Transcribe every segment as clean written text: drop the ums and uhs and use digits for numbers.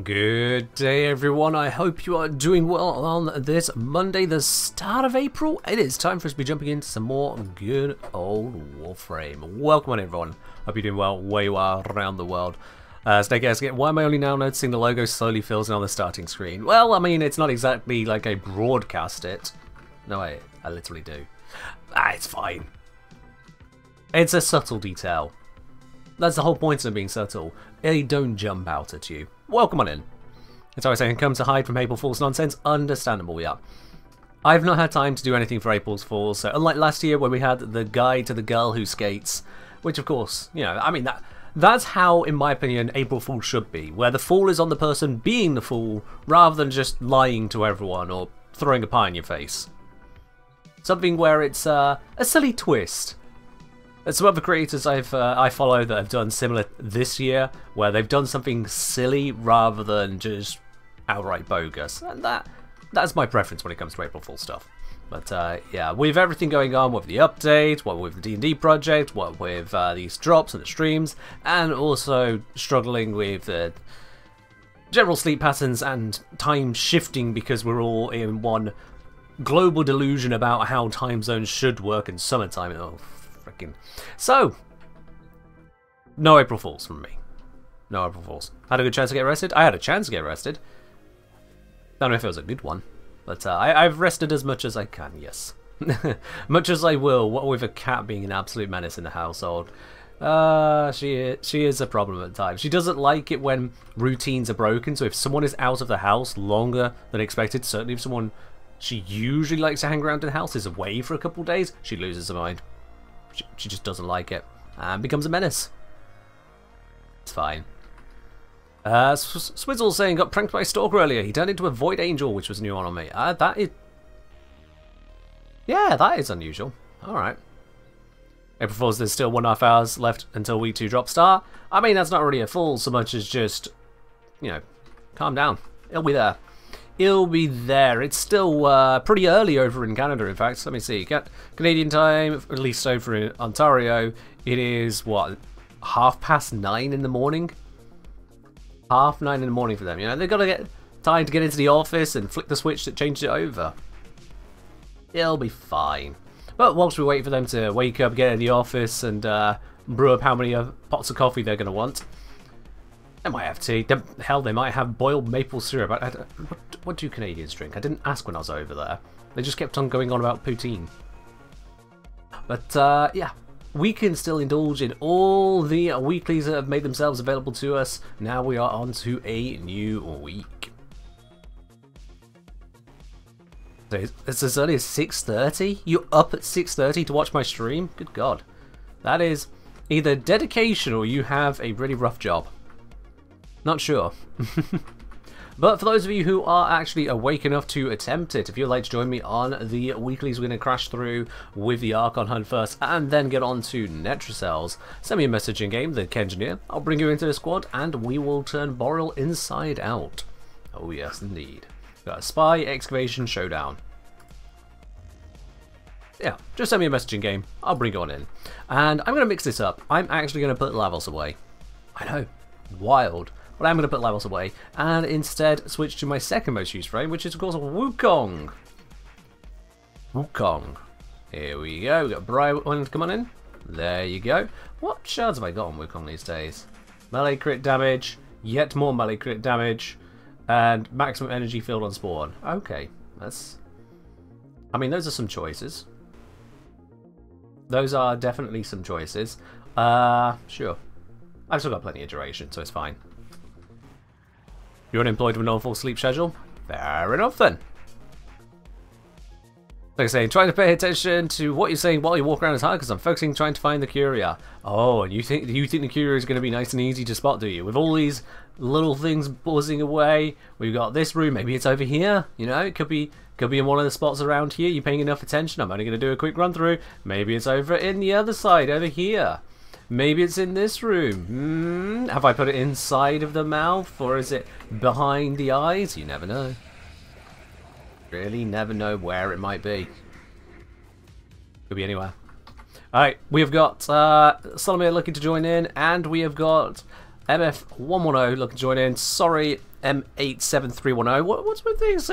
Good day everyone, I hope you are doing well on this Monday, the start of April. It is time for us to be jumping into some more good old Warframe. Welcome on everyone, hope you're doing well where you are around the world. Snake Eyes again, why am I only now noticing the logo slowly fills in on the starting screen? Well, I mean, it's not exactly like I broadcast it. No, I literally do. It's fine. It's a subtle detail. That's the whole point of being subtle. They don't jump out at you. Welcome on in. It's always saying, come to hide from April Fool's nonsense. Understandable, yeah. I've not had time to do anything for April Fool's, so unlike last year when we had the guide to the girl who skates, which of course, you know, I mean, that's how, in my opinion, April Fool should be, where the fool is on the person being the fool, rather than just lying to everyone or throwing a pie in your face. Something where it's a silly twist. There's some other creators I follow that have done similar this year, where they've done something silly rather than just outright bogus, and that's my preference when it comes to April Fool stuff. But yeah, with everything going on with the update, what with the D&D project, what with these drops and the streams, and also struggling with the general sleep patterns and time shifting because we're all in one global delusion about how time zones should work in summertime. Oh, freaking. So, no April Fools from me. No April Fools. Had a good chance to get arrested? I had a chance to get arrested. Don't know if it was a good one. But I've rested as much as I can, yes. Much as I will, what with a cat being an absolute menace in the household. She is a problem at times. She doesn't like it when routines are broken, so if someone is out of the house longer than expected, certainly if someone she usually likes to hang around in the house is away for a couple of days, she loses her mind. She just doesn't like it and becomes a menace. It's fine. Swizzle saying got pranked by a stalker earlier. He turned into a void angel, which was a new one on me. That is, yeah, that is unusual. All right. April Fool's. There's still 1.5 hours left until week 2 drop star. I mean, that's not really a fool so much as just, you know, calm down. It'll be there. It'll be there. It's still pretty early over in Canada, in fact. Let me see. Canadian time, at least over in Ontario, it is, what, 9:30 in the morning? 9:30 in the morning for them. You know, they've got to get time to get into the office and flick the switch that changes it over. It'll be fine. But whilst we wait for them to wake up, get in the office, and brew up how many pots of coffee they're going to want, they might have tea. Hell, they might have boiled maple syrup. What do Canadians drink? I didn't ask when I was over there. They just kept on going on about poutine. But yeah, we can still indulge in all the weeklies that have made themselves available to us. Now we are on to a new week. So it's as early as 6:30? You're up at 6:30 to watch my stream? Good God. That is either dedication or you have a really rough job. Not sure. But for those of you who are actually awake enough to attempt it, if you'd like to join me on the weeklies, we're going to crash through with the Archon Hunt first and then get on to Netracells. Send me a message in game, the Kengineer. I'll bring you into the squad and we will turn Boreal inside out. Oh yes, indeed. We've got a Spy, Excavation, Showdown. Yeah, just send me a message in game. I'll bring you on in. And I'm going to mix this up. I'm actually going to put Lavos away. I know. Wild. But I'm going to put Lavos away and instead switch to my second most used frame, which is of course Wukong. Wukong. Here we go. We've got Brian to come on in. There you go. What shards have I got on Wukong these days? Melee crit damage, yet more melee crit damage, and maximum energy field on spawn. Okay, that's... I mean, those are some choices. Those are definitely some choices. Sure. I've still got plenty of duration, so it's fine. You're unemployed with a normal sleep schedule? Fair enough then. Like I say, trying to pay attention to what you're saying while you walk around is hard because I'm focusing trying to find the curia. Oh, and you think the curia is going to be nice and easy to spot, do you? With all these little things buzzing away, we've got this room. Maybe it's over here. You know, it could be in one of the spots around here. You're paying enough attention. I'm only going to do a quick run through. Maybe it's over in the other side, over here. Maybe it's in this room. Have I put it inside of the mouth, or is it behind the eyes? You never know. Really never know where it might be. Could be anywhere. Alright, we've got Solomir looking to join in, and we have got MF110 looking to join in. Sorry, M87310. What's with these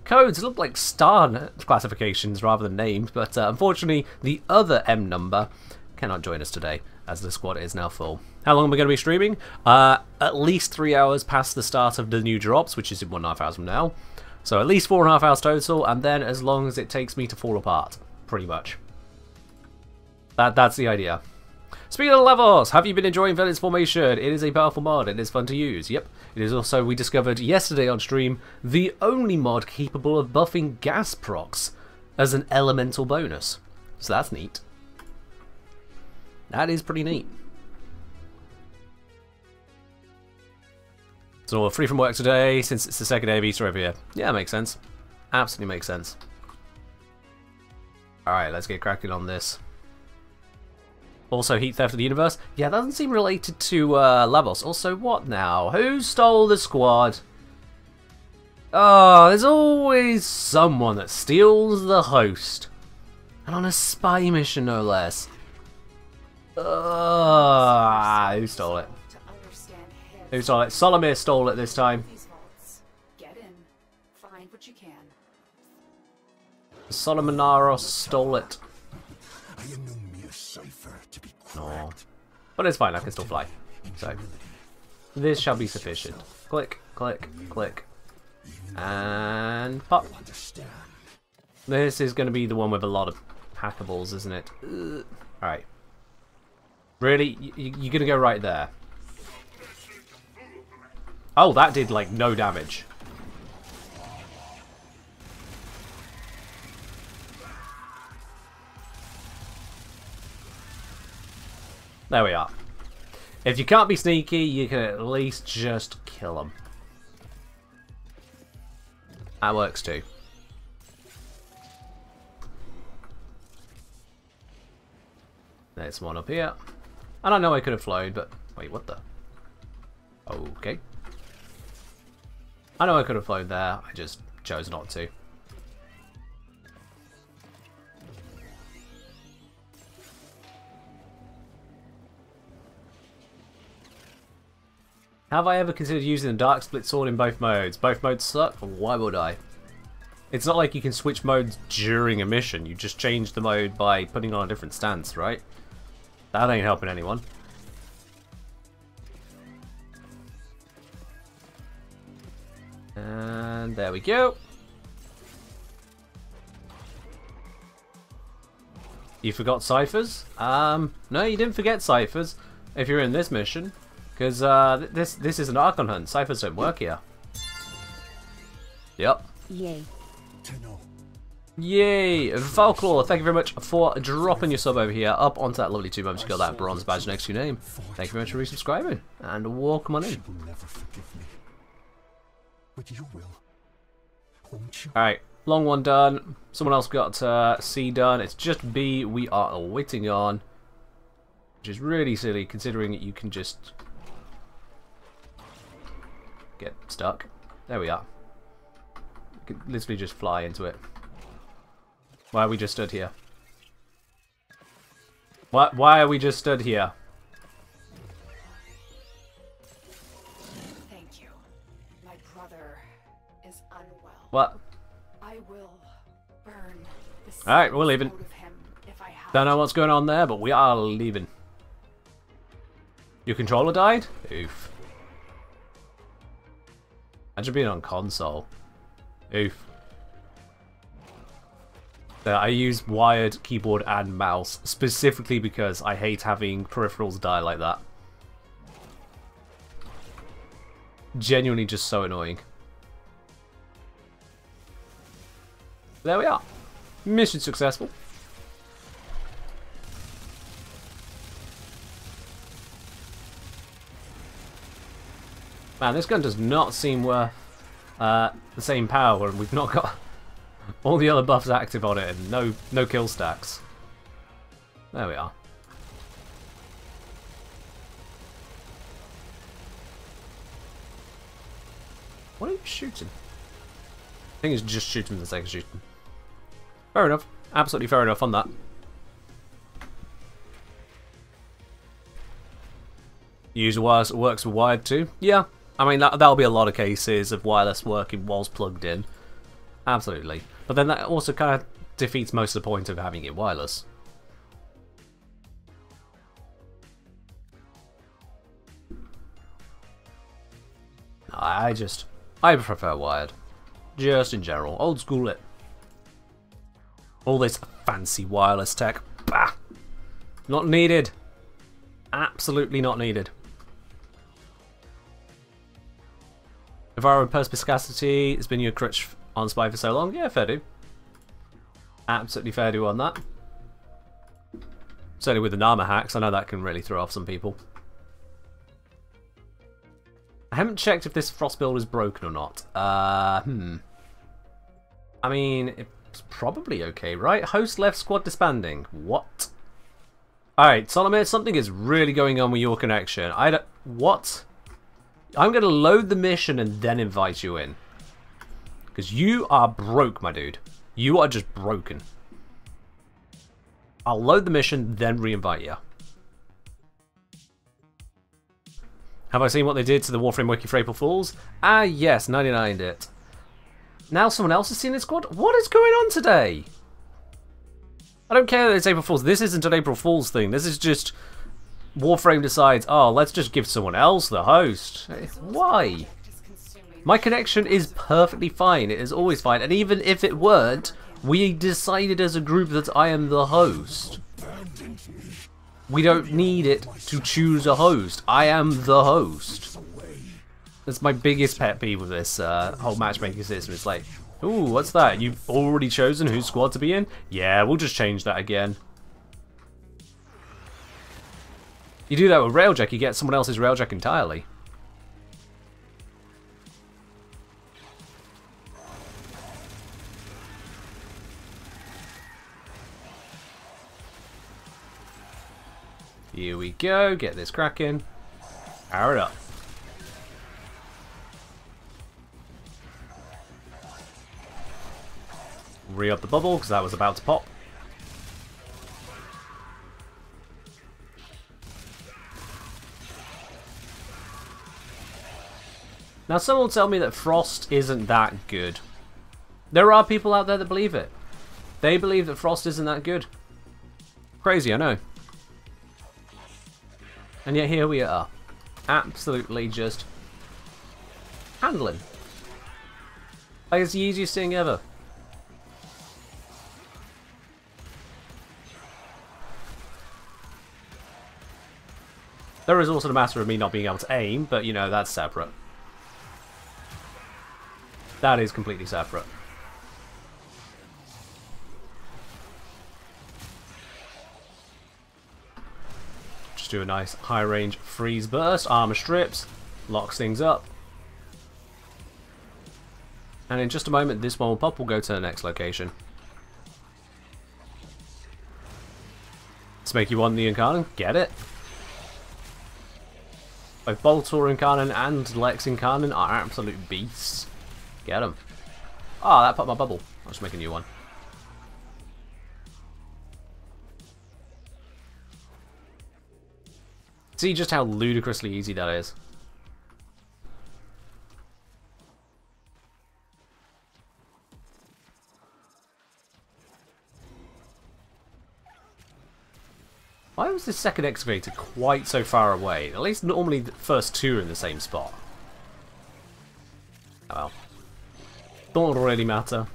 codes? They look like star classifications rather than names, but unfortunately the other M number cannot join us today, as the squad is now full. How long are we going to be streaming? At least 3 hours past the start of the new drops, which is in 1.5 hours from now. So at least 4.5 hours total, and then as long as it takes me to fall apart, pretty much. That's the idea. Speaking of levels, have you been enjoying Villain's Formation? It is a powerful mod, it is fun to use. Yep, it is also, we discovered yesterday on stream, the only mod capable of buffing gas procs as an elemental bonus. So that's neat. That is pretty neat. So we're free from work today since it's the second day of Easter over here. Yeah, makes sense. Absolutely makes sense. Alright, let's get cracking on this. Also, Heat Theft of the Universe. Yeah, that doesn't seem related to Lavos. Also, what now? Who stole the squad? Oh, there's always someone that steals the host. And on a spy mission, no less. Who stole it? Who stole it? Solomir stole it this time. Get in. Find what you can. Solomonaros stole it. I am no mere cipher to be No. cracked. But it's fine, I can still fly. So, this shall be sufficient. Click, click, click. And pop. This is going to be the one with a lot of hackables, isn't it? Alright. Really? You're going to go right there? Oh, that did, like, no damage. There we are. If you can't be sneaky, you can at least just kill them. That works too. There's one up here. And I know I could have flown, but... Wait, what the... Okay. I know I could have flown there, I just chose not to. Have I ever considered using the Dark Split Sword in both modes? Both modes suck, why would I? It's not like you can switch modes during a mission, you just change the mode by putting on a different stance, right? That ain't helping anyone. And there we go. You forgot ciphers? No, you didn't forget ciphers if you're in this mission. Because this is an Archon hunt. Ciphers don't work here. Yep. Yay. Yay! Valclaw, thank you very much for dropping your sub over here. Up onto that lovely 2 moments. You got that bronze badge next to your name. Thank you very much for resubscribing. And welcome on in. She will never forgive me. But you will. Won't you? Alright, long one done. Someone else got C done. It's just B we are waiting on. Which is really silly considering you can just get stuck. There we are. You can literally just fly into it. Why are we just stood here? Why are we just stood here? Thank you. My brother is unwell. What? I will burn the Alright, we're leaving. of him if I have Don't know what's going on there, but we are leaving. Your controller died? Oof. Imagine being on console. Oof. I use wired keyboard and mouse specifically because I hate having peripherals die like that. Genuinely just so annoying. There we are. Mission successful. Man, this gun does not seem worth the same power, and we've not got all the other buffs active on it, and no kill stacks. There we are. What are you shooting? I think it's just shooting for the sake of shooting. Fair enough. Absolutely fair enough on that. User wireless works with wired too. Yeah, I mean that'll be a lot of cases of wireless working whilst plugged in. Absolutely. But then that also kind of defeats most of the point of having it wireless. I prefer wired. Just in general. Old school it. All this fancy wireless tech. Bah! Not needed. Absolutely not needed. Environment perspicacity has been your crutch on Spy for so long. Yeah, fair do. Absolutely fair do on that. Certainly with the Nama hacks, I know that can really throw off some people. I haven't checked if this frost build is broken or not. I mean, it's probably okay, right? Host left, squad disbanding. What? Alright, Solomir, something is really going on with your connection. What? I'm going to load the mission and then invite you in. Because you are broke, my dude. You are just broken. I'll load the mission, then re-invite you. Have I seen what they did to the Warframe wiki for April Fools? Ah, yes, 99'd it. Now someone else has seen this squad? What is going on today? I don't care that it's April Fools. This isn't an April Fools thing. This is just Warframe decides, oh, let's just give someone else the host. Why? My connection is perfectly fine. It is always fine. And even if it weren't, we decided as a group that I am the host. We don't need it to choose a host. I am the host. That's my biggest pet peeve with this whole matchmaking system. It's like, ooh, what's that? You've already chosen whose squad to be in? Yeah, we'll just change that again. You do that with Railjack, you get someone else's Railjack entirely. Here we go, get this cracking. Power it up. Re-up the bubble, because that was about to pop. Now someone will tell me that Frost isn't that good. There are people out there that believe it. They believe that Frost isn't that good. Crazy, I know. And yet here we are. Absolutely just handling. Like it's the easiest thing ever. There is also the matter of me not being able to aim, but you know, that's separate. That is completely separate. Just do a nice high range freeze burst, armor strips, locks things up. And in just a moment this one will pop, we'll go to the next location. Let's make you want the Incarnon, get it. Both Boltor Incarnon and Lex Incarnon are absolute beasts. Get them. Ah, that popped my bubble. I'll just make a new one. See just how ludicrously easy that is. Why was this second excavator quite so far away? At least normally the first two are in the same spot. Oh well. Don't really matter.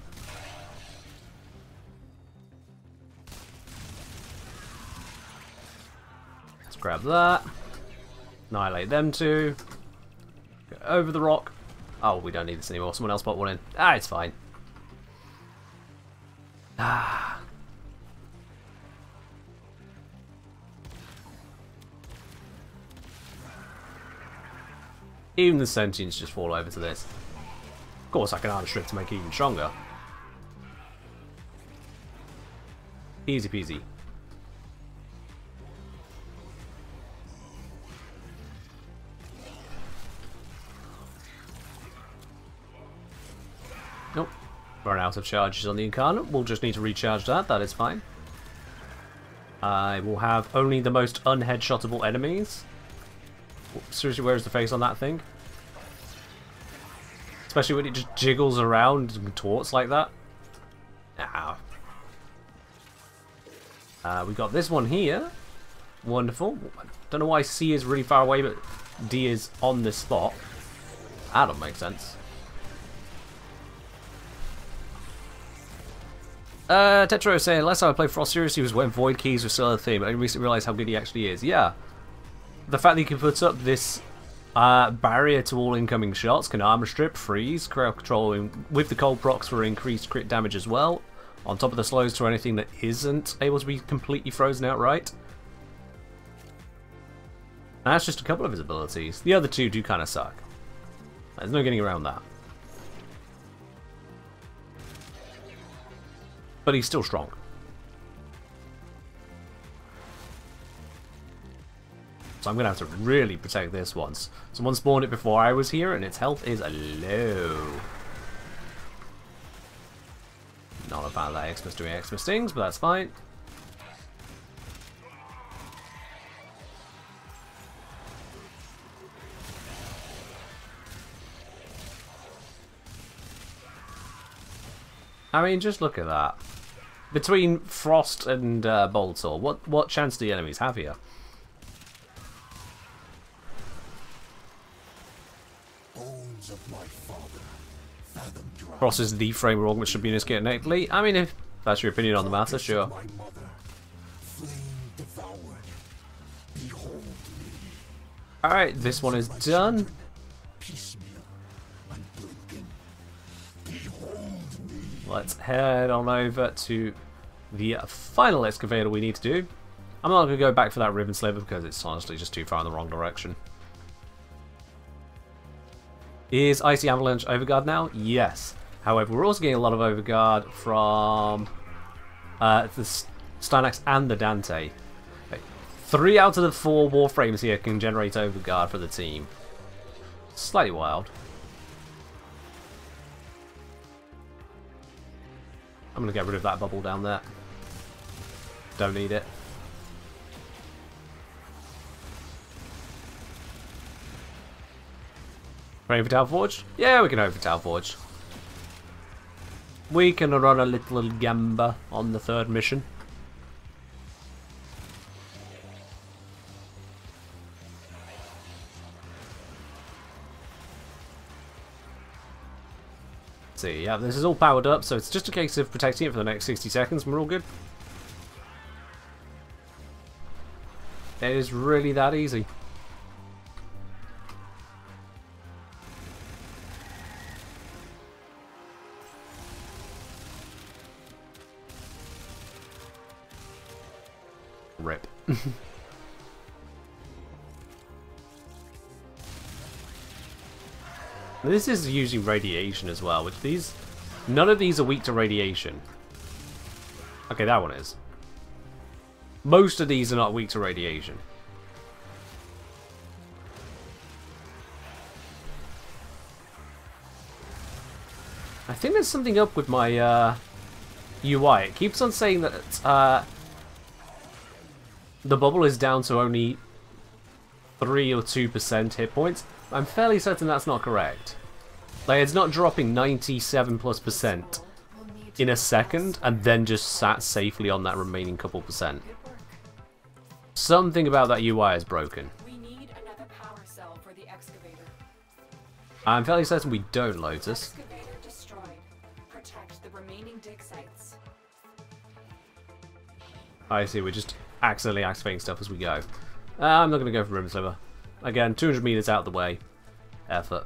Let's grab that. Annihilate them two. Go over the rock. Oh, we don't need this anymore. Someone else put one in. Ah, it's fine. Ah. Even the sentients just fall over to this. Of course, I can armor strip to make it even stronger. Easy peasy. Nope. Run out of charges on the Incarnate. We'll just need to recharge that. That is fine. I will have only the most unheadshottable enemies. Seriously, where's the face on that thing? Especially when it just jiggles around and contorts like that. Ow. We got this one here. Wonderful. Don't know why C is really far away, but D is on this spot. That don't make sense. Tetro saying, last time I played Frost seriously was when Void Keys were still a theme. I recently realised how good he actually is. Yeah. The fact that he can put up this barrier to all incoming shots, can armor strip, freeze, crowd control with the cold procs for increased crit damage as well, on top of the slows to anything that isn't able to be completely frozen outright. And that's just a couple of his abilities. The other two do kind of suck. There's no getting around that. But he's still strong. So I'm going to have to really protect this once. Someone spawned it before I was here and its health is low. Not about that Xmas doing Xmas things, but that's fine. I mean, just look at that. Between Frost and Boltor, what chance do the enemies have here? Bones of my father, fathom dry. Frost is the frame wrong, which should be initiated innately. I mean, if that's your opinion on the matter, sure. My mother, flame devoured. Behold me. Alright, this one is done. Piecemeal, unbroken. Behold me. Let's head on over to the final excavator we need to do. I'm not going to go back for that ribbon sliver because it's honestly just too far in the wrong direction. Is Icy Avalanche Overguard now? Yes. However, we're also getting a lot of Overguard from the Stynax and the Dante. Okay. 3 out of the 4 Warframes here can generate Overguard for the team. Slightly wild. I'm going to get rid of that bubble down there. Don't need it. Ready for Talforge? Yeah, we can hope for Talforge. We can run a little gamba on the 3rd mission. See, yeah, this is all powered up, so it's just a case of protecting it for the next 60 seconds and we're all good. It is really that easy. Rip. This is using radiation as well, which none of these are weak to radiation. Okay, that one is. Most of these are not weak to radiation. I think there's something up with my UI. It keeps on saying that the bubble is down to only 3 or 2% hit points. I'm fairly certain that's not correct. Like, it's not dropping 97+% in a second and then just sat safely on that remaining couple percent. Something about that UI is broken. We need another power cell for the excavator. I'm fairly certain we don't, Lotus. Excavator destroyed. Protect the remaining dig sites. I see, we're just accidentally activating stuff as we go. I'm not going to go for Ribbon Sliver. Again, 200 meters out of the way. Effort.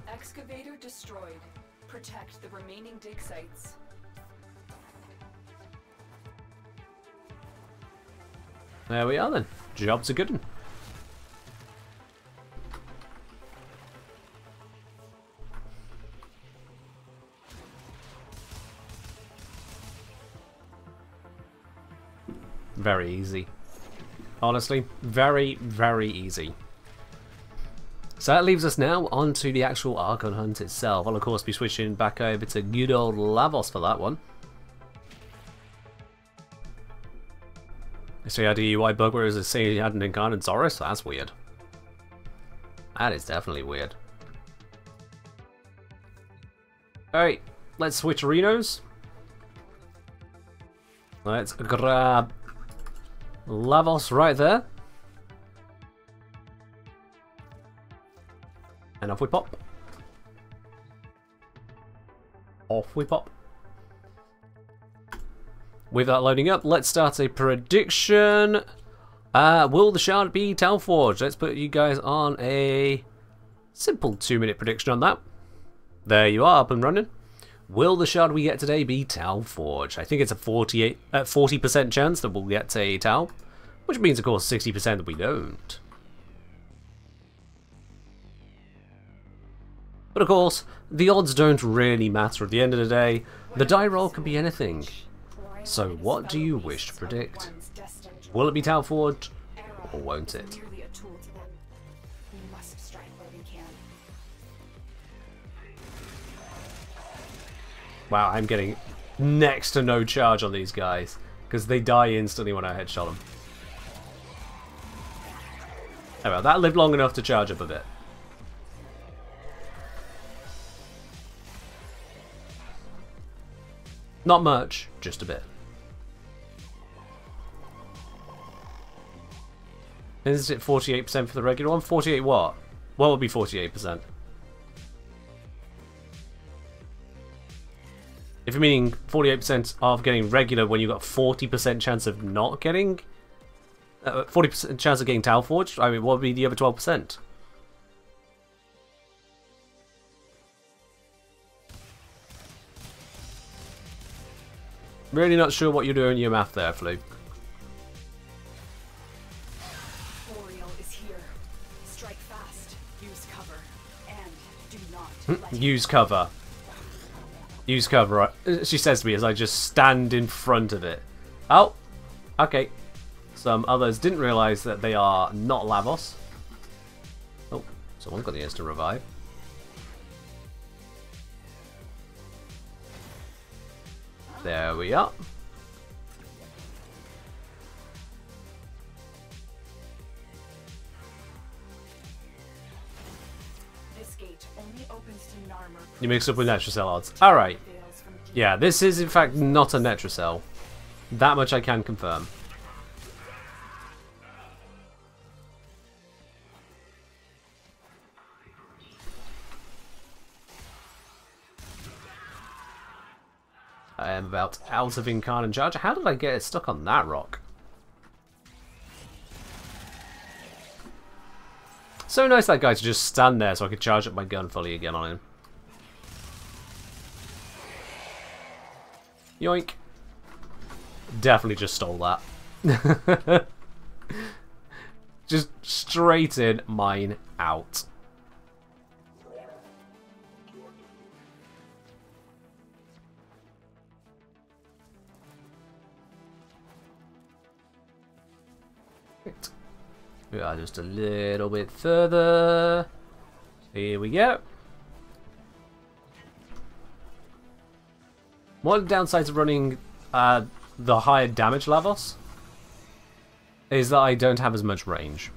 Excavator destroyed. Protect the remaining dig sites. There we are then. Job's a good one. Very easy. Honestly, very, very easy. So that leaves us now onto the actual Archon Hunt itself. I'll of course be switching back over to good old Lavos for that one. So yeah, DUI bugger is saying he had an incarnate Zorus? That's weird. That is definitely weird. Alright, let's switch arenas. Let's grab Lavos right there. And off we pop. Off we pop. With that loading up, let's start a prediction. Will the shard be Talforged? Let's put you guys on a simple 2-minute prediction on that. There you are, up and running. Will the shard we get today be Talforged? I think it's a 40% chance that we'll get a Tal, which means, of course, 60% that we don't. But of course, the odds don't really matter at the end of the day. The die roll can be anything. So what do you wish to predict? Will it be Talforged, or won't it? Wow, I'm getting next to no charge on these guys, because they die instantly when I headshot them. Oh well, that lived long enough to charge up a bit. Not much, just a bit. Is it 48% for the regular one? 48 what? What would be 48%? If you're meaning 48% of getting regular when you've got 40% chance of not getting... 40% chance of getting Talforged, I mean, what would be the other 12%? Really not sure what you're doing in your math there, Fluke. Use cover. Use cover, she says to me as I just stand in front of it. Oh, okay. Some others didn't realise that they are not Lavos. Oh, someone got the instant revive. There we are. You mix up with Netracell odds. Alright. Yeah, this is in fact not a Netracell. That much I can confirm. I am about out of Incarnate Charger. How did I get it stuck on that rock? So nice that guy to just stand there so I could charge up my gun fully again on him. Yoink. Definitely just stole that. Just straight in, mine out. We are just a little bit further. Here we go. One of the downsides of running the higher damage Lavos is that I don't have as much range.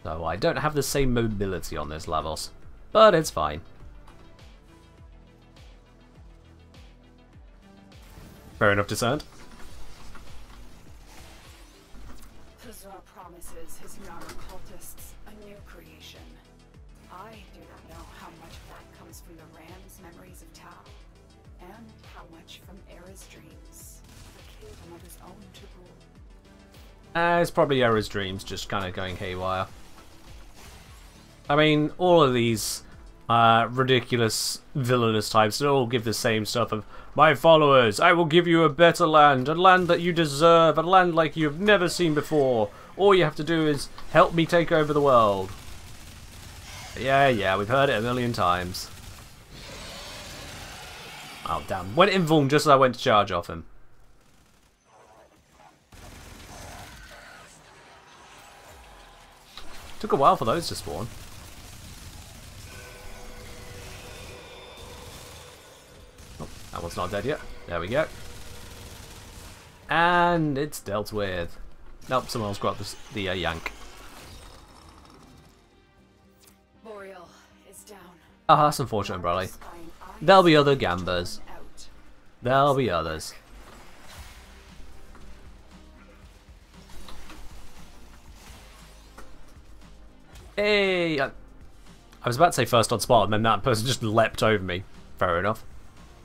So I don't have the same mobility on this Lavos, but it's fine. Fair enough discerned. Promises his Yara cultists a new creation. I do not know how much of that comes from the Ram's memories of Tau, and how much from Era's dreams, the kingdom of his own to rule. It's probably Era's dreams just kind of going haywire. I mean, all of these ridiculous villainous types that all give the same stuff of, my followers, I will give you a better land, a land that you deserve, a land like you've never seen before. All you have to do is help me take over the world. Yeah, we've heard it a million times. Oh, damn. Went invuln just as I went to charge off him. Took a while for those to spawn. Oh, that one's not dead yet. There we go. And it's dealt with. Nope, someone else grabbed the yank. Boreal is down. Ah, that's unfortunate, Bradley. There'll be other gambers. There'll be others. Hey! I was about to say first on spot, and then that person just leapt over me. Fair enough.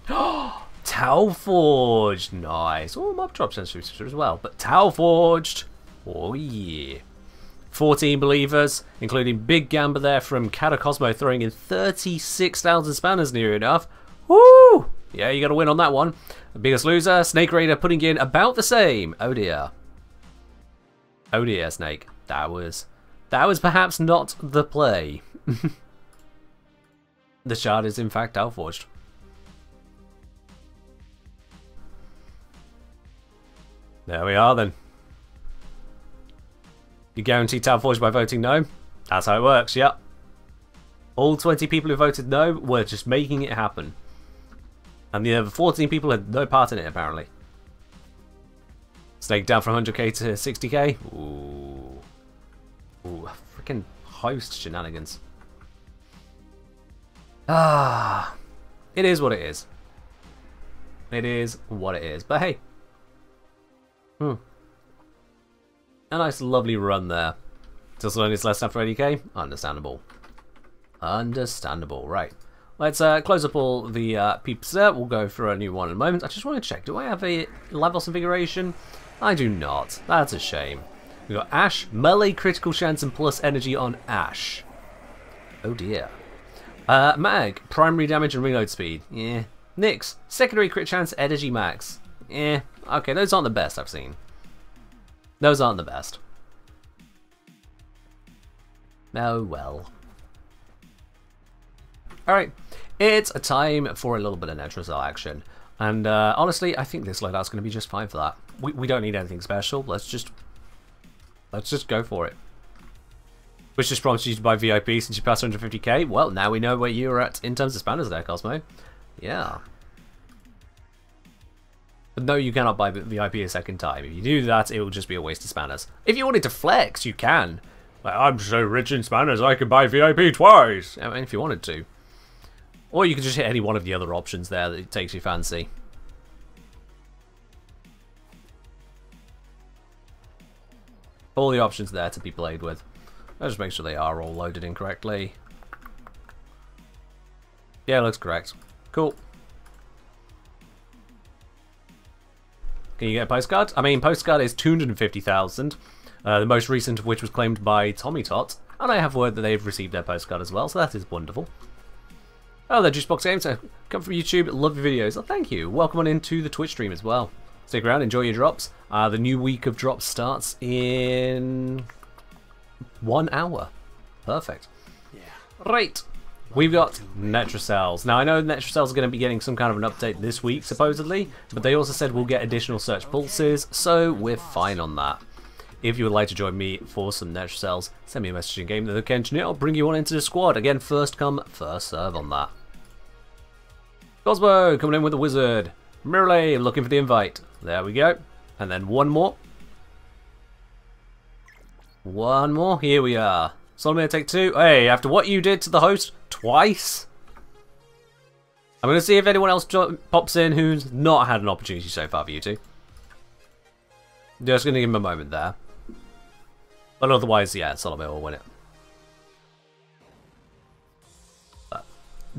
Tau Forged! Nice. Oh, mob drop sensitive as well. But Tau Forged! Oh, yeah. 14 believers, including Big Gamba there from Catacosmo, throwing in 36,000 spanners near enough. Woo! Yeah, you got to win on that one. The biggest loser, Snake Raider, putting in about the same. Oh dear. Oh dear, Snake. That was perhaps not the play. The shard is in fact outforged. There we are then. You guarantee Talforged by voting no? That's how it works, yep. All 20 people who voted no were just making it happen. And the other 14 people had no part in it, apparently. Snake down from 100k to 60k. Ooh. Ooh, freaking host shenanigans. Ah. It is what it is. It is what it is. But hey. A nice lovely run there. Still slowing his less after 80k? Understandable. Understandable. Right. Let's close up all the peeps there. We'll go for a new one in a moment. I just want to check. Do I have a level configuration? I do not. That's a shame. We've got Ash, melee critical chance and plus energy on Ash. Oh dear. Mag, primary damage and reload speed. Yeah. Nyx, secondary crit chance, energy max. Yeah. Okay, those aren't the best I've seen. Those aren't the best. Oh well. Alright, it's a time for a little bit of Netracell action. And honestly, I think this loadout's going to be just fine for that. We don't need anything special. Let's just go for it. Which just prompts you to buy VIP since you passed 150k. Well, now we know where you're at in terms of spanners there, Cosmo. Yeah. But no, you cannot buy VIP a second time. If you do that, it will just be a waste of spanners. If you wanted to flex, you can. Like, I'm so rich in spanners, I could buy VIP twice. I mean, if you wanted to. Or you could just hit any one of the other options there that takes your fancy. All the options there to be played with. I'll just make sure they are all loaded in correctly. Yeah, looks correct. Cool. Can you get a postcard? I mean, postcard is 250,000. The most recent of which was claimed by Tommy Tot. And I have word that they've received their postcard as well, so that is wonderful. Oh, they're Juicebox Games. So come from YouTube. Love your videos. Oh, thank you. Welcome on into the Twitch stream as well. Stick around. Enjoy your drops. The new week of drops starts in 1 hour. Perfect. Yeah. Right. We've got Netracells. Now, I know Netracells are going to be getting some kind of an update this week, supposedly, but they also said we'll get additional search pulses, so we're fine on that. If you would like to join me for some Netracells, send me a message in game. The Engineer, I'll bring you on into the squad. Again, first come, first serve on that. Cosmo coming in with the wizard. Mirrorlay looking for the invite. There we go. And then one more. One more. Here we are. Solomon, take two. Hey, after what you did to the host twice, I'm going to see if anyone else pops in who's not had an opportunity so far for you two. Just going to give him a moment there. But otherwise, yeah, Solomon will win it.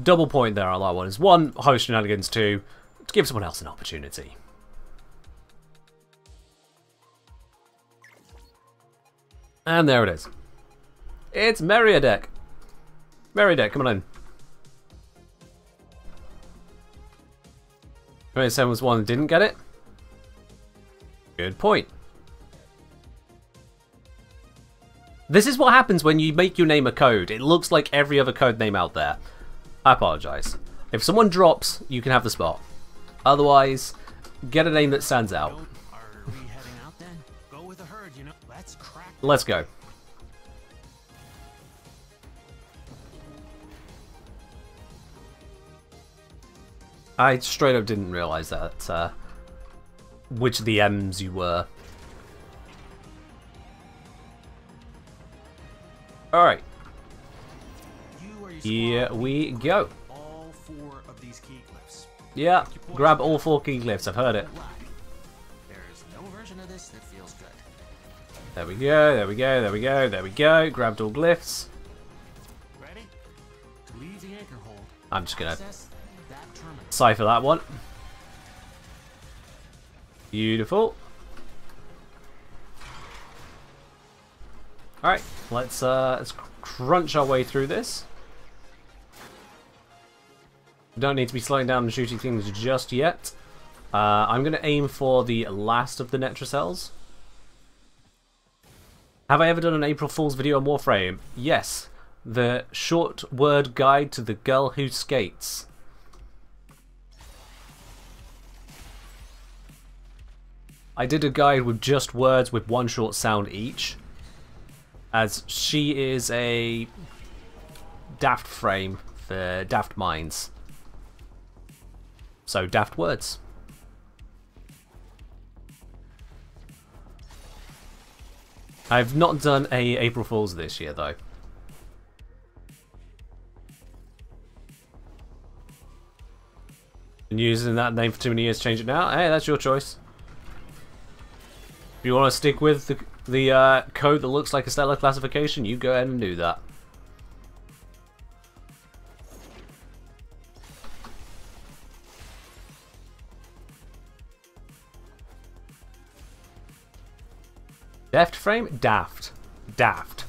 Double point there on that one is 1, host shenanigans, 2, to give someone else an opportunity. And there it is. It's Meriadec. Meriadec, come on in. 27 was one that didn't get it. Good point. This is what happens when you make your name a code. It looks like every other code name out there. I apologize. If someone drops, you can have the spot. Otherwise, get a name that stands out. Are we heading out then? Go with the herd, you know. Let's crack. Let's go. I straight up didn't realize that, which of the M's you were. Alright. Here we go. All 4 of these key glyphs. Yeah, grab all 4 key glyphs, I've heard it. There's no version of this that feels good. There we go, there we go, there we go, there we go. Grabbed all glyphs. Ready? To leave the anchor hold. I'm just gonna Access that terminal. cipher that one. Beautiful. Alright, let's crunch our way through this. We don't need to be slowing down and shooting things just yet. I'm going to aim for the last of the Netracells. Have I ever done an April Fool's video on Warframe? Yes. The short word guide to the girl who skates. I did a guide with just words with one short sound each, as she is a daft frame for daft minds. So, daft words. I've not done a April Fool's this year, though. Been using that name for too many years, change it now? Hey, that's your choice. If you want to stick with the code that looks like a stellar classification, you go ahead and do that. Deft frame? Daft. Daft.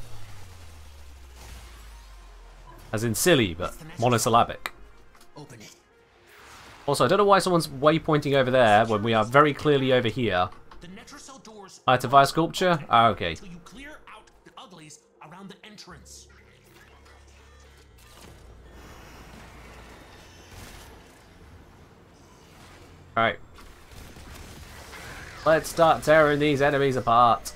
As in silly, but monosyllabic. Open it. Also, I don't know why someone's waypointing over there when we are very clearly over here. The Netracell doors. It's a fire sculpture? Ah, okay. Until you clear out the uglies around the entrance. Alright. Let's start tearing these enemies apart.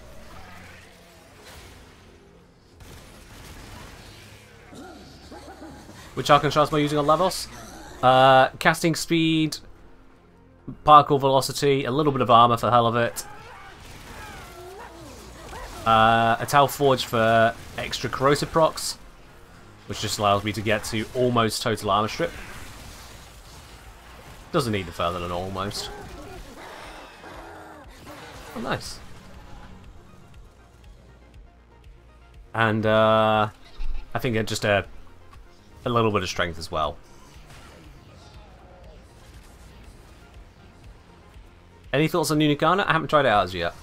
Which arcane shots am I using on Lavos? Casting speed, particle velocity, a little bit of armor for the hell of it. A Tau Forge for extra corrosive procs, which just allows me to get to almost total armor strip. Doesn't need the further than almost. Oh, nice. And I think just a little bit of strength as well. Any thoughts on Unicana? I haven't tried it out as yet.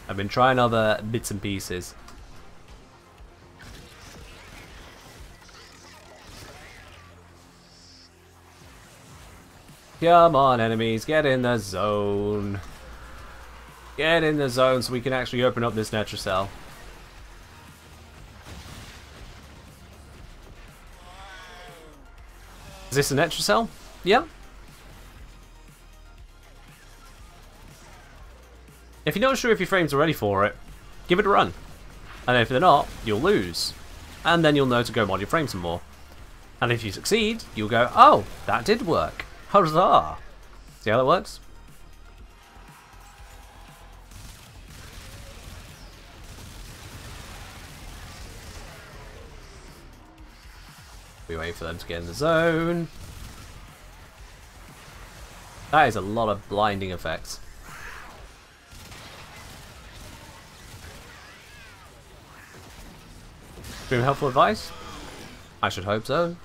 I've been trying other bits and pieces. Come on, enemies, get in the zone. Get in the zone so we can actually open up this Netracell. Is this a Netracell? Yeah. If you're not sure if your frames are ready for it, give it a run. And if they're not, you'll lose. And then you'll know to go mod your frames some more. And if you succeed, you'll go, oh, that did work. Huzzah! See how that works? We wait for them to get in the zone. That is a lot of blinding effects. Doing helpful advice? I should hope so.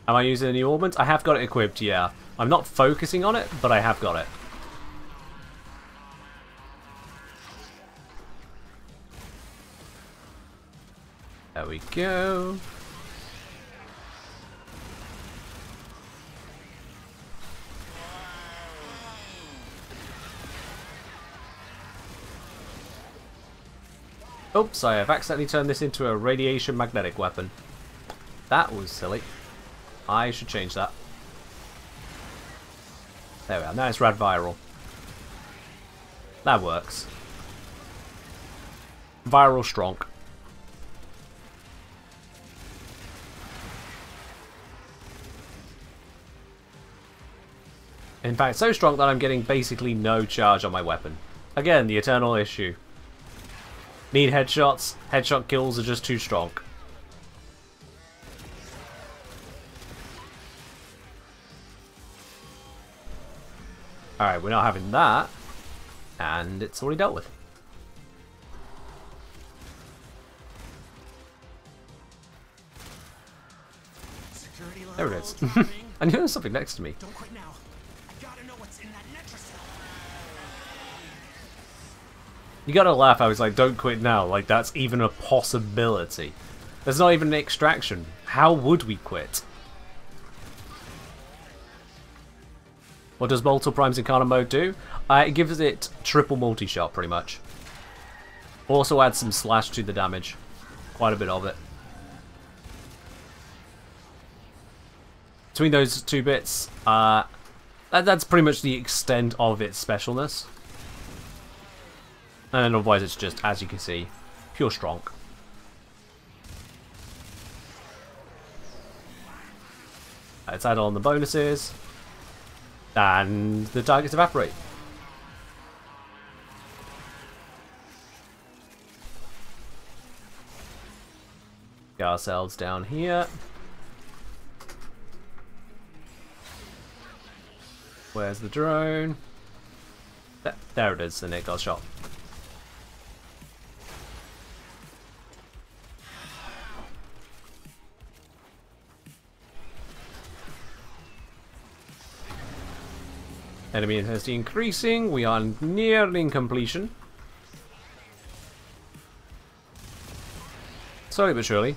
Am I using a new ornament? I have got it equipped, yeah. I'm not focusing on it, but I have got it. There we go. Oops, I have accidentally turned this into a radiation magnetic weapon. That was silly. I should change that. There we are. Now it's rad viral. That works. Viral strong. In fact, so strong that I'm getting basically no charge on my weapon. Again, the eternal issue. Need headshots. Headshot kills are just too strong. Alright, we're not having that. And it's already dealt with. There it is. I knew there was something next to me. Don't quit now. I gotta know what's in that Netracell. You gotta laugh, I was like, don't quit now. Like, that's even a possibility. There's not even an extraction. How would we quit? What does Multiple Primes Incarnate mode do? It gives it triple multi-shot, pretty much. Also adds some slash to the damage. Quite a bit of it. Between those two bits, that's pretty much the extent of its specialness. And then otherwise it's just, as you can see, pure strong. Let's add on the bonuses. And the targets evaporate. Get ourselves down here. Where's the drone? There it is, and it got shot. Enemy intensity increasing. We are nearing completion. Slowly but surely.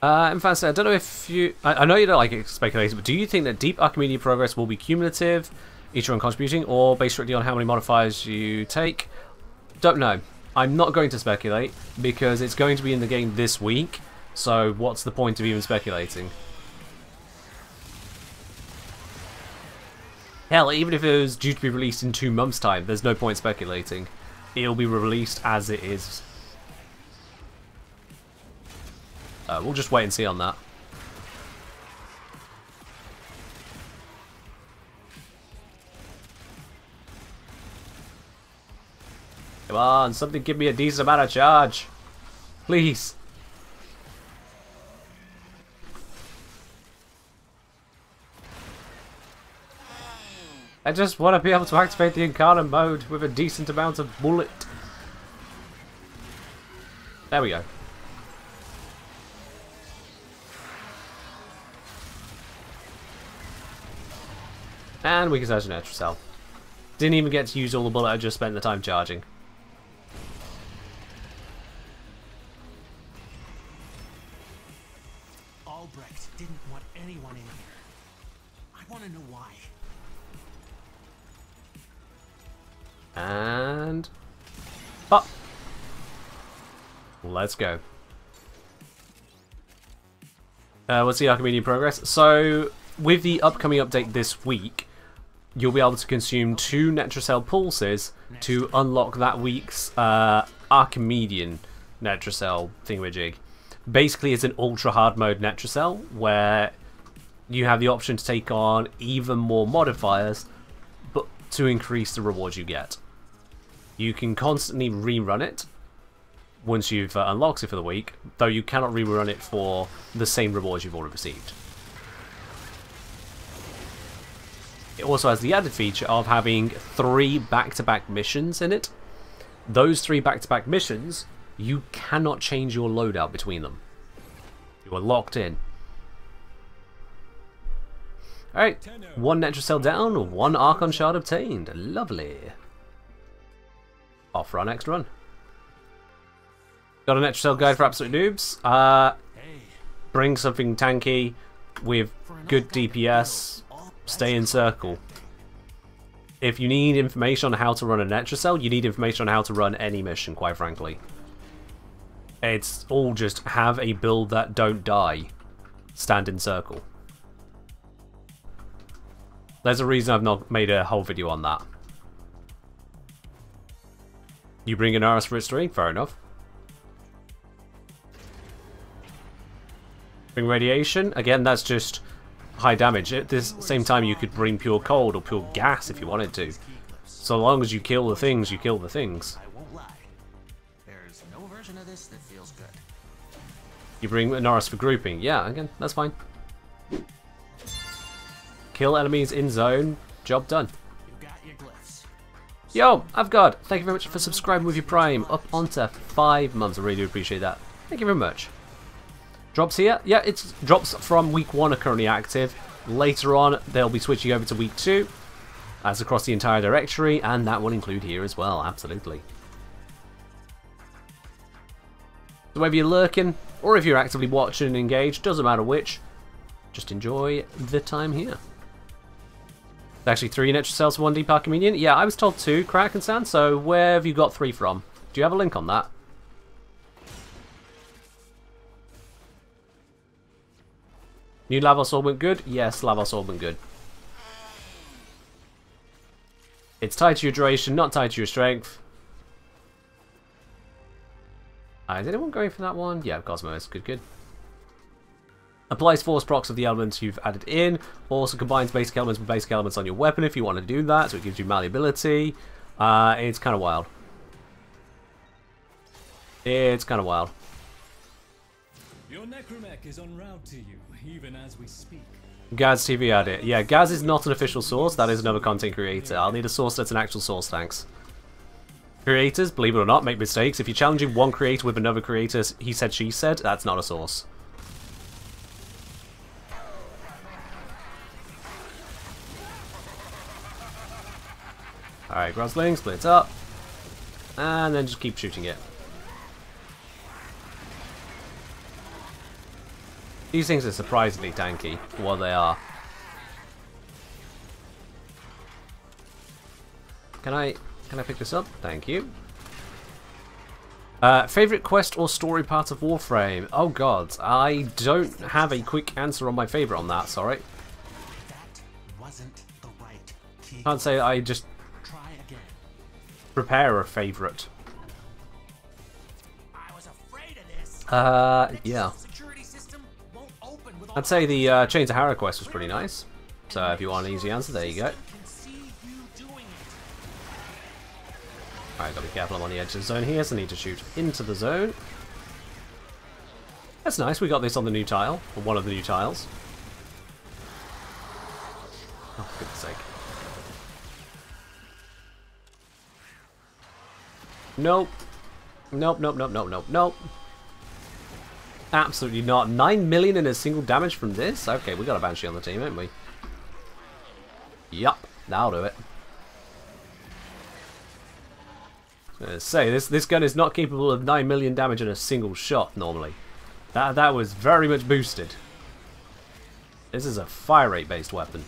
In fact, I don't know if you... I know you don't like speculating, but do you think that deep Archimedean progress will be cumulative, each one contributing, or based strictly on how many modifiers you take? Don't know. I'm not going to speculate, because it's going to be in the game this week, so what's the point of even speculating? Hell, even if it was due to be released in 2 months' time, there's no point speculating. It'll be released as it is. We'll just wait and see on that. Come on, something give me a decent amount of charge. Please. I just want to be able to activate the Incarnate mode with a decent amount of bullet. There we go. And we can search an Netracell. Didn't even get to use all the bullet, I just spent the time charging. Albrecht didn't want anyone in here. I want to know why. And... pop! Let's go. What's the Archimedean progress? So, with the upcoming update this week, you'll be able to consume 2 Netracell pulses to unlock that week's Archimedean Netracell thingamajig. Basically, it's an ultra hard mode Netracell where you have the option to take on even more modifiers, but to increase the rewards you get. You can constantly rerun it once you've unlocked it for the week, though you cannot rerun it for the same rewards you've already received. It also has the added feature of having 3 back-to-back missions in it. Those 3 back-to-back missions, you cannot change your loadout between them. You are locked in. Alright, 1 Netracell down, 1 Archon Shard obtained. Lovely. Off for our next run. Got an extra cell guide for absolute noobs. Bring something tanky with good DPS. Stay in circle. If you need information on how to run an extra cell, you need information on how to run any mission, quite frankly. It's all just have a build that don't die. Stand in circle. There's a reason I've not made a whole video on that. You bring an RS for its 3? Fair enough. Bring radiation? Again, that's just high damage. At this same time, you could bring pure cold or pure gas if you wanted to. So long as you kill the things, you kill the things. I won't lie. There's no version of this that feels good. You bring an RS for grouping. Yeah, again, that's fine. Kill enemies in zone. Job done. You got your glyphs. Yo, Avgod, thank you very much for subscribing with your Prime. Up onto 5 months. I really do appreciate that. Thank you very much. Drops here? Yeah, it's drops from week 1 are currently active. Later on, they'll be switching over to week 2. That's across the entire directory, and that will include here as well, absolutely. So whether you're lurking, or if you're actively watching and engaged, doesn't matter which, just enjoy the time here. There's actually 3 extra cells for 1D Park Communion. Yeah, I was told 2, Crack and Sand, so where have you got 3 from? Do you have a link on that? New Lavos Orbment good? Yes, Lavos Orbment good. It's tied to your duration, not tied to your strength. Is anyone going for that one? Yeah, Cosmos. Good, good. Applies force procs of the elements you've added in. Also combines basic elements with basic elements on your weapon if you want to do that, so it gives you malleability. It's kind of wild. It's kind of wild. Your necromech is en route to you, even as we speak. Gaz TV added. Yeah, Gaz is not an official source. That is another content creator. I'll need a source that's an actual source, thanks. Creators, believe it or not, make mistakes. If you're challenging one creator with another creator, he said, she said, that's not a source. Alright, Grosling, split up. And then just keep shooting it. These things are surprisingly tanky for what they are. Can I pick this up? Thank you. Favorite quest or story part of Warframe? Oh god, I don't have a quick answer on my favorite on that, sorry. That wasn't the right key. Can't say I just Try again. prepare a favorite. I was afraid of this. Yeah. Security system won't open with all I'd say the Chains of Hara quest was pretty nice. So if you want an easy answer, there you go. can see you doing it. Alright, gotta be careful, I'm on the edge of the zone here, so I need to shoot into the zone. That's nice, we got this on the new tile, or one of the new tiles. Oh, for goodness sake. Nope. Nope, nope, nope, nope, nope, nope. Absolutely not. 9 million in a single damage from this? Okay, we got a Banshee on the team, haven't we? Yup, that'll do it. I was gonna say, this gun is not capable of 9 million damage in a single shot, normally. That was very much boosted. This is a fire rate based weapon.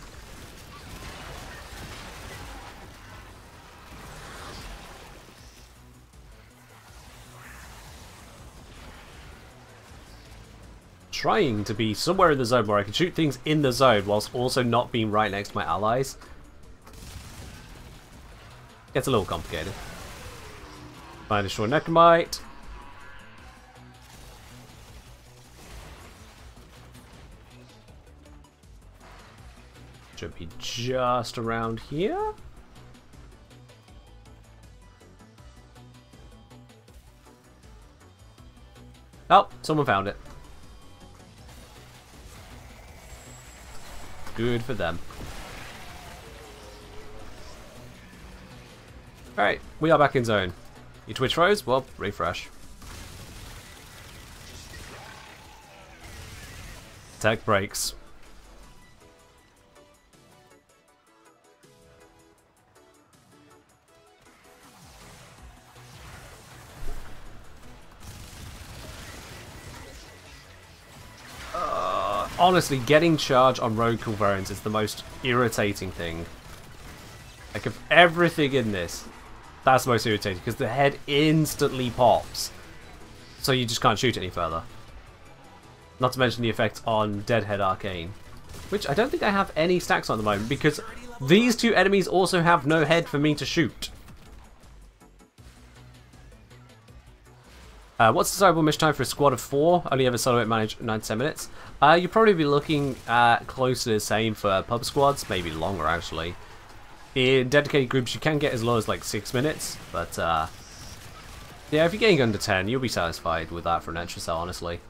Trying to be somewhere in the zone where I can shoot things in the zone whilst also not being right next to my allies. Gets a little complicated. Find a destroy Necromite. Should be just around here. Oh, someone found it. Good for them. Alright, we are back in zone. Your Twitch froze? Well, refresh. Tech breaks. honestly, getting charge on rogue kill variants is the most irritating thing. Like, of everything in this, that's the most irritating, because the head instantly pops. So you just can't shoot any further. Not to mention the effect on Deadhead Arcane, which I don't think I have any stacks on at the moment, because these two enemies also have no head for me to shoot. What's the desirable mission time for a squad of 4? Only ever solo it manage 9 to 10 minutes. You'd probably be looking at close to the same for pub squads, maybe longer actually. In dedicated groups you can get as low as like 6 minutes, but yeah, if you're getting under 10 you'll be satisfied with that for an extra cell, honestly.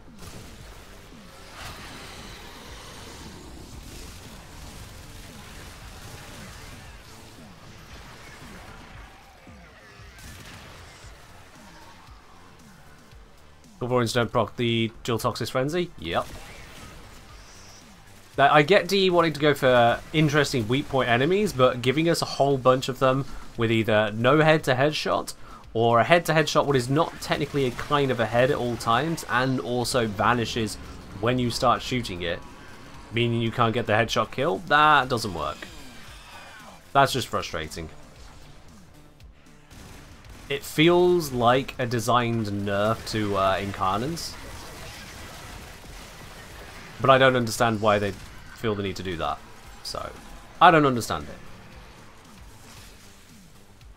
Wolverines don't proc the Dual Toxic Frenzy? Yep. Now, I get DE wanting to go for interesting weak point enemies, but giving us a whole bunch of them with either no head-to-head shot, or a head-to-head shot what is not technically a kind of a head at all times, and also vanishes when you start shooting it, meaning you can't get the headshot kill, that doesn't work. That's just frustrating. It feels like a designed nerf to Incarnans. But I don't understand why they feel the need to do that. So, I don't understand it.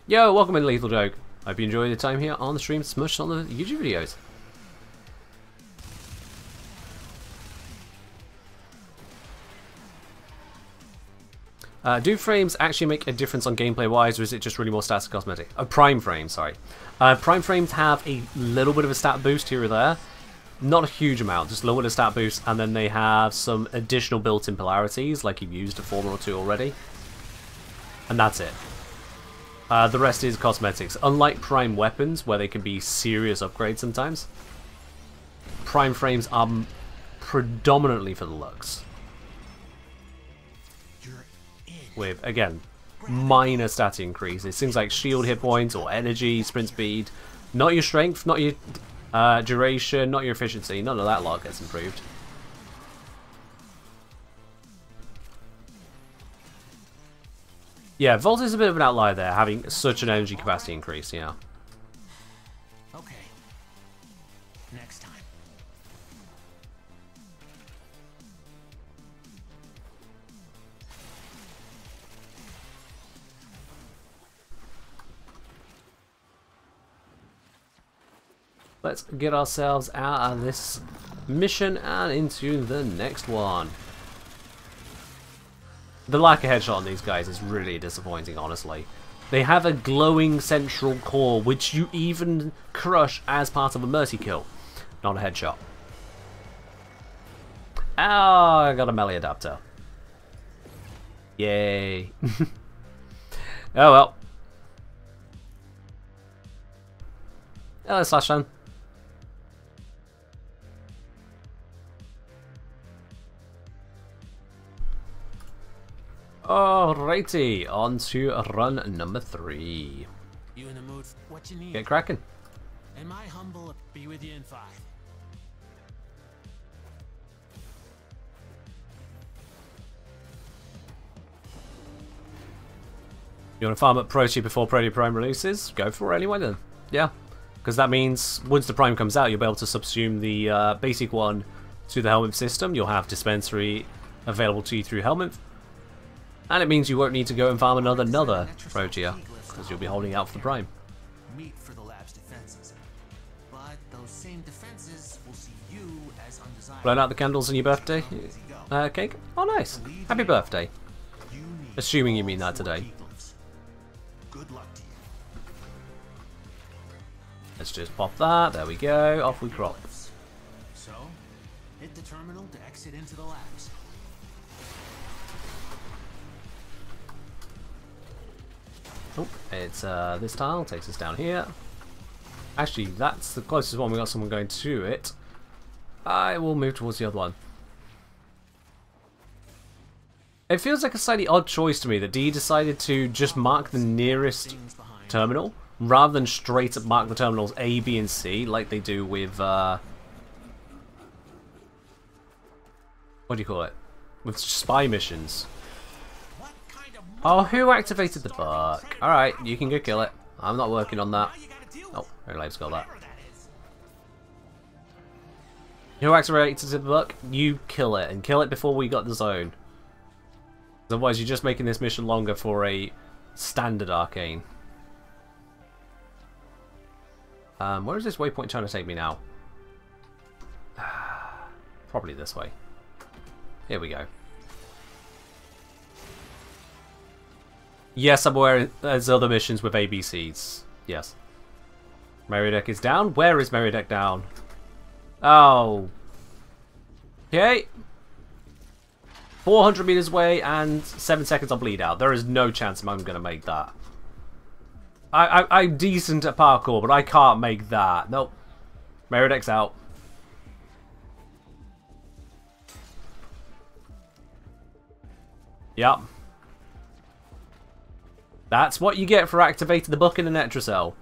Yo, welcome in Lethal Joke. Hope you enjoy the time here on the stream, smushed on the YouTube videos. Do frames actually make a difference on gameplay wise, or is it just really more stats and cosmetic? Prime frames, sorry. Prime frames have a little bit of a stat boost here or there. Not a huge amount, just a little bit of stat boost, and then they have some additional built-in polarities, like you've used a former or two already. And that's it. The rest is cosmetics. Unlike prime weapons, where they can be serious upgrades sometimes, prime frames are predominantly for the looks. With, again, minor stat increases. Things like shield hit points or energy, sprint speed. Not your strength, not your duration, not your efficiency. None of that lot gets improved. Yeah, Volt is a bit of an outlier there, having such an energy capacity increase, yeah. Okay. Next time. Let's get ourselves out of this mission and into the next one. The lack of headshot on these guys is really disappointing, honestly. They have a glowing central core, which you even crush as part of a mercy kill. Not a headshot. Oh, I got a melee adapter. Yay. Oh well. Hello, Slashan. Alrighty, on to run number 3. You in the mood? What you need? Get cracking. Am I humble? Be with you in 5. You want to farm up Pro Tier before Pro Prime releases? Go for it anyway then. Yeah, because that means once the Prime comes out, you'll be able to subsume the basic one to the Helmet system. You'll have dispensary available to you through Helmet. And it means you won't need to go and farm another Pro Tier, because you'll be holding out for the Prime. Meet for the lab's defenses. But those same defenses will see you as undesirable. Blown out the candles on your birthday cake? Oh nice. Happy birthday. Assuming you mean that today. Good luck to you. Let's just pop that. There we go. Off we crop. So, hit the terminal to exit into the labs. Oh, it's this tile. Takes us down here. Actually, that's the closest one. We got someone going to it. I will move towards the other one. It feels like a slightly odd choice to me that D decided to just mark the nearest terminal rather than straight up mark the terminals A, B, and C like they do with What do you call it? With spy missions. What kind of Oh, who activated the book? Alright, you can go kill it. I'm not working on that. you gotta deal Oh, with very late got that. whatever that is. Who activated the book? You kill it, and kill it before we got the zone. Otherwise, you're just making this mission longer for a standard arcane. Where is this waypoint trying to take me now? Probably this way. Here we go. Yes, I'm aware there's other missions with ABCs. Yes. Merideck is down. Where is Merideck down? Oh. Okay. 400 meters away and 7 seconds on bleed out. There is no chance I'm going to make that. I'm decent at parkour, but I can't make that. Nope. Merideck's out. Yep. That's what you get for activating the book in the Netracell.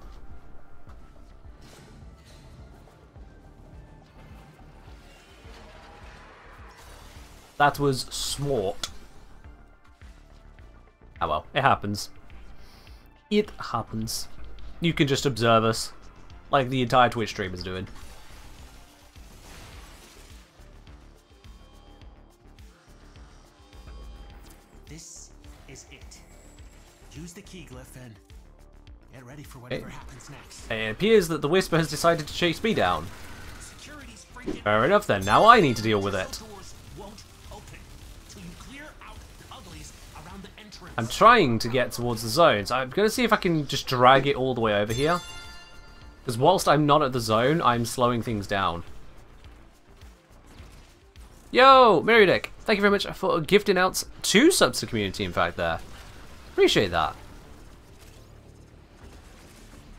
That was smart. Oh well, it happens. It happens. You can just observe us, like the entire Twitch stream is doing. This is it. Use the key glyph and get ready for whatever happens next. It appears that the Whisper has decided to chase me down. Security's freaking Fair enough then, now I need to deal with it. doors won't open till you clear out the uglies around the entrance. I'm trying to get towards the zone, so I'm going to see if I can just drag it all the way over here. Because whilst I'm not at the zone, I'm slowing things down. Yo, Meridic, thank you very much for gifting out 2 subs to the community, in fact, there. Appreciate that.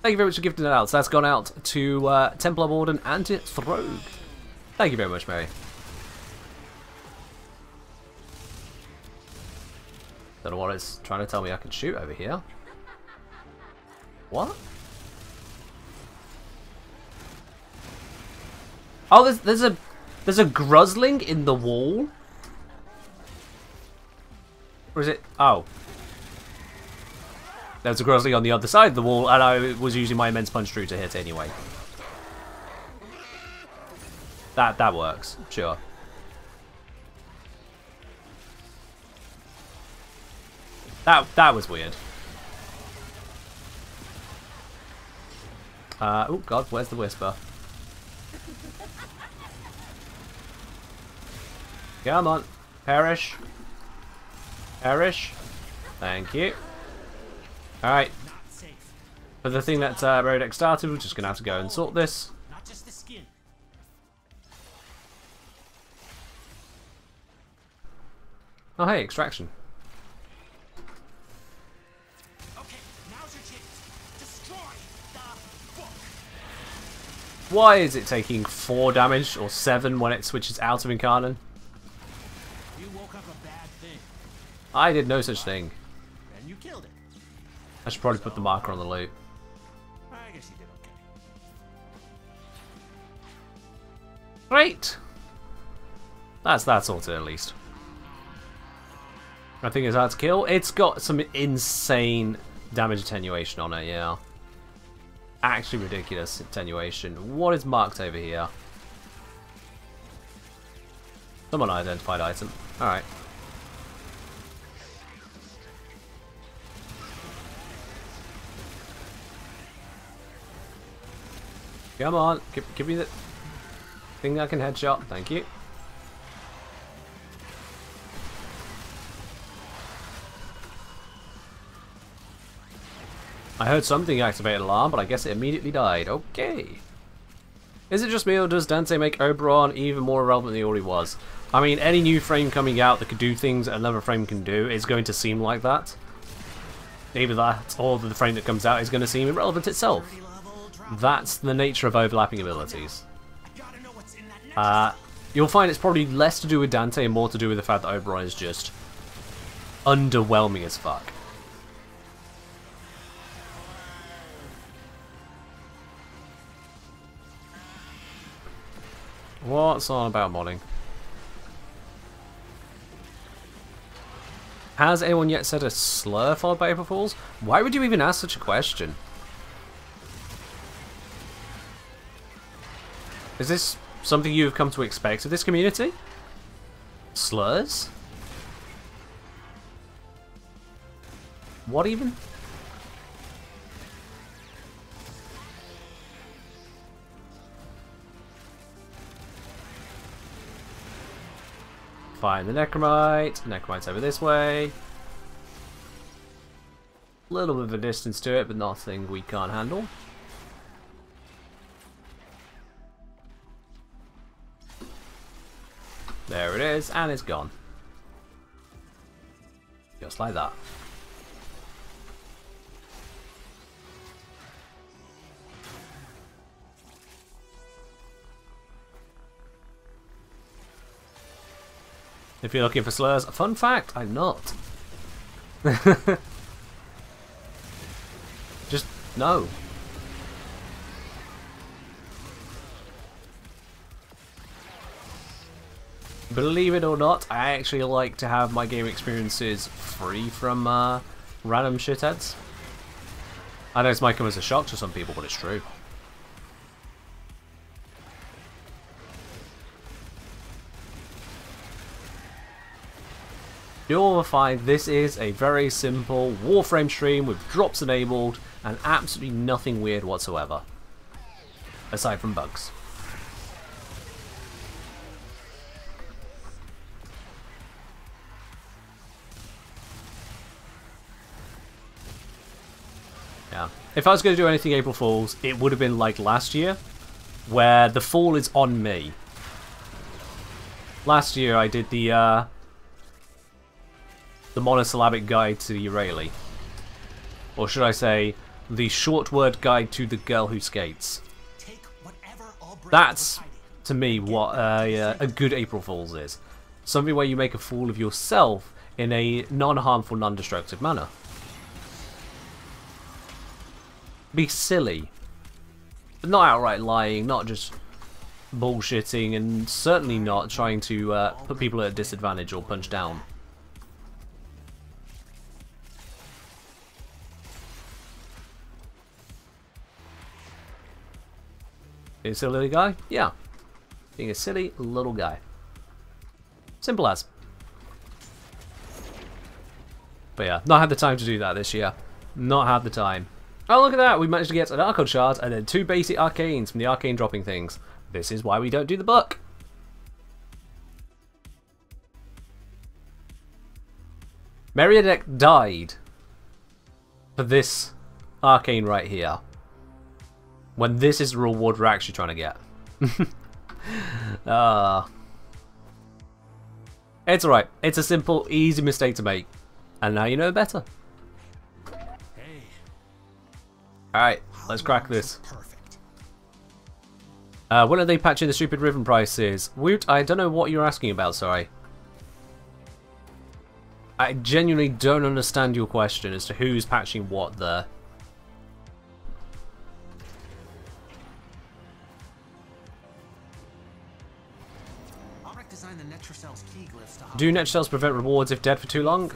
Thank you very much for gifting it out. So that's gone out to Templar Warden and to Throg. Thank you very much, Mary. Don't know what it's trying to tell me I can shoot over here. What? Oh, there's a Gruzling in the wall? Or is it? Oh. There's a Gruzling on the other side of the wall, and I was using my immense punch through to hit anyway. That works, sure. That was weird. Oh god, where's the Whisper? Come on, perish. Perish. Thank you. Alright. For the thing that Merideck started, we're just going to have to go and sort this. Not just the skin. Oh hey, extraction. Okay, now's your chance. Destroy the book. Why is it taking 4 damage or 7 when it switches out of Incarnon? You woke up a bad thing, I did no such thing. and you killed it. I should probably put the marker on the loot. I guess you did okay. Great! That's sorted at least. I think it's hard to kill. It's got some insane damage attenuation on it, yeah. Actually ridiculous attenuation. What is marked over here? Some unidentified item. Alright. Come on, give me the thing that can headshot. Thank you. I heard something activate alarm, but I guess it immediately died. Okay. Is it just me, or does Dante make Oberon even more relevant than he already was? I mean, any new frame coming out that could do things that another frame can do is going to seem like that. Either that, or the frame that comes out is going to seem irrelevant itself. That's the nature of overlapping abilities. You'll find it's probably less to do with Dante and more to do with the fact that Oberon is just underwhelming as fuck. What's on about modding? Has anyone yet said a slur followed by April Fools? Why would you even ask such a question? Is this something you've come to expect of this community? Slurs? What even? Find the Necromite. Necromite's over this way. Little bit of a distance to it, but nothing we can't handle. There it is, and it's gone. Just like that. If you're looking for slurs, fun fact, I'm not. Just no. Believe it or not, I actually like to have my game experiences free from random shitheads. I know this might come as a shock to some people, but it's true. You'll find this is a very simple Warframe stream with drops enabled and absolutely nothing weird whatsoever. Aside from bugs. Yeah. If I was going to do anything April Fools, it would have been like last year, where the fall is on me. Last year I did the monosyllabic guide to the Eurali. Or should I say, the short word guide to the girl who skates. That's, to me, what a good April Fool's is. Something where you make a fool of yourself in a non-harmful, non-destructive manner. Be silly. But not outright lying, not just bullshitting, and certainly not trying to put people at a disadvantage or punch down. Being a silly little guy? Yeah. Being a silly little guy. Simple as. But yeah, not had the time to do that this year. Not had the time. Oh, look at that! We managed to get an Archon shard and then 2 basic arcanes from the arcane dropping things. This is why we don't do the book. Meriadec died for this arcane right here. When this is the reward we're actually trying to get. It's alright. It's a simple, easy mistake to make. And now you know better. Hey. Alright, let's crack this. When are they patching the stupid Riven prices? Woot, I don't know what you're asking about, sorry. I genuinely don't understand your question as to who's patching what there. Do Netrcells prevent rewards if dead for too long?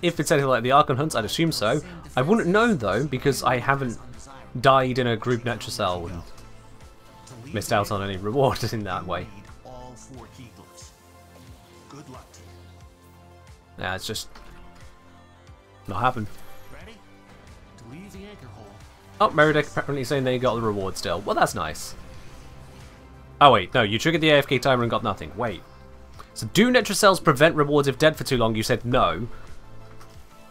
If it's anything like the Archon hunts, I'd assume so. I wouldn't know though, because I haven't died in a group Netrcell and missed out on any reward in that way. Yeah, it's just not happened. Oh, Meridec apparently saying they got the reward still. Well, that's nice. Oh wait, no, you triggered the AFK timer and got nothing. Wait. So do Netrcells prevent rewards if dead for too long? You said no.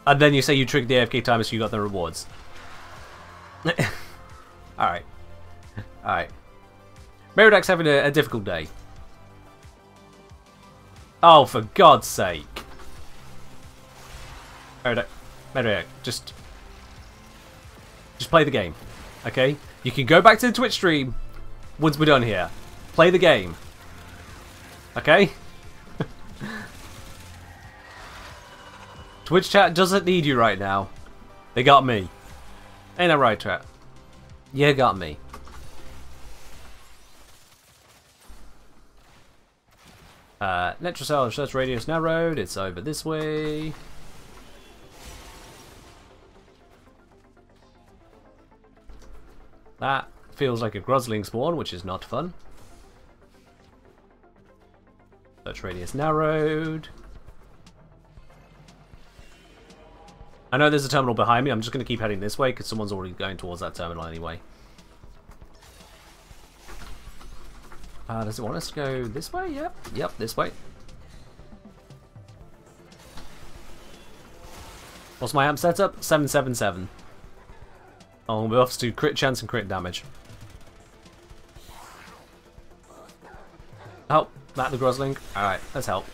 And then you say you triggered the AFK timer so you got the rewards. Alright. Alright. Meridec's having a difficult day. Oh, for God's sake. Meridec, just play the game. Okay? You can go back to the Twitch stream once we're done here. Play the game. Okay? Twitch chat doesn't need you right now. They got me. Ain't that right, chat? You got me. Netrocell search radius narrowed. It's over this way. feels like a Grozling spawn, which is not fun. Search radius narrowed. I know there's a terminal behind me. I'm just going to keep heading this way because someone's already going towards that terminal anyway. Does it want us to go this way? Yep. Yep, this way. What's my amp setup? 777. Oh, we're off to crit chance and crit damage. Oh, that the Grozling? Alright, let's help.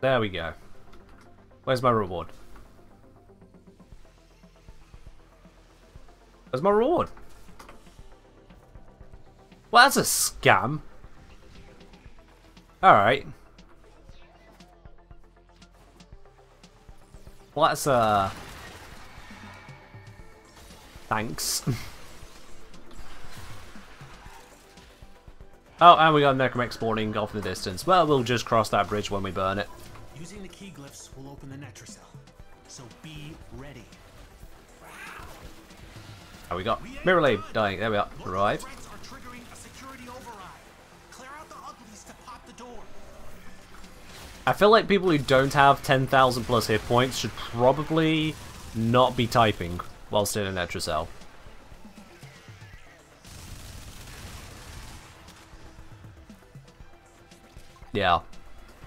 There we go. Where's my reward? Where's my reward? Well, that's a scam. Alright. Well, that's thanks. Oh, and we got Necromech spawning off in the distance. Well, we'll just cross that bridge when we burn it. Using the key glyphs will open the Netracell, so be ready. Oh, we got Mirror Blade dying. There we are. Arrived. Threats are triggering a security override. Clear out the uglies to pop the door. I feel like people who don't have 10,000 plus hit points should probably not be typing whilst in a Netracell. Yeah.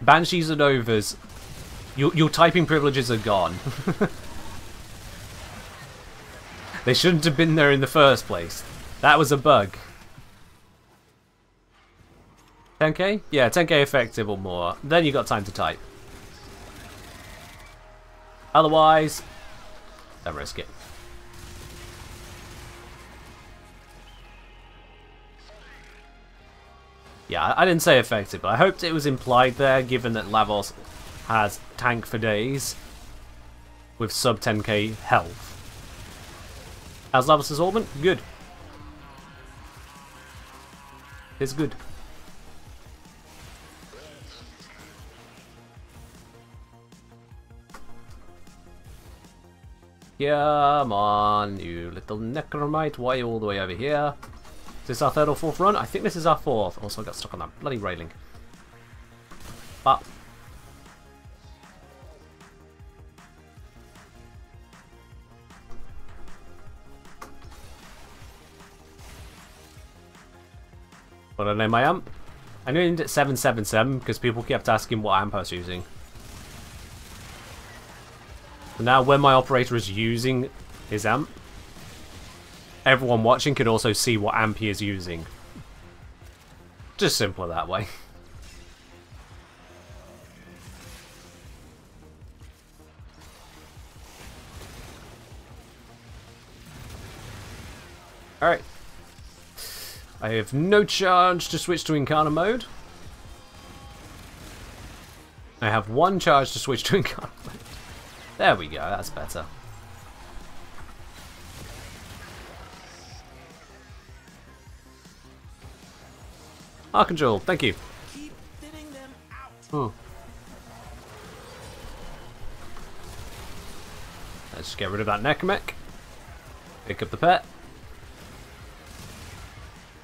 Banshees and Overs, your typing privileges are gone. They shouldn't have been there in the first place. That was a bug. 10k? Yeah, 10k effective or more. Then you got time to type. Otherwise, don't risk it. Yeah, I didn't say effective, but I hoped it was implied there, given that Lavos has tank for days with sub 10k health. As Lavos' Orbment? Good. It's good. Come on, you little Necromite. Why are you all the way over here? Is this our third or fourth run? I think this is our fourth. Also, I got stuck on that bloody railing. But what did I name my amp? I named it 777 because people kept asking what amp I was using. So now when my operator is using his amp, everyone watching can also see what amp he is using. Just simpler that way. Alright. I have no charge to switch to Incarna mode. I have one charge to switch to Incarna mode. There we go, that's better. Archangel, thank you. Keep thinning them out. Oh. Let's just get rid of that Necromech. Pick up the pet.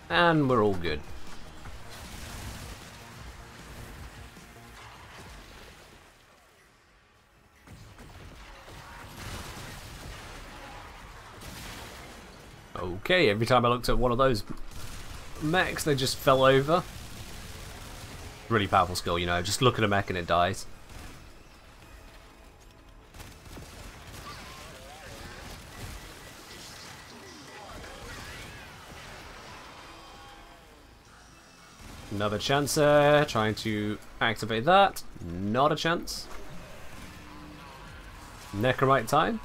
And we're all good. Okay, every time I looked at one of those mechs, they just fell over. Really powerful skill, you know, just look at a mech and it dies. Another chancer, trying to activate that. Not a chance. Necromite time.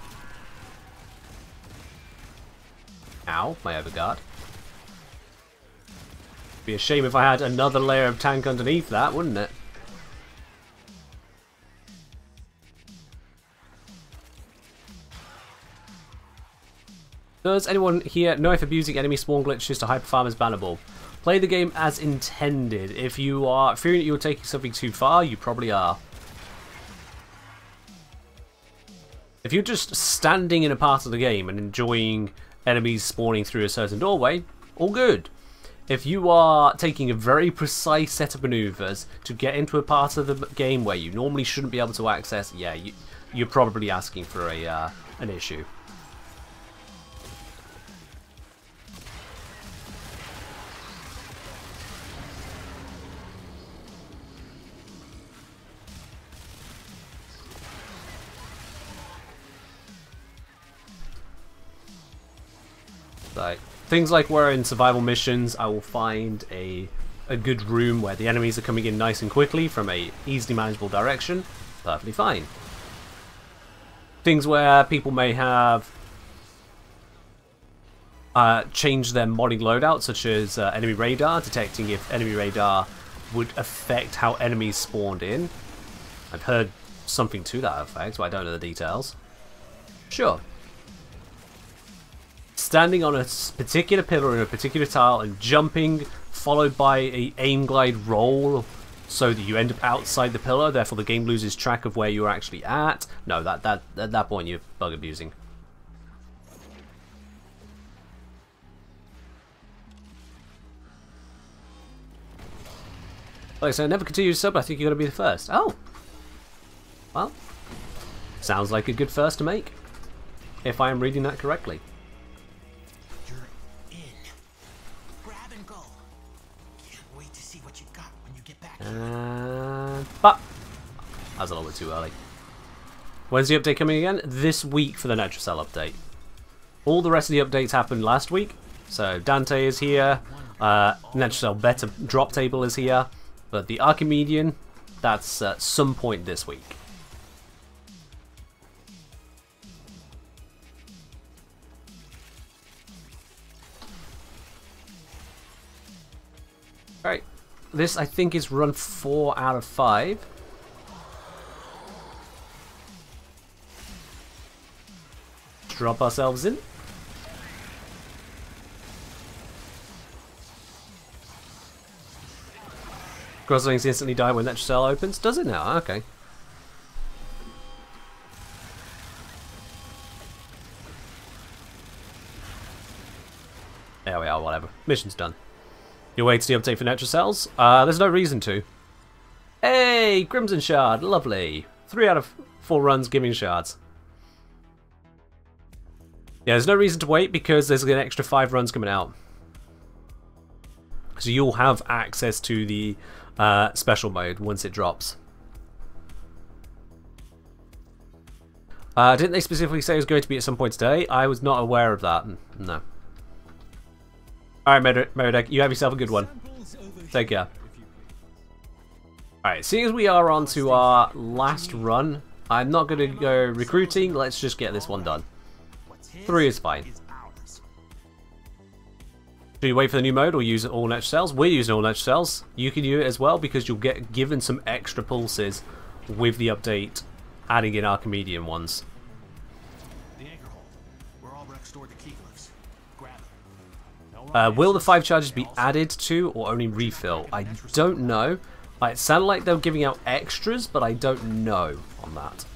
Ow, my overguard. Be a shame if I had another layer of tank underneath that, wouldn't it? Does anyone here know if abusing enemy spawn glitches to high perform is bannable? Play the game as intended. If you are fearing that you're taking something too far, you probably are. If you're just standing in a part of the game and enjoying enemies spawning through a certain doorway, all good. If you are taking a very precise set of maneuvers to get into a part of the game where you normally shouldn't be able to access, yeah, you're probably asking for an issue. Like, things like where in survival missions I will find a good room where the enemies are coming in nice and quickly from a easily manageable direction, perfectly fine. Things where people may have changed their modding loadout, such as enemy radar, detecting if enemy radar would affect how enemies spawned in. I've heard something to that effect, but I don't know the details. Sure. Standing on a particular pillar in a particular tile and jumping, followed by a aim glide roll, so that you end up outside the pillar, therefore the game loses track of where you're actually at. No, at that point you're bug abusing. Like I said, never continue to sub. I think you're gonna be the first. Oh, well, sounds like a good first to make, if I am reading that correctly. But that was a little bit too early. When's the update coming again? This week for the Netrocell update. All the rest of the updates happened last week. So Dante is here, Netrocell beta drop table is here, but the Archimedean, that's at some point this week. Alright. This, I think, is run 4 out of 5. Drop ourselves in. Crosslinks instantly die when that cell opens. Does it now? Okay. There we are, whatever. Mission's done. You wait to the update for Netrocells? There's no reason to. Hey, Crimson Shard, lovely. 3 out of 4 runs giving shards. Yeah, there's no reason to wait because there's an extra 5 runs coming out. So you'll have access to the special mode once it drops. Didn't they specifically say it was going to be at some point today? I was not aware of that. No. Alright, Merodek, you have yourself a good one. Take care. Alright, seeing as we are on to our last run, I'm not going to go recruiting. Let's just get this one done. 3 is fine. Do you wait for the new mode or use all Netrocells? We're using all Netrocells. You can use it as well because you'll get given some extra pulses with the update, adding in Archimedean ones. Will the 5 charges be added to or only refill? I don't know. It sounded like they were giving out extras, but I don't know on that.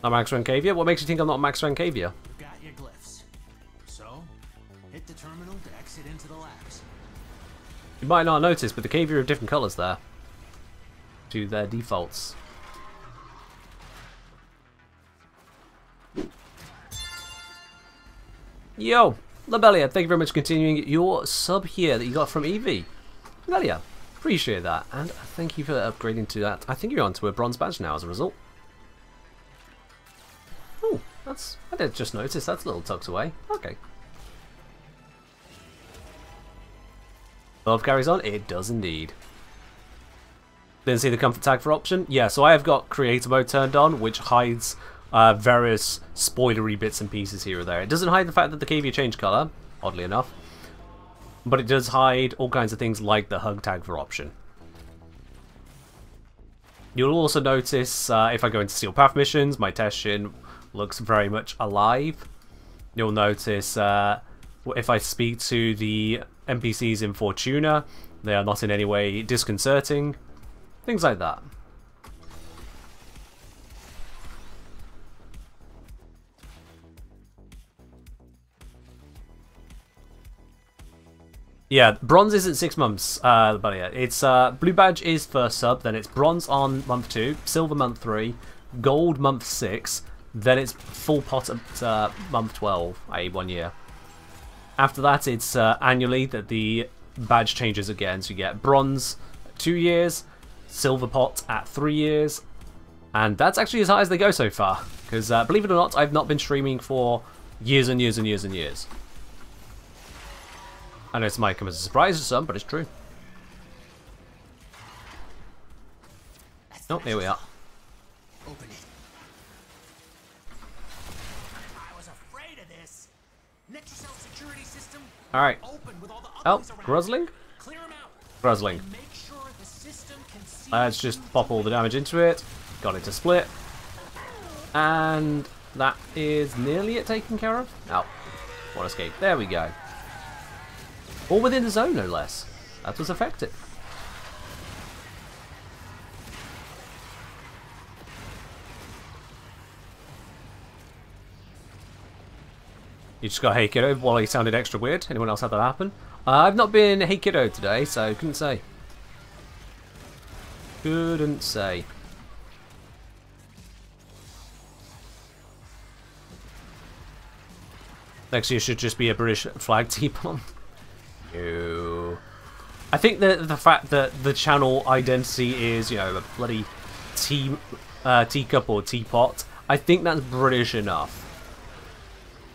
I'm Max Rank Caviar? What makes you think I'm not Max Rank Caviar? Got your glyphs. So, hit the terminal to exit into the labs. You might not notice, but the Caviar are different colours there to their defaults. Yo, Labelia, thank you very much for continuing your sub here that you got from Evie. Labelia, appreciate that, and thank you for upgrading to that. I think you're on to a bronze badge now as a result. Oh, I did just notice that's a little tucked away. Okay. Love carries on? It does indeed. Didn't see the comfort tag for option? Yeah, so I have got creator mode turned on, which hides various spoilery bits and pieces here or there. It doesn't hide the fact that the Caviar changed colour, oddly enough, but it does hide all kinds of things like the hug tag for option. You'll also notice if I go into Steel Path missions, my test shin looks very much alive. You'll notice if I speak to the NPCs in Fortuna, they are not in any way disconcerting. Things like that. Yeah, bronze isn't 6 months, but yeah, it's blue badge is first sub, then it's bronze on month 2, silver month 3, gold month 6, then it's full pot at month 12, i.e. 1 year. After that, it's annually that the badge changes again, so you get bronze at 2 years, silver pot at 3 years, and that's actually as high as they go so far, because believe it or not, I've not been streaming for years and years and years and years. I know this might come as a surprise to some, but it's true. Oh, here we are. Open it. I was afraid of this. Netracell security system. Alright. Open with all the Oh, uplings around. Gruzling? Clear 'em out. Gruzling. Make sure the system can see. Let's just pop all the damage into it. Got it to split. And that is nearly it taken care of. Oh, one escape. There we go. All within the zone, no less. That was effective. You just got Hey Kiddo while he sounded extra weird. Anyone else had that happen? I've not been Hey Kiddo today, so couldn't say. Couldn't say. Next year should just be a British flag T-bomb. No. I think that the fact that the channel identity is, you know, a bloody teacup or teapot, I think that's British enough.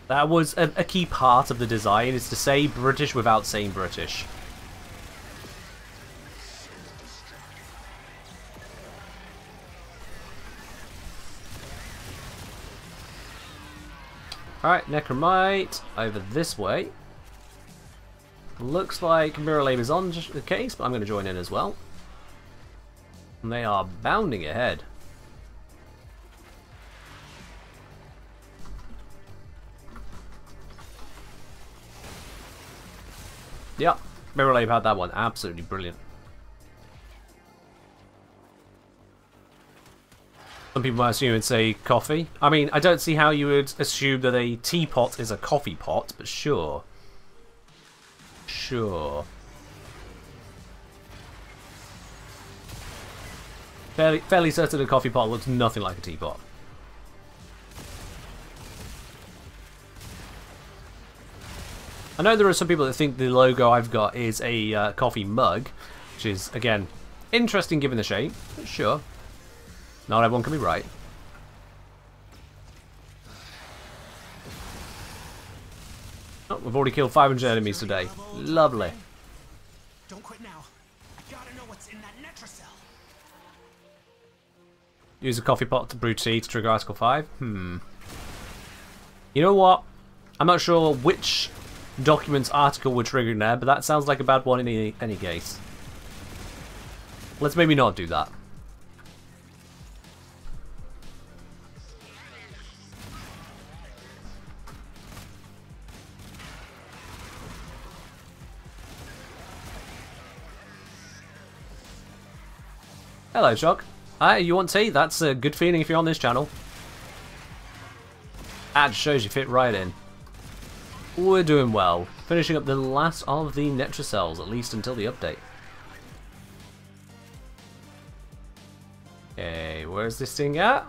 That was a key part of the design, is to say British without saying British. Alright, Necromite, over this way. Looks like Mirror Lab is on the case, but I'm going to join in as well. And they are bounding ahead. Yep, Mirror Lab had that one. Absolutely brilliant. Some people might assume it's a coffee. I mean, I don't see how you would assume that a teapot is a coffee pot, but sure. Sure. Fairly certain a coffee pot looks nothing like a teapot. I know there are some people that think the logo I've got is a coffee mug, which is, again, interesting given the shape, but sure. Not everyone can be right. Oh, we've already killed 500 enemies today. Lovely. Don't quit now. I gotta know what's in that Netracell. Use a coffee pot to brew tea to trigger Article 5. You know what? I'm not sure which document's article we're triggering there, but that sounds like a bad one in any case. Let's maybe not do that. Hello, Shock. Hi, you want tea? That's a good feeling if you're on this channel. Ad shows you fit right in. We're doing well. Finishing up the last of the Netracells, at least until the update. Okay, where's this thing at?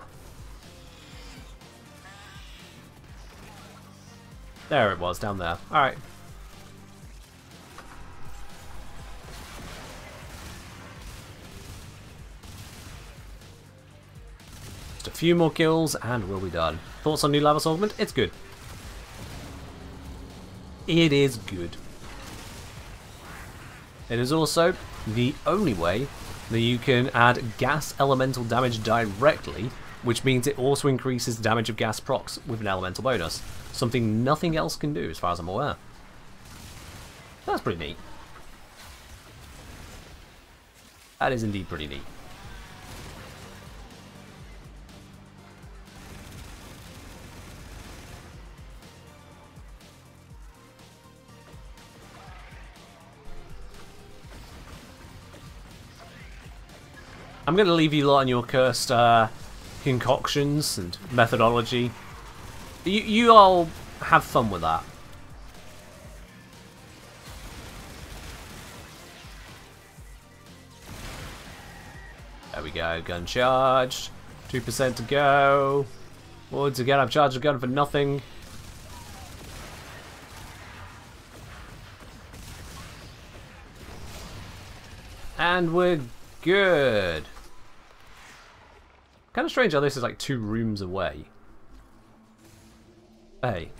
There it was, down there. Alright. Just a few more kills and we'll be done. Thoughts on new Lavos Augment? It's good. It is good. It is also the only way that you can add gas elemental damage directly, which means it also increases the damage of gas procs with an elemental bonus. Something nothing else can do as far as I'm aware. That's pretty neat. That is indeed pretty neat. I'm going to leave you lot on your cursed concoctions and methodology. You all have fun with that. There we go, gun charged. 2% to go. Once again, I've charged a gun for nothing. And we're good. Kind of strange how this is like 2 rooms away. Hey.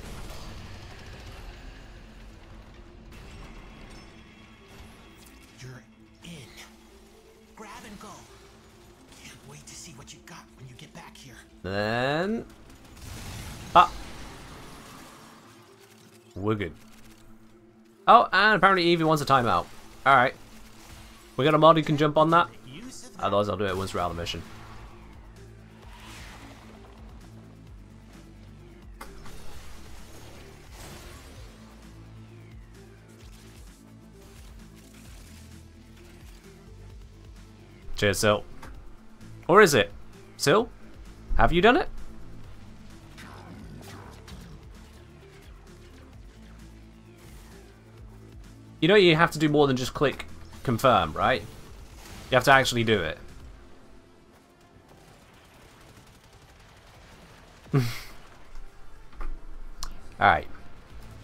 You're in. Grab and go. Can't wait to see what you got when you get back here. Then... Ah! We're good. Oh, and apparently Evie wants a timeout. Alright. We got a mod who can jump on that. Otherwise I'll do it once we're out of the mission. Cheers, Sil. Or is it? Sil? Have you done it? You know you have to do more than just click confirm, right? You have to actually do it. Alright.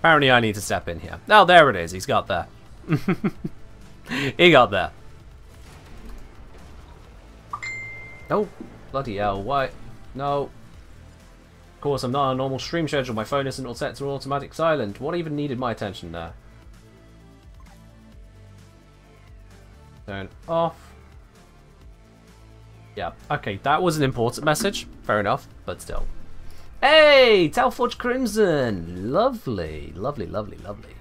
Apparently I need to step in here. Oh, there it is. He's got there. He got there. Oh, bloody hell. Why? No. Of course, I'm not on a normal stream schedule. My phone isn't all set to automatic silent. What even needed my attention there? Turn off. Yeah, okay, that was an important message. Fair enough, but still. Hey, Talforge Crimson! Lovely, lovely, lovely, lovely.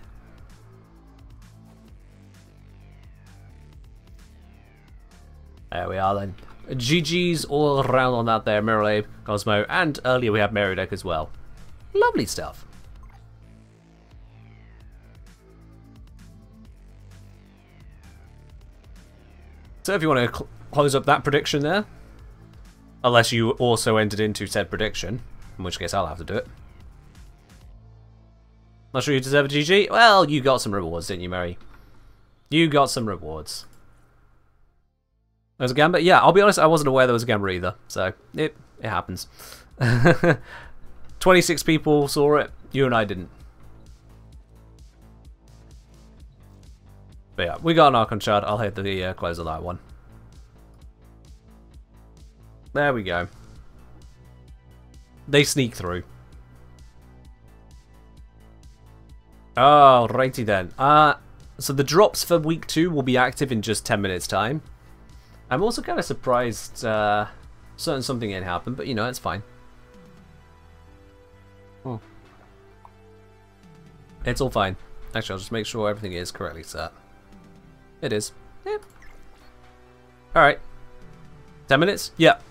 There we are then. GG's all around on that there, Miralabe, Cosmo, and earlier we had Merodek as well. Lovely stuff. So if you want to close up that prediction there, unless you also entered into said prediction, in which case I'll have to do it. Not sure you deserve a GG? Well, you got some rewards, didn't you, Mary? You got some rewards. There's a Gambit? Yeah, I'll be honest, I wasn't aware there was a Gambit either, so it happens. 26 people saw it, you and I didn't. But yeah, we got an Archon Shard. I'll hit the close of that one. There we go. They sneak through. Oh, righty then. So the drops for week 2 will be active in just 10 minutes time. I'm also kind of surprised something ain't happened, but you know, it's fine. Oh. It's all fine. Actually, I'll just make sure everything is correctly set. It is. Yep. Alright. 10 minutes? Yep.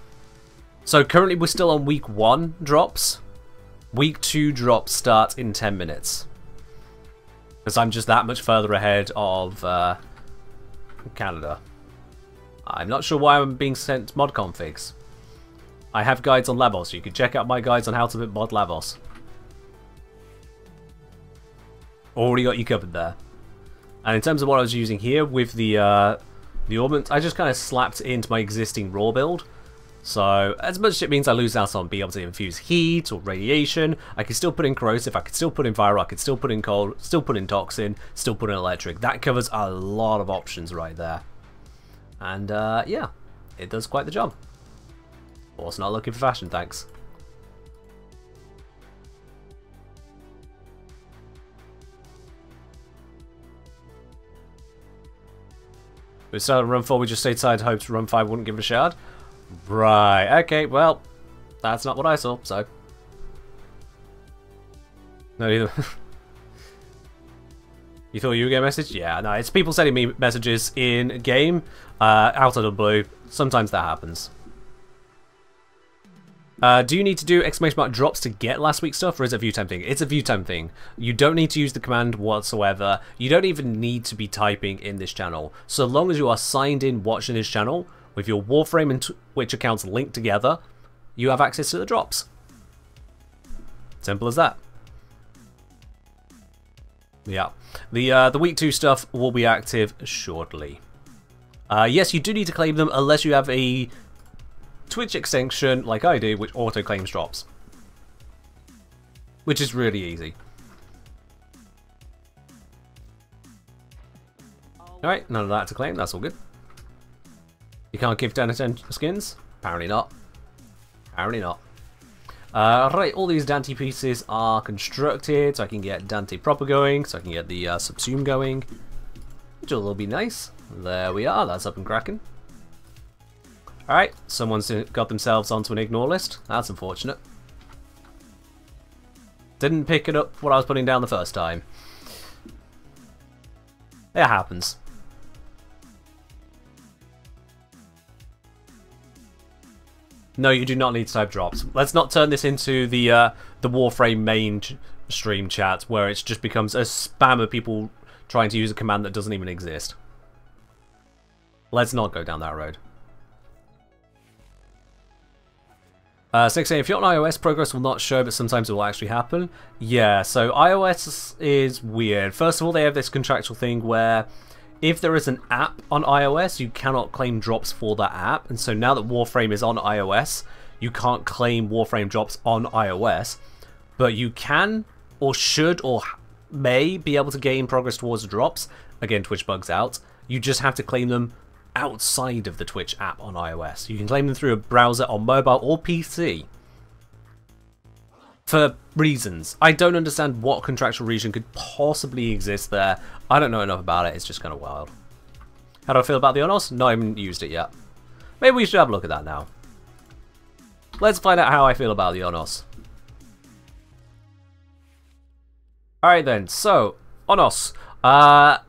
So currently we're still on week 1 drops. Week 2 drops start in 10 minutes. Because I'm just that much further ahead of Canada. I'm not sure why I'm being sent mod configs. I have guides on Lavos, so you can check out my guides on how to mod Lavos. Already got you covered there. And in terms of what I was using here with the ornament, I just kind of slapped it into my existing raw build. So as much as it means I lose out on being able to infuse heat or radiation, I can still put in corrosive, I can still put in viral, I can still put in cold, still put in toxin, still put in electric. That covers a lot of options right there. And yeah, it does quite the job. Also not looking for fashion, thanks. We started run 4, we just stayed side, hoped run 5 wouldn't give it a shard. Right, okay, well, that's not what I saw, so. No, either. You thought you were getting a message? Yeah, no, it's people sending me messages in game, out of the blue. Sometimes that happens. Do you need to do exclamation mark drops to get last week's stuff, or is it a view time thing? It's a view time thing. You don't need to use the command whatsoever. You don't even need to be typing in this channel. So long as you are signed in watching this channel, with your Warframe and Twitch accounts linked together, you have access to the drops. Simple as that. Yeah. The week 2 stuff will be active shortly. Yes, you do need to claim them unless you have a Twitch extension like I do, which auto claims drops. Which is really easy. Alright, none of that to claim, that's all good. You can't give Dante skins? Apparently not. Apparently not. Right, all these Dante pieces are constructed, so I can get Dante proper going, so I can get the Subsume going. Which will be nice. There we are, that's up and cracking. Alright, someone's got themselves onto an ignore list. That's unfortunate. Didn't pick it up what I was putting down the first time. It happens. No, you do not need to type drops. Let's not turn this into the Warframe main stream chat where it just becomes a spam of people trying to use a command that doesn't even exist. Let's not go down that road. 6A, if you're on iOS, progress will not show, but sometimes it will actually happen. Yeah, so iOS is weird. First of all, they have this contractual thing where if there is an app on iOS, you cannot claim drops for that app. And so now that Warframe is on iOS, you can't claim Warframe drops on iOS. But you can, or should, or may be able to gain progress towards the drops. Again, Twitch bugs out. You just have to claim them outside of the Twitch app on iOS. You can claim them through a browser on mobile or PC. For reasons. I don't understand what contractual reason could possibly exist there. I don't know enough about it, it's just kind of wild. How do I feel about the Onos? Not even used it yet. Maybe we should have a look at that now. Let's find out how I feel about the Onos. Alright then, so, Onos.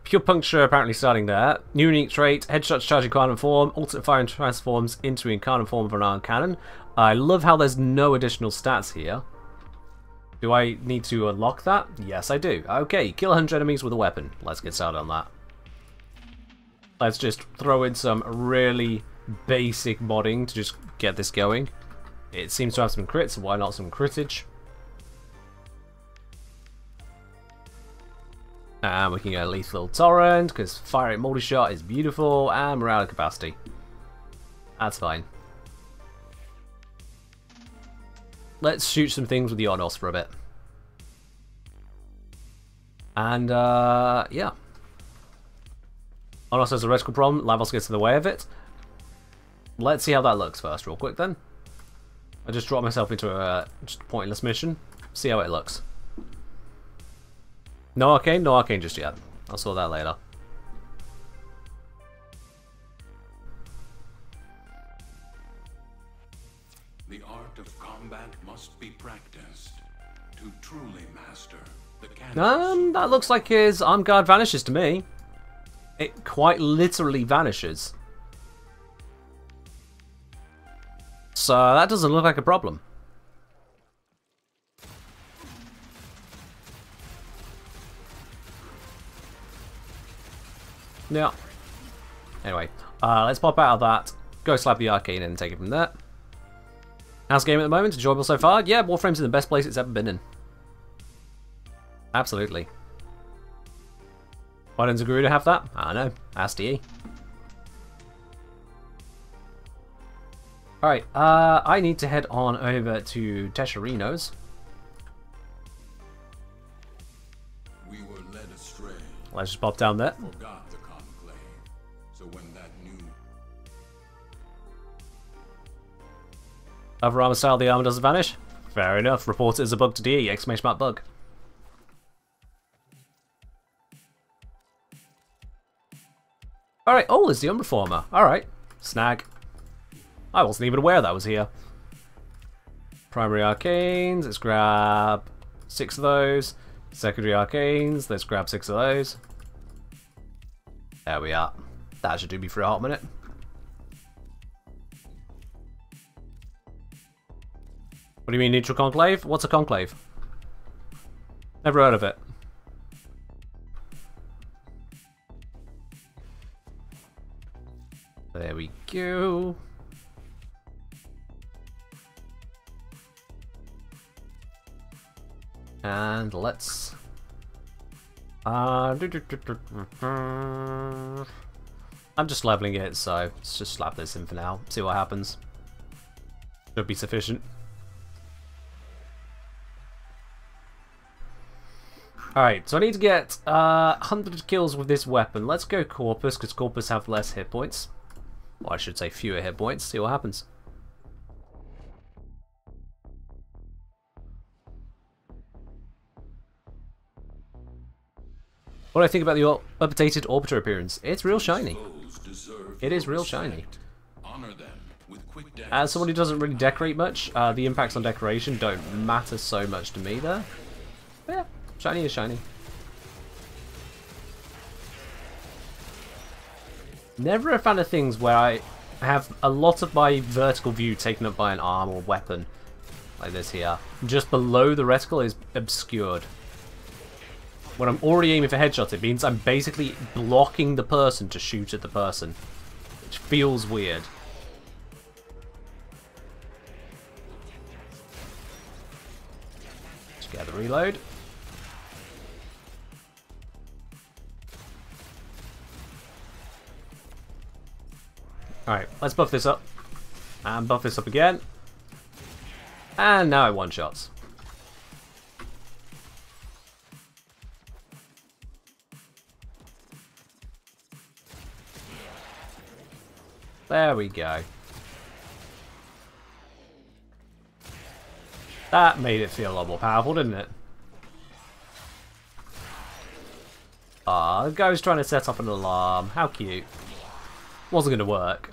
Pure Puncture apparently starting there. New unique trait, headshots charging cannon form, alternate fire and transforms into incarnate form of an arm cannon. I love how there's no additional stats here. Do I need to unlock that? Yes, I do. Okay, kill 100 enemies with a weapon. Let's get started on that. Let's just throw in some really basic modding to just get this going. It seems to have some crits, so why not some critage? And we can get a lethal torrent, because fire rate multi-shot is beautiful, and morale capacity. That's fine. Let's shoot some things with the Onos for a bit. And, yeah. Onos has a reticle problem, Lavos gets in the way of it. Let's see how that looks first, real quick then. I just dropped myself into a just pointless mission. See how it looks. No arcane? No arcane just yet. I'll sort that later. The art of combat must be practiced to truly master the canvas. That looks like his arm guard vanishes to me. It quite literally vanishes. So that doesn't look like a problem. Yeah. Anyway, let's pop out of that, go slap the arcane and take it from there. How's the game at the moment? Enjoyable so far? Yeah, Warframe's in the best place it's ever been in. Absolutely. Why doesn't Garuda have that? I don't know. Ask DE. Alright, I need to head on over to Tesharino's. We were led astray. Let's just pop down there. Forgot the conclave. So when that new Other armor style, the armor doesn't vanish? Fair enough. Report it as a bug to DE. Exclamation mark bug. Alright, oh, there's the Unreformer. Alright, snag. I wasn't even aware that was here. Primary arcanes, let's grab 6 of those. Secondary arcanes, let's grab 6 of those. There we are. That should do me for a hot minute. What do you mean neutral conclave? What's a conclave? Never heard of it. There we go. And let's... I'm just leveling it, so let's just slap this in for now. See what happens. Should be sufficient. Alright, so I need to get 100 kills with this weapon. Let's go Corpus, because Corpus have less hit points. Well, I should say fewer hit points. See what happens. What do I think about the updated Orbiter appearance? It's real shiny. It is real shiny. As someone who doesn't really decorate much, the impacts on decoration don't matter so much to me there. But yeah, shiny is shiny. Never a fan of things where I have a lot of my vertical view taken up by an arm or weapon, like this here. Just below the reticle is obscured. When I'm already aiming for headshots, it means I'm basically blocking the person to shoot at the person, which feels weird. Let's get the reload. Alright, let's buff this up. And buff this up again. And now I one-shots. There we go. That made it feel a lot more powerful, didn't it? Ah, the guy was trying to set off an alarm. How cute. Wasn't going to work.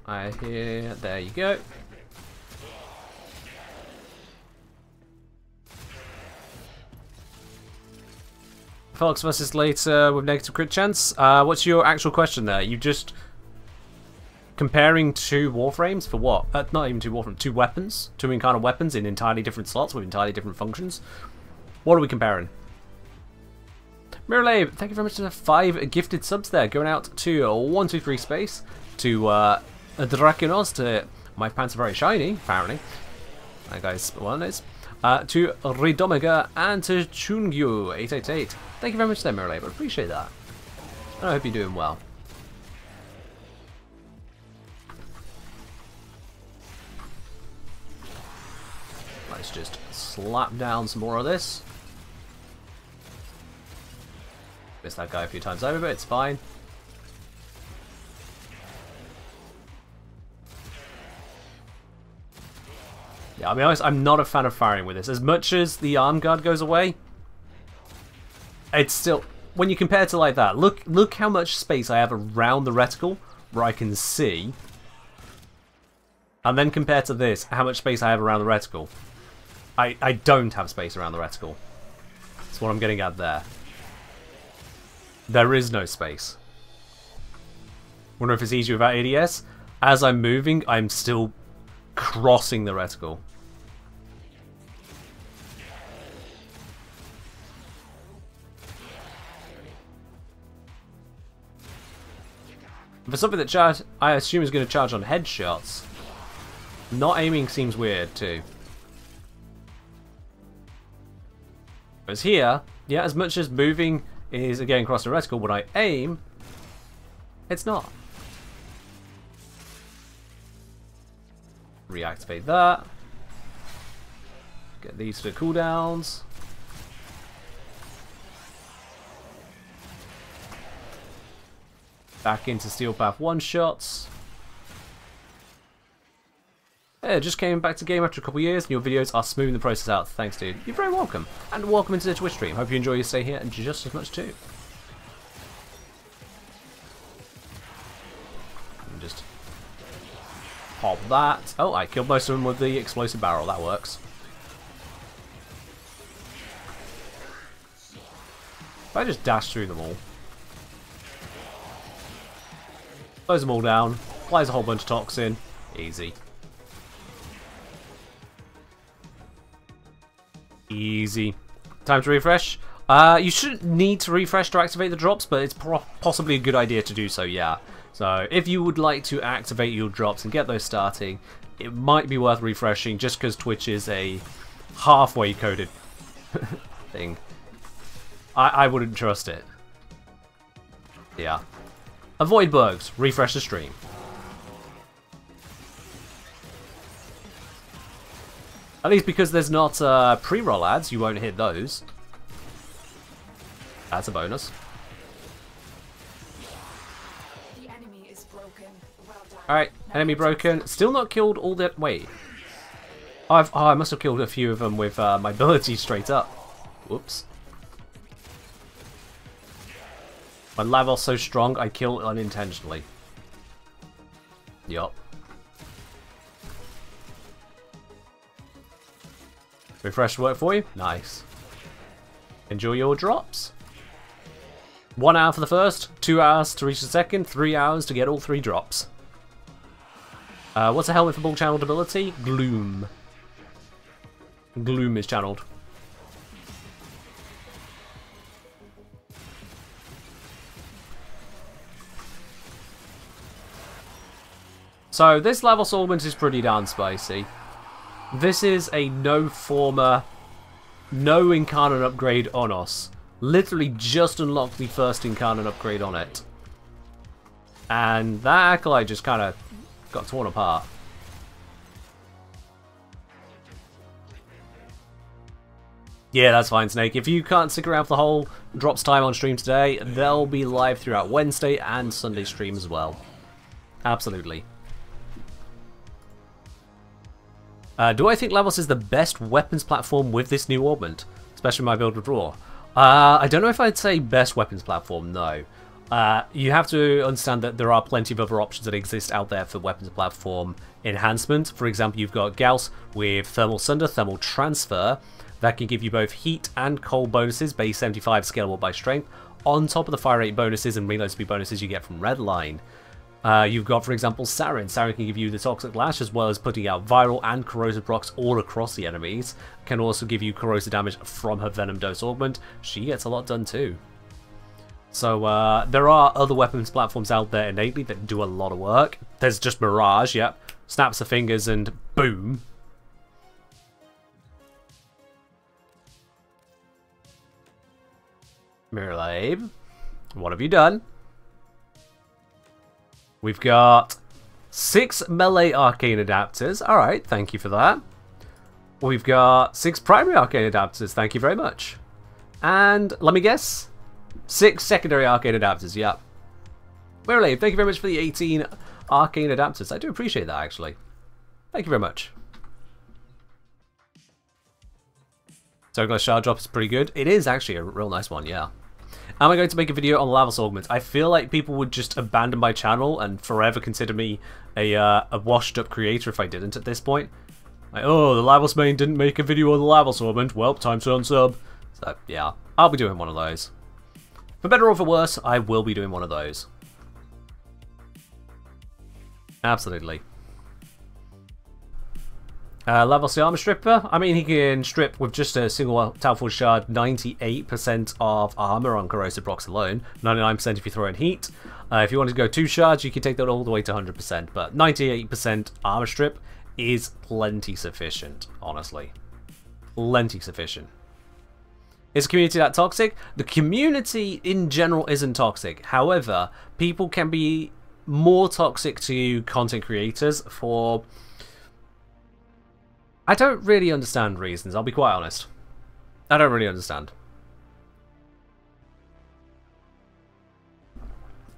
I hear... There you go. Fox versus later with negative crit chance. What's your actual question there? You just comparing two Warframes for what? Not even two Warframes, two weapons, two kind of weapons in entirely different slots with entirely different functions. What are we comparing? Miralabe, thank you very much for the 5 gifted subs there, going out to 123 space, to Draconos, to my pants are very shiny, apparently. That guy's one is. To Ridomega and to Chungyu888. Thank you very much there, Miralabe. I appreciate that. And I hope you're doing well. Let's just slap down some more of this. Missed that guy a few times over, but it's fine. Yeah, I'll be honest, I'm not a fan of firing with this. As much as the arm guard goes away, it's still... When you compare it to like that, look how much space I have around the reticle where I can see. And then compared to this, how much space I have around the reticle. I don't have space around the reticle. That's what I'm getting at there. There is no space. Wonder if it's easier without ADS. As I'm moving, I'm still crossing the reticle. For something that I assume is going to charge on headshots, not aiming seems weird too. Whereas here, yeah, as much as moving is again across the reticle, when I aim, it's not. Reactivate that. Get these to the cooldowns. Back into Steel Path one-shots. Yeah, just came back to game after a couple of years, and your videos are smoothing the process out. Thanks, dude. You're very welcome. And welcome into the Twitch stream. Hope you enjoy your stay here, and just as much too. And just pop that. Oh, I killed most of them with the explosive barrel. That works. If I just dash through them all. Close them all down. Applies a whole bunch of toxin. Easy. Easy. Time to refresh. You shouldn't need to refresh to activate the drops, but it's possibly a good idea to do so, yeah. So if you would like to activate your drops and get those starting, it might be worth refreshing just because Twitch is a halfway coded thing. I wouldn't trust it. Yeah. Avoid bugs. Refresh the stream. At least because there's not pre-roll ads, you won't hit those. That's a bonus. The enemy is broken. Well done. Alright, enemy broken. Still not killed all that. Wait. I must have killed a few of them with my ability straight up. Whoops. My Lavos so strong, I kill unintentionally. Yup. Refresh work for you? Nice. Enjoy your drops. 1 hour for the first, 2 hours to reach the second, 3 hours to get all 3 drops. What's a helmet for bull channeled ability? Gloom. Gloom is channeled. So this level augment is pretty darn spicy. This is a no former, no incarnate upgrade on us. Literally just unlocked the first incarnate upgrade on it. And that acolyte just kind of got torn apart. Yeah, that's fine, Snake. If you can't stick around for the whole drops time on stream today, they'll be live throughout Wednesday and Sunday stream as well. Absolutely. Do I think Lavos is the best weapons platform with this new augment? Especially my build with Raw. I don't know if I'd say best weapons platform, no. You have to understand that there are plenty of other options that exist out there for weapons platform enhancement. For example, you've got Gauss with Thermal Sunder, Thermal Transfer. That can give you both heat and cold bonuses, base 75 scalable by strength, on top of the fire rate bonuses and reload speed bonuses you get from Redline. You've got, for example, Sarin. Sarin can give you the Toxic Lash as well as putting out viral and corrosive procs all across the enemies. Can also give you corrosive damage from her Venom Dose Augment. She gets a lot done too. So there are other weapons platforms out there innately that do a lot of work. There's just Mirage, yep. Snaps the fingers and boom. Miralabe, what have you done? We've got 6 melee arcane adapters. Alright, thank you for that. We've got 6 primary arcane adapters. Thank you very much. And, let me guess, 6 secondary arcane adapters. Yep. Miralabe, thank you very much for the 18 arcane adapters. I do appreciate that, actually. Thank you very much. Solar Shard Drop is pretty good. It is actually a real nice one, yeah. Am I going to make a video on Lavos Augment? I feel like people would just abandon my channel and forever consider me a washed up creator if I didn't at this point. Like, oh, the Lavos main didn't make a video on the Lavos Augment. Well, time to unsub. So, yeah, I'll be doing one of those. For better or for worse, I will be doing one of those. Absolutely. Lavos the Armor Stripper, I mean, he can strip with just a single Talforge Shard 98% of armor on corrosive procs alone, 99% if you throw in heat. If you wanted to go 2 shards, you can take that all the way to 100%, but 98% armor strip is plenty sufficient, honestly. Plenty sufficient. Is the community that toxic? The community in general isn't toxic. However, people can be more toxic to content creators for... I don't really understand reasons, I'll be quite honest. I don't really understand.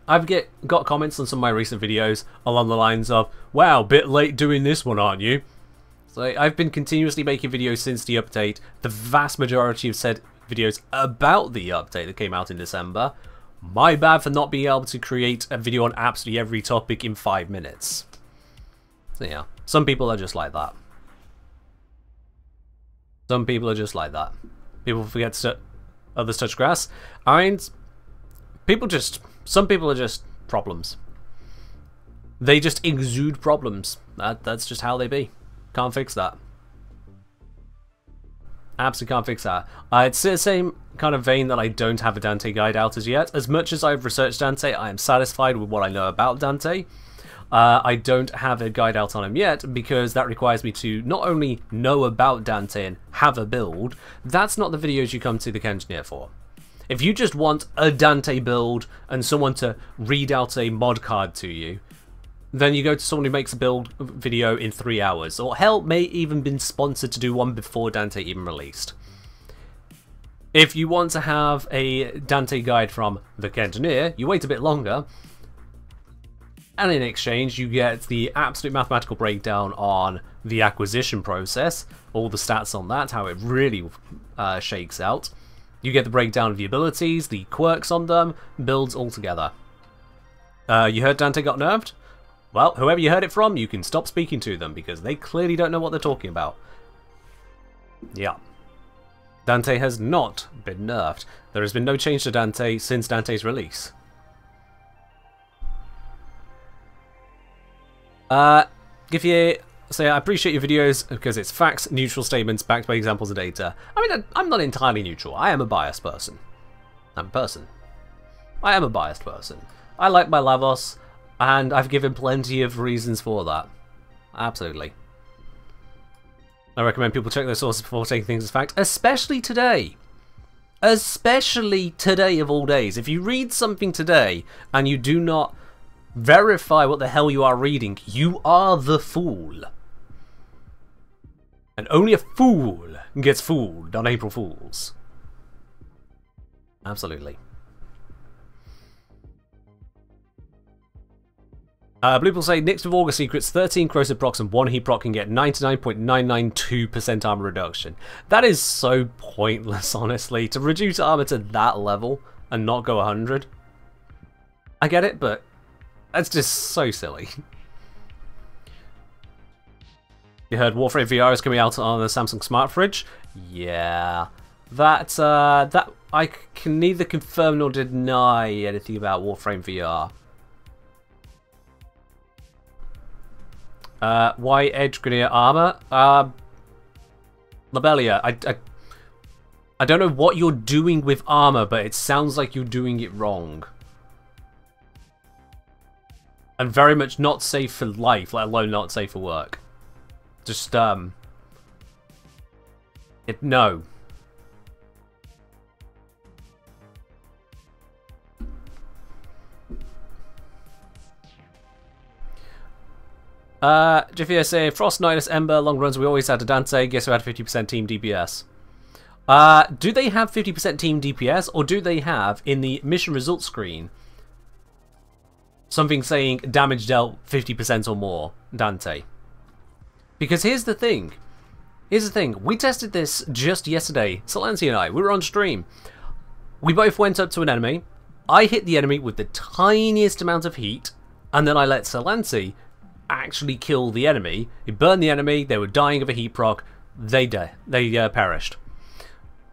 I've got comments on some of my recent videos along the lines of, wow, bit late doing this one, aren't you? So I've been continuously making videos since the update. The vast majority have said videos about the update that came out in December. My bad for not being able to create a video on absolutely every topic in 5 minutes. So yeah, some people are just like that. Some people are just like that. People forget to others touch grass. I mean, some people are just problems. They just exude problems. That's just how they be. Can't fix that. Absolutely can't fix that. It's the same kind of vein that I don't have a Dante guide out as yet. As much as I've researched Dante, I am satisfied with what I know about Dante. I don't have a guide out on him yet because that requires me to not only know about Dante and have a build. That's not the videos you come to the Engineer for. If you just want a Dante build and someone to read out a mod card to you, then you go to someone who makes a build video in 3 hours, or hell, may even been sponsored to do one before Dante even released. If you want to have a Dante guide from the Engineer, you wait a bit longer, and in exchange you get the absolute mathematical breakdown on the acquisition process, all the stats on that, how it really shakes out. You get the breakdown of the abilities, the quirks on them, builds all together. You heard Dante got nerfed? Well, whoever you heard it from, you can stop speaking to them because they clearly don't know what they're talking about. Yeah. Dante has not been nerfed. There has been no change to Dante since Dante's release. If you say, I appreciate your videos because it's facts, neutral statements backed by examples of data. I mean, I'm not entirely neutral. I am a biased person. I am a biased person. I like my Lavos. And I've given plenty of reasons for that. Absolutely. I recommend people check their sources before taking things as fact, especially today. Especially today of all days. If you read something today and you do not verify what the hell you are reading, you are the fool. And only a fool gets fooled on April Fools. Absolutely. Blue will say, Nyx with Augur Secrets, 13 corrosive procs and 1 heat proc can get 99.992% armor reduction. That is so pointless, honestly, to reduce armor to that level and not go 100. I get it, but that's just so silly. You heard Warframe VR is coming out on the Samsung Smart Fridge? Yeah. That I can neither confirm nor deny anything about Warframe VR. Why Edge Grenadier armor? Labelia, I don't know what you're doing with armor, but it sounds like you're doing it wrong. And very much not safe for life, let alone not safe for work. Just, no. Jiffy say, Frost, Nidus, Ember, long runs, we always had a Dante, guess who had 50% team DPS? Do they have 50% team DPS, or do they have, in the mission results screen, something saying damage dealt 50% or more, Dante? Because here's the thing. We tested this just yesterday, Solansi and I, we were on stream. We both went up to an enemy, I hit the enemy with the tiniest amount of heat, and then I let Solansi actually kill the enemy. He burned the enemy, they were dying of a heat proc, they perished.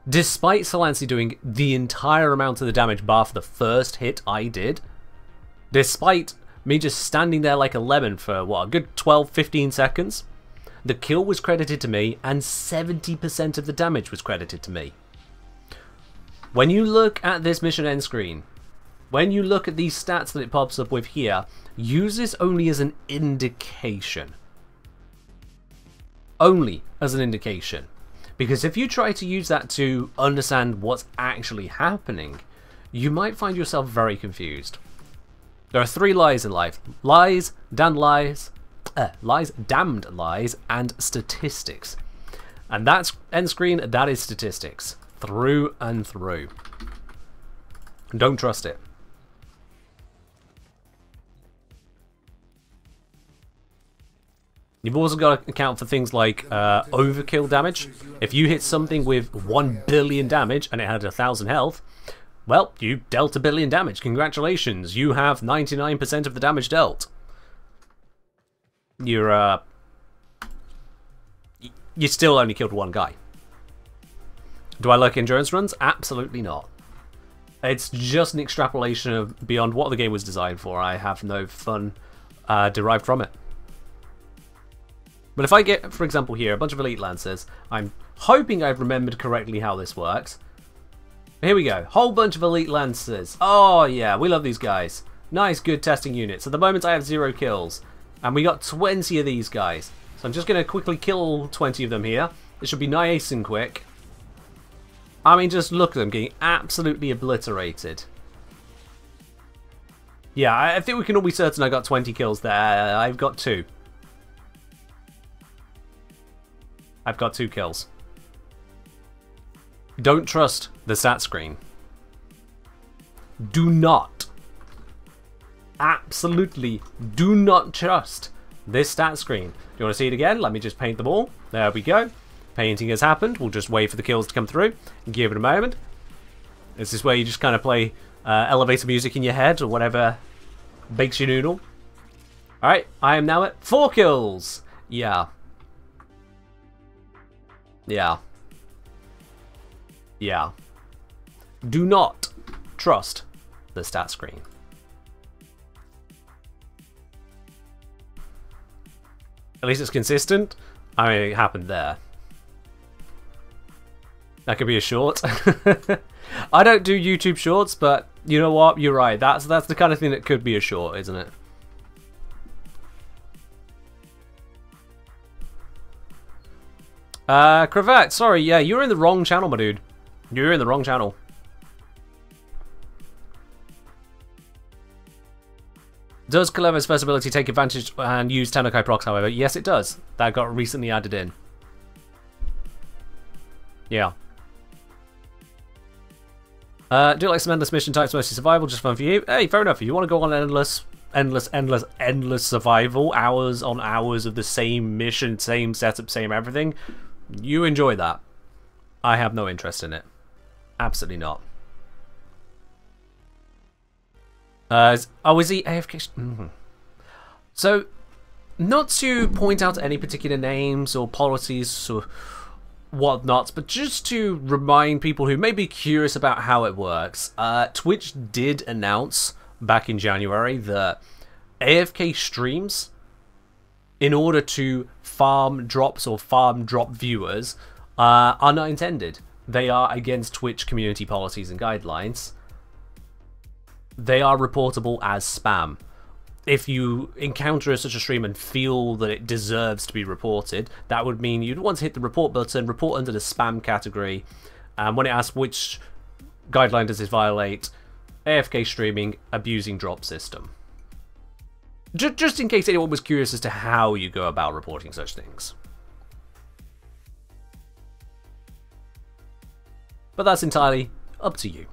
Despite Solansi doing the entire amount of the damage bar for the first hit I did, despite me just standing there like a lemon for, what, a good 12-15 seconds, the kill was credited to me and 70% of the damage was credited to me. When you look at this mission end screen, when you look at these stats that it pops up with here, use this only as an indication. Only as an indication. Because if you try to use that to understand what's actually happening, you might find yourself very confused. There are 3 lies in life. Lies, damned lies, and statistics. And that's end screen, that is statistics. Through and through. Don't trust it. You've also got to account for things like overkill damage. If you hit something with 1 billion damage and it had 1,000 health, well, you dealt 1 billion damage. Congratulations, you have 99% of the damage dealt. You still only killed 1 guy. Do I like endurance runs? Absolutely not. It's just an extrapolation of beyond what the game was designed for. I have no fun derived from it. But if I get, for example here, a bunch of Elite Lancers, I'm hoping I've remembered correctly how this works. Here we go. Whole bunch of Elite Lancers. Oh yeah, we love these guys. Nice, good testing units. At the moment I have 0 kills. And we got 20 of these guys. So I'm just going to quickly kill 20 of them here. It should be nice and quick. I mean, just look at them getting absolutely obliterated. Yeah, I think we can all be certain I got 20 kills there. I've got 2. I've got 2 kills. Don't trust the stat screen. Do not. Absolutely do not trust this stat screen. Do you want to see it again? Let me just paint them all. There we go. Painting has happened. We'll just wait for the kills to come through and give it a moment. This is where you just kind of play elevator music in your head or whatever bakes your noodle. Alright, I am now at 4 kills. Yeah. Yeah. Yeah. Do not trust the stat screen. At least it's consistent. I mean, it happened there. That could be a short. I don't do YouTube shorts, but you know what? You're right. That's the kind of thing that could be a short, isn't it? Cravat, sorry, yeah, you're in the wrong channel, my dude. You're in the wrong channel. Does Clever's first ability take advantage and use Tennokai procs, however? Yes, it does. That got recently added in. Yeah. Do you like some endless mission types, mostly survival, just fun for you? Hey, fair enough. If you want to go on endless survival, hours on hours of the same mission, same setup, same everything, you enjoy that. I have no interest in it. Absolutely not. Oh, is he AFK? So, not to point out any particular names or policies or whatnot, but just to remind people who may be curious about how it works, Twitch did announce back in January that AFK streams, in order to farm drops or farm drop viewers, are not intended. They are against Twitch community policies and guidelines. They are reportable as spam. If you encounter such a stream and feel that it deserves to be reported, that would mean you'd want to hit the report button, report under the spam category, and when it asks which guideline does this violate, AFK streaming, abusing drop system. Just in case anyone was curious as to how you go about reporting such things. But that's entirely up to you.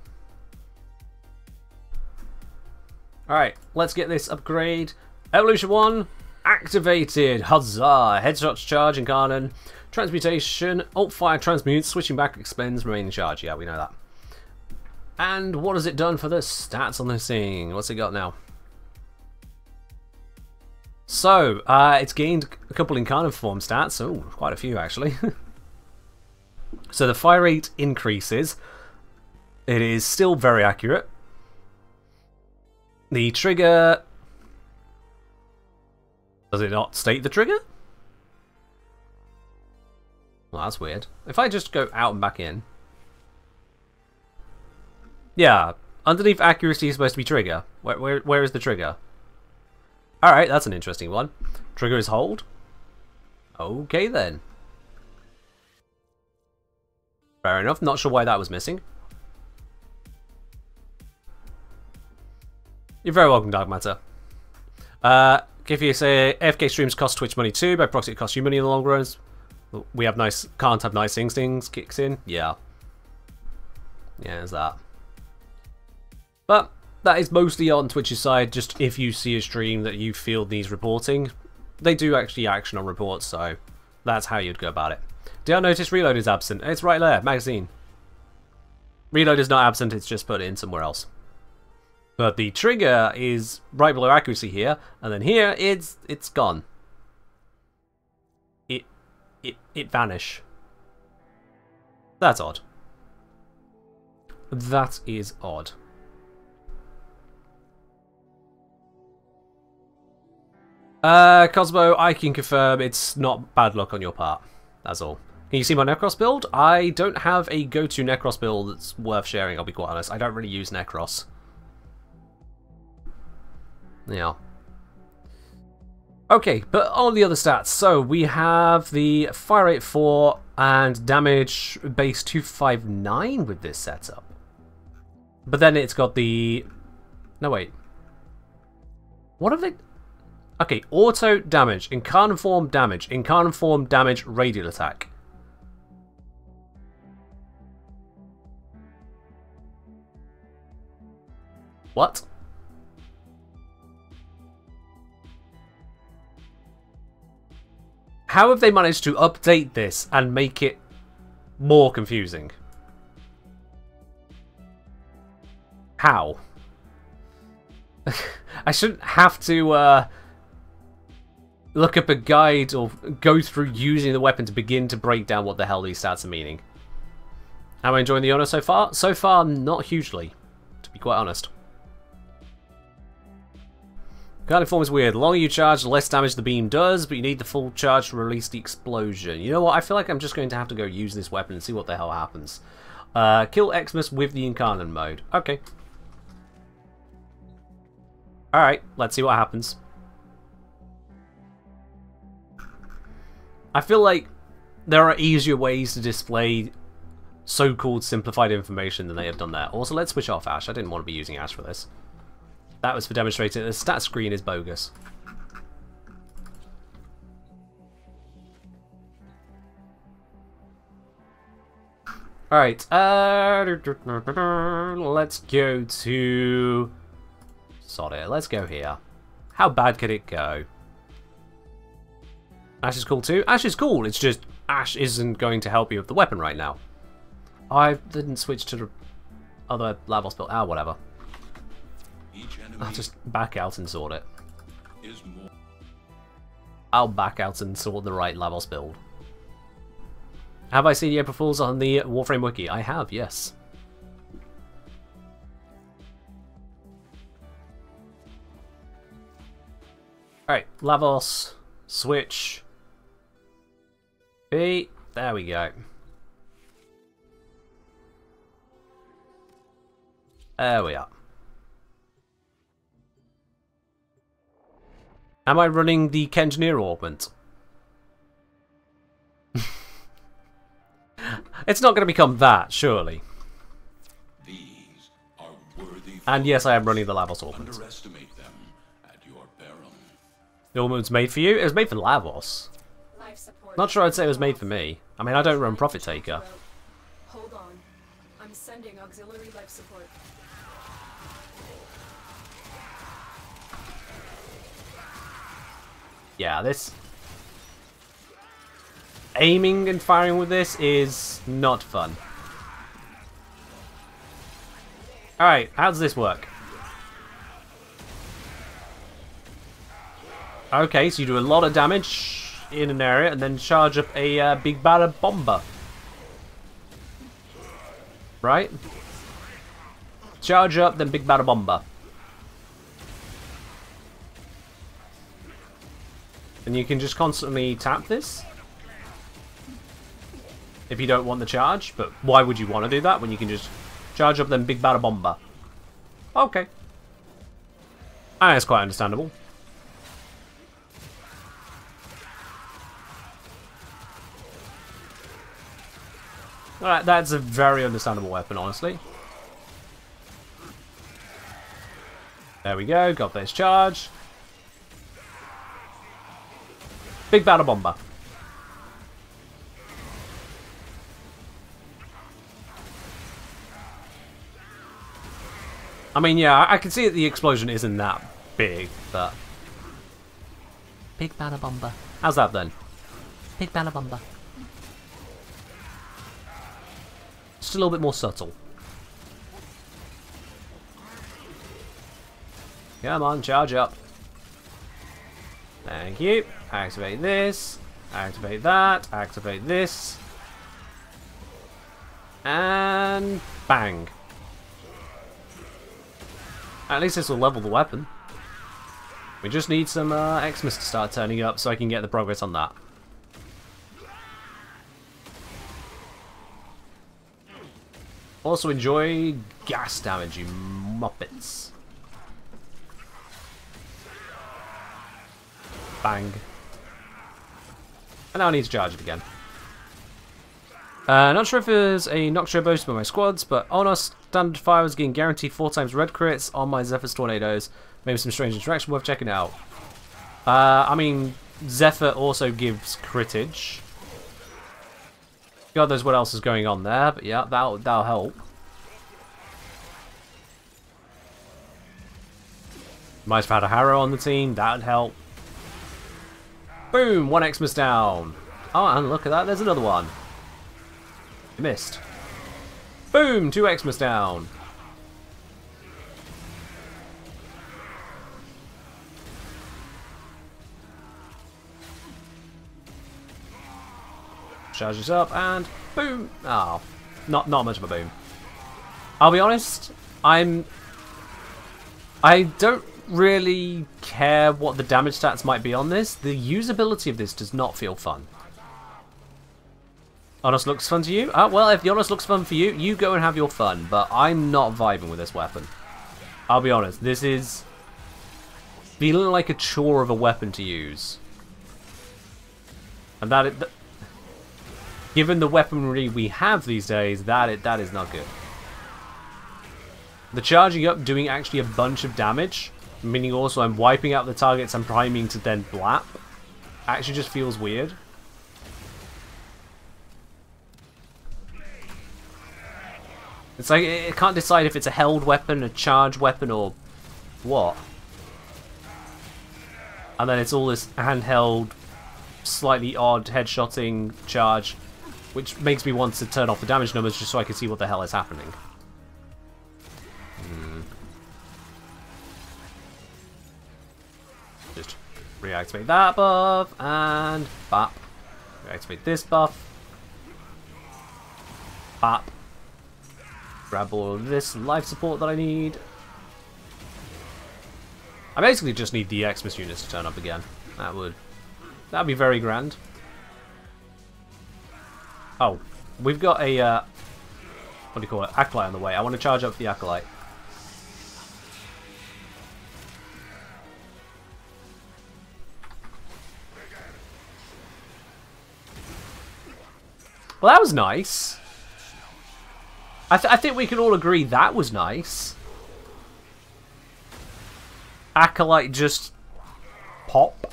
Alright, let's get this upgrade. Evolution 1, activated. Huzzah! Headshots charge and cannon. Transmutation, alt fire transmutes, switching back expends remaining charge. Yeah, we know that. And what has it done for the stats on this thing? What's it got now? So, it's gained a couple incarnate form stats. Oh, quite a few actually. So the fire rate increases. It is still very accurate. The trigger... Does it not state the trigger? Well, that's weird. If I just go out and back in... Yeah, underneath accuracy is supposed to be trigger. Where is the trigger? Alright, that's an interesting one. Trigger is hold. Okay then. Fair enough, not sure why that was missing. You're very welcome, Dark Matter. If you say AFK streams cost Twitch money too, by proxy it costs you money in the long run. We have can't have nice things kicks in. Yeah. Yeah, there's that. But that is mostly on Twitch's side, just if you see a stream that you feel needs reporting. They do actually action on reports, so that's how you'd go about it. Did I notice reload is absent? It's right there, magazine. Reload is not absent, it's just put in somewhere else. But the trigger is right below accuracy here, and then here it's gone. It vanish. That's odd. That is odd. Cosmo, I can confirm it's not bad luck on your part. That's all. Can you see my Necros build? I don't have a go-to Necros build that's worth sharing, I'll be quite honest. I don't really use Necros. Yeah. Okay, but on the other stats, so we have the fire rate 4 and damage base 259 with this setup. But then it's got the... No, wait. What have they... Okay, auto damage, incarnate form damage, radial attack. What? How have they managed to update this and make it more confusing? How? I shouldn't have to look up a guide or go through using the weapon to begin to break down what the hell these stats are meaning. Am I enjoying the honor so far? So far, not hugely, to be quite honest. Guiding form is weird. The longer you charge, the less damage the beam does, but you need the full charge to release the explosion. You know what? I feel like I'm just going to have to go use this weapon and see what the hell happens. Kill Xmas with the incarnate mode. Okay. Alright, let's see what happens. I feel like there are easier ways to display so-called simplified information than they have done there. Also, let's switch off Ash. I didn't want to be using Ash for this. That was for demonstrating the stat screen is bogus. Alright, let's go to... Sod it, let's go here. How bad could it go? Ash is cool too? Ash is cool, it's just Ash isn't going to help you with the weapon right now. I didn't switch to the other Lavos build. Ah, whatever. I'll just back out and sort it. I'll back out and sort the right Lavos build. Have I seen the April Fools on the Warframe wiki? I have, yes. Alright, Lavos, switch, B, there we go. There we are. Am I running the Kengineer augment? It's not going to become that, surely. These are worthy. And yes, I am running the Lavos augment. Underestimate them at your peril. The augment was made for you? It was made for Lavos. Not sure I'd say it was made for me. I mean, I don't run Profit Taker. Hold on. I'm sending auxiliary life support. Yeah, this... Aiming and firing with this is not fun. Alright, how does this work? Okay, so you do a lot of damage in an area and then charge up a big batter bomber. Right? Charge up, then big batter bomber. And you can just constantly tap this if you don't want the charge, but why would you want to do that when you can just charge up then big batter bomber? Okay. That's quite understandable. Alright, that's a very understandable weapon, honestly. There we go, got this charge. Big batter bomber. I mean, yeah, I can see that the explosion isn't that big, but... Big batter bomber. How's that then? Big batter bomber. Just a little bit more subtle. Come on, charge up. Thank you. Activate this. Activate that. Activate this. And bang. At least this will level the weapon. We just need some Xmas to start turning up so I can get the progress on that. Also enjoy gas damage, you muppets. Bang. And now I need to charge it again. Not sure if there's a Noctro boost by my squads, but on our standard fire I was getting guaranteed 4 times red crits on my Zephyr's tornadoes. Maybe some strange interaction worth checking out. I mean, Zephyr also gives critage. God knows what else is going on there, but yeah, that'll help. Might have had a Harrow on the team, that'd help. Boom! 1 Xmas down. Oh, and look at that, there's another one. Missed. Boom! 2 Xmas down. Charges up and boom! Oh, not much of a boom. I'll be honest, I don't really care what the damage stats might be on this. The usability of this does not feel fun. Honest looks fun to you? Well, if the Honest looks fun for you, you go and have your fun, but I'm not vibing with this weapon. I'll be honest, this is feeling like a chore of a weapon to use. And given the weaponry we have these days, that is not good. The charging up doing actually a bunch of damage, meaning also I'm wiping out the targets I'm priming to then blap, actually just feels weird. It's like it can't decide if it's a held weapon, a charge weapon, or what. And then it's all this handheld, slightly odd headshotting charge, which makes me want to turn off the damage numbers just so I can see what the hell is happening. Just reactivate that buff, and bap. Reactivate this buff. Bap. Grab all of this life support that I need. I basically just need the Xmas units to turn up again. That'd be very grand. Oh, we've got a what do you call it? Acolyte on the way. I want to charge up the Acolyte. Well, that was nice. I think we can all agree that was nice. Acolyte just pop.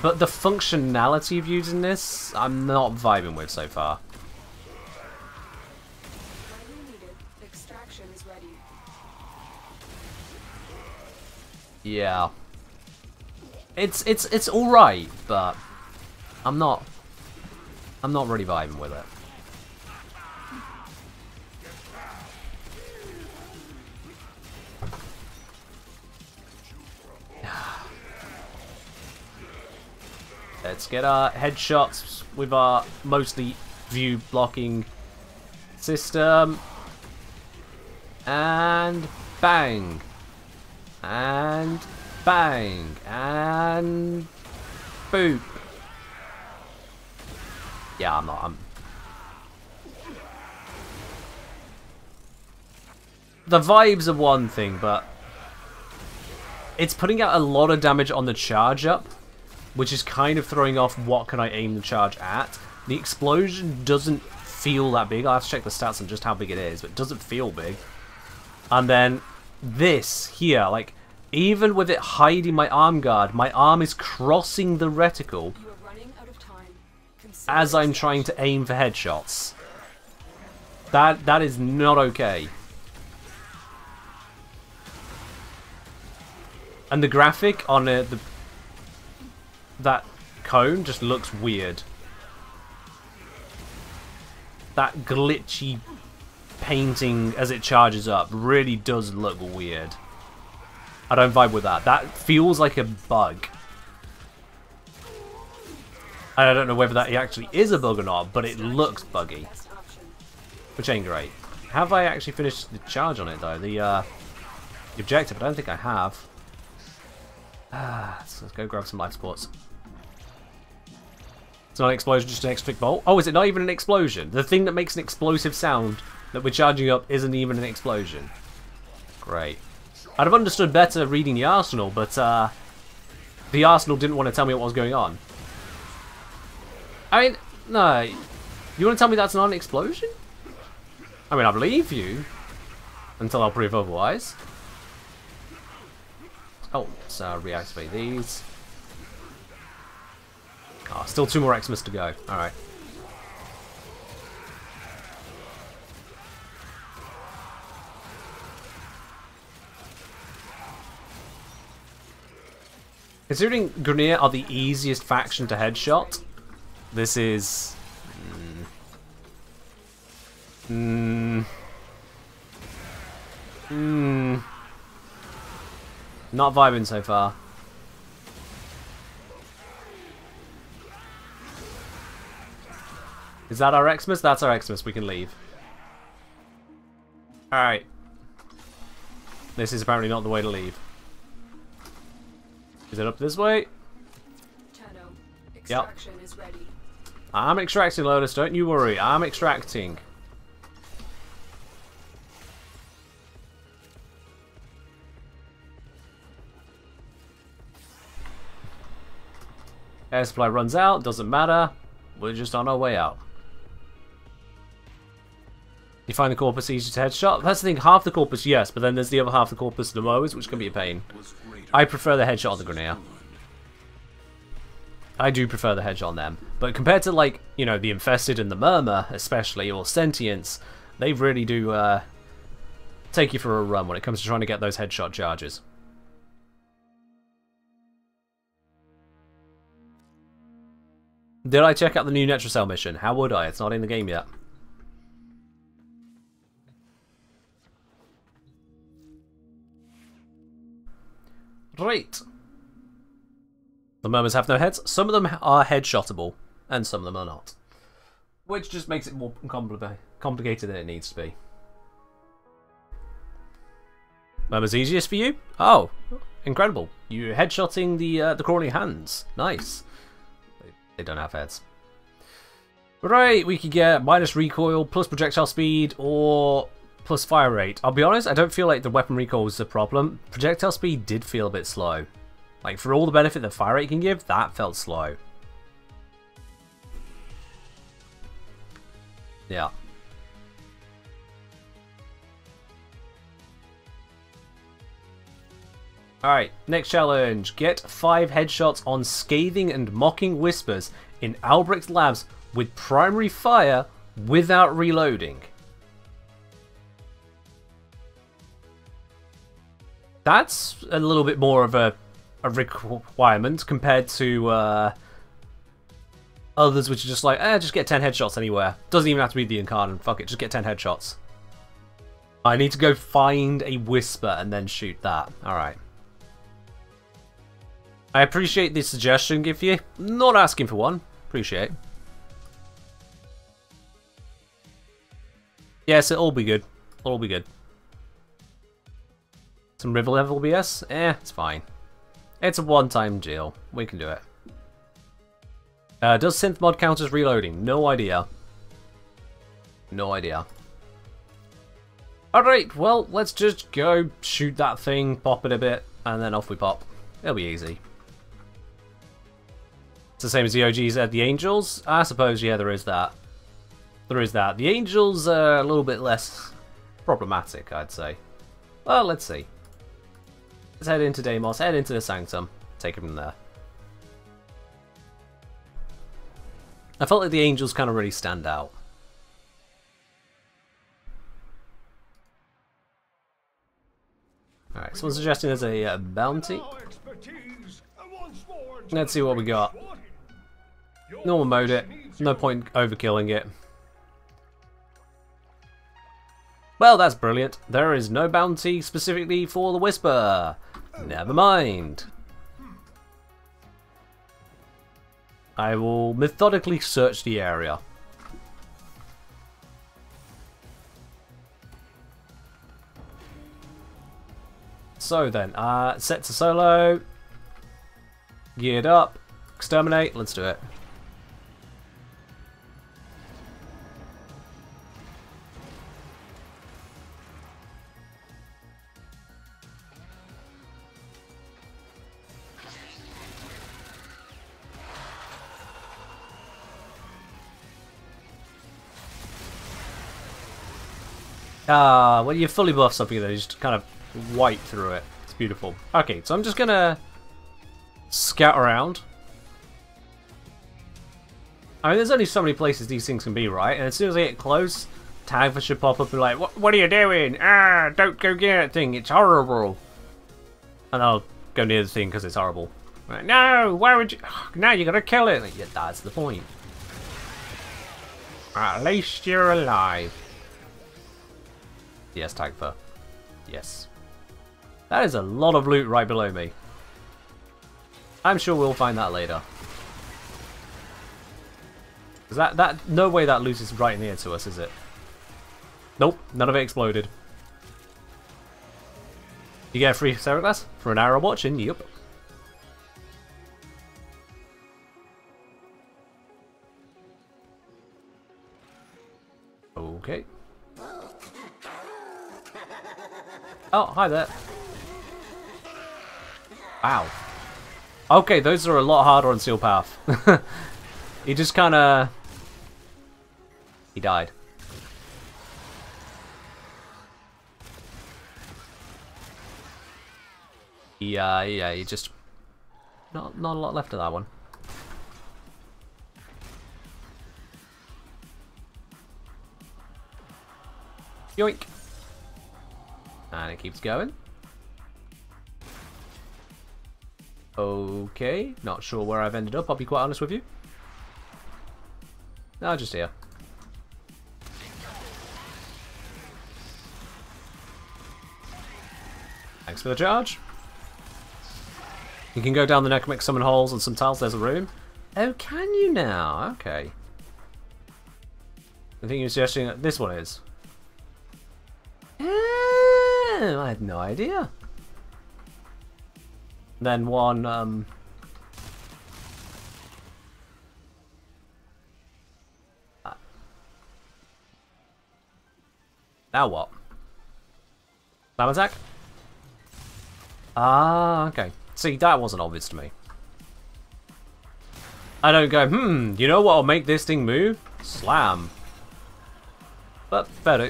But the functionality of using this, I'm not vibing with so far. Extraction is ready. Yeah. It's all right, but I'm not really vibing with it. Let's get our headshots with our mostly view blocking system. And bang. And bang. And boop. Yeah, I'm the vibes are one thing, but it's putting out a lot of damage on the charge up, which is kind of throwing off what can I aim the charge at. The explosion doesn't feel that big. I'll have to check the stats on just how big it is, but it doesn't feel big. And then this here, like, even with it hiding my arm guard, my arm is crossing the reticle as I'm trying to aim for headshots. That is not okay. And the graphic on that cone just looks weird. That glitchy painting as it charges up really does look weird. I don't vibe with that. That feels like a bug. And I don't know whether that actually is a bug or not, but it looks buggy. Which ain't great. Have I actually finished the charge on it, though? The objective, I don't think I have. Let's go grab some life supports. It's not an explosion, just an extra bolt. Oh, is it not even an explosion? The thing that makes an explosive sound that we're charging up isn't even an explosion. Great. I'd have understood better reading the arsenal, but the arsenal didn't want to tell me what was going on. I mean, no. You want to tell me that's not an explosion? I mean, I believe you. Until I'll prove otherwise. Oh, let's reactivate these. Oh, still 2 more Xmas to go. Alright. Considering Grineer are the easiest faction to headshot, this is... Not vibing so far. Is that our Xmas? That's our Xmas. We can leave. Alright. This is apparently not the way to leave. Is it up this way? Extraction is ready. I'm extracting, Lotus. Don't you worry. I'm extracting. Air supply runs out. Doesn't matter. We're just on our way out. You find the corpus easy to headshot? That's the thing. Half the corpus, yes. But then there's the other half the corpus, the mowers, which can be a pain. I prefer the headshot on the Grineer. I do prefer the headshot on them. But compared to, like, you know, the Infested and the Murmur, especially, or Sentience, they really do take you for a run when it comes to trying to get those headshot charges. Did I check out the new Netrocell mission? How would I? It's not in the game yet. Right. The Murmurs have no heads. Some of them are headshotable, and some of them are not. Which just makes it more complicated than it needs to be. Murmurs easiest for you? Oh, incredible. You're headshotting the crawling hands. Nice. They don't have heads. Right, we could get minus recoil, plus projectile speed, or plus fire rate. I'll be honest, I don't feel like the weapon recoil was the problem. Projectile speed did feel a bit slow. Like, for all the benefit that fire rate can give, that felt slow. Yeah. Alright, next challenge. Get 5 headshots on scathing and mocking whispers in Albrecht's labs with primary fire without reloading. That's a little bit more of a requirement compared to others which are just like, just get 10 headshots anywhere. Doesn't even have to be the Incarnate. Fuck it, just get 10 headshots. I need to go find a whisper and then shoot that. Alright. I appreciate the suggestion, give you. Not asking for one. Appreciate. Yes, it'll be good. It'll be good. Some river level BS? It's fine. It's a one-time deal. We can do it. Does synth mod count as reloading? No idea. No idea. Alright, well, let's just go shoot that thing, pop it a bit, and then off we pop. It'll be easy. It's the same as the OGs at the Angels? I suppose, yeah, there is that. There is that. The Angels are a little bit less problematic, I'd say. Well, let's see. Let's head into Deimos, head into the Sanctum, take it from there. I felt like the Angels kind of really stand out. Alright, someone's suggesting there's a bounty. Let's see what we got. Normal mode it. No point overkilling it. Well, that's brilliant. There is no bounty specifically for the Whisper. Never mind. I will methodically search the area. So then, set to solo. Geared up. Exterminate. Let's do it. When you fully buff something, though, you just kind of wipe through it. It's beautiful. Okay, so I'm just gonna scout around. I mean, there's only so many places these things can be, right? And as soon as I get close, Tagfa should pop up and be like, what are you doing? Ah, don't go near that thing, it's horrible. And I'll go near the thing because it's horrible. Like, no, why would you? Now you gotta kill it. Like, yeah, that's the point. At least you're alive. Yes, Tagfa. Yes. That is a lot of loot right below me. I'm sure we'll find that later. Is that no way that loot is right near to us, is it? Nope, none of it exploded. You get a free Sarah glass for an hour of watching, yep. Okay. Oh, hi there. Wow. Okay, those are a lot harder on Steel Path. He just kind of... He died. Yeah, he just... Not a lot left of that one. Yoink. And it keeps going. Okay, not sure where I've ended up, I'll be quite honest with you. No, just here. Thanks for the charge. You can go down the Necromantic summon holes and some tiles, there's a room. Oh, can you now? Okay. I think you're suggesting that this one is. I had no idea. Then one, now what? Slam attack? Ah, okay. See, that wasn't obvious to me. I don't go, you know what'll make this thing move? Slam. But better.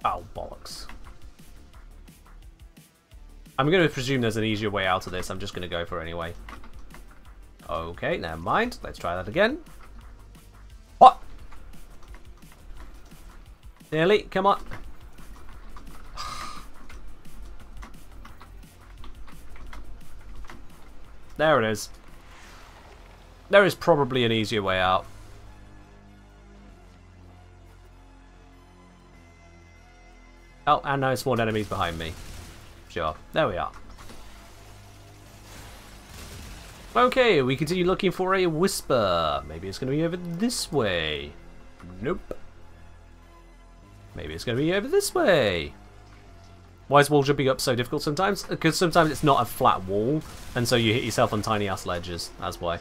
Oh, bollocks. I'm going to presume there's an easier way out of this. I'm just going to go for it anyway. Okay, never mind. Let's try that again. What? Nearly, come on. There it is. There is probably an easier way out. Oh, and now spawned enemies behind me. Sure, there we are. Okay, we continue looking for a whisper. Maybe it's going to be over this way. Nope. Maybe it's going to be over this way. Why is wall jumping up so difficult sometimes? Because sometimes it's not a flat wall, and so you hit yourself on tiny ass ledges. That's why.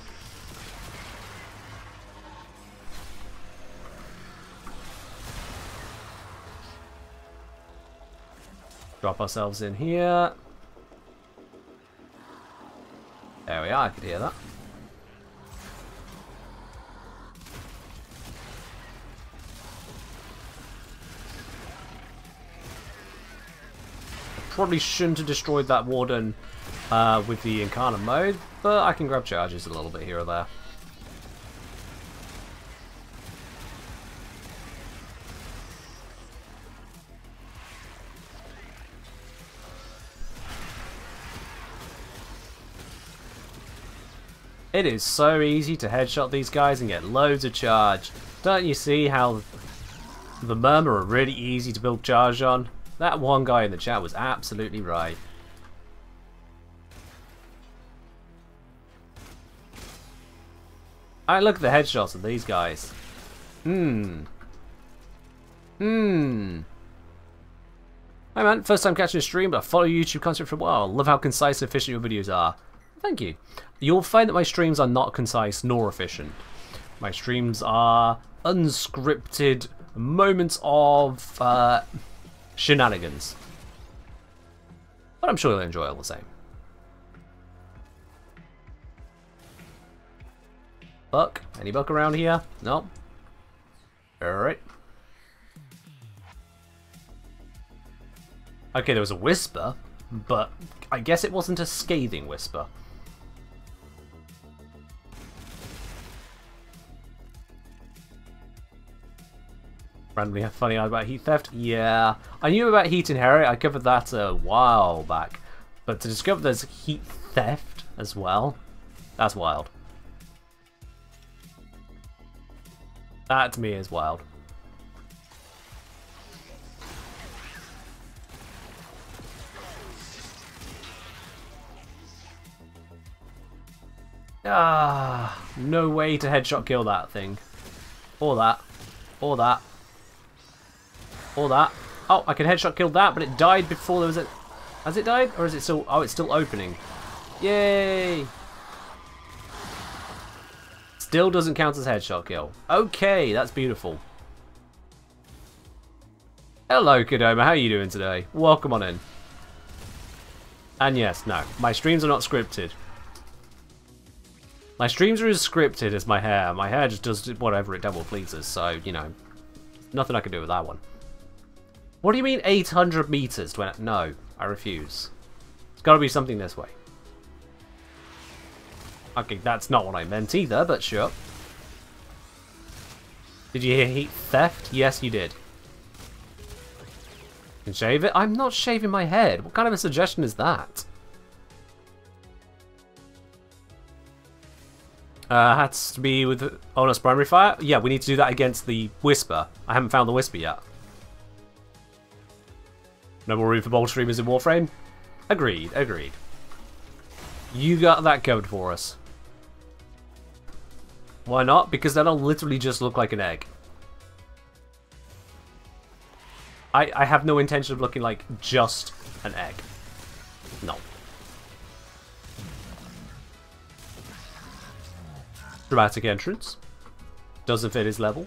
Drop ourselves in here. There we are, I could hear that. Probably shouldn't have destroyed that warden with the Incarnate mode, but I can grab charges a little bit here or there. It is so easy to headshot these guys and get loads of charge. Don't you see how the Murmur are really easy to build charge on? That one guy in the chat was absolutely right. I look at the headshots of these guys. Hi man, first time catching a stream, but I follow YouTube content for a while. Love how concise and efficient your videos are. Thank you. You'll find that my streams are not concise nor efficient. My streams are unscripted moments of shenanigans. But I'm sure you'll enjoy it all the same. Buck? Any buck around here? No? Alright. Okay, there was a whisper, but I guess it wasn't a scathing whisper. Randomly funny about heat theft? Yeah. I knew about heat inherit, I covered that a while back. But to discover there's heat theft as well, that's wild. That to me is wild. Ah, no way to headshot kill that thing. Or that. Or that. Or that. Oh, I can headshot kill that, but it died before there was a... Has it died? Or is it still... Oh, it's still opening. Yay! Still doesn't count as headshot kill. Okay, that's beautiful. Hello, Kodoma. How are you doing today? Welcome on in. And yes, no. My streams are not scripted. My streams are as scripted as my hair. My hair just does whatever it devil pleases, so, you know. Nothing I can do with that one. What do you mean 800 meters? No, I refuse. It's got to be something this way. Okay, that's not what I meant either, but sure. Did you hear heat theft? Yes, you did. You can shave it? I'm not shaving my head. What kind of a suggestion is that? Has to be with Honors Primary Fire? Yeah, we need to do that against the Whisper. I haven't found the Whisper yet. No more room for bold streamers in Warframe? Agreed, agreed. You got that covered for us. Why not? Because then I'll literally just look like an egg. I have no intention of looking like just an egg. No. Dramatic entrance. Doesn't fit his level.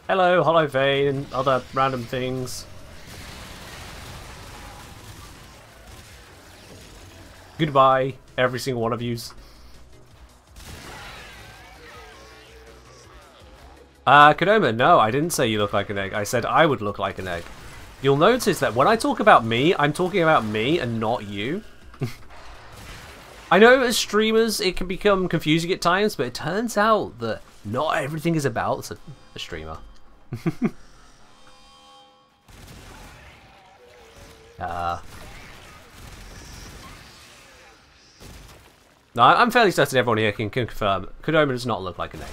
Hello, Hollow Vein, and other random things. Goodbye, every single one of yous. Kodoma, no, I didn't say you look like an egg. I said I would look like an egg. You'll notice that when I talk about me, I'm talking about me and not you. I know as streamers it can become confusing at times, but it turns out that not everything is about a streamer. No, I'm fairly certain everyone here can confirm Kodoma does not look like an egg.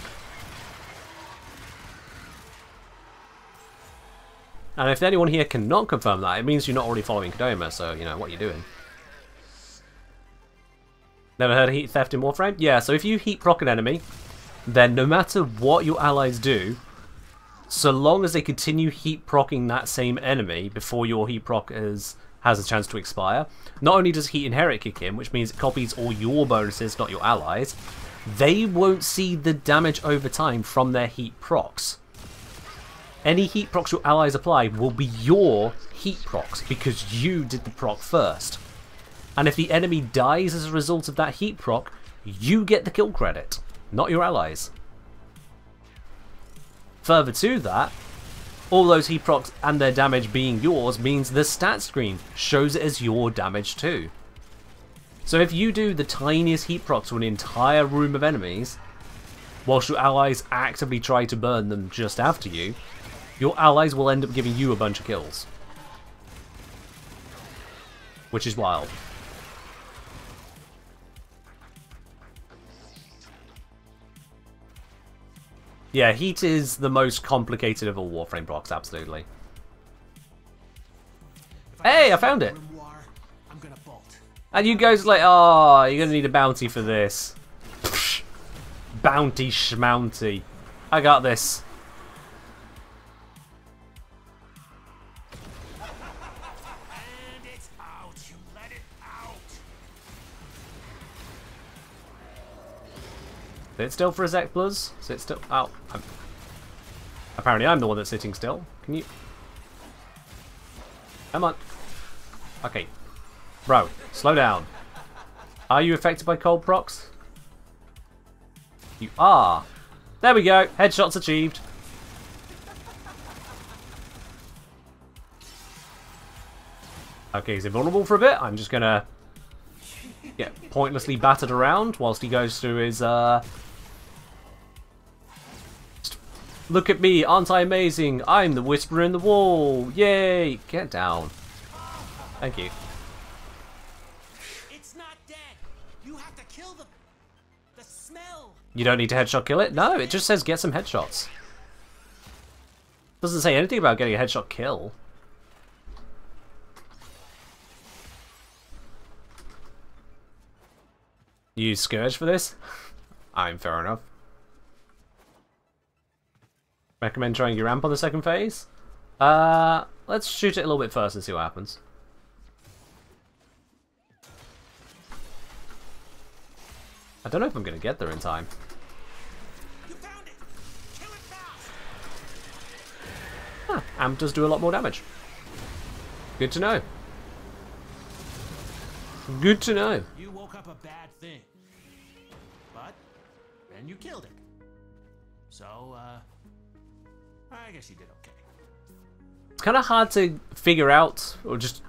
And if anyone here cannot confirm that, it means you're not already following Kodoma, so, you know, what are you doing? Never heard of heat theft in Warframe? Yeah, so if you heat proc an enemy, then no matter what your allies do, so long as they continue heat procking that same enemy before your heat proc has a chance to expire, not only does heat inherit kick in, which means it copies all your bonuses, not your allies, they won't see the damage over time from their heat procs. Any heat procs your allies apply will be your heat procs because you did the proc first. And if the enemy dies as a result of that heat proc, you get the kill credit, not your allies. Further to that, all those heat procs and their damage being yours means the stat screen shows it as your damage too. So if you do the tiniest heat procs to an entire room of enemies, whilst your allies actively try to burn them just after you, your allies will end up giving you a bunch of kills. Which is wild. Yeah, heat is the most complicated of all Warframe blocks, absolutely. Hey, I found it! I'm gonna bolt. And you guys like, oh, you're gonna need a bounty for this. Bounty schmounty. I got this. And it's out. You let it out. Sit still for a sec, plus. Sit still. Oh, apparently I'm the one that's sitting still. Can you? Come on. Okay. Bro, slow down. Are you affected by cold procs? You are. There we go. Headshots achieved. Okay, he's invulnerable for a bit. I'm just gonna get pointlessly battered around whilst he goes through his Look at me, aren't I amazing? I'm the whisperer in the wall. Yay! Get down. Thank you. It's not dead. You have to kill the smell. You don't need to headshot kill it? No, it just says get some headshots. Doesn't say anything about getting a headshot kill. You use Scourge for this? I'm fair enough. Recommend trying your ramp on the second phase? Let's shoot it a little bit first and see what happens. I don't know if I'm going to get there in time. You found it. Kill it fast. Huh, amp does do a lot more damage. Good to know. Good to know. You woke up a bad thing. But then you killed it. So, I guess you did okay. It's kind of hard to figure out or just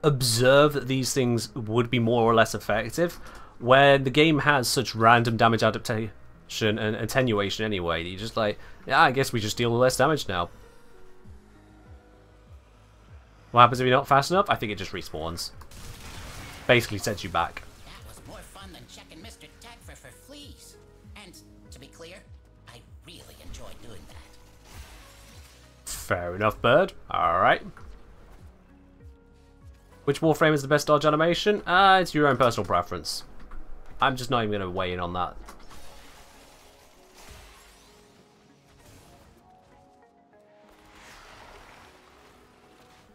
observe that these things would be more or less effective when the game has such random damage adaptation and attenuation anyway. You're just like, yeah, I guess we just deal less damage now. What happens if you're not fast enough? I think it just respawns. Basically sets you back. That was more fun than checking Mr. Tagfer for fleas. And to be clear, I really enjoyed doing that. Fair enough, bird. Alright. Which Warframe is the best dodge animation? It's your own personal preference. I'm just not even going to weigh in on that.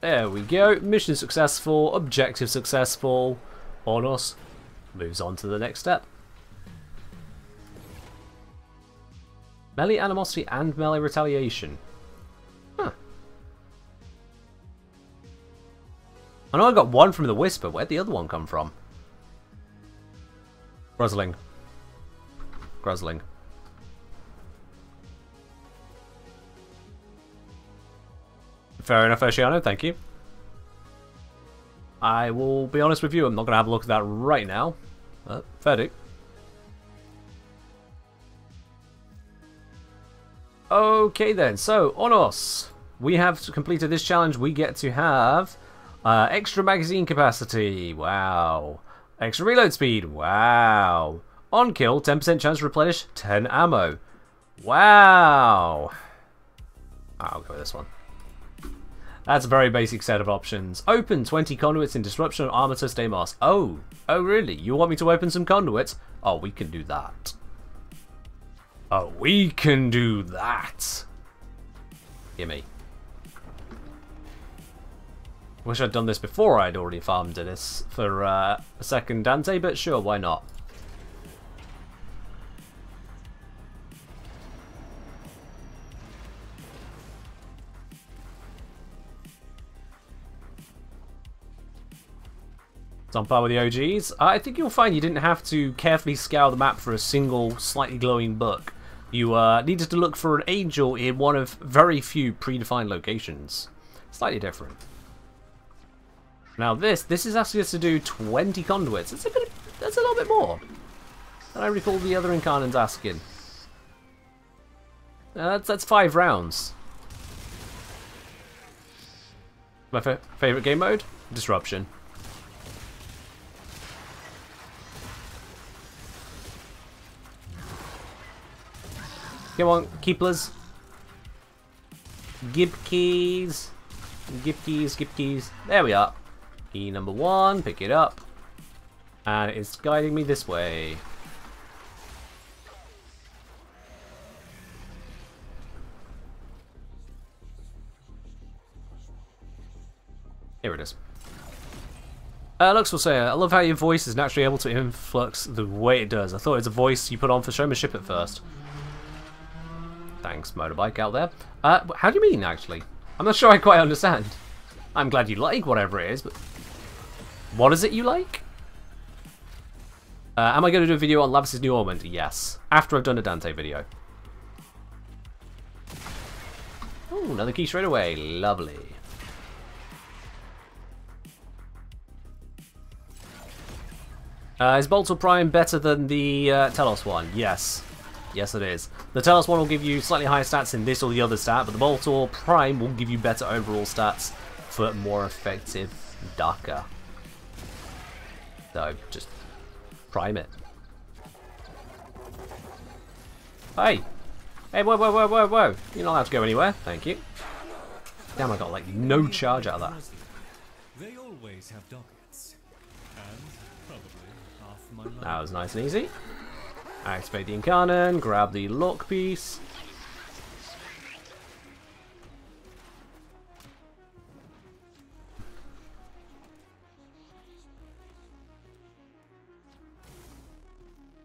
There we go. Mission successful. Objective successful. Ornos moves on to the next step. Melee animosity and melee retaliation. Huh. I know I got one from the Whisper. Where'd the other one come from? Gruzzling. Gruzzling. Fair enough, Oceano, thank you. I will be honest with you, I'm not going to have a look at that right now. Fair do. Okay then, so, Onos. We have completed this challenge. We get to have extra magazine capacity. Wow. Extra reload speed. Wow. On kill, 10% chance to replenish 10 ammo. Wow. I'll go with this one. That's a very basic set of options. Open 20 conduits in Disruption and Armatus Deimos. Oh really? You want me to open some conduits? Oh, we can do that. Oh, we can do that. Gimme. Wish I'd done this before I'd already farmed this for a second Dante, but sure, why not? It's on par with the OGs. I think you'll find you didn't have to carefully scour the map for a single slightly glowing book. You needed to look for an angel in one of very few predefined locations. Slightly different. Now this is asking us to do 20 conduits. That's a little bit more than I recall the other Incarnans asking. That's 5 rounds. My favourite game mode? Disruption. Come on, Keeplers. Gib keys. Gib keys, gib keys. There we are. Key number 1, pick it up. And it's guiding me this way. Here it is. Lux will say, I love how your voice is naturally able to influx the way it does. I thought it's a voice you put on for showmanship at first. Thanks, motorbike out there. How do you mean, actually? I'm not sure I quite understand. I'm glad you like whatever it is, but... What is it you like? Am I going to do a video on Lavis's new ornament? Yes. After I've done a Dante video. Oh, another key straight away. Lovely. Is Bolter Prime better than the Telos one? Yes. Yes, it is. The Telos one will give you slightly higher stats in this or the other stat, but the Bolter Prime will give you better overall stats for more effective Daka. So, just prime it. Hey! Hey, whoa, whoa, whoa, whoa, whoa! You're not allowed to go anywhere, thank you. Damn, I got like no charge out of that. They always have dockets. And probably half my life. That was nice and easy. Activate the Incarnon, grab the lock piece.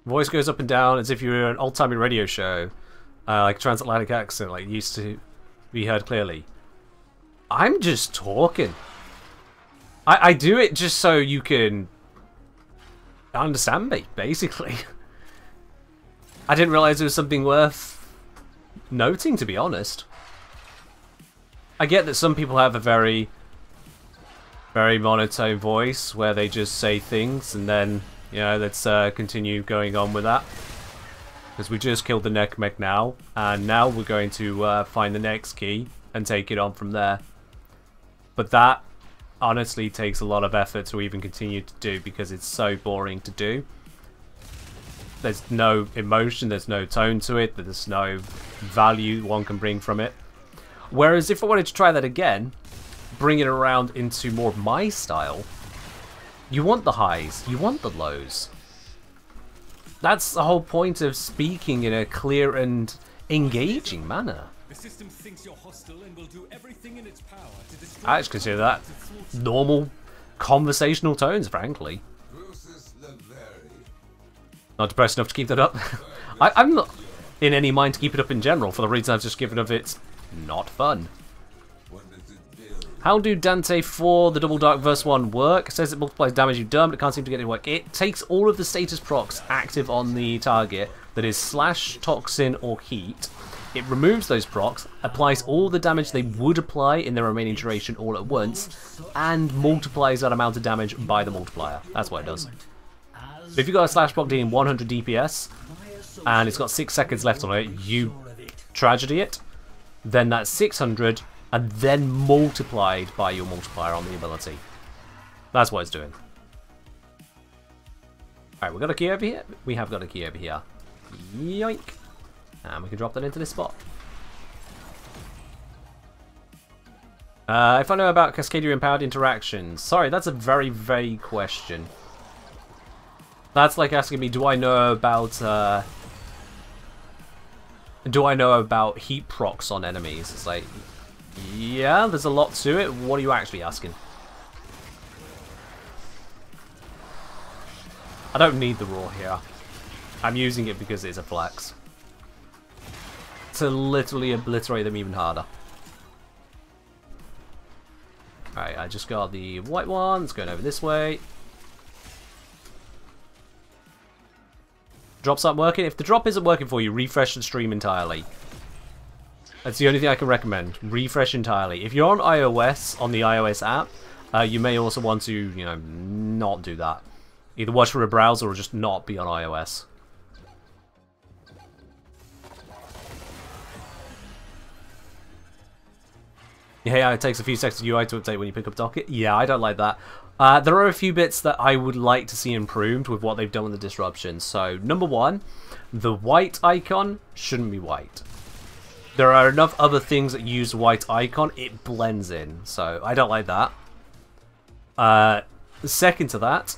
Voice goes up and down as if you were an old-timey radio show, like a transatlantic accent, like used to be heard clearly. I'm just talking. I do it just so you can understand me, basically. I didn't realize it was something worth noting, to be honest. I get that some people have a very monotone voice where they just say things and then, you know, let's continue going on with that. Because we just killed the neck mech now, and now we're going to find the next key and take it on from there. But that honestly takes a lot of effort to even continue to do because it's so boring to do. There's no emotion, there's no tone to it, there's no value one can bring from it. Whereas if I wanted to try that again, bring it around into more of my style, you want the highs, you want the lows. That's the whole point of speaking in a clear and engaging manner. The system thinks you're hostile and will do everything in its power to destroy. I actually consider that normal conversational tones, frankly. Not depressed enough to keep that up. I'm not in any mind to keep it up in general, for the reason I've just given of it's not fun. How do Dante 4, the Double Dark Verse 1 work? It says it multiplies damage you've done, but it can't seem to get it to work. It takes all of the status procs active on the target, that is Slash, Toxin, or Heat. It removes those procs, applies all the damage they would apply in their remaining duration all at once, and multiplies that amount of damage by the multiplier. That's what it does. So if you've got a Slash proc dealing 100 DPS, and it's got 6 seconds left on it, you tragedy it, then that's 600, and then multiplied by your multiplier on the ability. That's what it's doing. Alright, we've got a key over here. We have got a key over here. Yoink. And we can drop that into this spot. If I know about Cascadia empowered interactions. Sorry, that's a very vague question. That's like asking me, do I know about heat procs on enemies? It's like, yeah, there's a lot to it. What are you actually asking? I don't need the roar here. I'm using it because it's a flex. To literally obliterate them even harder. Alright, I just got the white one. It's going over this way. Drops aren't working. If the drop isn't working for you, refresh the stream entirely. That's the only thing I can recommend. Refresh entirely. If you're on iOS, on the iOS app, you may also want to, you know, not do that. Either watch through a browser or just not be on iOS. Yeah, it takes a few seconds of UI to update when you pick up docket. Yeah, I don't like that. There are a few bits that I would like to see improved with what they've done with the disruption. So, number one, the white icon shouldn't be white. There are enough other things that use white icon, it blends in. So, I don't like that. Second to that,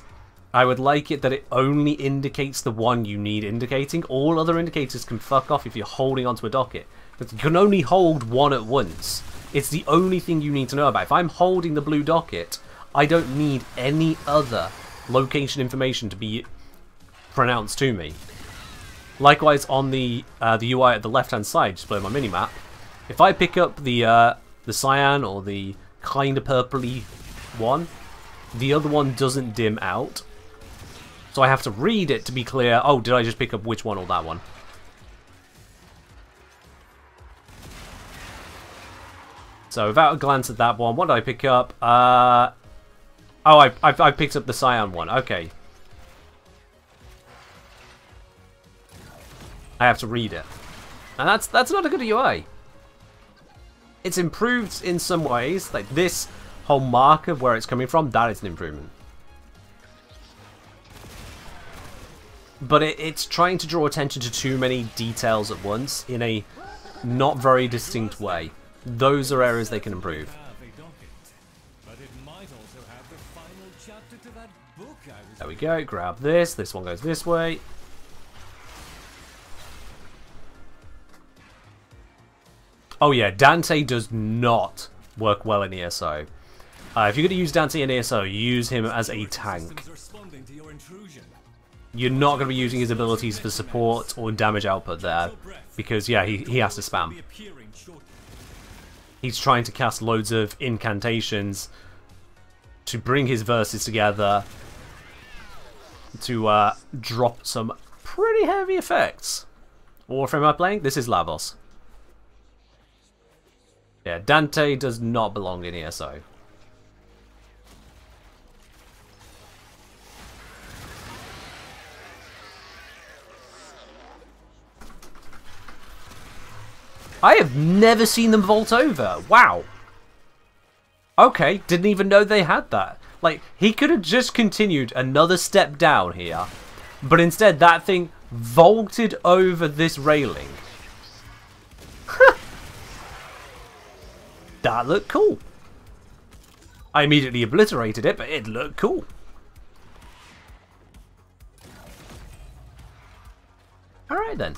I would like it that it only indicates the one you need indicating. All other indicators can fuck off if you're holding onto a docket. But you can only hold one at once. It's the only thing you need to know about. If I'm holding the blue docket, I don't need any other location information to be pronounced to me. Likewise on the UI at the left-hand side, just below my minimap, if I pick up the cyan or the kind of purpley one, the other one doesn't dim out. So I have to read it to be clear, oh, did I just pick up which one or that one? So without a glance at that one, what did I pick up? Oh, I picked up the cyan one, okay. I have to read it. And that's not a good UI. It's improved in some ways, like this whole mark of where it's coming from, that is an improvement. But it's trying to draw attention to too many details at once in a not very distinct way. Those are areas they can improve. There we go, grab this. This one goes this way. Oh yeah, Dante does not work well in ESO. If you're going to use Dante in ESO, use him as a tank. You're not going to be using his abilities for support or damage output there, because yeah, he has to spam. He's trying to cast loads of incantations to bring his verses together to drop some pretty heavy effects. Warframe am I playing? This is Lavos. Yeah, Dante does not belong in ESO. I have never seen them vault over. Wow. Okay, didn't even know they had that. Like, he could have just continued another step down here, but instead that thing vaulted over this railing. That looked cool. I immediately obliterated it, but it looked cool. Alright then.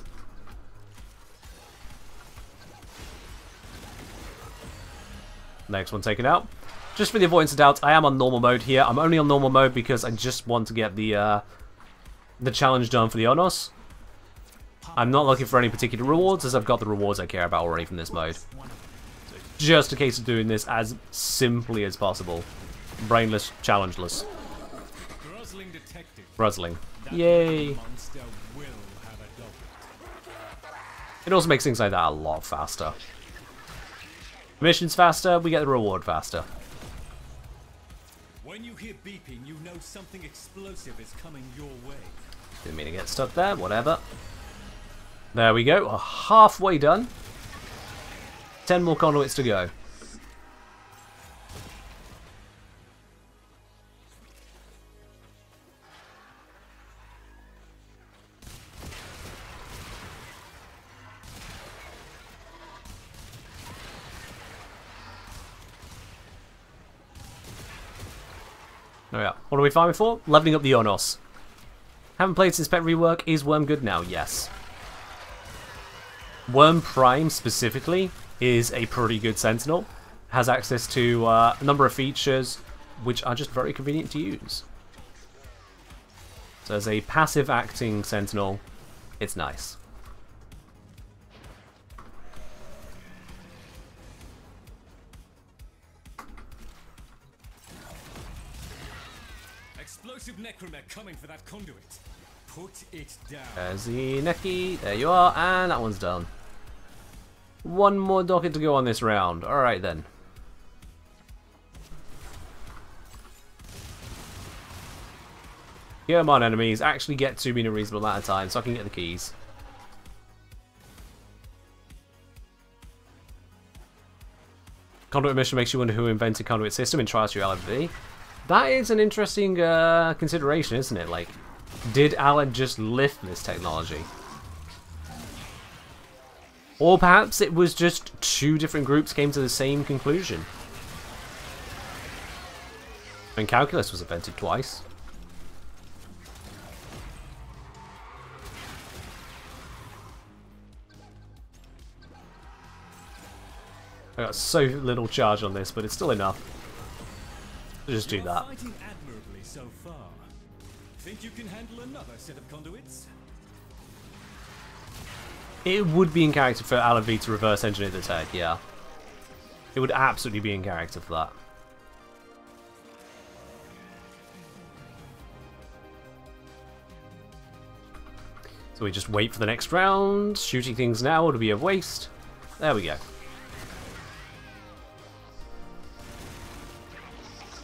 Next one taken out. Just for the avoidance of doubt, I am on normal mode here. I'm only on normal mode because I just want to get the challenge done for the Onos. I'm not looking for any particular rewards, as I've got the rewards I care about already from this mode. So it's just a case of doing this as simply as possible. Brainless, challengeless. Bruzzling. Yay. It also makes things like that a lot faster. Missions faster, we get the reward faster. When you hear beeping, you know something explosive is coming your way. Didn't mean to get stuck there, whatever. There we go, halfway done. 10 more conduits to go. Oh yeah, what are we farming for? Leveling up the Onos. Haven't played since Pet Rework. Is Worm good now? Yes. Worm Prime specifically is a pretty good Sentinel. Has access to a number of features which are just very convenient to use. So as a passive acting Sentinel, it's nice. Explosive necromech coming for that conduit. Put it down. There's the Neki. There you are, and that one's done. One more docket to go on this round. Alright then. Come on, enemies. Actually get to me in a reasonable amount of time so I can get the keys. Conduit mission makes you wonder who invented conduit system in Trials to LFV. That is an interesting consideration, isn't it? Like, did Alan just lift this technology? Or perhaps it was just two different groups came to the same conclusion. And calculus was invented twice. I got so little charge on this, but it's still enough. Just do You're that. fighting admirably so far. Think you can handle another set of conduits? It would be in character for Alan V to reverse engineer the tech, yeah. It would absolutely be in character for that. So we just wait for the next round. Shooting things now would be a waste. There we go.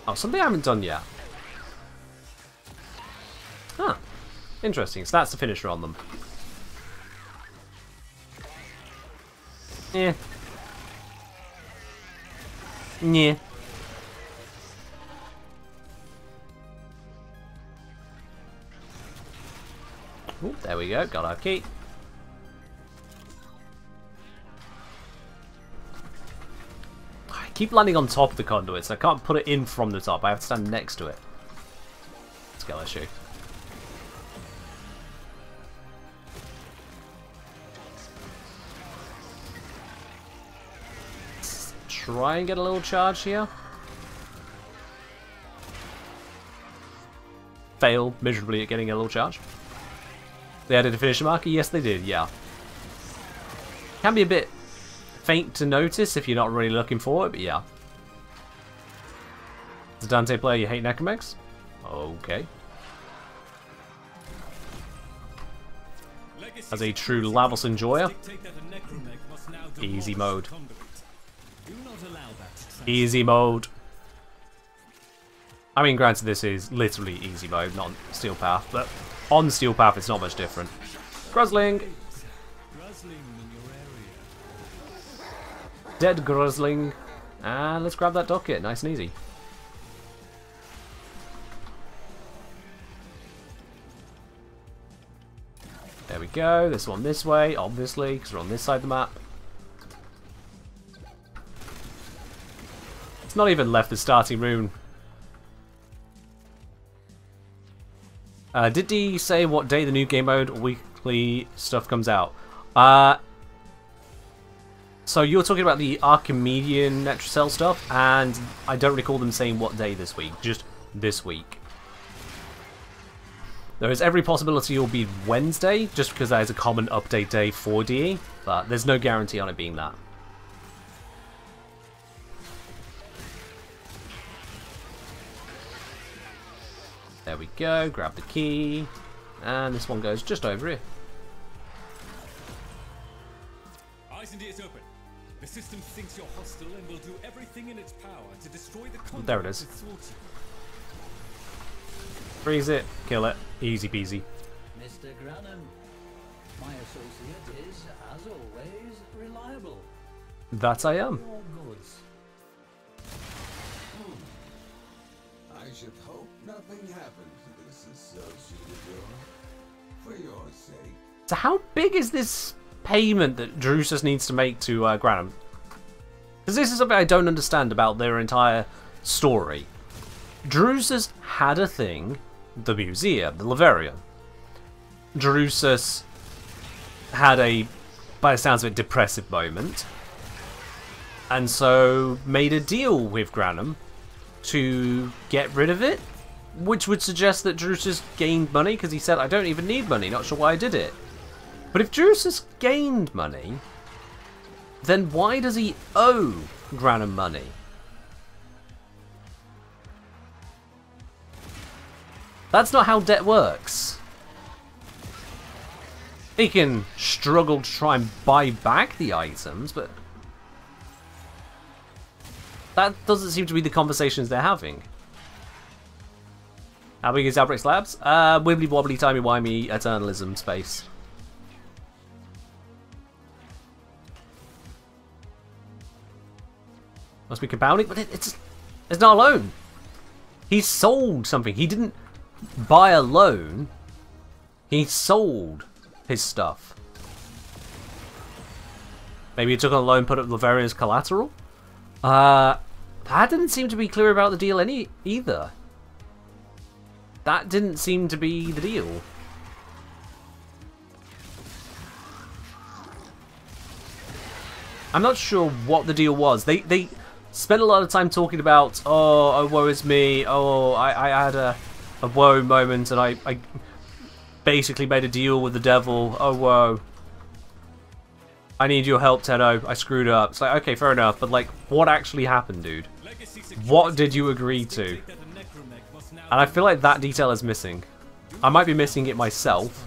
Oh, something I haven't done yet. Huh. Interesting. So that's the finisher on them. Yeah. Yeah. Ooh, there we go. Got our key. I keep landing on top of the conduits. I can't put it in from the top. I have to stand next to it. Skill issue. Let's try and get a little charge here. Fail miserably at getting a little charge. They added a finisher marker? Yes, they did, yeah. Can be a bit faint to notice if you're not really looking for it, but yeah. As a Dante player, you hate necromex? Okay. As a true Lavos enjoyer, easy mode. Easy mode. I mean, granted, this is literally easy mode, not Steel Path, but on Steel Path, it's not much different. Gruzling! Dead Gruzling. And let's grab that docket, nice and easy. There we go, this one this way, obviously, because we're on this side of the map. It's not even left the starting room. Did he say what day the new game mode or weekly stuff comes out? So you're talking about the Archimedean Netracell stuff, and I don't recall them saying what day this week, just this week. There is every possibility it'll be Wednesday, just because that is a common update day for DE, but there's no guarantee on it being that. There we go, grab the key, and this one goes just over here. Eyes and ears open. The system thinks you're hostile and will do everything in its power to destroy the conduit. There it is. that thwarts you. Freeze it, kill it, easy peasy. Mr. Granham, my associate is, as always, reliable. That I am. Your goods. I should hope nothing happens to this associate of yours. For your sake. So how big is this payment that Drusus needs to make to Granham? Because this is something I don't understand about their entire story. Drusus had a thing, the museum, the Laverian. Drusus had a, by the sounds of it, depressive moment. And so made a deal with Granham to get rid of it, which would suggest that Drusus gained money, because he said, I don't even need money, not sure why I did it. But if Drusus gained money, then why does he owe Granham money? That's not how debt works. He can struggle to try and buy back the items, but that doesn't seem to be the conversations they're having. How big is Albrecht's Labs? Wibbly wobbly timey wimey eternalism space. Must be compounding, but it's not a loan. He sold something. He didn't buy a loan. He sold his stuff. Maybe he took on a loan, put up Laverian's collateral? That didn't seem to be clear about the deal either. That didn't seem to be the deal. I'm not sure what the deal was. They spent a lot of time talking about, oh woe is me, oh, I had a woe moment and I basically made a deal with the devil, oh woe. I need your help, Tenno. I screwed up. It's like, okay, fair enough, but like, what actually happened, dude? What did you agree to? And I feel like that detail is missing. I might be missing it myself,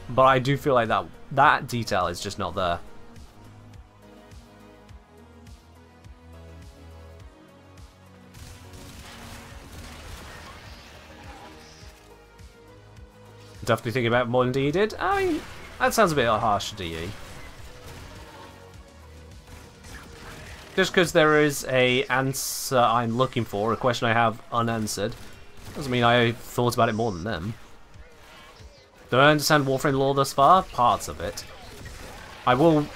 but I do feel like that detail is just not there. Definitely thinking about more than DE did. I mean, that sounds a bit harsh to DE. Just because there is a answer I'm looking for, a question I have unanswered, doesn't mean I thought about it more than them. Do I understand Warframe lore thus far? Parts of it. I will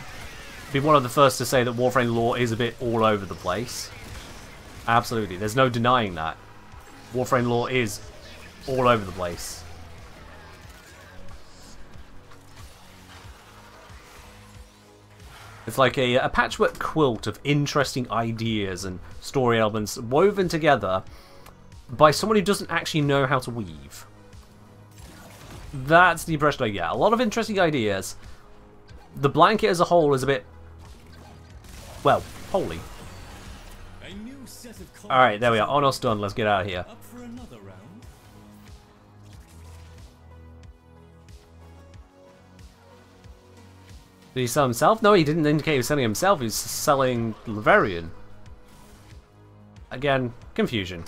be one of the first to say that Warframe lore is a bit all over the place. Absolutely, there's no denying that. Warframe lore is all over the place. It's like a patchwork quilt of interesting ideas and story elements woven together by someone who doesn't actually know how to weave. That's the impression I get. A lot of interesting ideas. The blanket as a whole is a bit, well, holy. Alright, there we are. Almost done. Let's get out of here. Did he sell himself? No, he didn't indicate he was selling himself. He was selling Laverian. Again, confusion.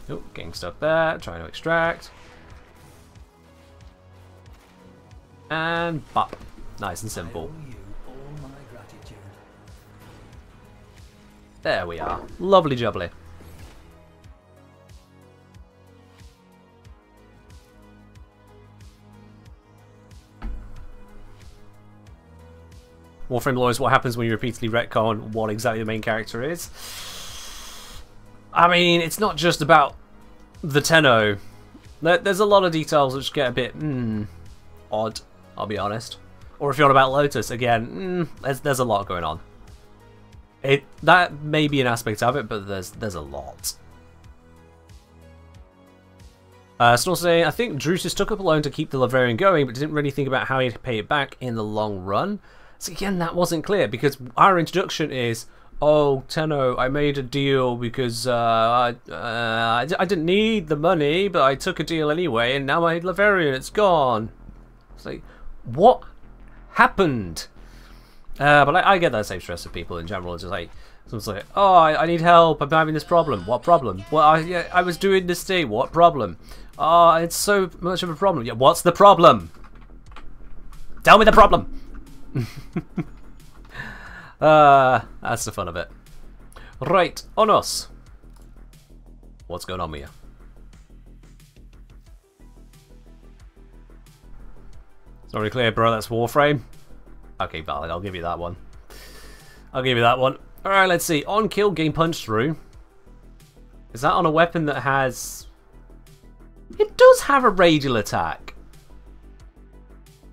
Oh, getting stuck there. Trying to extract. And bop. Nice and simple. There we are. Lovely jubbly. Warframe lore is what happens when you repeatedly retcon what exactly the main character is. I mean, it's not just about the Tenno. There's a lot of details which get a bit odd, I'll be honest. Or if you're on about Lotus, again, there's a lot going on. That may be an aspect of it, but there's a lot. Still saying, I think Drusus took up a loan to keep the Laverian going, but didn't really think about how he'd pay it back in the long run. So again, that wasn't clear, because our introduction is, oh, Tenno, I made a deal because I didn't need the money, but I took a deal anyway, and now my Laverian, it's gone. It's like, what happened? But I get that same stress of people in general. It's just like, someone's like, oh, I need help, I'm having this problem. What problem? Well, I was doing this thing. What problem? Oh, it's so much of a problem. Yeah, what's the problem? Tell me the problem! That's the fun of it. Right, on us. What's going on here? It's not really clear, bro. That's Warframe. Okay, valid. I'll give you that one. I'll give you that one. Alright, let's see. On kill, gain punch through. Is that on a weapon that has... It does have a radial attack.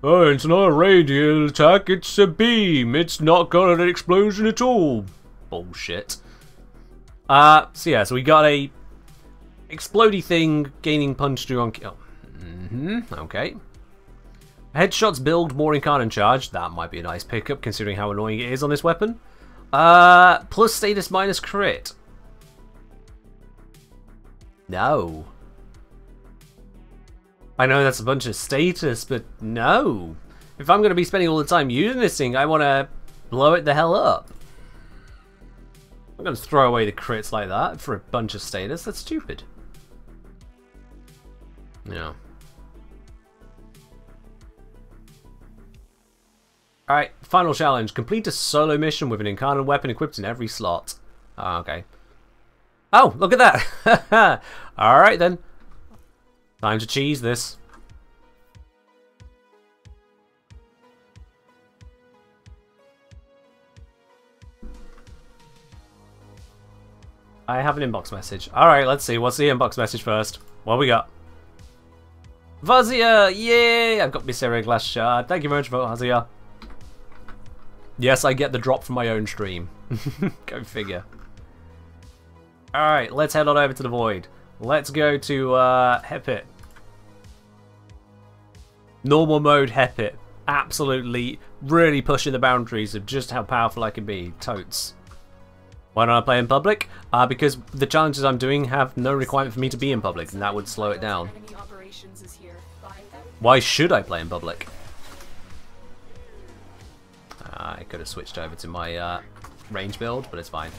Oh, it's not a radial attack, it's a beam. It's not got an explosion at all. Bullshit. So yeah, so we got a explodey thing gaining punch through on kill. Okay. Headshots build more incarnate charge. That might be a nice pickup considering how annoying it is on this weapon. Plus status minus crit. No. I know that's a bunch of status, but no. If I'm going to be spending all the time using this thing, I want to blow it the hell up. I'm going to throw away the crits like that for a bunch of status. That's stupid. Yeah. Alright, final challenge. Complete a solo mission with an incarnate weapon equipped in every slot. Oh, okay. Oh, look at that! Alright then. Time to cheese this. I have an inbox message. Alright, let's see. What's the inbox message first? What we got? Vazia! Yay! I've got Mysteria Glass Shard. Thank you very much for Vazia. Yes, I get the drop from my own stream. Go figure. Alright, let's head on over to the Void. Let's go to Hepit. Normal mode Hepit. Absolutely, really pushing the boundaries of just how powerful I can be. Totes. Why don't I play in public? Because the challenges I'm doing have no requirement for me to be in public, and that would slow it down. Why should I play in public? I could have switched over to my range build, but it's fine.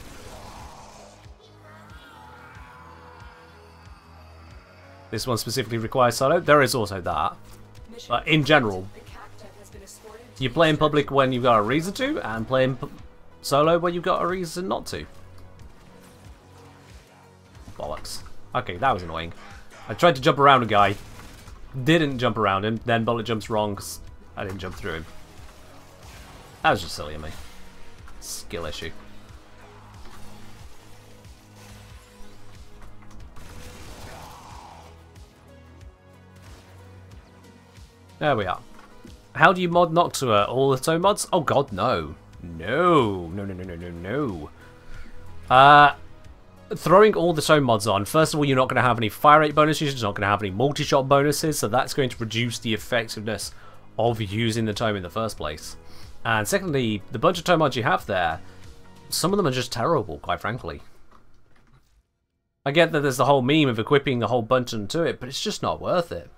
This one specifically requires solo. There is also that. But in general, you play in public when you've got a reason to, and play in solo when you've got a reason not to. Bollocks. Okay, that was annoying. I tried to jump around a guy. Didn't jump around him, then bullet jumps wrong because I didn't jump through him. That was just silly of me. Skill issue. There we are. How do you mod Noctua? All the tone mods? Oh god, no. No. No, no, no, no, no, no. Throwing all the tone mods on, first of all, you're not going to have any fire rate bonuses, you're not going to have any multi-shot bonuses, so that's going to reduce the effectiveness of using the tome in the first place. And secondly, the bunch of tome mods you have there, some of them are just terrible, quite frankly. I get that there's the whole meme of equipping a whole bunch onto it, but it's just not worth it.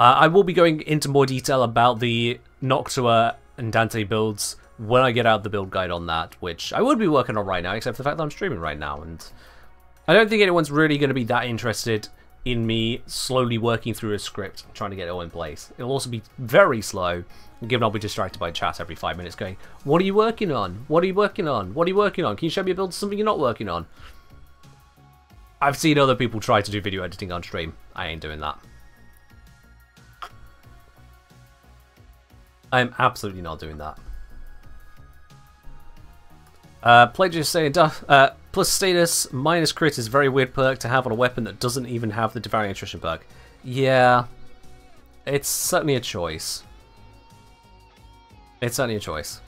I will be going into more detail about the Noctua and Dante builds when I get out the build guide on that, which I would be working on right now, except for the fact that I'm streaming right now, and I don't think anyone's really going to be that interested in me slowly working through a script, trying to get it all in place. It'll also be very slow, given I'll be distracted by chat every 5 minutes going, what are you working on? What are you working on? What are you working on? Can you show me a build of something you're not working on? I've seen other people try to do video editing on stream. I ain't doing that. I'm absolutely not doing that. Pledge saying, plus status minus crit is a very weird perk to have on a weapon that doesn't even have the devouring attrition perk. Yeah, it's certainly a choice. It's certainly a choice.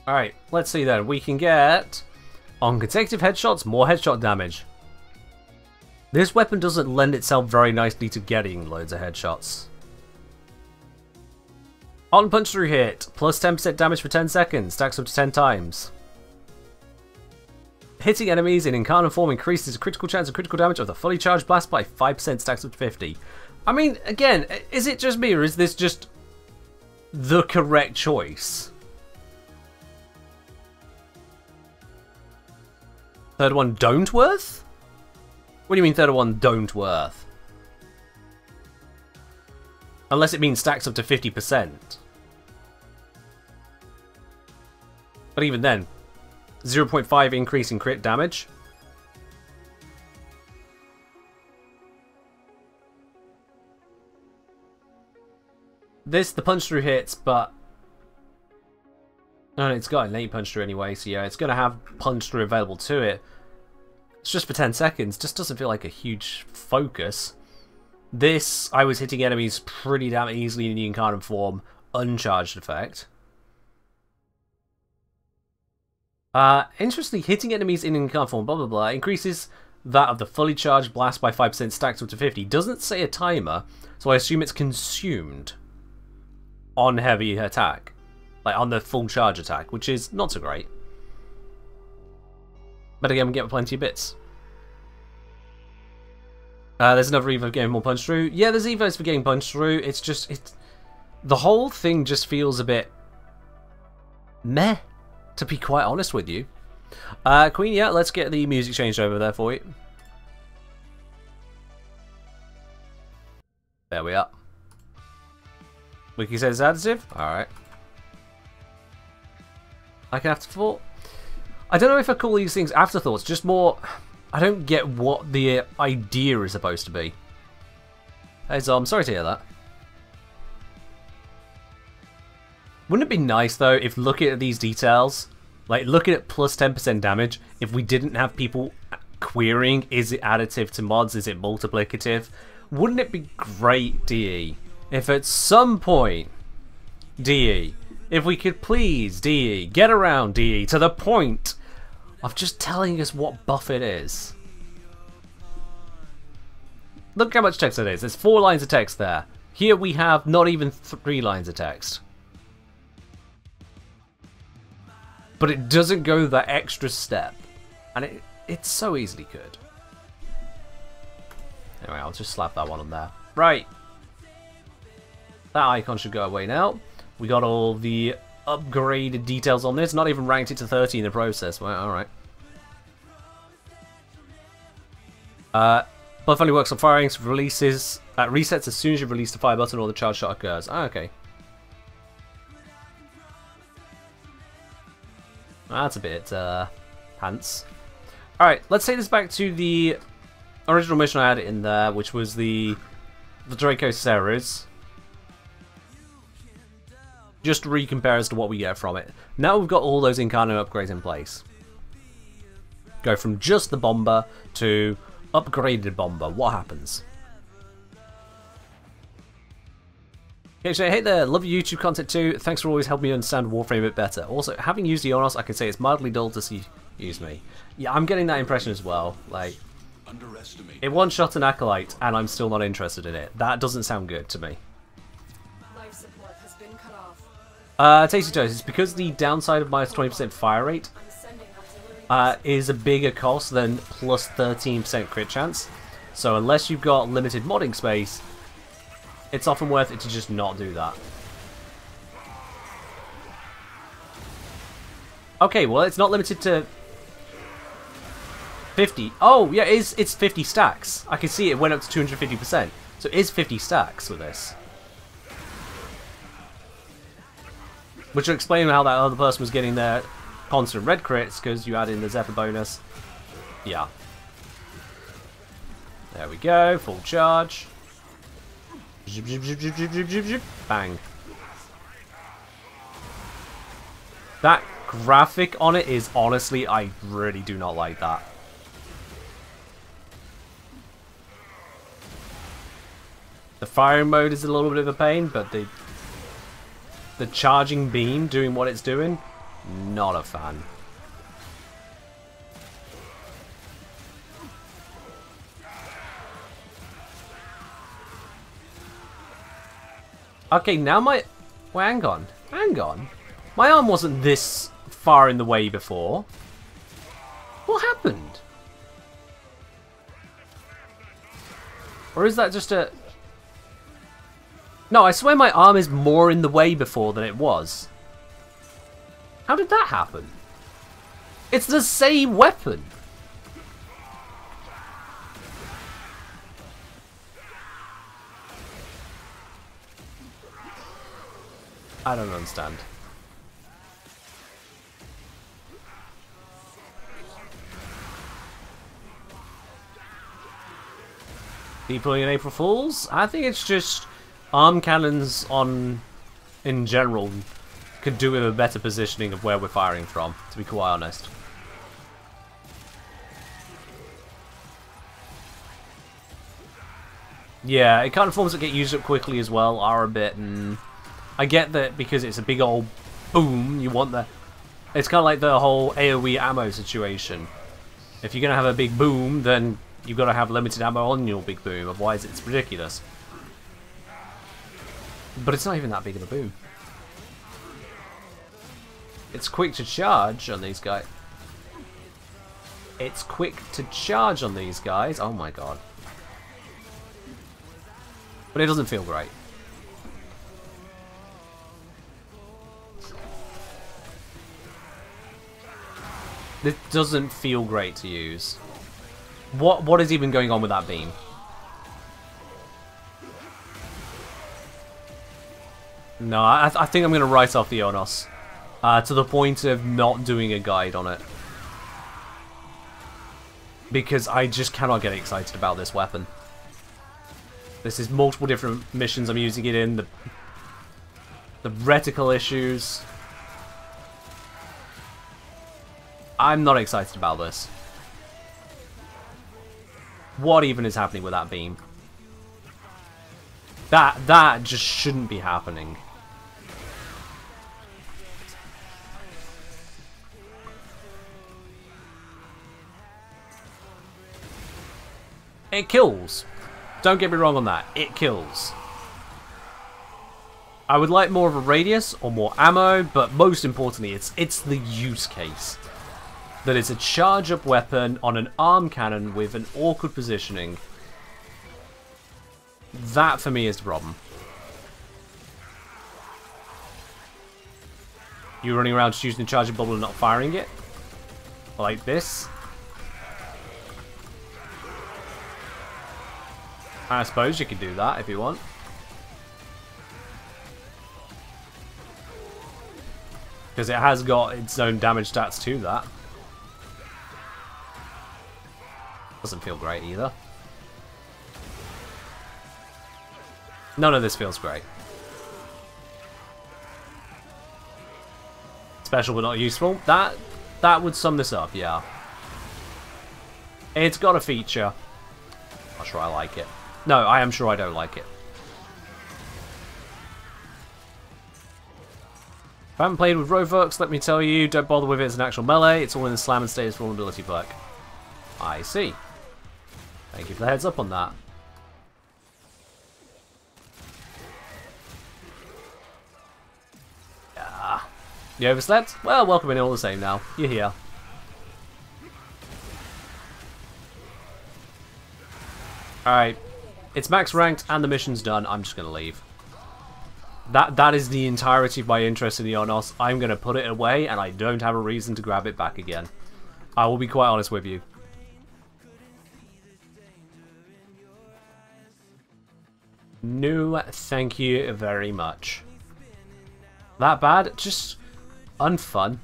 Alright, let's see then. We can get, on consecutive headshots, more headshot damage. This weapon doesn't lend itself very nicely to getting loads of headshots. On punch through hit, plus 10% damage for 10 seconds, stacks up to 10 times. Hitting enemies in incarnate form increases the critical chance of critical damage of the fully charged blast by 5%, stacks up to 50. I mean, again, is it just me or is this just the correct choice? Third one don't worth? What do you mean third one don't worth? Unless it means stacks up to 50%. But even then, 0.5 increase in crit damage. This, the punch through hits, but... No, it's got innate punch through anyway, so yeah, it's going to have punch through available to it. It's just for 10 seconds, just doesn't feel like a huge focus. This, I was hitting enemies pretty damn easily in the incarnate form, uncharged effect. Interestingly, hitting enemies in incarnate form, blah blah blah, increases that of the fully charged blast by 5%, stacks up to 50. Doesn't say a timer, so I assume it's consumed on heavy attack. Like on the full charge attack, which is not so great. But again, we get plenty of bits. There's another evo for getting more punch through. Yeah, there's evos for getting punch through. It's just, the whole thing just feels a bit meh, to be quite honest with you. Queen, yeah, let's get the music changed over there for you. There we are. Wiki says additive. Alright. Like an afterthought. I don't know if I call these things afterthoughts, just more... I don't get what the idea is supposed to be. Hey, so I'm sorry to hear that. Wouldn't it be nice, though, if looking at these details, like looking at plus 10% damage, if we didn't have people querying, is it additive to mods, is it multiplicative? Wouldn't it be great, DE, if at some point, DE, if we could please, DE, get around, DE, to the point of just telling us what buff it is. Look how much text it is. There's 4 lines of text there. Here we have not even 3 lines of text. But it doesn't go that extra step. And it so easily could. Anyway, I'll just slap that one on there. Right. That icon should go away now. We got all the upgraded details on this. Not even ranked it to 30 in the process. Well, alright. Buff only works on firing, so resets as soon as you release the fire button or the charge shot occurs. Ah, okay. That's a bit, pants. Alright, let's take this back to the original mission I had in there, which was the Draco Ceres. Just to recompare as to what we get from it. Now we've got all those Incarno upgrades in place. Go from just the bomber to upgraded bomber. What happens? Okay, so hey there, love your YouTube content too. Thanks for always helping me understand Warframe a bit better. Also, having used Ionos, I can say it's mildly dull to see use me. Yeah, I'm getting that impression as well. Like, it one-shot an Acolyte, and I'm still not interested in it. That doesn't sound good to me. Life support has been cut off. Tasty Toast, it's because the downside of minus 20% fire rate is a bigger cost than plus 13% crit chance. So unless you've got limited modding space, it's often worth it to just not do that. Okay, well it's not limited to 50. Oh, yeah, it's 50 stacks. I can see it went up to 250%. So it is 50 stacks with this. Which will explain how that other person was getting their constant red crits, because you add in the Zephyr bonus. Yeah. There we go, full charge. Zip, zip, zip, zip, zip, zip, zip, zip. Bang. That graphic on it is honestly, I really do not like that. The firing mode is a little bit of a pain, but the charging beam doing what it's doing, not a fan. Okay, now my... Wait, hang on. Hang on. My arm wasn't this far in the way before. What happened? Or is that just a... No, I swear my arm is more in the way before than it was. How did that happen? It's the same weapon. I don't understand. People in April Fools? I think it's just arm cannons on in general could do with a better positioning of where we're firing from, to be quite honest. Yeah, it kind of forms that get used up quickly as well are a bit, and I get that because it's a big old boom, you want the... It's kind of like the whole AoE ammo situation. If you're going to have a big boom, then you've got to have limited ammo on your big boom, otherwise it's ridiculous. But it's not even that big of a boom. It's quick to charge on these guys. It's quick to charge on these guys. Oh my god. But it doesn't feel great. This doesn't feel great to use. What is even going on with that beam? No, I think I'm going to write off the Ionos. To the point of not doing a guide on it. Because I just cannot get excited about this weapon. This is multiple different missions I'm using it in. The reticle issues. I'm not excited about this. What even is happening with that beam? That just shouldn't be happening. It kills. Don't get me wrong on that. It kills. I would like more of a radius or more ammo, but most importantly, it's the use case. That it's a charge-up weapon on an arm cannon with an awkward positioning. That, for me, is the problem. You running around just using the charging bubble and not firing it? Like this? I suppose you could do that if you want. Because it has got its own damage stats to that. Doesn't feel great either. None of this feels great. Special but not useful. That would sum this up, yeah. It's got a feature. Not sure I like it. No, I am sure I don't like it. If I haven't played with Rovox, let me tell you, don't bother with it as an actual melee. It's all in the slam and status vulnerability perk. I see. Thank you for the heads up on that. Yeah. You overslept? Well, welcome in all the same now. You're here. Alright. It's max ranked and the mission's done. I'm just going to leave. That is the entirety of my interest in the Ionos. I'm going to put it away and I don't have a reason to grab it back again. I will be quite honest with you. No, thank you very much. That bad? Just unfun.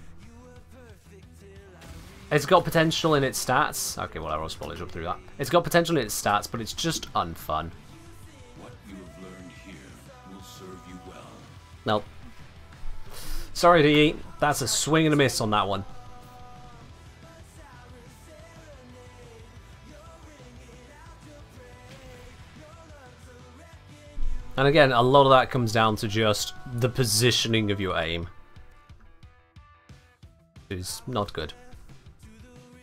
It's got potential in its stats. Okay, whatever, I'll spoil it up through that. It's got potential in its stats, but it's just unfun. What you have learned here will serve you well. Nope. Sorry, DE. That's a swing and a miss on that one. And again, a lot of that comes down to just the positioning of your aim. It is not good.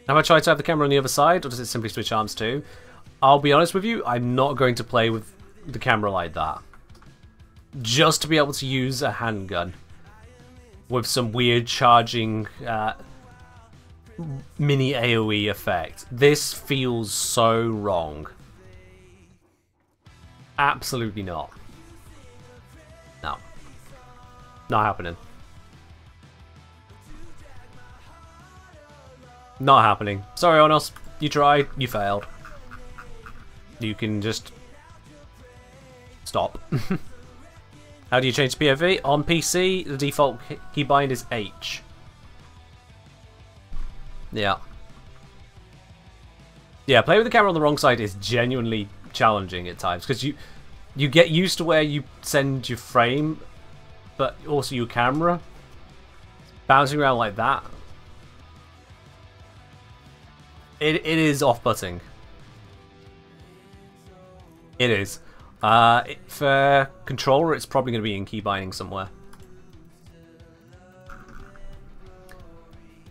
Have I tried to have the camera on the other side, or does it simply switch arms too? I'll be honest with you, I'm not going to play with the camera like that. Just to be able to use a handgun with some weird charging mini AoE effect. This feels so wrong. Absolutely not. No. Not happening. Not happening. Sorry, Onos. You tried. You failed. You can just stop. How do you change POV? On PC, the default keybind is H. Yeah. Yeah, playing with the camera on the wrong side is genuinely challenging at times, because you get used to where you send your frame, but also your camera bouncing around like that. It is off-putting. It is. For controller, it's probably going to be in key binding somewhere.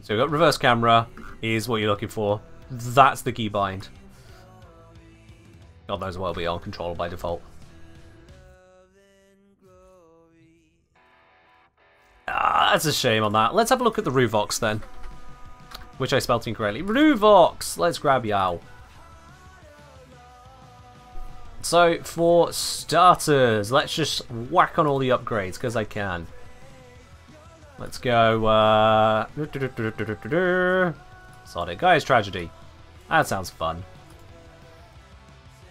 So we've got reverse camera is what you're looking for. That's the key bind. God knows well be on controller by default. That's a shame on that. Let's have a look at the Ruvox then. Which I spelled incorrectly. Ruvox! Let's grab Yao. So, for starters, let's just whack on all the upgrades, because I can. Let's go, Sonic Guy's Tragedy. That sounds fun.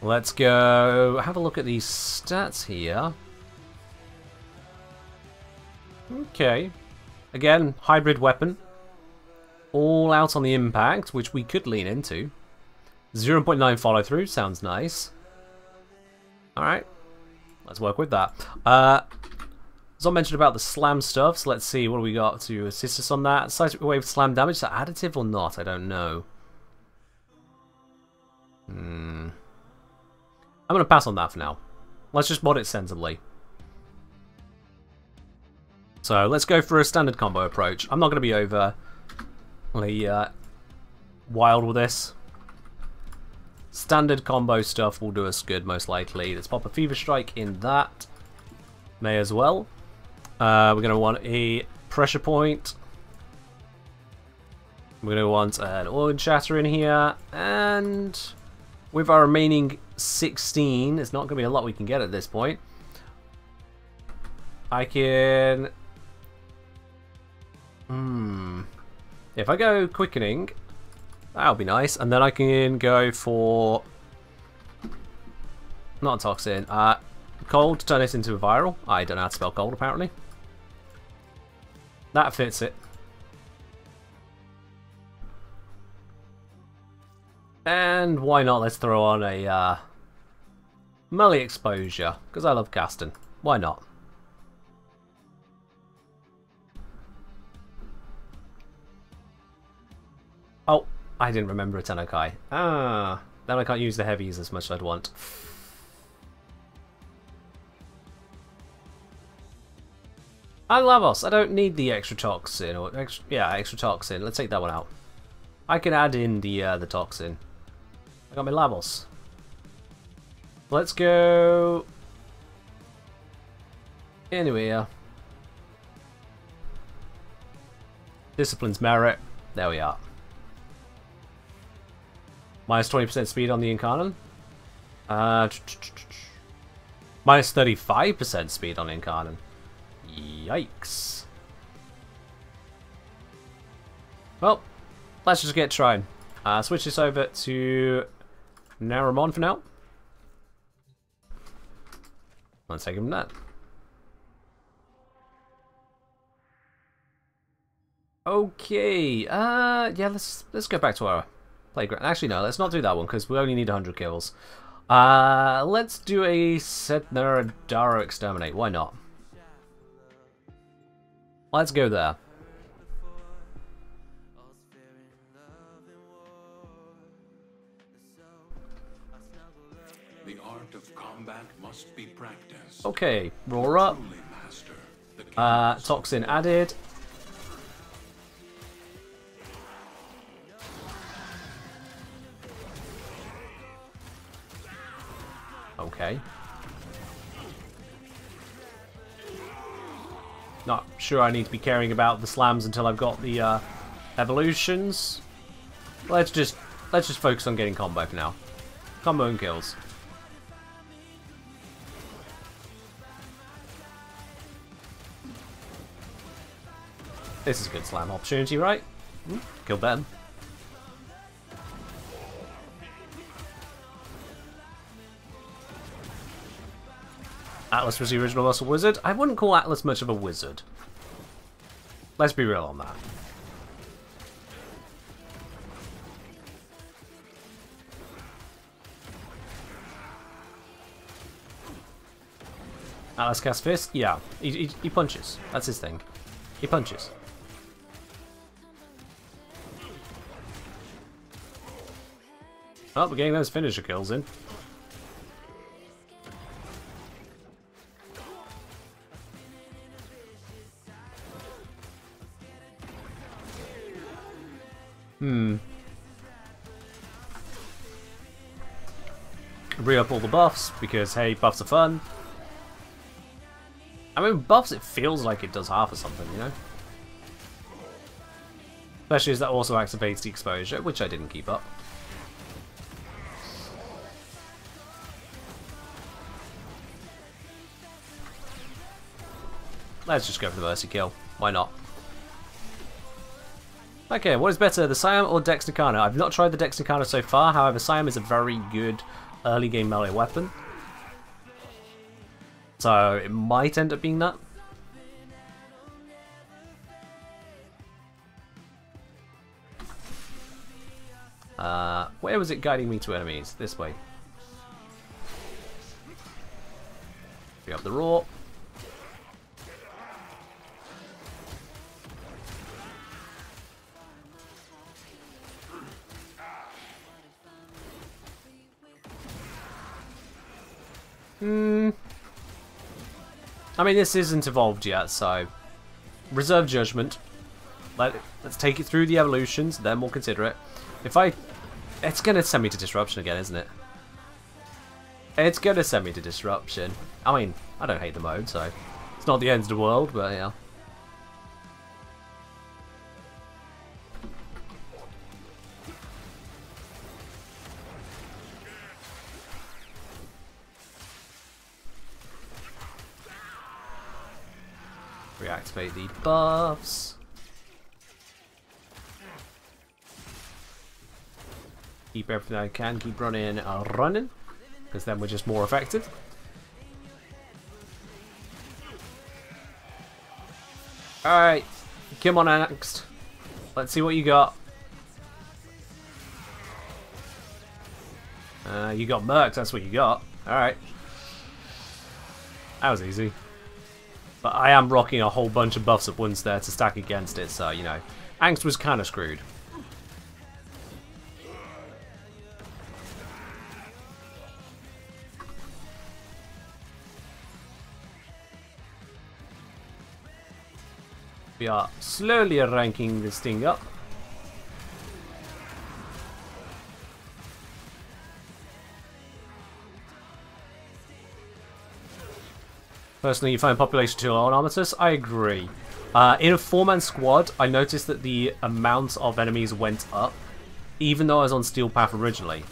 Let's go have a look at these stats here. Okay. Again, hybrid weapon. All out on the impact, which we could lean into. 0.9 follow through, sounds nice. Alright, let's work with that. As I mentioned about the slam stuff, so let's see what we got to assist us on that. Seismic wave slam damage, is that additive or not? I don't know. I'm going to pass on that for now. Let's just mod it sensibly. So let's go for a standard combo approach. I'm not going to be overly wild with this. Standard combo stuff will do us good, most likely. Let's pop a Fever Strike in that. May as well. We're going to want a Pressure Point. We're going to want an Organ Shatter in here. And with our remaining 16, it's not going to be a lot we can get at this point. I can... If I go Quickening, that'll be nice. And then I can go for... Not a Toxin. Cold to turn this into a Viral. I don't know how to spell cold, apparently. That fits it. And why not? Let's throw on a melee exposure, because I love casting. Why not? Oh, I didn't remember a Tenokai. Ah, then I can't use the heavies as much as I'd want. I Lavos. I don't need the extra toxin or extra toxin. Let's take that one out. I can add in the toxin. I got my Lavos. Let's go anywhere. Discipline's Merit. There we are. Minus 20% speed on the Incarnon. Minus 35% speed on Incarnon. Yikes. Well, let's just get trying. Switch this over to Naramon for now. Let's take him from that. Okay. Yeah, let's go back to our playground. Actually, no, let's not do that one because we only need 100 kills. Let's do a Setnaradaro Exterminate. Why not? Let's go there. The art of combat must be practiced. Okay, roar up. Toxin added. Okay. Not sure I need to be caring about the slams until I've got the evolutions. Let's just focus on getting combo for now. Combo and kills. This is a good slam opportunity, right? Kill them. Atlas was the original muscle wizard. I wouldn't call Atlas much of a wizard. Let's be real on that. Atlas cast fist? Yeah. He punches. That's his thing. He punches. Oh, we're getting those finisher kills in. Re-up all the buffs, because hey, buffs are fun. I mean, buffs, it feels like it does half or something, you know? Especially as that also activates the exposure, which I didn't keep up. Let's just go for the Mercy kill. Why not? Okay, what is better, the Siam or Dex Nikana? I've not tried the Dex Nikana so far, however, Siam is a very good early game melee weapon. So, it might end up being that. Where was it guiding me to enemies? This way. Pick up the Roar. I mean, this isn't evolved yet, so reserve judgment. Let's take it through the evolutions, then we'll consider it. It's gonna send me to disruption again, isn't it? It's gonna send me to disruption. I mean, I don't hate the mode, so it's not the end of the world, but yeah. Reactivate the buffs. Keep everything I can, keep running, because then we're just more effective. Alright, come on next. Let's see what you got. You got Mercs, that's what you got. Alright. That was easy. But I am rocking a whole bunch of buffs at once there to stack against it, so, you know, Angst was kind of screwed. We are slowly ranking this thing up. Personally, you find population too low on Armistice? I agree. In a 4-man squad, I noticed that the amount of enemies went up, even though I was on Steel Path originally.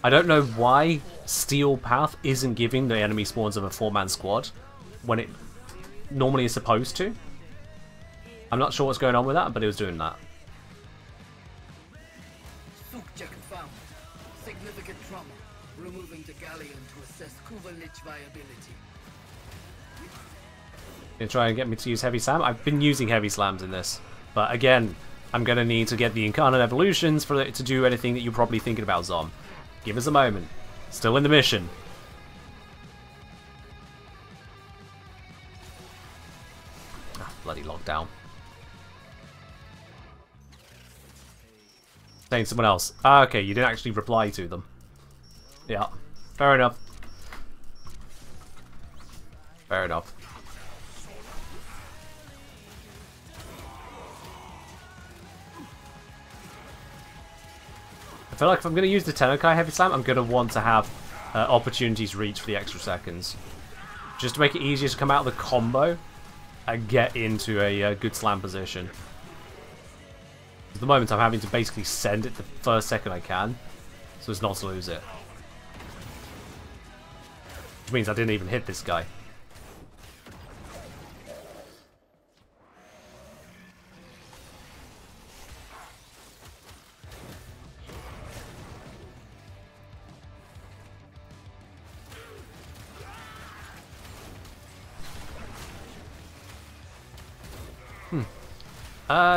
I don't know why Steel Path isn't giving the enemy spawns of a 4-man squad when it normally is supposed to. I'm not sure what's going on with that, but it was doing that. Check found. Significant trauma. Removing the galleon to assess Kuvalich viability. Gonna try and get me to use Heavy Slam. I've been using Heavy Slams in this, but again, I'm gonna need to get the Incarnate Evolutions for it to do anything that you're probably thinking about, Zom. Give us a moment. Still in the mission. Ah, bloody lockdown. Saying someone else. Ah, okay, you didn't actually reply to them. Yeah, fair enough. Fair enough. I feel like if I'm going to use the Tennokai Heavy Slam, I'm going to want to have opportunities reach for the extra seconds. Just to make it easier to come out of the combo and get into a good slam position. At the moment, I'm having to basically send it the first second I can, so as not to lose it. Which means I didn't even hit this guy.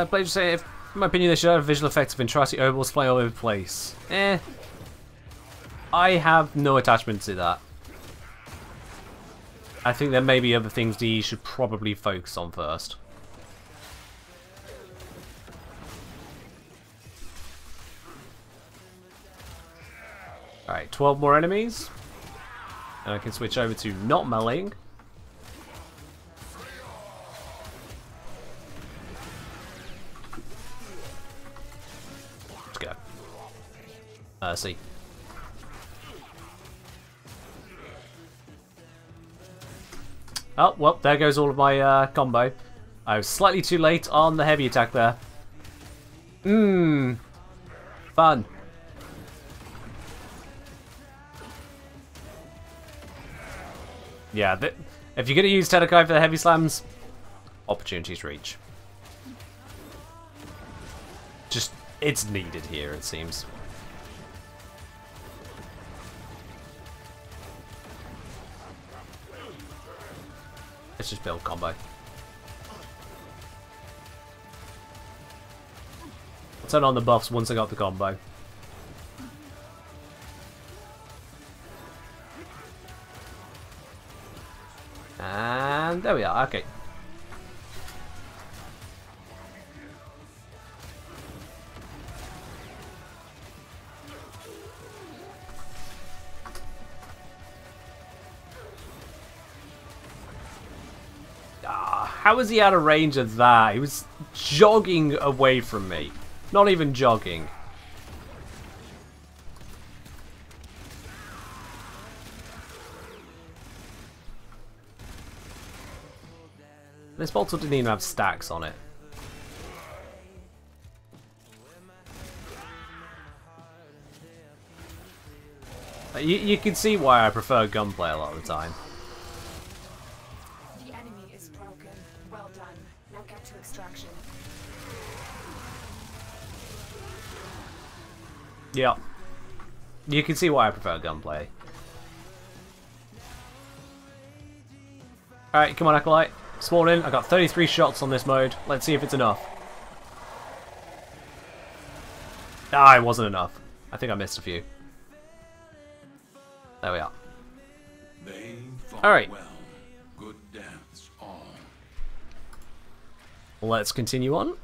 Players say, in my opinion, they should have visual effects of Ventrati overballs flying all over the place. I have no attachment to that. I think there may be other things that you should probably focus on first. Alright, 12 more enemies. And I can switch over to not meleeing. See. Oh, well, there goes all of my combo. I was slightly too late on the heavy attack there. Fun. Yeah, if you're going to use Tennokai for the heavy slams, opportunities reach. Just, it's needed here, it seems. Let's just build combo. I'll turn on the buffs once I got the combo. And there we are, okay. How was he out of range of that? He was jogging away from me. Not even jogging. This bottle didn't even have stacks on it. You can see why I prefer gunplay a lot of the time. The enemy is broken. Well done. Now get to extraction. Yeah. You can see why I prefer gunplay. Alright, come on, Acolyte. Spawn in. I got 33 shots on this mode. Let's see if it's enough. Ah, it wasn't enough. I think I missed a few. There we are. They fought Alright. well. Good deaths, all. Let's continue on.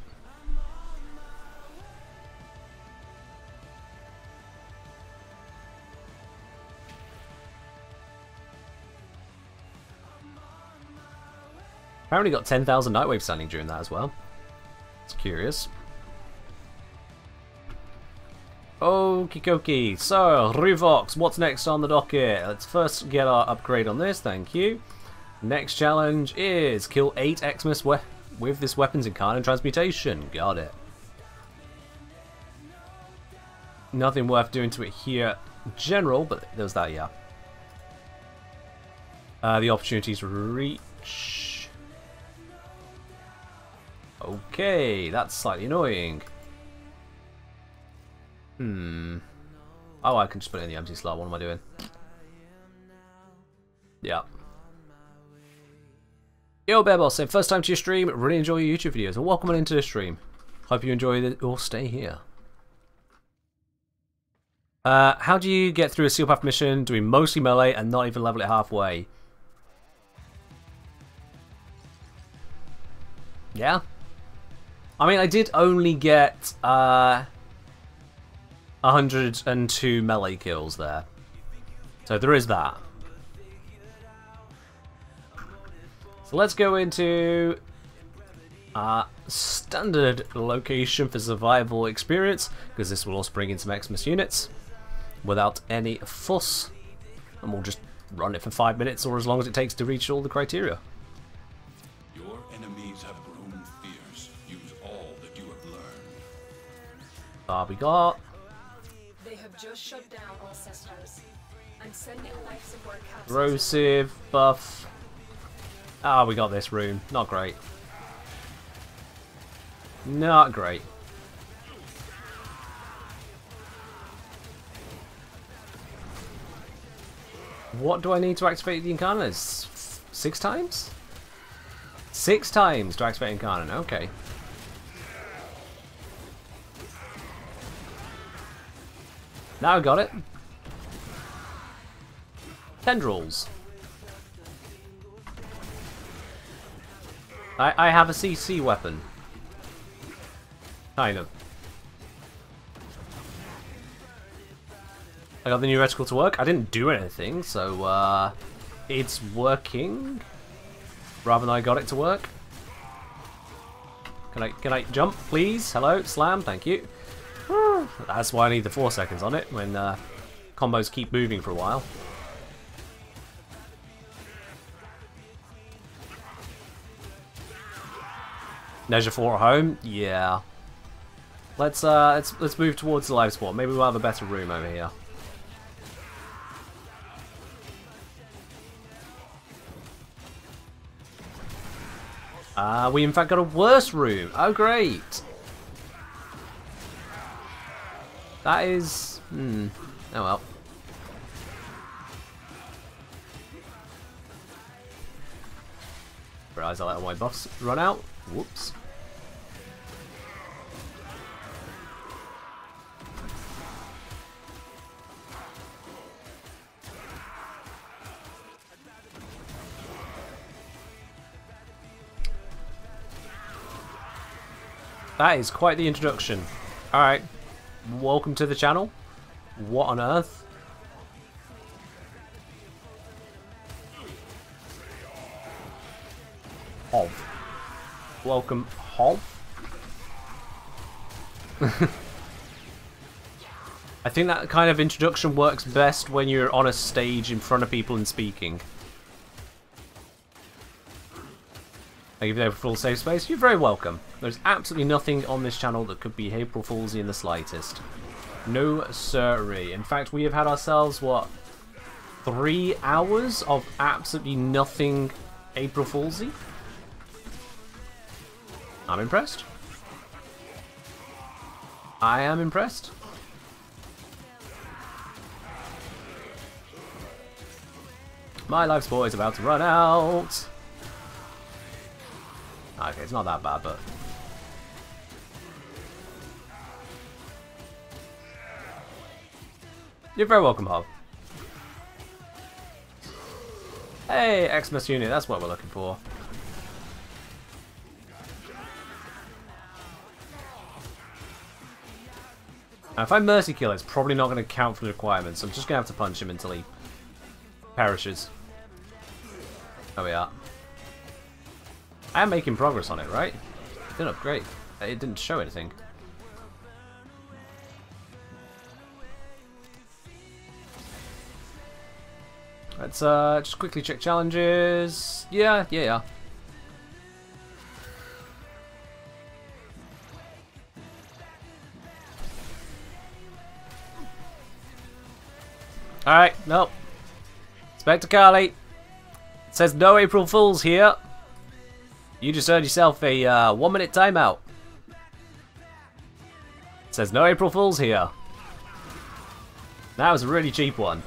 Apparently got 10,000 Nightwave standing during that as well. It's curious. Okie dokie. So, Revox, what's next on the docket? Let's first get our upgrade on this, thank you. Next challenge is kill 8 Xmas with this weapon's incarnate transmutation. Got it. Nothing worth doing to it here in general, but there's that, yeah. The opportunities reach. Okay, that's slightly annoying. Oh, I can just put it in the empty slot. What am I doing? Yeah. Yo, Bear Boss, saying first time to your stream. Really enjoy your YouTube videos and welcome on into the stream. Hope you enjoy your stay here. How do you get through a seal path mission doing mostly melee and not even level it halfway? Yeah. I mean, I did only get 102 melee kills there. So there is that. So let's go into standard location for survival experience, because this will also bring in some Xmas units without any fuss. And we'll just run it for 5 minutes or as long as it takes to reach all the criteria. Your enemies have grown fierce. Use all that you have learned. We got They have just shut down all systems. I'm sending life support capsules. corrosive buff. Ah, we got this rune. Not great. Not great. What do I need to activate the Incarnate? 6 times? 6 times to activate Incarnate. Okay. Now I got it. Tendrils. I have a CC weapon. Kind of. I got the new reticle to work. I didn't do anything, so it's working. Rather than I got it to work. Can I jump, please? Hello, slam, thank you. That's why I need the 4 seconds on it when combos keep moving for a while. Measure 4 at home? Yeah. Let's move towards the live spot. Maybe we'll have a better room over here. We in fact got a worse room. Oh great. That is oh well. Realize I let all my buffs run out. Whoops. That is quite the introduction. Alright. Welcome to the channel. What on earth? Welcome, Hol. I think that kind of introduction works best when you're on a stage in front of people and speaking. Thank you for the full safe space. You're very welcome. There's absolutely nothing on this channel that could be April Foolsy in the slightest. No sirree. In fact, we have had ourselves, what, 3 hours of absolutely nothing April Foolsy? I'm impressed. I am impressed. My life support is about to run out. Okay, it's not that bad, but... You're very welcome, Hob. Hey, Xmas unit, that's what we're looking for. Now, if I mercy kill, it's probably not going to count for the requirements, so I'm just going to have to punch him until he perishes. There we are. I am making progress on it, right? It didn't upgrade. It didn't show anything. Let's just quickly check challenges. Yeah. Alright, nope. Inspector Carly. It says no April Fools here. You just earned yourself a 1-minute timeout. It says no April Fools here. That was a really cheap one.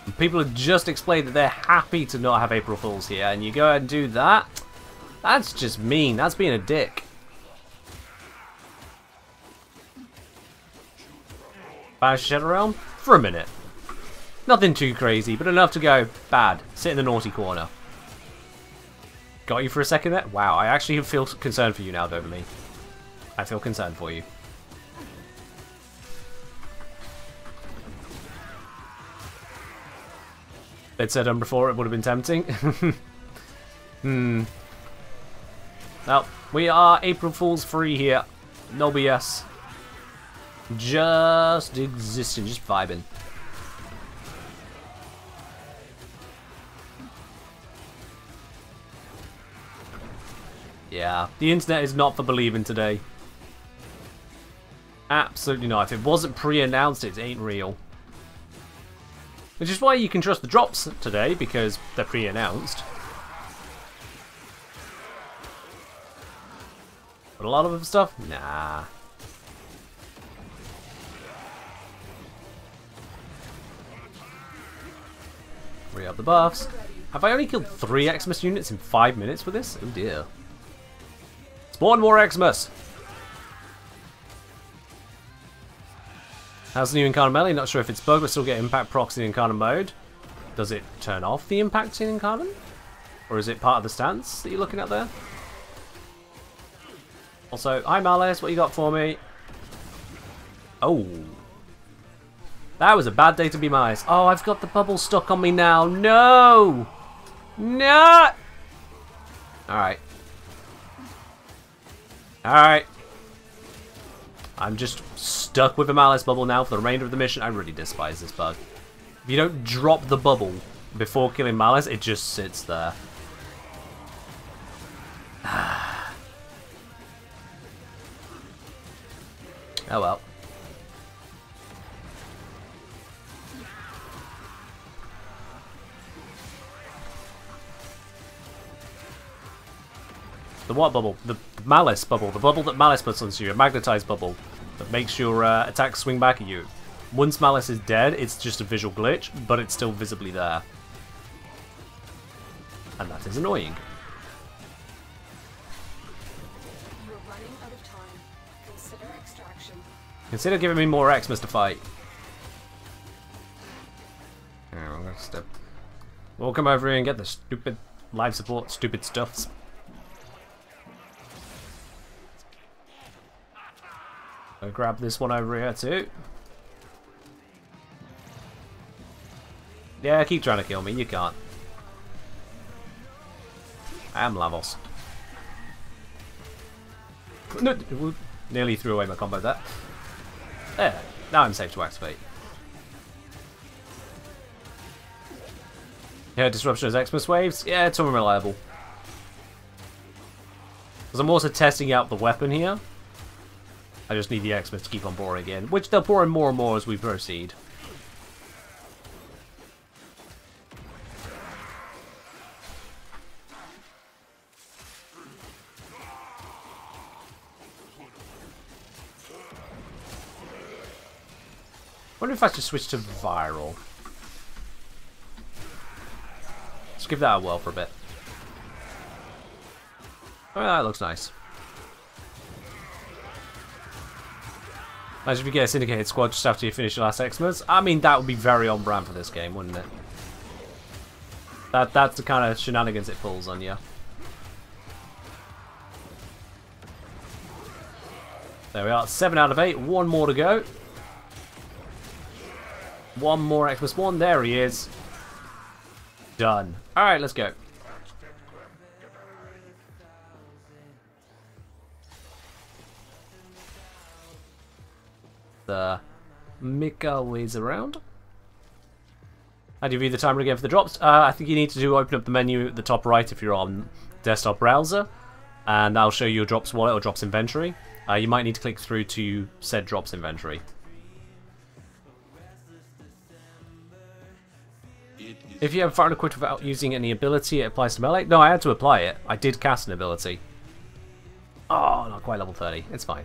And people have just explained that they're happy to not have April Fools here, and you go ahead and do that? That's just mean. That's being a dick. Banish Shadow Realm? For a minute. Nothing too crazy, but enough to go, bad. Sit in the naughty corner. Got you for a second there? Wow, I actually feel concerned for you now, don't me. I feel concerned for you. If they'd said before, it would have been tempting. Well, we are April Fools free here. No BS. Just existing, just vibing. Yeah, the internet is not for believing today. Absolutely not. If it wasn't pre-announced, it ain't real. Which is why you can trust the drops today, because they're pre-announced. But a lot of other stuff? Nah. Re-up the buffs. Have I only killed 3 Xmas units in 5 minutes with this? Oh dear. Spawn more Xmas! How's the new Incarnate Melee? Not sure if it's bugged, but still get impact procs in Incarnate mode. Does it turn off the impact in Incarnate? Or is it part of the stance that you're looking at there? Also, hi Malice, what you got for me? Oh. That was a bad day to be Malice. Oh, I've got the bubble stuck on me now. No! No! Alright. Alright. I'm just stuck with a Malice bubble now for the remainder of the mission. I really despise this bug. If you don't drop the bubble before killing Malice, it just sits there. Oh well. The what bubble? The Malice bubble. The bubble that Malice puts onto you. A magnetized bubble that makes your attacks swing back at you. Once Malice is dead, it's just a visual glitch, but it's still visibly there. And that is annoying. You're running out of time. Consider extraction. Consider giving me more Xmas to fight. Yeah, I'm gonna step. We'll come over here and get the stupid life support, stupid stuffs. I'll grab this one over here too. Yeah, keep trying to kill me. You can't. I am Lavos. No, nearly threw away my combo there. There. Now I'm safe to activate. Yeah, disruption as Xmas waves. Yeah, it's unreliable. Because I'm also testing out the weapon here. I just need the Xmas to keep on pouring in, which they'll pour in more and more as we proceed. I wonder if I should switch to viral. Let's give that a whirl for a bit. Oh, that looks nice. Imagine if you get a syndicated squad just after you finish your last Xmas. I mean, that would be very on brand for this game, wouldn't it? That's the kind of shenanigans it pulls on you. There we are, 7 out of 8, 1 more to go. One more Xmas 1, there he is. Done. Alright, let's go. Make our ways around. How do you view the timer again for the drops? I think you need to open up the menu at the top right if you're on desktop browser, and that'll show you your drops wallet or drops inventory. You might need to click through to said drops inventory. If you have fired equipped without using any ability, it applies to melee. No, I had to apply it. I did cast an ability. Oh, not quite level 30. It's fine.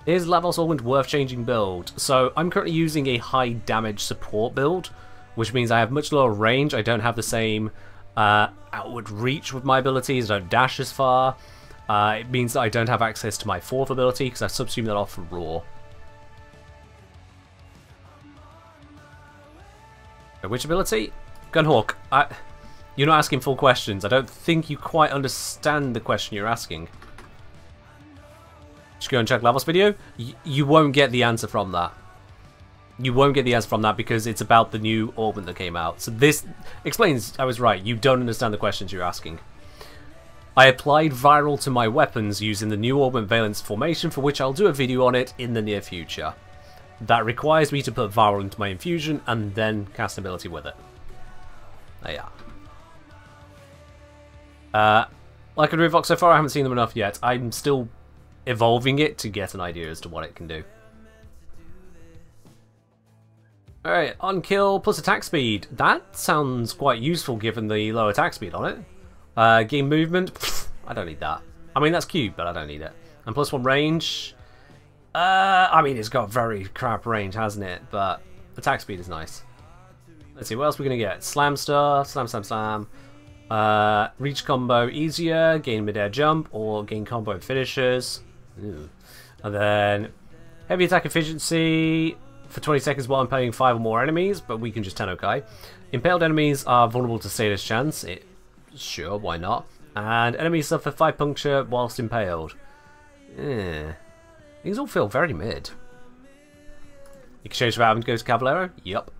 Is Lavos Allwind worth changing build? So I'm currently using a high damage support build, which means I have much lower range. I don't have the same outward reach with my abilities. I don't dash as far. It means that I don't have access to my 4th ability because I subsumed that off from Raw. Which ability? Gunhawk. You're not asking full questions. I don't think you quite understand the question you're asking. Just go and check Lavos video. You won't get the answer from that. You won't get the answer from that because it's about the new augment that came out. So this explains I was right. You don't understand the questions you're asking. I applied viral to my weapons using the new augment valence formation, for which I'll do a video on it in the near future. That requires me to put viral into my infusion and then cast ability with it. There you are. Like a Revox so far, I haven't seen them enough yet. I'm still evolving it to get an idea as to what it can do. Alright, on kill plus attack speed. That sounds quite useful given the low attack speed on it. Gain movement. Pfft, I don't need that. I mean, that's cute, but I don't need it. And plus 1 range. I mean, it's got very crap range, hasn't it? But attack speed is nice. Let's see, what else are we going to get? Slam Star, Slam Slam Slam. Reach combo easier, gain mid-air jump, or gain combo finishers. Ooh. And then heavy attack efficiency for 20 seconds while impaling 5 or more enemies, but we can just Tennokai. Impaled enemies are vulnerable to status chance. Sure, why not? And enemies suffer 5 puncture whilst impaled. These all feel very mid. Exchange for having to go to Caballero? Yup.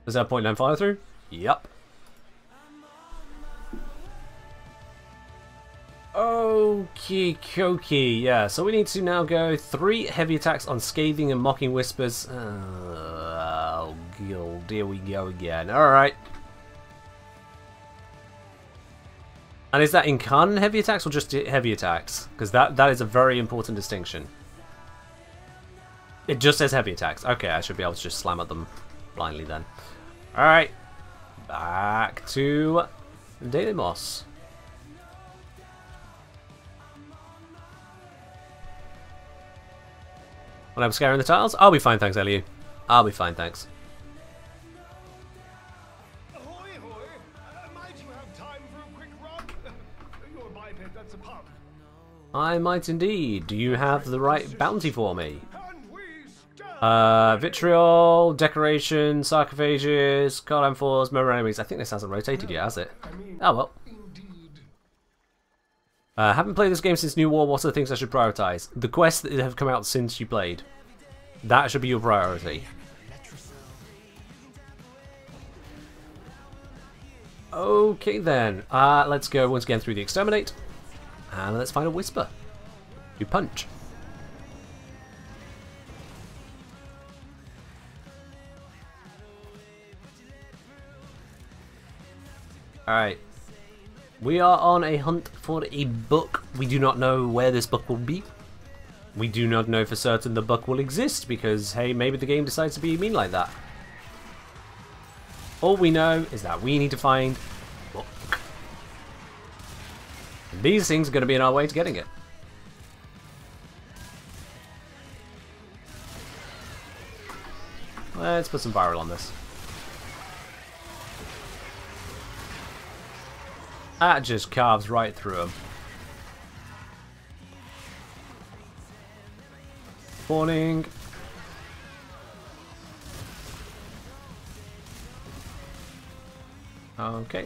Is that a 0.9 follow through? Yup. Okie dokie, yeah, so we need to now go 3 heavy attacks on Scathing and Mocking Whispers. Oh, God, here we go again. Alright. And is that incarnate heavy attacks or just heavy attacks? Because that is a very important distinction. It just says heavy attacks. Okay, I should be able to just slam at them blindly then. Alright. Back to Deimos. When I'm scaring the tiles? I'll be fine, thanks, Eliu. I'll be fine, thanks. Ahoy, ahoy! Might you have time for a quick run? You're a biped, that's a pub. I might indeed. Do you have the right bounty for me? Vitriol, Decoration, Sarcophages, Card M4s, Member Enemies. I think this hasn't rotated yet, has it? Oh well. Haven't played this game since New War. What are the things I should prioritize? The quests that have come out since you played. That should be your priority. Okay then, let's go once again through the Exterminate, and let's find a Whisper. You punch. Alright. We are on a hunt for a book. We do not know where this book will be. We do not know for certain the book will exist because, hey, maybe the game decides to be mean like that. All we know is that we need to find a book. And these things are going to be in our way to getting it. Let's put some viral on this. That just carves right through him. Spawning. Okay.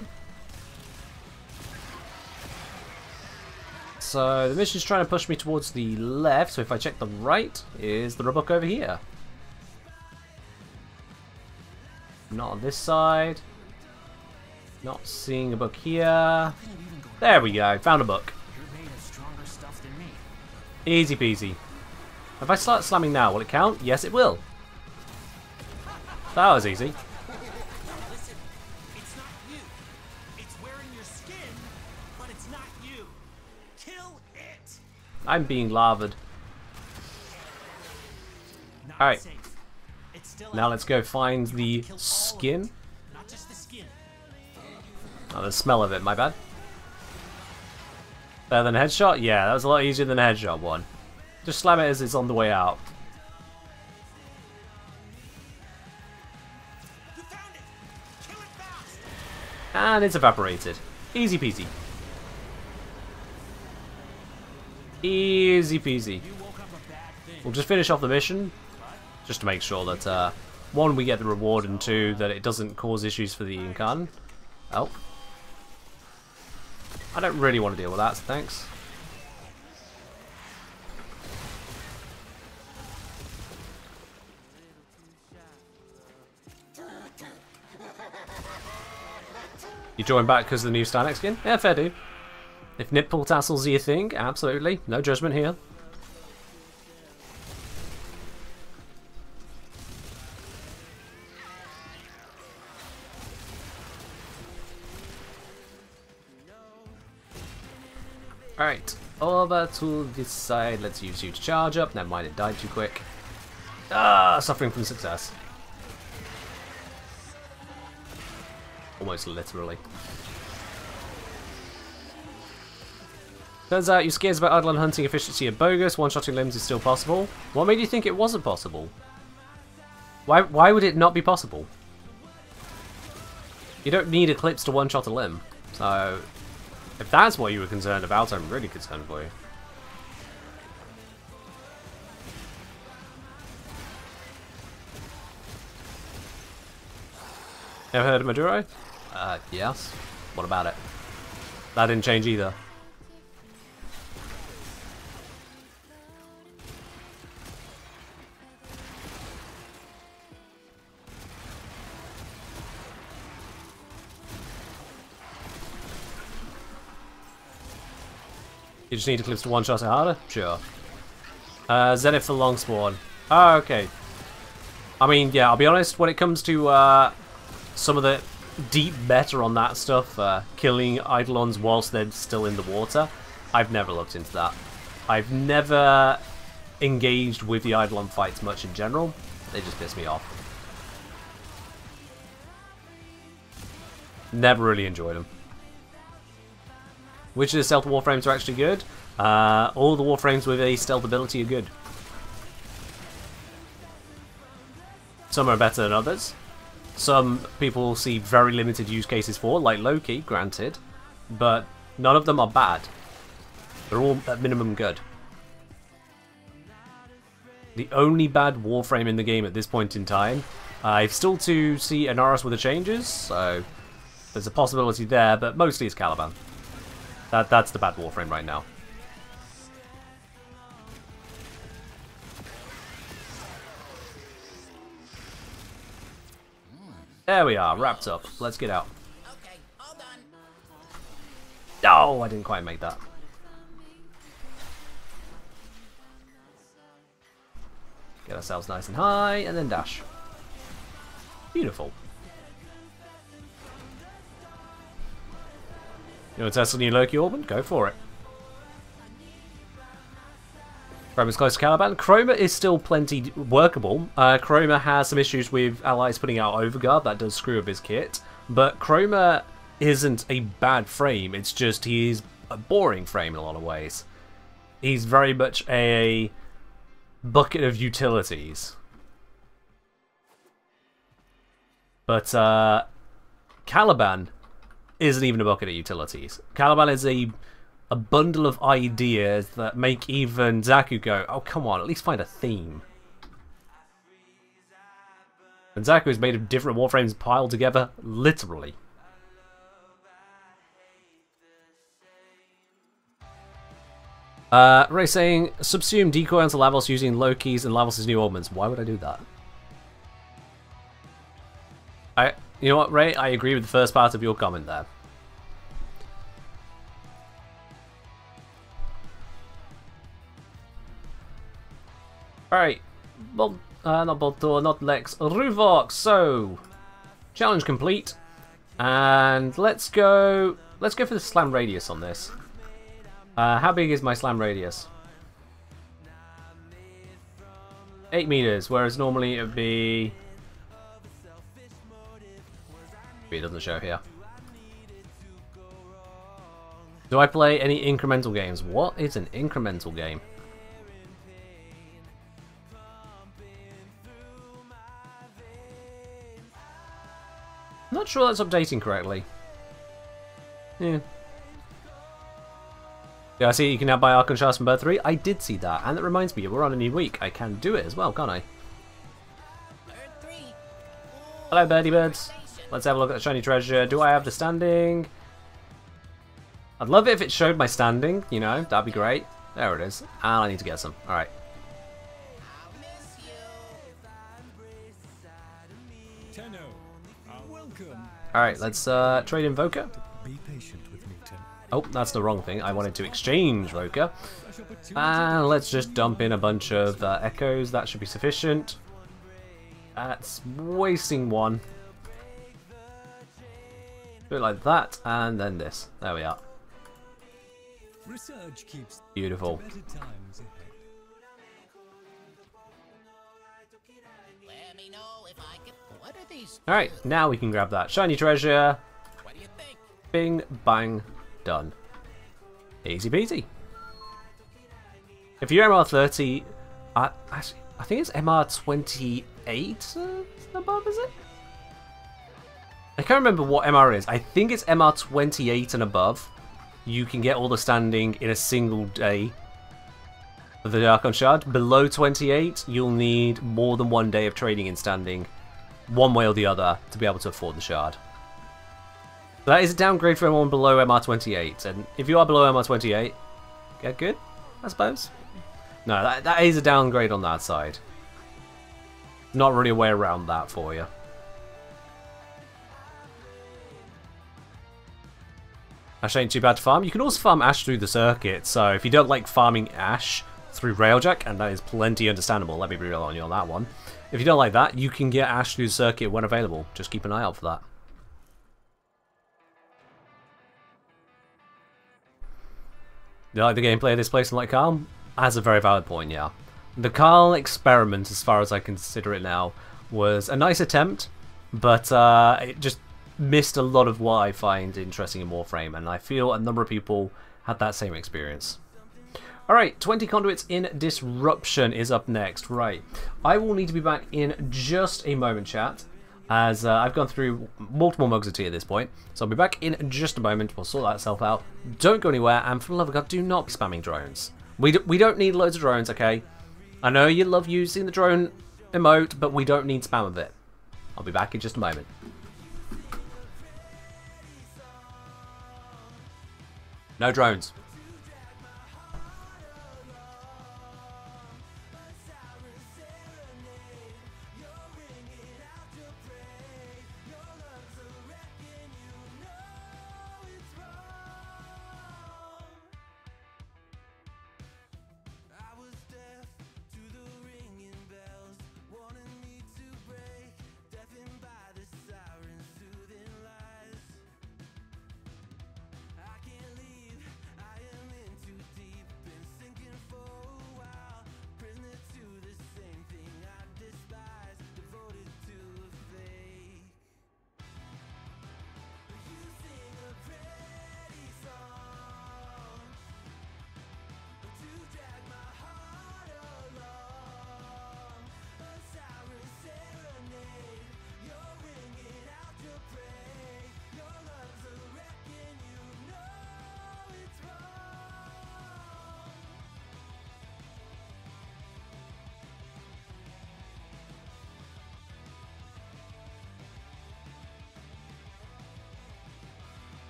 So the mission's trying to push me towards the left, so if I check the right, is the book over here? Not on this side. Not seeing a book here. There we go, found a book. Easy peasy. If I start slamming now, will it count? Yes, it will. That was easy. Listen, it's not you. It's wearing your skin, but it's not you. Kill it. I'm being lavaed. Alright. Now let's go find the skin. Not just the skin. Oh, the smell of it, my bad. Better than a headshot? Yeah, that was a lot easier than a headshot one. Just slam it as it's on the way out. You found it. Kill it fast. And it's evaporated. Easy peasy. Easy peasy. We'll just finish off the mission, just to make sure that, one, we get the reward, and two, that it doesn't cause issues for the Incarn. Oh. I don't really want to deal with that, so thanks. You join back because of the new Starnex skin? Yeah, fair do. If nipple tassels are your thing, absolutely. No judgment here. Alright, over to this side. Let's use you to charge up. Never mind, it died too quick. Ah, suffering from success. Almost literally. Turns out your scares about Eidolon hunting efficiency are bogus. One-shotting limbs is still possible. What made you think it wasn't possible? Why would it not be possible? You don't need Eclipse to one-shot a limb. So, if that's what you were concerned about, I'm really concerned for you. Ever heard of Maduro? Yes. What about it? That didn't change either. You just need Eclipse to one-shot it harder? Sure. Zenith for long spawn. Oh, okay. I mean, yeah, I'll be honest, when it comes to some of the deep meta on that stuff, killing Eidolons whilst they're still in the water, I've never looked into that. I've never engaged with the Eidolon fights much in general. They just piss me off. Never really enjoyed them. Which of the stealth Warframes are actually good? All the Warframes with a stealth ability are good. Some are better than others. Some people see very limited use cases for, like Loki, granted. But none of them are bad. They're all at minimum good. The only bad Warframe in the game at this point in time, I've still to see Anaris with the changes, so there's a possibility there, but mostly it's Caliban. That's the bad Warframe right now. There we are, wrapped up. Let's get out. Okay, hold Oh, I didn't quite make that. Get ourselves nice and high, and then dash. Beautiful. You want to test a new Loki Orban? Go for it. Chroma's close to Caliban. Chroma is still plenty workable. Chroma has some issues with allies putting out Overguard. That does screw up his kit. But Chroma isn't a bad frame. It's just he's a boring frame in a lot of ways. He's very much a bucket of utilities. But Caliban isn't even a bucket of utilities. Caliban is a bundle of ideas that make even Zaku go, oh come on, at least find a theme. And Zaku is made of different Warframes piled together, literally. Ray saying, subsume decoy onto Lavos using Loki's and Lavos' new augments. Why would I do that? You know what, Ray? I agree with the first part of your comment there. Alright, not Boltor, not Lex, Ruvok. So, challenge complete, and let's go for the slam radius on this. How big is my slam radius? 8 meters, whereas normally it would be. It doesn't show here. Do I play any incremental games? What is an incremental game? I'm not sure that's updating correctly. Yeah. Yeah, I see you can now buy Archon Shards from Bird 3. I did see that, and that reminds me, we're on a new week. I can do it as well, can't I? Hello, birdie birds. Let's have a look at the shiny treasure. Do I have the standing? I'd love it if it showed my standing, you know, that'd be great. There it is. And I need to get some. Alright. Alright, let's trade Invoker. Be patient with me, Tim. Oh, that's the wrong thing. I wanted to exchange Voker. And let's just dump in a bunch of Echoes. That should be sufficient. That's wasting one. Do it like that, and then this. There we are. Research keeps beautiful. Alright, now we can grab that shiny treasure. What do you think? Bing, bang, done. Easy peasy. If you're MR30, actually, I think it's MR28 above, is it? I can't remember what MR is. I think it's MR28 and above. You can get all the standing in a single day for the Archon Shard. Below 28, you'll need more than 1 day of trading in standing, one way or the other, to be able to afford the shard. So that is a downgrade for everyone below MR28. And if you are below MR28, get good, I suppose. No, that is a downgrade on that side. Not really a way around that for you. Ash ain't too bad to farm. You can also farm Ash through the circuit, so if you don't like farming Ash through Railjack, and that is plenty understandable, let me be real on you on that one. If you don't like that, you can get Ash through the circuit when available. Just keep an eye out for that. You like the gameplay of this place and like Carl? That's a very valid point, yeah. The Carl experiment, as far as I consider it now, was a nice attempt, but it just missed a lot of what I find interesting in Warframe, and I feel a number of people had that same experience. Alright, 20 conduits in Disruption is up next. Right, I will need to be back in just a moment, chat, as I've gone through multiple mugs of tea at this point, so I'll be back in just a moment. We'll sort that itself out. Don't go anywhere, and for the love of God, do not be spamming drones. We don't need loads of drones, okay? I know you love using the drone emote, but we don't need spam of it. I'll be back in just a moment. No drones.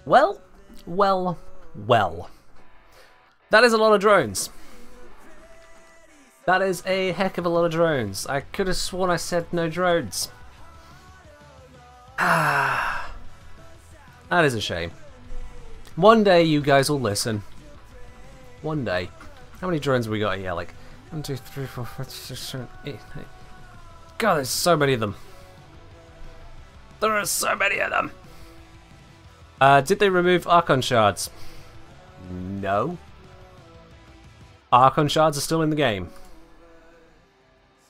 Well, well, well. That is a lot of drones. That is a heck of a lot of drones. I could have sworn I said no drones. Ah, that is a shame. One day you guys will listen. One day. How many drones have we got here? Like 1, 2, 3, 4, 5, 6, 7, 8, 9. God, there's so many of them. There are so many of them. Did they remove Archon shards? No. Archon shards are still in the game.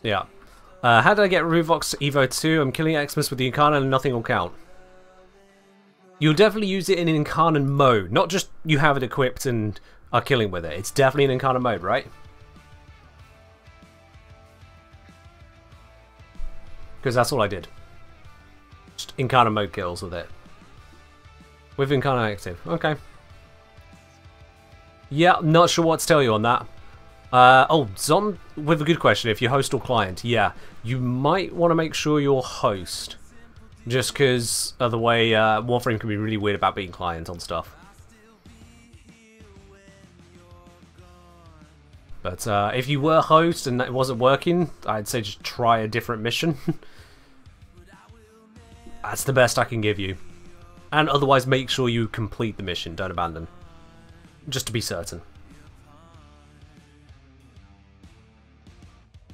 Yeah. How did I get Ruvox Evo 2? I'm killing Xmas with the Incarnate and nothing will count. You'll definitely use it in an Incarnate mode. Not just you have it equipped and are killing with it. It's definitely an Incarnate mode, right? Because that's all I did. Just Incarnate mode kills with it. With Incarnate active. Okay. Yeah, not sure what to tell you on that. Oh, Zon with a good question. If you're host or client, yeah, you might want to make sure you're host. Just because of the way Warframe can be really weird about being client on stuff. But if you were host and it wasn't working, I'd say just try a different mission. That's the best I can give you. And otherwise make sure you complete the mission, don't abandon. Just to be certain.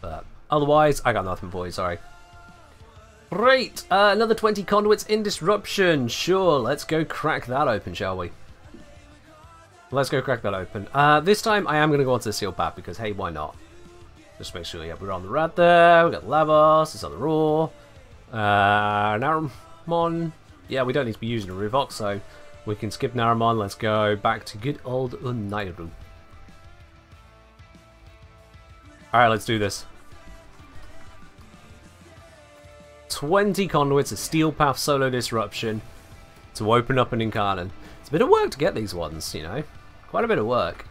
But otherwise, I got nothing for you, sorry. Great! Another 20 conduits in disruption. Sure, let's go crack that open, shall we? Let's go crack that open. This time I am going to go onto the sealed path because, hey, why not? Just make sure, yeah, we're on the rad there. We got Lavos, it's on the raw. Naramon. Yeah, we don't need to be using a Ruvox, so we can skip Naramon. Let's go back to good old Unairu. Alright, let's do this. 20 conduits, a steel path solo disruption to open up an Incarnate. It's a bit of work to get these ones, you know. Quite a bit of work.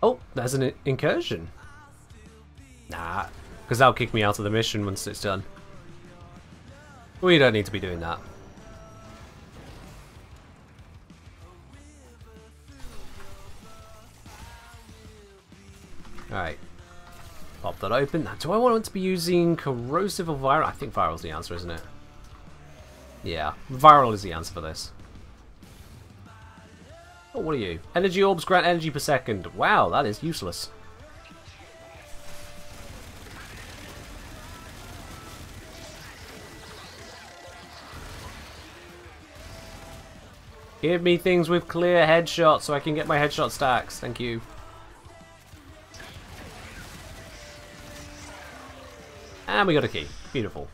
Oh, there's an incursion. Nah, because that'll kick me out of the mission once it's done. We don't need to be doing that. Alright. Pop that open. Now, do I want to be using corrosive or viral? I think viral's the answer, isn't it? Yeah, viral is the answer for this. Oh, what are you? Energy orbs grant energy per second. Wow, that is useless. Give me things with clear headshots so I can get my headshot stacks. Thank you. And we got a key. Beautiful.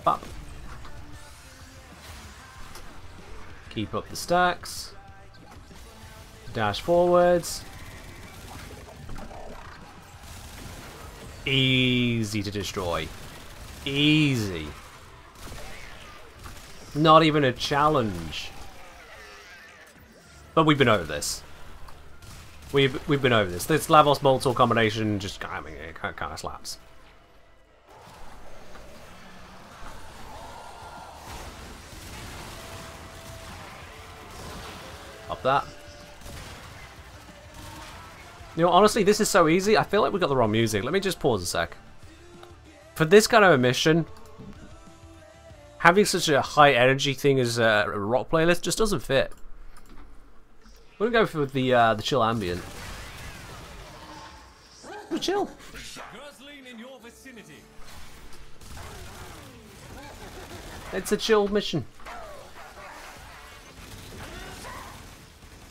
Pop. Keep up the stacks. Dash forwards. Easy to destroy. Easy. Not even a challenge. But we've been over this. We've been over this. This Lavos Molotov combination just, I mean, it kind of slaps. Up that. You know, honestly, this is so easy. I feel like we got the wrong music. Let me just pause a sec. For this kind of a mission, having such a high energy thing as a rock playlist just doesn't fit. We're gonna go for the chill ambient. We're chill. It's a chill mission.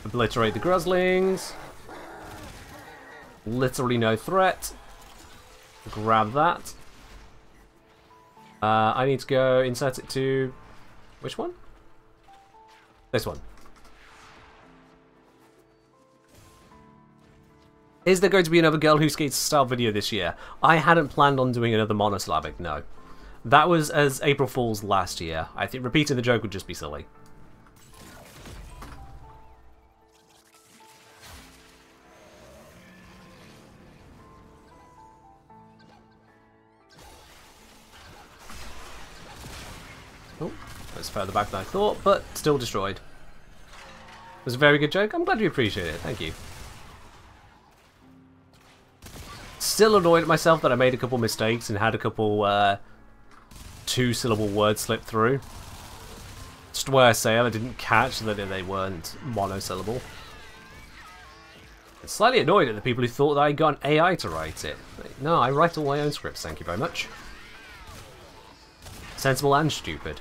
Obliterate the Gruslings. Literally no threat. Grab that. I need to go insert it to... which one? This one. Is there going to be another Girl Who Skates style video this year? I hadn't planned on doing another monosyllabic, no. That was as April Fool's last year. I think repeating the joke would just be silly. Oh, that's further back than I thought, but still destroyed. It was a very good joke. I'm glad you appreciate it. Thank you. Still annoyed at myself that I made a couple mistakes and had a couple two-syllable words slip through. Just the way I say it, I didn't catch that they weren't monosyllable. I'm slightly annoyed at the people who thought that I got an AI to write it. No, I write all my own scripts, thank you very much. Sensible and stupid.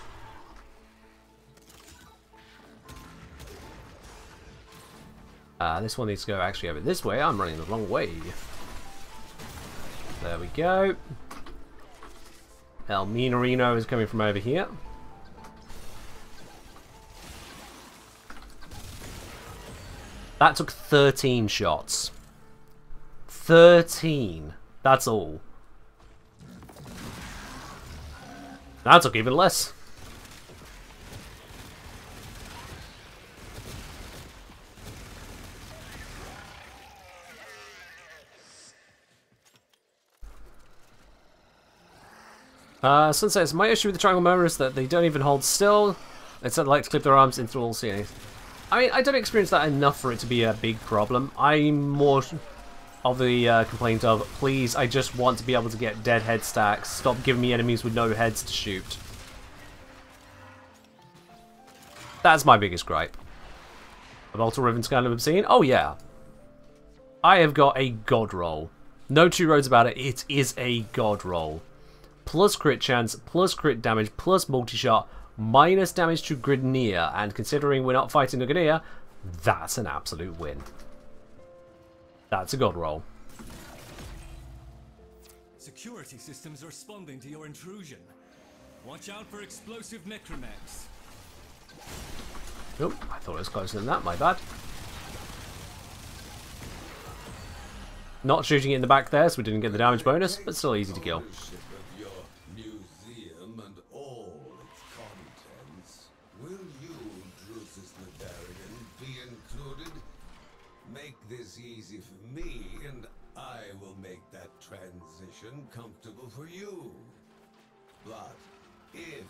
This one needs to go actually over this way. I'm running the wrong way. There we go. El Minorino is coming from over here. That took 13 shots. 13. That's all. That took even less. Sunsets, my issue with the triangle mirror is that they don't even hold still. It's like to clip their arms into all scenes. I mean, I don't experience that enough for it to be a big problem. I'm more of the complaint of, please, I just want to be able to get dead head stacks. Stop giving me enemies with no heads to shoot. That's my biggest gripe. A Volta Riven's kind of obscene? Oh yeah. I have got a god roll. No two roads about it, it is a god roll. Plus crit chance, plus crit damage, plus multi-shot, minus damage to Gridneer, and considering we're not fighting Gridneer, that's an absolute win. That's a god roll. Security systems are responding to your intrusion. Watch out for explosive necromechs. Oh, I thought it was closer than that, my bad. Not shooting it in the back there, so we didn't get the damage bonus, but still easy to kill. This easy for me, and I will make that transition comfortable for you. But if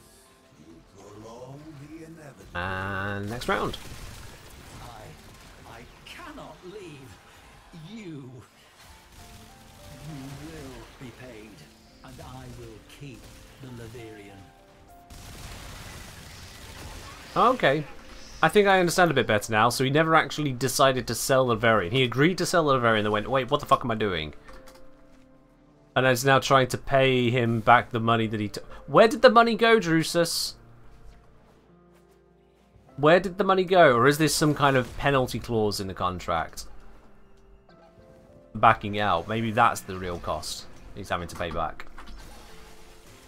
you prolong the inevitable... And next round. I cannot leave. You will be paid, and I will keep the Laverian. Okay. I think I understand a bit better now. So he never actually decided to sell the Laverian. He agreed to sell the Laverian, then went, wait, what the fuck am I doing? And is now trying to pay him back the money that he took. Where did the money go, Drusus? Where did the money go? Or is this some kind of penalty clause in the contract? Backing out. Maybe that's the real cost he's having to pay back.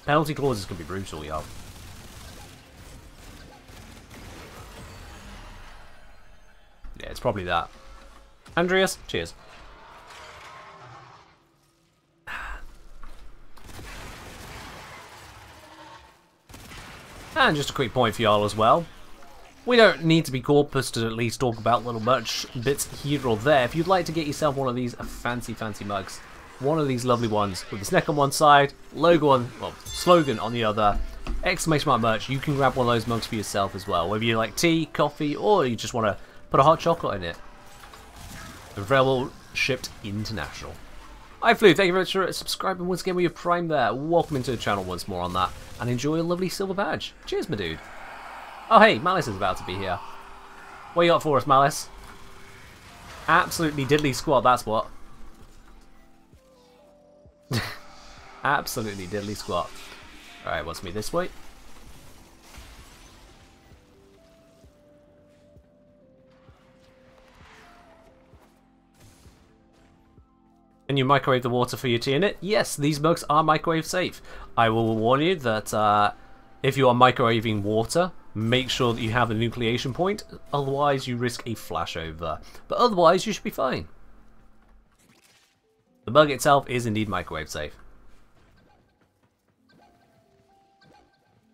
Penalty clauses can be brutal, yo. Yeah, it's probably that. Andreas, cheers. And just a quick point for y'all as well. We don't need to be corpus to at least talk about little merch bits here or there. If you'd like to get yourself one of these fancy mugs, one of these lovely ones with the snack on one side, logo on, well, slogan on the other, exclamation mark merch, you can grab one of those mugs for yourself as well. Whether you like tea, coffee, or you just want to put a hot chocolate in it. Available, shipped international. Hi Flew, thank you very much for subscribing once again with your Prime there. Welcome into the channel once more on that. And enjoy a lovely silver badge. Cheers, my dude. Oh hey, Malice is about to be here. What you got for us, Malice? Absolutely diddly squat, that's what. Absolutely diddly squat. Alright, what's me this way? Can you microwave the water for your tea in it? Yes, these mugs are microwave safe. I will warn you that if you are microwaving water, make sure that you have a nucleation point, otherwise you risk a flashover. But otherwise you should be fine. The mug itself is indeed microwave safe.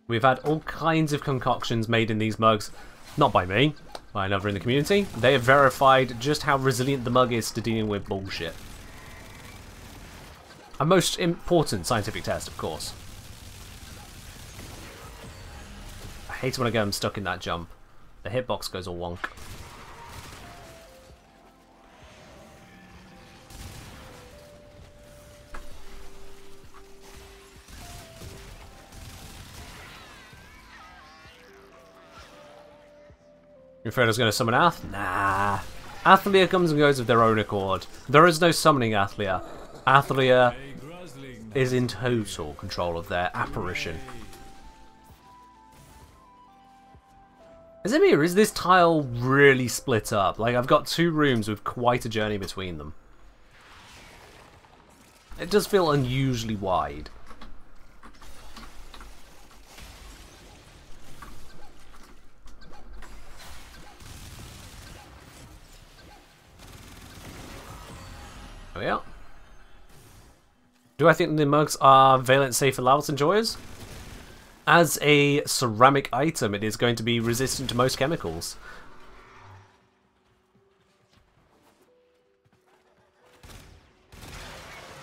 We've had all kinds of concoctions made in these mugs, not by me, by another in the community. They have verified just how resilient the mug is to dealing with bullshit. A most important scientific test, of course. hate it when I get him stuck in that jump. The hitbox goes all wonk. You're afraid I was going to summon Ath? Nah. Athlia comes and goes of their own accord. There is no summoning Athlia. Athlia is in total control of their apparition. Is it me, or is this tile really split up? Like, I've got 2 rooms with quite a journey between them. It does feel unusually wide. There we are. Do I think the mugs are valent safe for Lavos enjoyers? As a ceramic item, it is going to be resistant to most chemicals.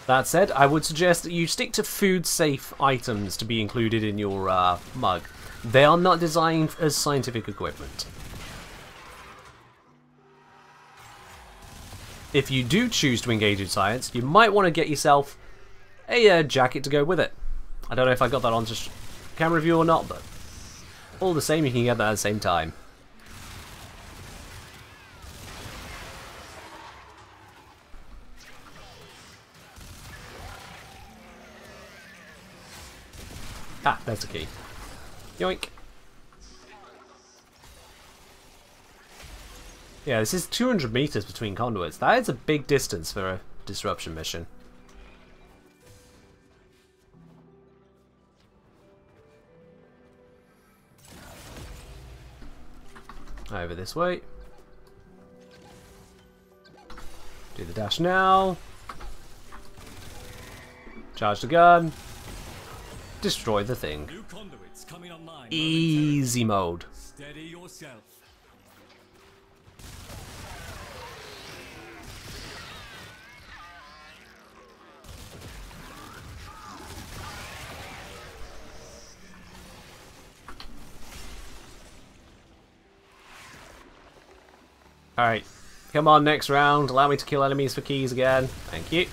That said, I would suggest that you stick to food-safe items to be included in your mug. They are not designed as scientific equipment. If you do choose to engage in science, you might want to get yourself a jacket to go with it. I don't know if I got that on camera view or not, but all the same, you can get that at the same time. Ah, there's the key. Yoink. Yeah, this is 200 meters between conduits. That is a big distance for a disruption mission. Over this way. Do the dash now. Charge the gun. Destroy the thing. New conduits coming online. Easy mode. Steady yourself. Alright, come on, next round. Allow me to kill enemies for keys again. Thank you.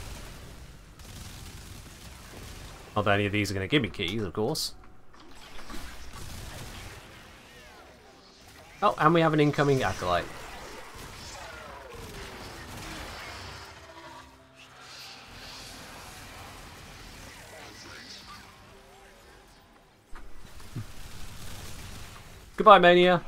Not that any of these are going to give me keys, of course. Oh, and we have an incoming acolyte. Goodbye, Mania.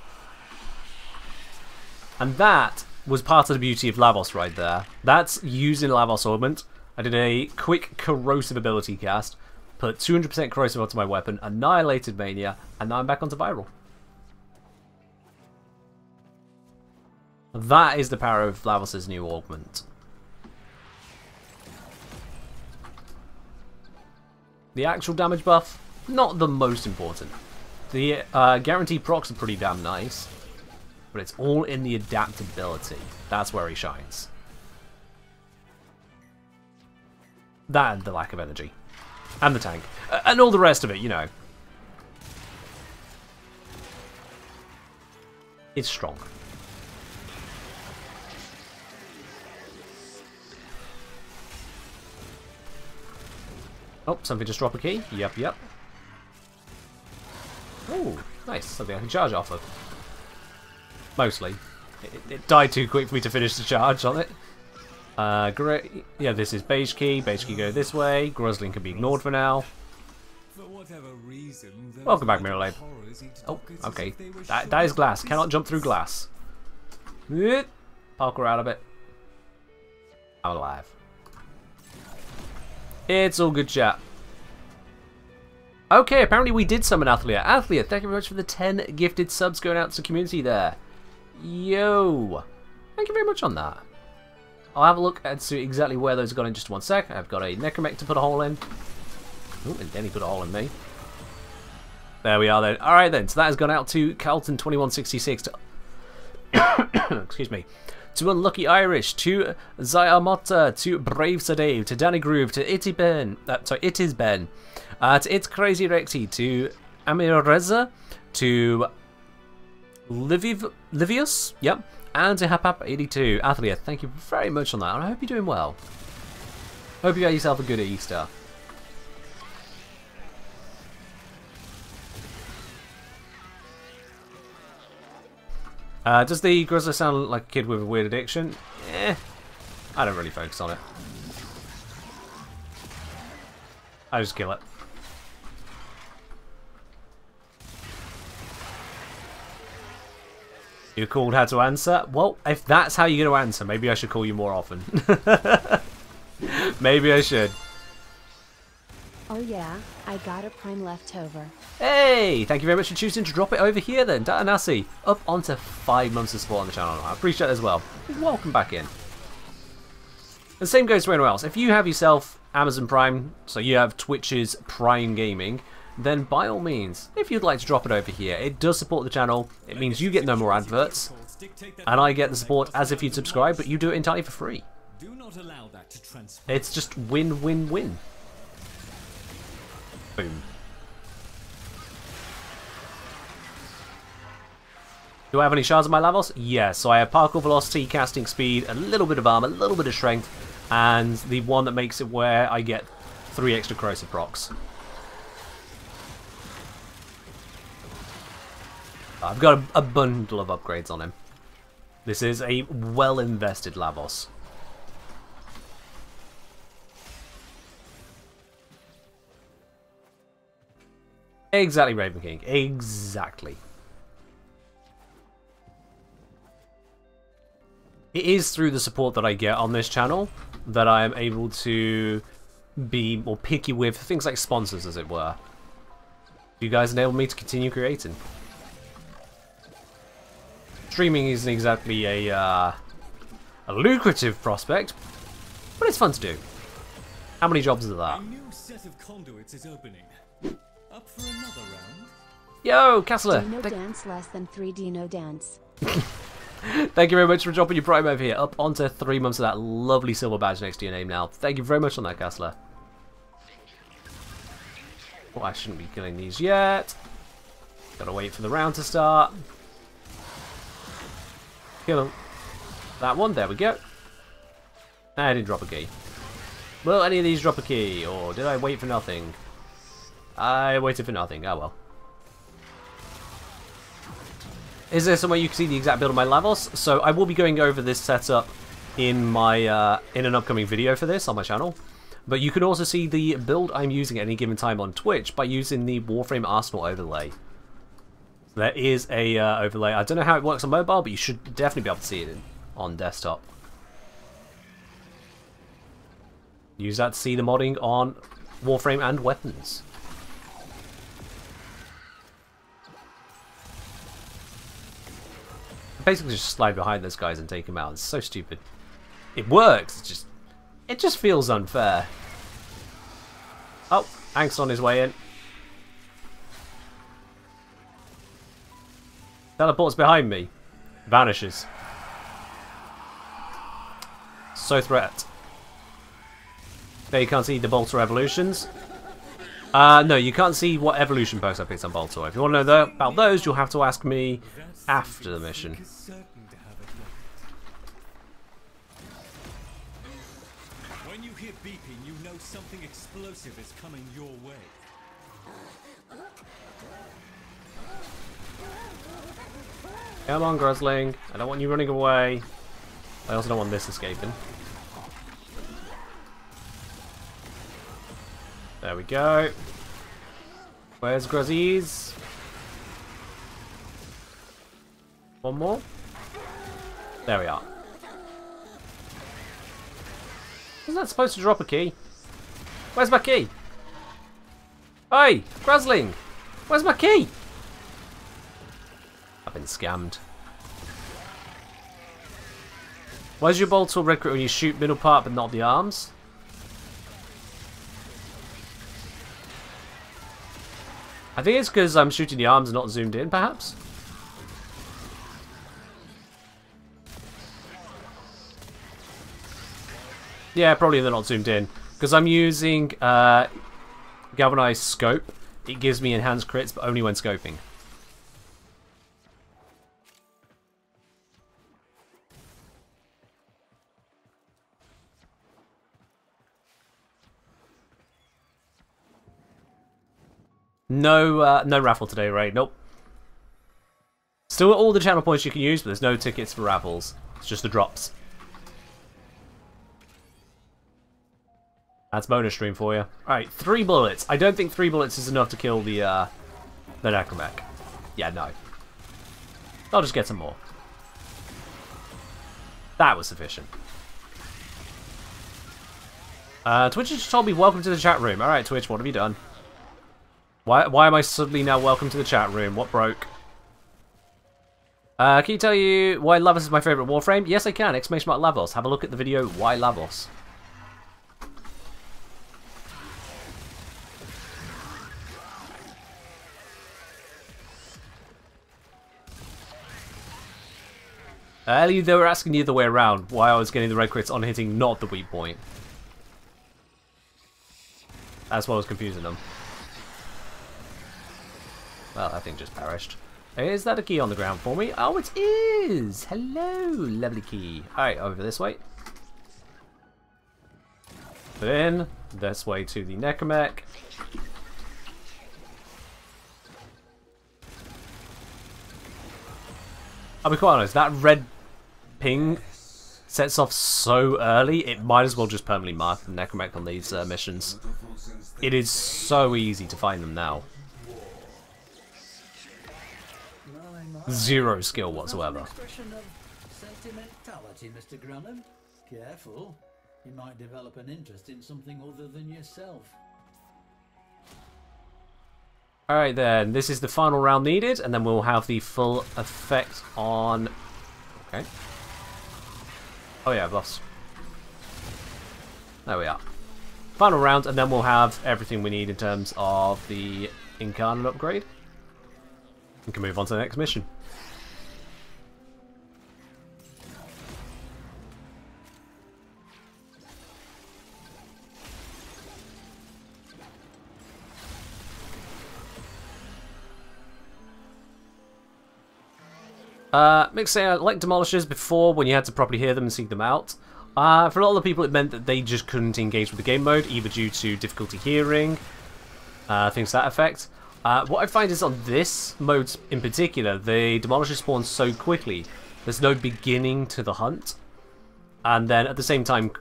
And that was part of the beauty of Lavos right there. That's using Lavos Augment. I did a quick corrosive ability cast, put 200% corrosive onto my weapon, annihilated Mania, and now I'm back onto Viral. That is the power of Lavos' new augment. The actual damage buff, not the most important. The guaranteed procs are pretty damn nice. But it's all in the adaptability. That's where he shines. That and the lack of energy. And the tank. And all the rest of it, you know. It's strong. Oh, something just drop a key? Yep, yep. Oh, nice. Something I can charge off of. Mostly. It died too quick for me to finish the charge on it. Great. Yeah, this is beige key. Beige key go this way. Gruzling can be ignored for now. For whatever reason, Welcome back, Mirrorlade. Oh, okay. That is glass. Cannot jump through glass. Parkour out of it. I'm alive. It's all good, chat. Okay, apparently we did summon Athlia. Athlia, thank you very much for the 10 gifted subs going out to the community there. Yo! Thank you very much on that. I'll have a look and see exactly where those have gone in just one sec. I've got a Necromech to put a hole in. Oh, and then he put a hole in me. There we are then. Alright then, so that has gone out to Carlton2166 to... excuse me. To Unlucky Irish, to Zayamota, to Brave Sadave, to Danny Groove, to Itty Ben, sorry, It Is Ben, to It's Crazy Rexy, to Amireza, to Livius, yep, and to Hapap82. Athlia, thank you very much on that, and I hope you're doing well. Hope you got yourself a good Easter. Does the Grizzler sound like a kid with a weird addiction? I don't really focus on it. I just kill it. You're called how to answer? Well, if that's how you're going to answer, maybe I should call you more often. Maybe I should. Oh yeah, I got a prime left over. Hey, thank you very much for choosing to drop it over here then. Datanasi, up onto 5 months of support on the channel. I appreciate it as well. Welcome back in. The same goes for anyone else. If you have yourself Amazon Prime, so you have Twitch's Prime Gaming, then by all means, if you'd like to drop it over here, it does support the channel. It means you get no more adverts, and I get the support as if you'd subscribe, but you do it entirely for free. It's just win-win-win. Boom. Do I have any shards on my levels? Yes, so I have particle velocity, casting speed, a little bit of armor, a little bit of strength, and the one that makes it where I get 3 extra corrosive procs. I've got a bundle of upgrades on him. This is a well-invested Lavos. Exactly, Raven King. Exactly. It is through the support that I get on this channel that I am able to be more picky with things like sponsors, as it were. You guys enable me to continue creating. Streaming isn't exactly a lucrative prospect, but it's fun to do. How many jobs are that? A new set of conduits is opening. Up for another round? Yo, Castler! Dino dance less than 3 Dino dance. Thank you very much for dropping your Prime over here. Up onto 3 months of that lovely silver badge next to your name now. Thank you very much on that, Castler. Oh, I shouldn't be killing these yet. Gotta wait for the round to start. Kill that one. There we go. I didn't drop a key. Will any of these drop a key? Or did I wait for nothing? I waited for nothing. Oh well. Is there somewhere you can see the exact build of my Lavos? So I will be going over this setup in my in an upcoming video for this on my channel. But you can also see the build I'm using at any given time on Twitch by using the Warframe Arsenal overlay. So there is a overlay. I don't know how it works on mobile, but you should definitely be able to see it on desktop. Use that to see the modding on Warframe and weapons. Basically just slide behind those guys and take them out. It's so stupid. It works, it just feels unfair. Oh, Hank's on his way in. Teleports behind me. Vanishes. So threat. There you can't see the Bolter evolutions. No, you can't see what evolution perks I picked on Bolter. If you want to know about those, you'll have to ask me after the mission. When you hear beeping, you know something explosive is coming your way. Come on, Grozling. I don't want you running away. I also don't want this escaping. There we go. Where's Grozzies? One more. There we are. Wasn't that supposed to drop a key? Where's my key? Hey, Grozling! Where's my key? I've been scammed. Why does your bolt red crit when you shoot middle part but not the arms? I think it's because I'm shooting the arms and not zoomed in, perhaps? Yeah, probably they're not zoomed in. Because I'm using galvanized scope it gives me enhanced crits, but only when scoping. No, no raffle today, right? Nope. Still all the channel points you can use, but there's no tickets for raffles. It's just the drops. That's bonus stream for you. Alright, 3 bullets. I don't think 3 bullets is enough to kill the necromech. Yeah, no. I'll just get some more. That was sufficient. Twitch just told me welcome to the chat room. Alright, Twitch, what have you done? Why am I suddenly now welcome to the chat room? What broke? Can you tell you why Lavos is my favourite Warframe? Yes, I can. Exclamation mark Lavos. Have a look at the video, Why Lavos. Earlier they were asking the other way around, why I was getting the red crits on hitting not the weak point. That's what was confusing them. Well, that thing just perished. Is that a key on the ground for me? Oh, it is! Hello, lovely key. Alright, over this way. Then, this way to the necromech. I'll be quite honest, that red ping sets off so early, it might as well just permanently mark the necromech on these missions. It is so easy to find them now. Zero skill whatsoever. Expression of sentimentality, Mr. Granham. Careful, you might develop an interest in something other than yourself. Alright then, this is the final round needed, and then we'll have the full effect on... Okay. Oh yeah, boss. There we are. Final round, and then we'll have everything we need in terms of the Incarnate upgrade. We can move on to the next mission. Mick say I like demolishers before when you had to properly hear them and seek them out. For a lot of the people it meant that they just couldn't engage with the game mode, either due to difficulty hearing, things to that effect. What I find is on this mode in particular, the demolishers spawn so quickly, there's no beginning to the hunt. And then at the same time,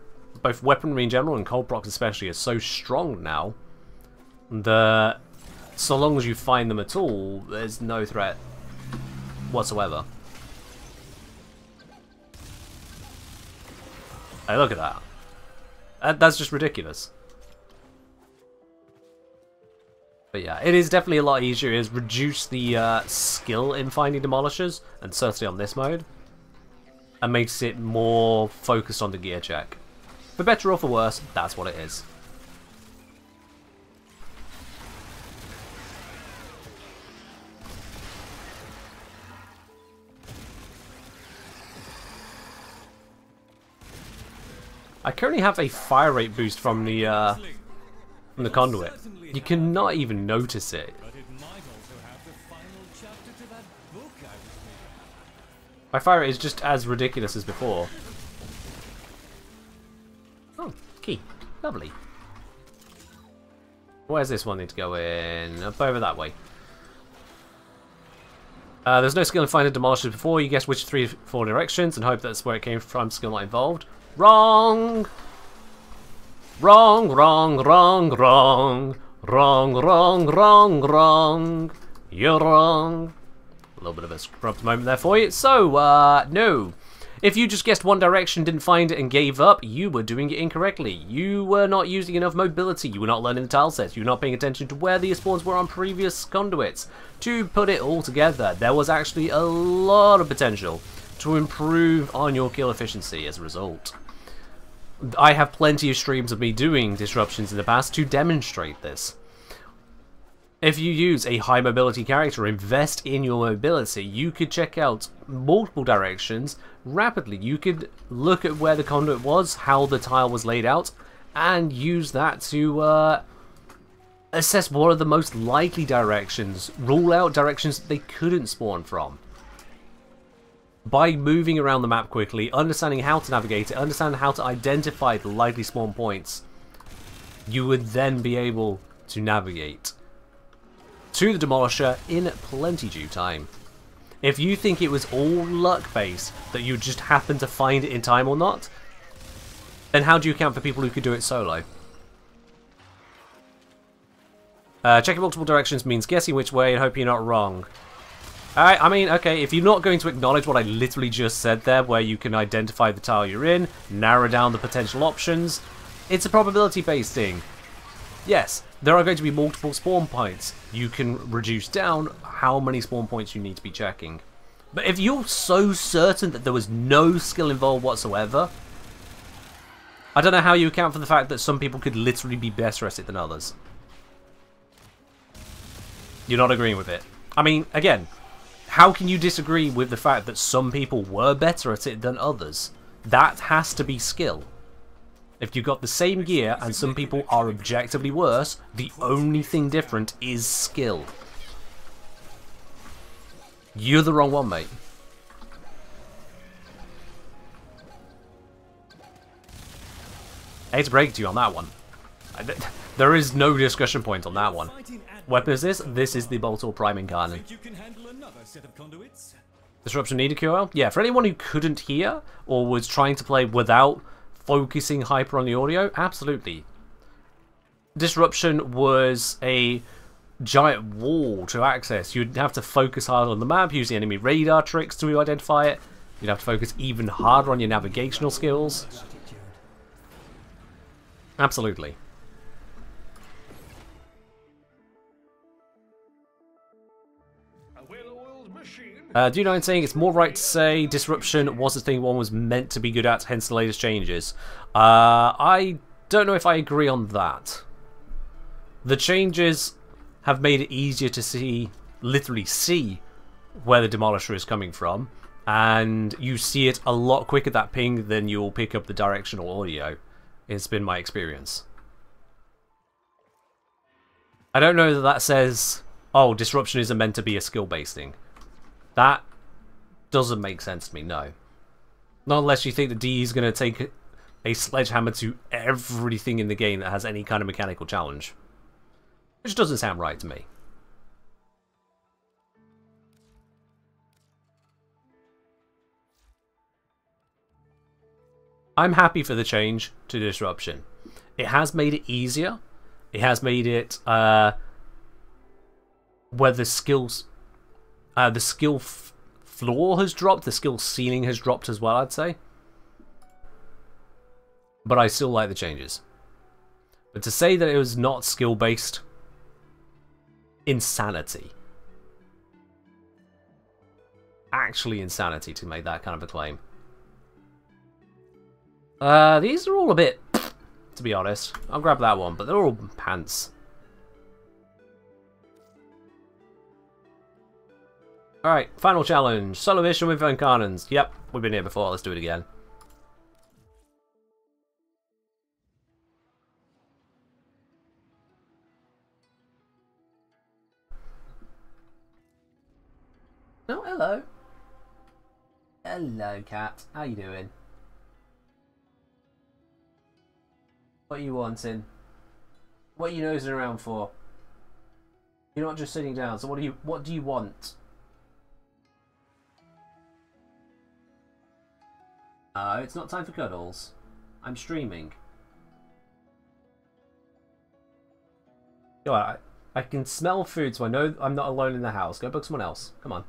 both weaponry in general and cold procs especially are so strong now that so long as you find them at all, there's no threat whatsoever. Hey, look at that. That's just ridiculous. But yeah, it is definitely a lot easier. It has reduced the skill in finding demolishers, and certainly on this mode, and makes it more focused on the gear check. For better or for worse, that's what it is. I currently have a fire rate boost from the conduit. You cannot even notice it. My fire rate is just as ridiculous as before. Oh, key. Lovely. Where's this one need to go in? Up over that way. There's no skill in finding demolishers before. You guess which 3-4 directions and hope that's where it came from. Skill not involved. Wrong! Wrong, wrong, wrong, wrong. Wrong, wrong, wrong, wrong. You're wrong. A little bit of a scrubbed moment there for you. So, no. If you just guessed one direction, didn't find it, and gave up, you were doing it incorrectly. You were not using enough mobility. You were not learning the tile sets. You were not paying attention to where the spawns were on previous conduits. To put it all together, there was actually a lot of potential to improve on your kill efficiency as a result. I have plenty of streams of me doing disruptions in the past to demonstrate this. If you use a high mobility character, invest in your mobility, you could check out multiple directions rapidly. You could look at where the conduit was, how the tile was laid out, and use that to assess what are the most likely directions, rule out directions that they couldn't spawn from. By moving around the map quickly, understanding how to navigate it, understanding how to identify the likely spawn points, you would then be able to navigate to the Demolisher in plenty due time. If you think it was all luck-based, that you just happen to find it in time or not, then how do you account for people who could do it solo? Checking multiple directions means guessing which way and hoping you're not wrong. Alright, I mean, okay, if you're not going to acknowledge what I literally just said there, where you can identify the tile you're in, narrow down the potential options, it's a probability-based thing. Yes, there are going to be multiple spawn points. You can reduce down how many spawn points you need to be checking. But if you're so certain that there was no skill involved whatsoever, I don't know how you account for the fact that some people could literally be better at it than others. You're not agreeing with it. I mean, again, how can you disagree with the fact that some people were better at it than others? That has to be skill. If you've got the same gear and some people are objectively worse, the only thing different is skill. You're the wrong one, mate. I hate to break it to you on that one. There is no discussion point on that one. Weapon is this? This is the Boltor priming cannon. Disruption needed QL? Yeah, for anyone who couldn't hear or was trying to play without focusing hyper on the audio, absolutely. Disruption was a giant wall to access. You'd have to focus hard on the map, use the enemy radar tricks to identify it. You'd have to focus even harder on your navigational skills. Absolutely. Do you know what I'm saying? It's more right to say Disruption was the thing one was meant to be good at, hence the latest changes. I don't know if I agree on that. The changes have made it easier to see, literally see, where the Demolisher is coming from, and you see it a lot quicker, that ping, than you'll pick up the directional audio. It's been my experience. I don't know that that says, oh, Disruption isn't meant to be a skill-based thing. That doesn't make sense to me, no. Not unless you think that DE is going to take a sledgehammer to everything in the game that has any kind of mechanical challenge. Which doesn't sound right to me. I'm happy for the change to Disruption. It has made it easier. It has made it where the skills... the skill floor has dropped, the skill ceiling has dropped as well, I'd say. But I still like the changes. But to say that it was not skill-based, insanity. Actually insanity to make that kind of a claim. These are all a bit, to be honest. I'll grab that one, but they're all pants. Alright, final challenge. Solo mission with cannons. Yep, we've been here before. Let's do it again. Oh, hello. Hello, cat. How you doing? What are you wanting? What are you nosing around for? You're not just sitting down, so what do you want? It's not time for cuddles. I'm streaming. Go on, I can smell food, so I know I'm not alone in the house. Go book someone else. Come on.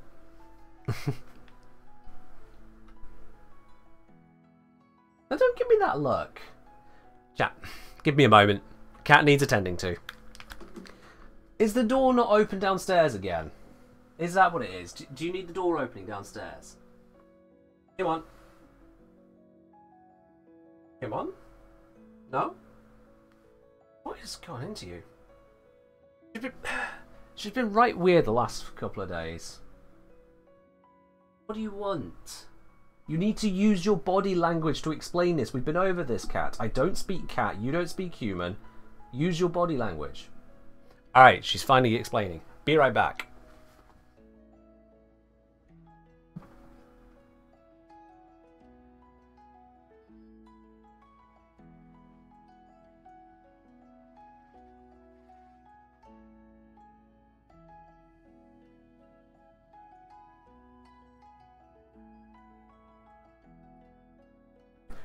Now don't give me that look. Chat, give me a moment. Cat needs attending to. Is the door not open downstairs again? Is that what it is? Do you need the door opening downstairs? Come on. Come on? No? What has gone into you? She's been right weird the last couple of days. What do you want? You need to use your body language to explain this. We've been over this, cat. I don't speak cat. You don't speak human. Use your body language. Alright, she's finally explaining. Be right back.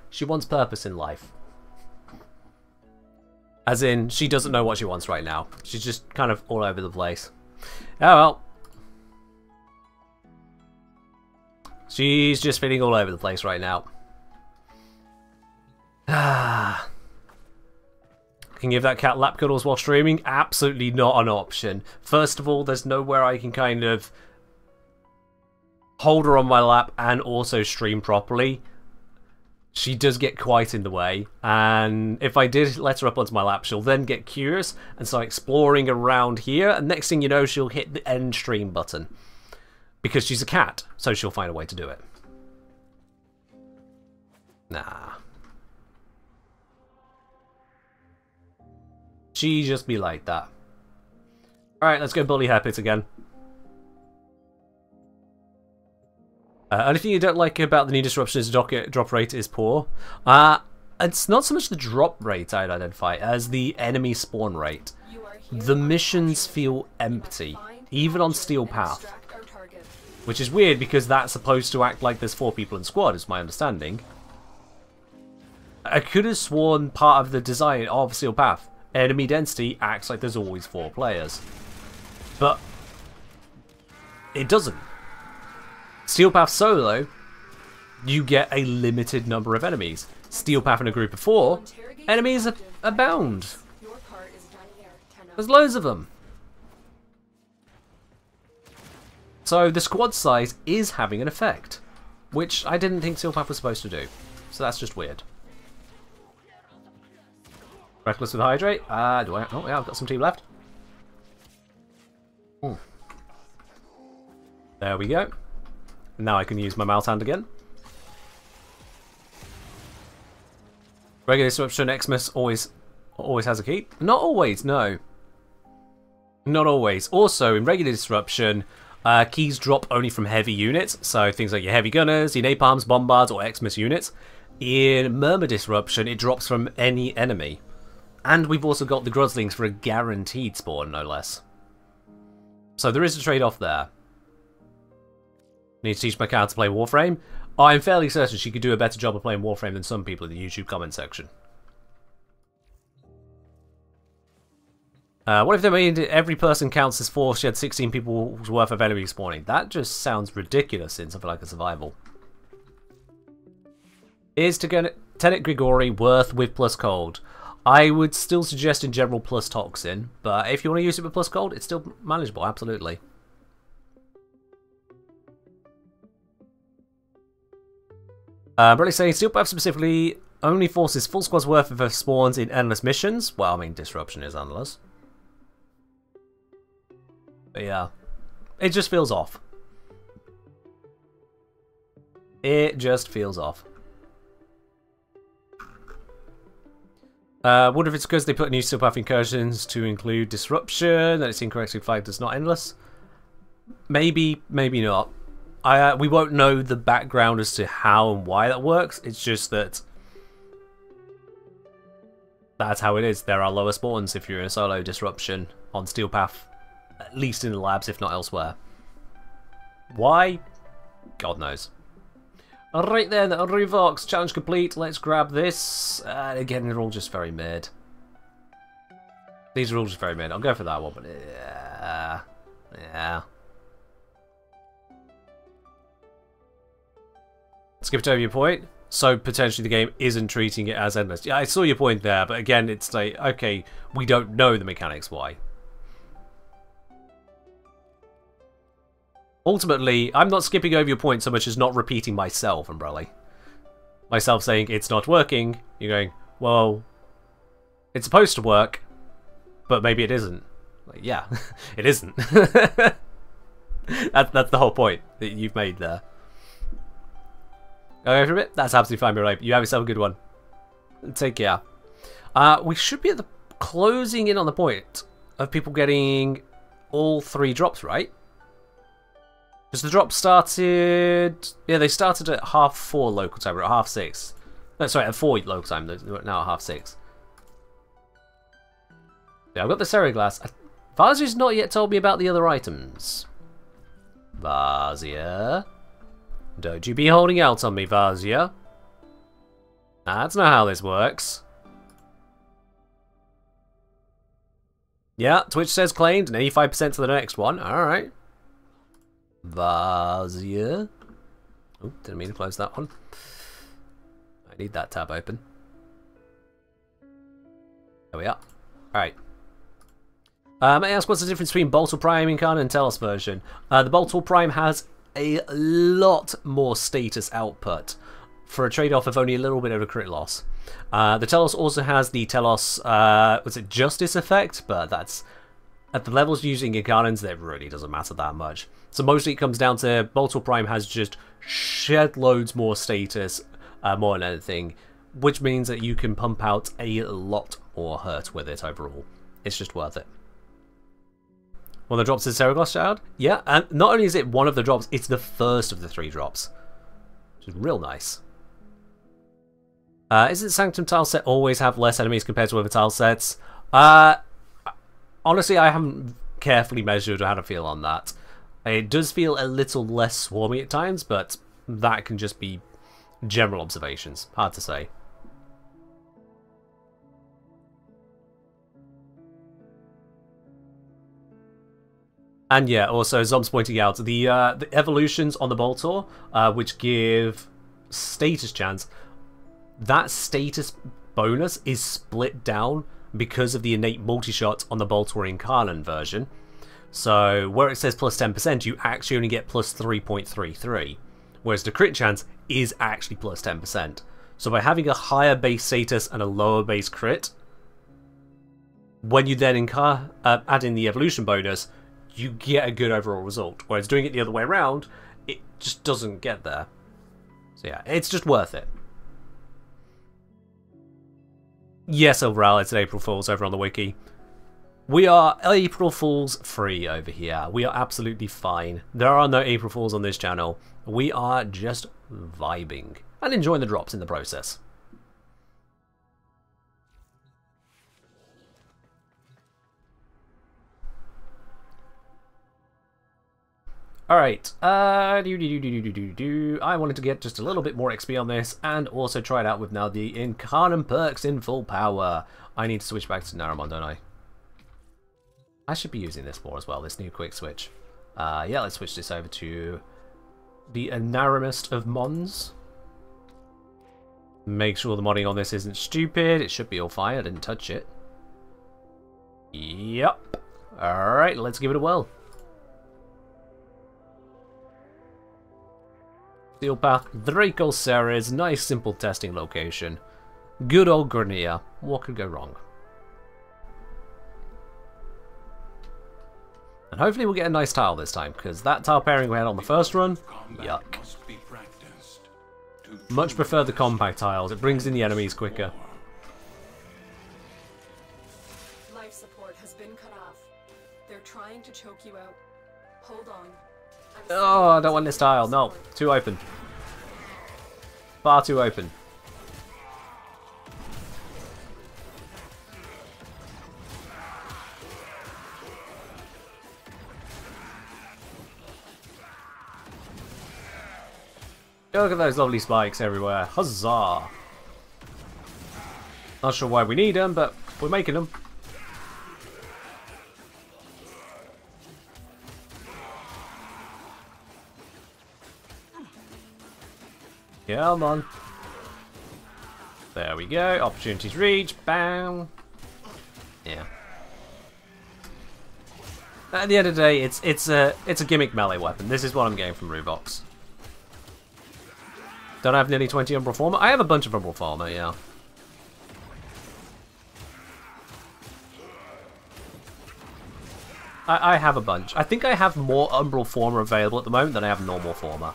She wants purpose in life. As in, she doesn't know what she wants right now. She's just kind of all over the place. Oh well. She's just feeling all over the place right now. Ah. Can give that cat lap cuddles while streaming? Absolutely not an option. First of all, there's nowhere I can kind of hold her on my lap and also stream properly. She does get quite in the way, and if I did let her up onto my lap, she'll then get curious and start exploring around here, and next thing you know, she'll hit the end stream button. Because she's a cat, so she'll find a way to do it. Nah. She just be like that. Alright, let's go bully Hairpit again. Only thing you don't like about the new disruption is the drop rate is poor. It's not so much the drop rate I'd identify as the enemy spawn rate. The missions feel empty, even on Steel Path. Which is weird because that's supposed to act like there's 4 people in squad, is my understanding. I could have sworn part of the design of Steel Path, enemy density acts like there's always 4 players. But it doesn't. Steel Path solo, you get a limited number of enemies. Steel Path in a group of 4, enemies abound. There's loads of them. So the squad size is having an effect, which I didn't think Steel Path was supposed to do. So that's just weird. Reckless with Hydrate. Do I? Oh yeah, I've got some team left. Ooh. There we go. Now I can use my mouse hand again. Regular Disruption, Xmas always has a key. Not always, no. Not always. Also, in Regular Disruption, keys drop only from heavy units, so things like your heavy gunners, your napalms, bombards, or Xmas units. In Murmur Disruption, it drops from any enemy. And we've also got the Grudslings for a guaranteed spawn, no less. So there is a trade-off there. Need to teach my cat to play Warframe. I'm fairly certain she could do a better job of playing Warframe than some people in the YouTube comment section. What if they made every person counts as 4, she had 16 people's worth of enemy spawning? That just sounds ridiculous in something like a survival. Is Tenet Grigori worth with plus cold? I would still suggest in general plus toxin, but if you want to use it with plus cold, it's still manageable, absolutely. Really saying Steel Path specifically only forces full squad's worth of spawns in endless missions. Well, I mean, Disruption is endless. But yeah, it just feels off. It just feels off. Wonder if it's because they put new Steel Path incursions to include Disruption, that it's incorrectly flagged as not endless. Maybe, maybe not. We won't know the background as to how and why that works. It's just that that's how it is. There are lower spawns if you're in a solo Disruption on Steel Path, at least in the labs, if not elsewhere. Why? God knows. Alright then, Revox, challenge complete. Let's grab this. Again, they're all just very mid. These are all just very mid. I'll go for that one, but yeah. Skipped over your point. So potentially the game isn't treating it as endless. Yeah, I saw your point there, but again, it's like, okay, we don't know the mechanics why. Ultimately, I'm not skipping over your point so much as not repeating myself, Umbrella. Myself saying it's not working, you're going, well, it's supposed to work, but maybe it isn't. Like, yeah, it isn't. That's the whole point that you've made there. Go for a bit? That's absolutely fine, right? You have yourself a good one. Take care. We should be at the closing in on the point. of people getting all 3 drops, right? Because the drop started... Yeah, they started at 4:30 local time, or at 6:30. No, sorry, at 4 local time. They're now at 6:30. Yeah, I've got the Serra glass. Vazia's not yet told me about the other items. Vazia? Don't you be holding out on me, Vazia. That's not how this works. Yeah, Twitch says claimed, and 85% to the next one. Alright. Vazia. Oh, didn't mean to close that one. I need that tab open. There we are. Alright. May I ask what's the difference between Boltal Prime Incarnate and Telos version? The Boltal Prime has a lot more status output for a trade-off of only a little bit of a crit loss. The Telos also has the Telos, was it Justice effect? But that's, at the levels using Incarnates, that really doesn't matter that much. So mostly it comes down to Boltal Prime has just shed loads more status, more than anything, which means that you can pump out a lot more hurt with it overall. It's just worth it. One of the drops is Seragloss Shroud? Yeah, and not only is it one of the drops, it's the first of the 3 drops. Which is real nice. Isn't Sanctum tile set always have less enemies compared to other tile sets? Honestly, I haven't carefully measured how to feel on that. It does feel a little less swarmy at times, but that can just be general observations. Hard to say. And yeah, also Zom's pointing out the evolutions on the Boltor, which give status chance. That status bonus is split down because of the innate multi-shot on the Boltor Incarnate version. So where it says plus 10%, you actually only get plus 3.33, whereas the crit chance is actually plus 10%. So by having a higher base status and a lower base crit, when you then add in the evolution bonus, you get a good overall result. Whereas doing it the other way around, it just doesn't get there. So yeah, it's just worth it. Yes, overall, it's an April Fool's over on the wiki. We are April Fool's free over here. We are absolutely fine. There are no April Fools on this channel. We are just vibing and enjoying the drops in the process. Alright, I wanted to get just a little bit more XP on this, and also try it out with now the Incarnate perks in full power. I need to switch back to Naramon, don't I? I should be using this more as well, this new quick switch. Yeah, let's switch this over to the Naramist of Mons. Make sure the modding on this isn't stupid. It should be all fine, I didn't touch it. Yep. Alright, let's give it a whirl. Steel Path, Draco Ceres, nice simple testing location. Good old Grania, what could go wrong? And hopefully we'll get a nice tile this time, because that tile pairing we had on the first run, yuck. Much prefer the compact tiles, it brings in the enemies quicker. Life support has been cut off. They're trying to choke you out. Hold on. Oh, I don't want this tile. No, too open. Far too open. Look at those lovely spikes everywhere. Huzzah! Not sure why we need them, but we're making them. Come on. There we go. Opportunities reach. Bam. Yeah. At the end of the day, it's a gimmick melee weapon. This is what I'm getting from Ruvox. Don't I have nearly 20 Umbral Former? I have a bunch of Umbral Former, yeah. I have a bunch. I think I have more Umbral Former available at the moment than I have normal Former.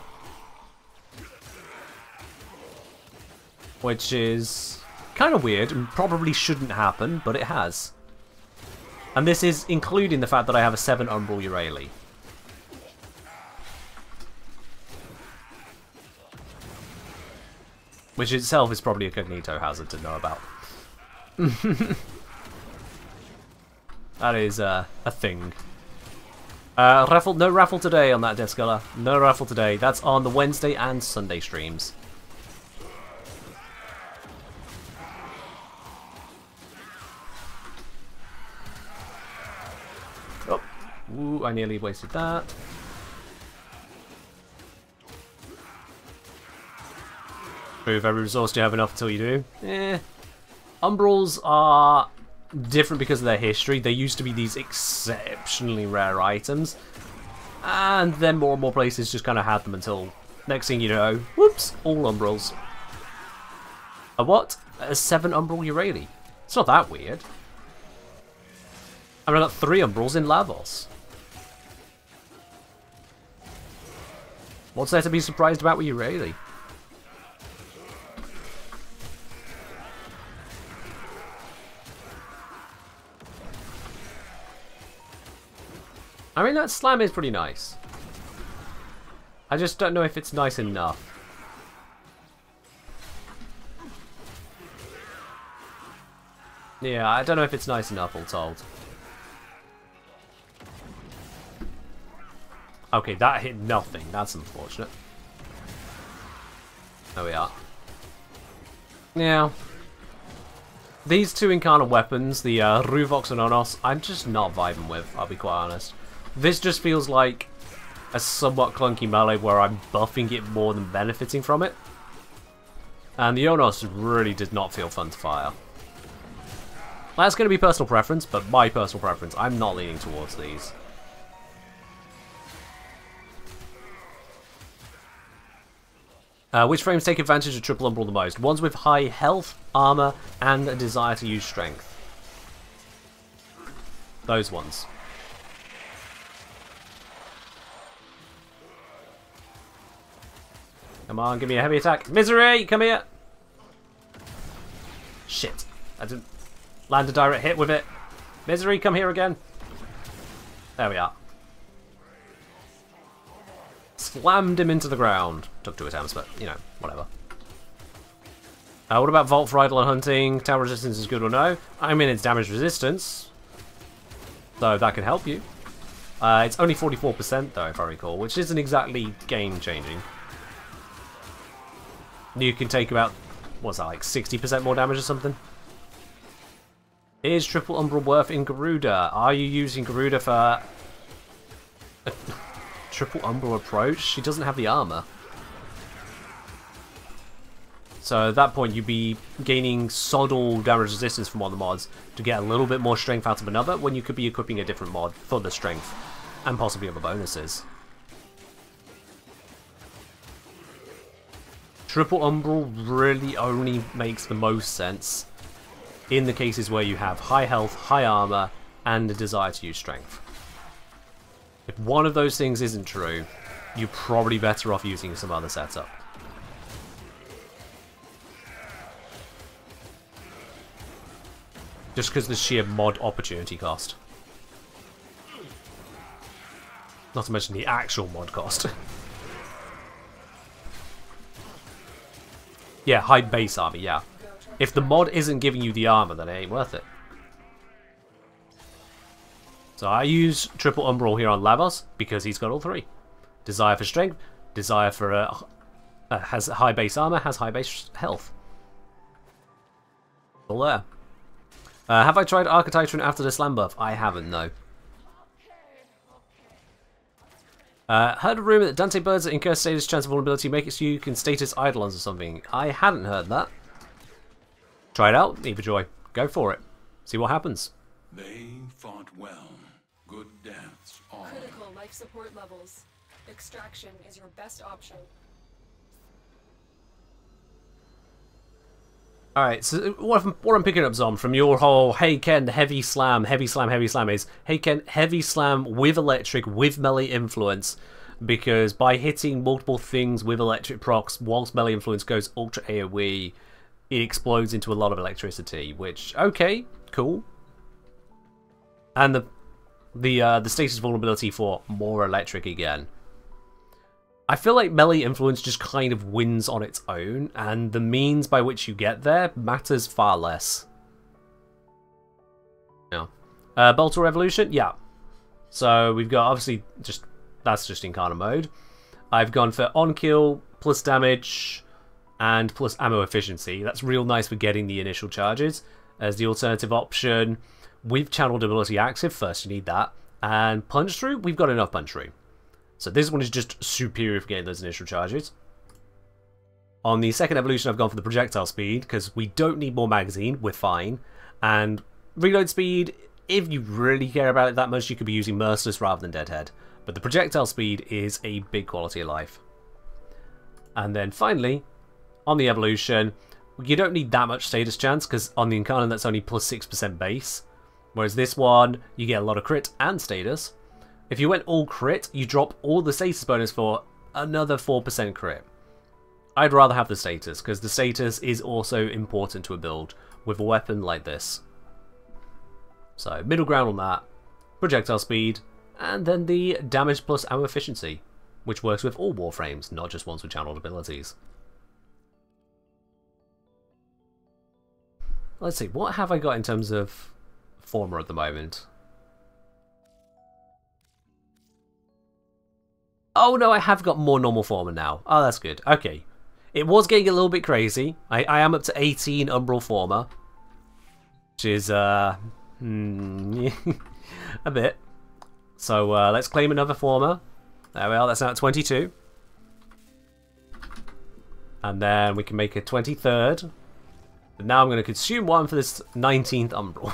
Which is kind of weird and probably shouldn't happen, but it has. And this is including the fact that I have a 7 Umbral Euryale. Which itself is probably a cognito hazard to know about. That is a thing. Raffle, no raffle today on that Death Sculler. No raffle today. That's on the Wednesday and Sunday streams. Oh, ooh, I nearly wasted that. Prove every resource you have enough until you do. Eh. Umbrals are different because of their history. They used to be these exceptionally rare items. And then more and more places just kind of had them until next thing you know, whoops, all Umbrals. A what? A 7 Umbral Euryale. It's not that weird. I mean, I got 3 Umbrals in Lavos. What's there to be surprised about with Euryale? I mean, that slam is pretty nice. I just don't know if it's nice enough. Yeah, I don't know if it's nice enough, all told. Okay, that hit nothing. That's unfortunate. There we are. Yeah. These two Incarnate weapons, the Ruvox and Onos, I'm just not vibing with, I'll be quite honest. This just feels like a somewhat clunky melee where I'm buffing it more than benefiting from it. And the Onos really did not feel fun to fire. That's going to be personal preference, but my personal preference, I'm not leaning towards these. Which frames take advantage of triple umbral the most? Ones with high health, armor, and a desire to use strength. Those ones. Come on, give me a heavy attack. Misery, come here! Shit. I didn't land a direct hit with it. Misery, come here again. There we are. Slammed him into the ground. Took 2 attempts, but, you know, whatever. What about Vault for Idle and Hunting? Tower resistance is good or no? I mean, it's damage resistance. So that can help you. It's only 44% though, if I recall, which isn't exactly game-changing. You can take about, what's that, like 60% more damage or something? Is Triple Umbral worth in Garuda? Are you using Garuda for a Triple Umbral approach? She doesn't have the armor. So at that point you'd be gaining Soddle damage resistance from one of the mods to get a little bit more strength out of another, when you could be equipping a different mod for the strength and possibly other bonuses. Triple Umbral really only makes the most sense in the cases where you have high health, high armor, and a desire to use strength. If one of those things isn't true, you're probably better off using some other setup. Just because of the sheer mod opportunity cost. Not to mention the actual mod cost. Yeah, high base armor, yeah. If the mod isn't giving you the armor, then it ain't worth it. So I use Triple Umbral here on Lavos because he's got all 3. Desire for strength, desire for has high base armor, has high base health. All there. Have I tried Archetytron after the slam buff? I haven't, no. Heard a rumor that Dante birds that incur status chance of vulnerability make it so you can status Eidolons or something. I hadn't heard that. Try it out, Eva Joy. Go for it. See what happens. They fought well. Good deaths all. Critical life support levels. Extraction is your best option. Alright, so what I'm picking up, Zom, from your whole, hey Ken, heavy slam is, hey Ken, heavy slam with electric, with melee influence, because by hitting multiple things with electric procs, whilst melee influence goes ultra AoE, it explodes into a lot of electricity, which, okay, cool. And the status vulnerability for more electric again. I feel like melee influence just kind of wins on its own, and the means by which you get there matters far less. Yeah. Bolter Revolution? Yeah. So we've got, obviously, that's just Incarnate mode. I've gone for on-kill, plus damage, and plus ammo efficiency. That's real nice for getting the initial charges. As the alternative option, with channeled ability active, first you need that. And punch through, we've got enough punch through. So this one is just superior for getting those initial charges. On the second evolution, I've gone for the projectile speed, because we don't need more magazine, we're fine. And reload speed, if you really care about it that much, you could be using Merciless rather than Deadhead. But the projectile speed is a big quality of life. And then finally, on the evolution, you don't need that much status chance, because on the Incarnate that's only plus 6% base. Whereas this one, you get a lot of crit and status. If you went all crit, you drop all the status bonus for another 4% crit. I'd rather have the status, because the status is also important to a build with a weapon like this. So, middle ground on that, projectile speed, and then the damage plus ammo efficiency, which works with all Warframes, not just ones with channeled abilities. Let's see, what have I got in terms of former at the moment? Oh no, I have got more normal former now. Oh, that's good. Okay. It was getting a little bit crazy. I am up to 18 Umbral former. Which is, a bit. So, let's claim another former. There we are, that's now at 22. And then we can make a 23rd. But now I'm going to consume one for this 19th Umbral.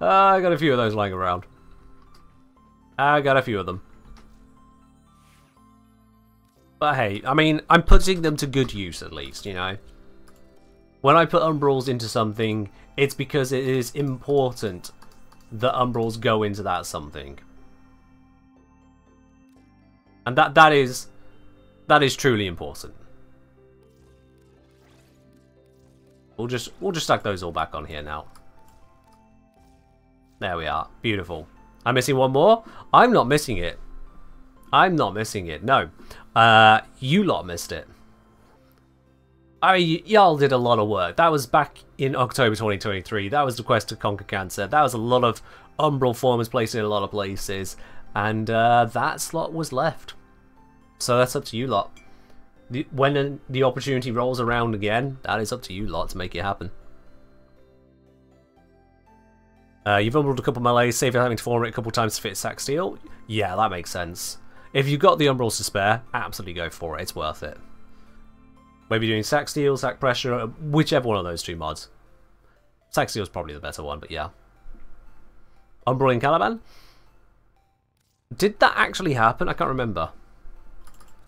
I got a few of those lying around. I got a few of them. But hey, I mean, I'm putting them to good use at least, you know. When I put Umbrals into something, it's because it is important that Umbrals go into that something. And that is truly important. We'll just stack those all back on here now. There we are. Beautiful. I'm missing one more? I'm not missing it. I'm not missing it. No. You lot missed it. I mean, y'all did a lot of work. That was back in October 2023. That was the quest to conquer cancer. That was a lot of Umbral formers placed in a lot of places. And that slot was left. So that's up to you lot. When the opportunity rolls around again, that is up to you lot to make it happen. You've Umbraled a couple melees, save having to form it a couple times to fit sack steel. Yeah, that makes sense. If you've got the Umbrals to spare, absolutely go for it. It's worth it. Whether you're doing sack steel, sack pressure, whichever one of those two mods. Sack steel is probably the better one, but yeah. Umbral in Caliban? Did that actually happen? I can't remember.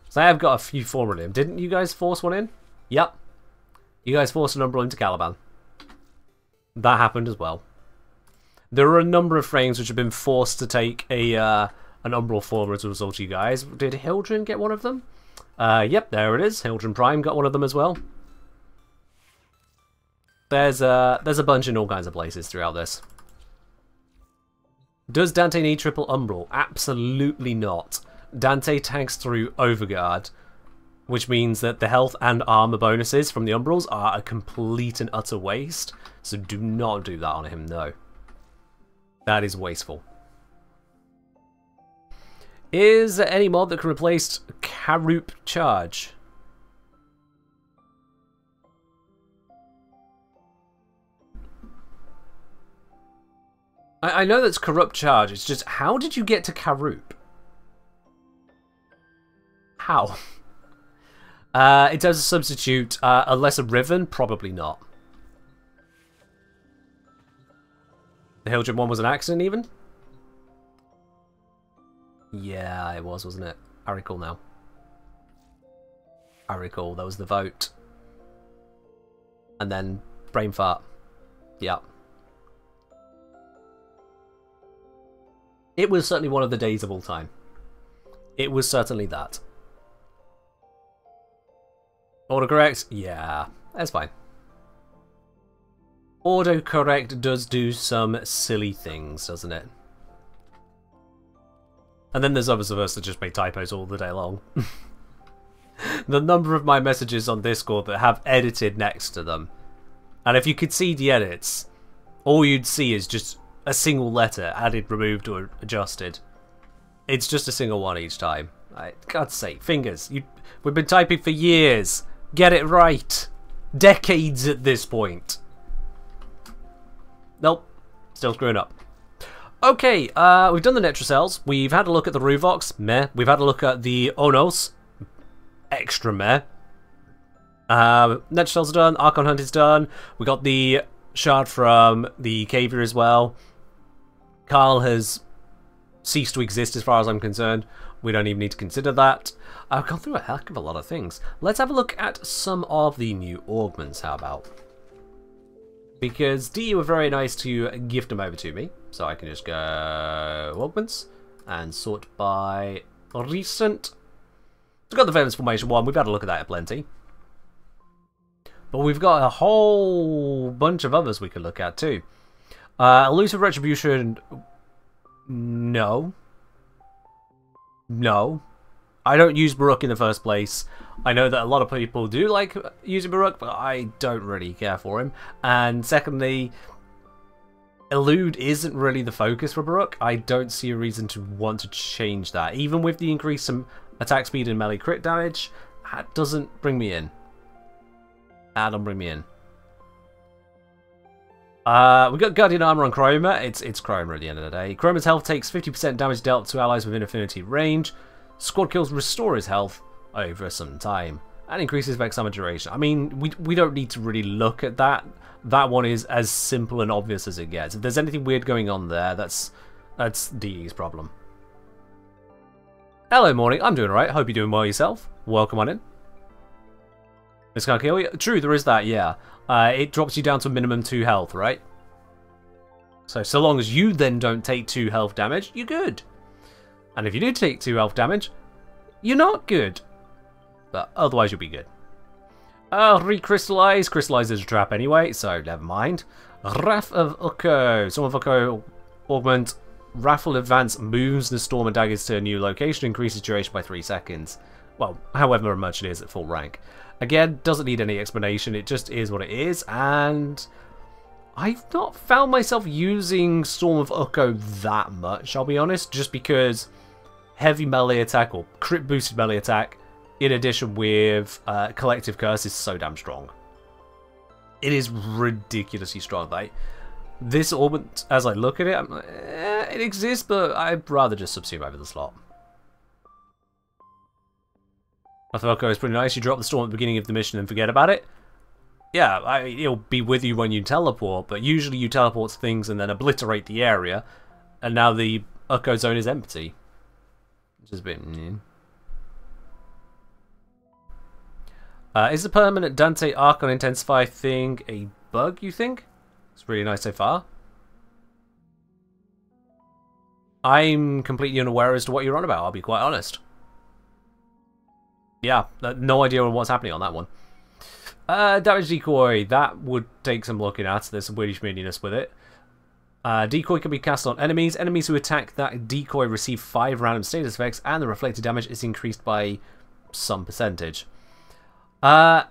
So I have got a few forward in. Didn't you guys force one in? Yep. You guys forced an Umbral into Caliban. That happened as well. There are a number of frames which have been forced to take an Umbral form as a result of you guys. Did Hildren get one of them? Yep, there it is. Hildren Prime got one of them as well. There's a bunch in all kinds of places throughout this. Does Dante need triple Umbral? Absolutely not. Dante tanks through Overguard, which means that the health and armor bonuses from the Umbrals are a complete and utter waste. So do not do that on him, no. That is wasteful. Is there any mod that can replace Karroop Charge? I know that's Corrupt Charge, it's just, how did you get to Karroop? How? It does substitute a lesser Riven? Probably not. The Hildren one was an accident even? Yeah, it was, wasn't it? I recall now. I recall, there was the vote. And then brain fart. Yeah. It was certainly one of the days of all time. It was certainly that. Autocorrect? Yeah, that's fine. autocorrect does do some silly things, doesn't it? And then there's others of us that just make typos all the day long. The number of my messages on Discord that have edited next to them. And if you could see the edits, all you'd see is just a single letter added, removed, or adjusted. It's just a single one each time. God's sake, fingers. We've been typing for years. Get it right. Decades at this point. Nope. Still screwing up. Okay, we've done the Netrocells. We've had a look at the Ruvox. Meh. We've had a look at the Onos. Extra meh. Netrocells are done. Archon Hunt is done. We got the shard from the Caviar as well. Carl has ceased to exist as far as I'm concerned. We don't even need to consider that. I've gone through a heck of a lot of things. Let's have a look at some of the new augments, how about? Because DE were very nice to gift them over to me. So I can just go augments and sort by recent. We've got the famous formation one. We've had a look at that plenty. But we've got a whole bunch of others we could look at too. Elusive Retribution. No. No. I don't use Baruch in the first place. I know that a lot of people do like using Baruch, but I don't really care for him. And secondly, Elude isn't really the focus for Baruch. I don't see a reason to want to change that. Even with the increase in attack speed and melee crit damage, that doesn't bring me in. That don't bring me in. We've got Guardian Armor on Chroma. It's Chroma at the end of the day. Chroma's health takes 50% damage dealt to allies within affinity range. Squad kills restore his health over some time. And increases Vex armor duration. I mean, we don't need to really look at that. That one is as simple and obvious as it gets. If there's anything weird going on there, that's DE's problem. Hello, morning. I'm doing alright. Hope you're doing well yourself. Welcome on in. This can't kill you. True, there is that, yeah. It drops you down to a minimum 2 health, right? So long as you then don't take 2 health damage, you're good. And if you do take 2 health damage, you're not good. But otherwise you'll be good. Recrystallize. Crystallize is a trap anyway, so never mind. Wrath of Ukko. Storm of Ukko augment. Wrathful advance moves the Storm and Daggers to a new location, increases duration by 3 seconds. Well, however much it is at full rank. Again, doesn't need any explanation, it just is what it is, and I've not found myself using Storm of Ukko that much, I'll be honest, just because heavy melee attack or crit boosted melee attack in addition with Collective Curse is so damn strong. It is ridiculously strong. Like, this augment, as I look at it, I'm like, it exists, but I'd rather just subsume over the slot. Ukko is pretty nice. You drop the storm at the beginning of the mission and forget about it. Yeah, it'll be with you when you teleport, but usually you teleport to things and then obliterate the area, and now the Ukko zone is empty. Which is a bit... is the permanent Dante Archon Intensify thing a bug, you think? It's really nice so far. I'm completely unaware as to what you're on about, I'll be quite honest. Yeah, no idea on what's happening on that one. Damage Decoy, that would take some looking at. There's some weirdish meaniness with it. Decoy can be cast on enemies. Enemies who attack that decoy receive 5 random status effects, and the reflected damage is increased by some percentage. I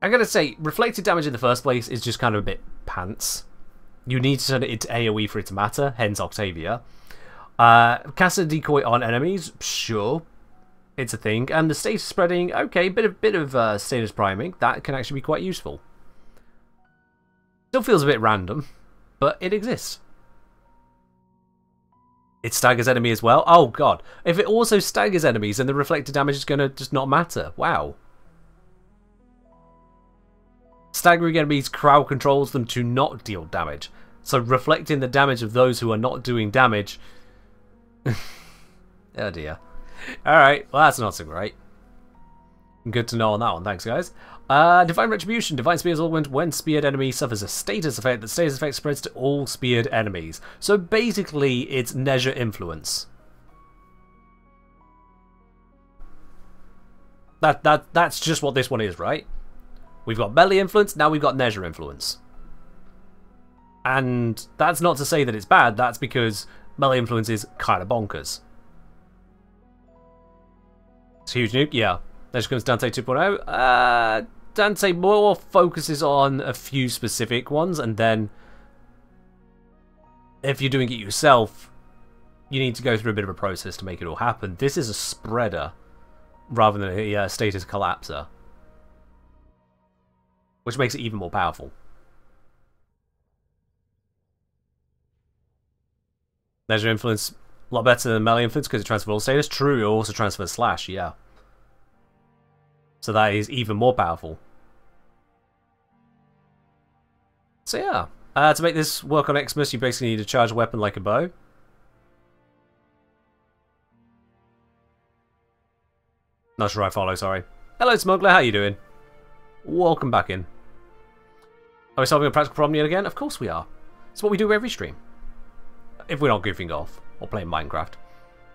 gotta say, reflected damage in the first place is just kind of a bit pants. You need to turn it into AoE for it to matter, hence Octavia. Cast a decoy on enemies, sure, it's a thing. And the status spreading, okay, bit of status priming, that can actually be quite useful. Still feels a bit random, but it exists. It staggers enemy as well. Oh god, if it also staggers enemies, then the reflected damage is gonna just not matter. Wow. Staggering enemies crowd controls them to not deal damage, so reflecting the damage of those who are not doing damage. Oh dear. Alright, well that's not so great. Good to know on that one, thanks guys. Divine Retribution. Divine Spear's augment when speared enemy suffers a status effect. The status effect spreads to all speared enemies. So basically it's Neja influence. That's just what this one is, right? We've got melee influence, now we've got measure influence. And that's not to say that it's bad, that's because melee influence is kind of bonkers. It's a huge nuke, yeah. There comes Dante 2.0. Dante more focuses on a few specific ones, and then if you're doing it yourself, you need to go through a bit of a process to make it all happen. This is a spreader rather than a status collapser, which makes it even more powerful. Measure influence, a lot better than melee influence because it transfers all status. True, it also transfers slash, yeah. So that is even more powerful. So yeah, to make this work on Xmas, you basically need to charge a weapon like a bow. Not sure I follow, sorry. Hello Smuggler, how you doing? Welcome back in. Are we solving a practical problem yet again? Of course we are. It's what we do every stream. If we're not goofing off, or playing Minecraft.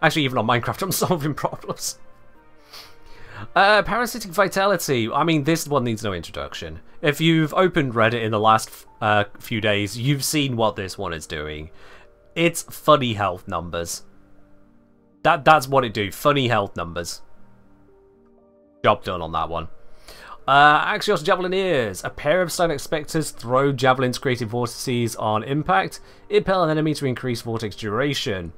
Actually, even on Minecraft, I'm solving problems. Parasitic Vitality. I mean, this one needs no introduction. If you've opened Reddit in the last few days, you've seen what this one is doing. It's funny health numbers. That's what it do. Funny health numbers. Job done on that one. Axios Javelineers. A pair of Silent Spectres throw javelins creating vortices on impact. Impel an enemy to increase vortex duration.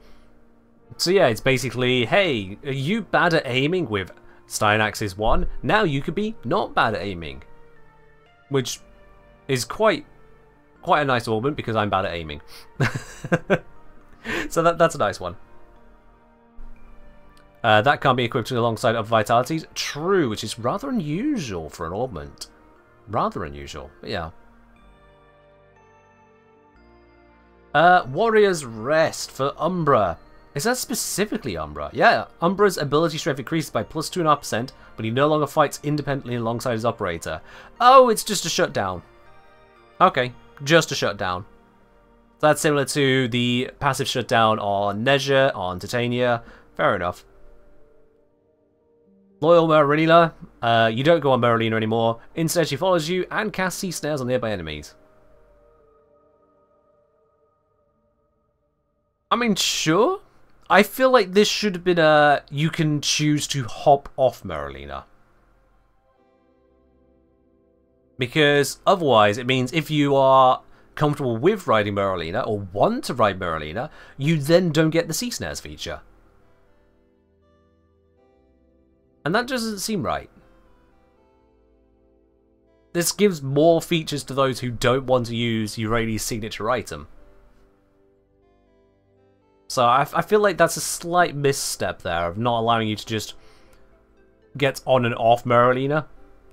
So yeah, it's basically, hey, are you bad at aiming with Stein Axis 1? Now you could be not bad at aiming. Which is quite a nice augment because I'm bad at aiming. So that's a nice one. That can't be equipped alongside other vitalities. True, which is rather unusual for an augment. Rather unusual, but yeah. Warrior's Rest for Umbra. Is that specifically Umbra? Yeah, Umbra's ability strength increases by plus 2.5%, but he no longer fights independently alongside his operator. Oh, it's just a shutdown. Okay, just a shutdown. That's similar to the passive shutdown on Nezha, on Titania. Fair enough. Loyal Merlina, you don't go on Merlina anymore. Instead, she follows you and casts sea snares on nearby enemies. I mean, sure. I feel like this should have been a... You can choose to hop off Merlina. Because otherwise, it means if you are comfortable with riding Merlina, or want to ride Merlina, you then don't get the sea snares feature. And that doesn't seem right. This gives more features to those who don't want to use Eurali's signature item. So I feel like that's a slight misstep there of not allowing you to just get on and off Merlina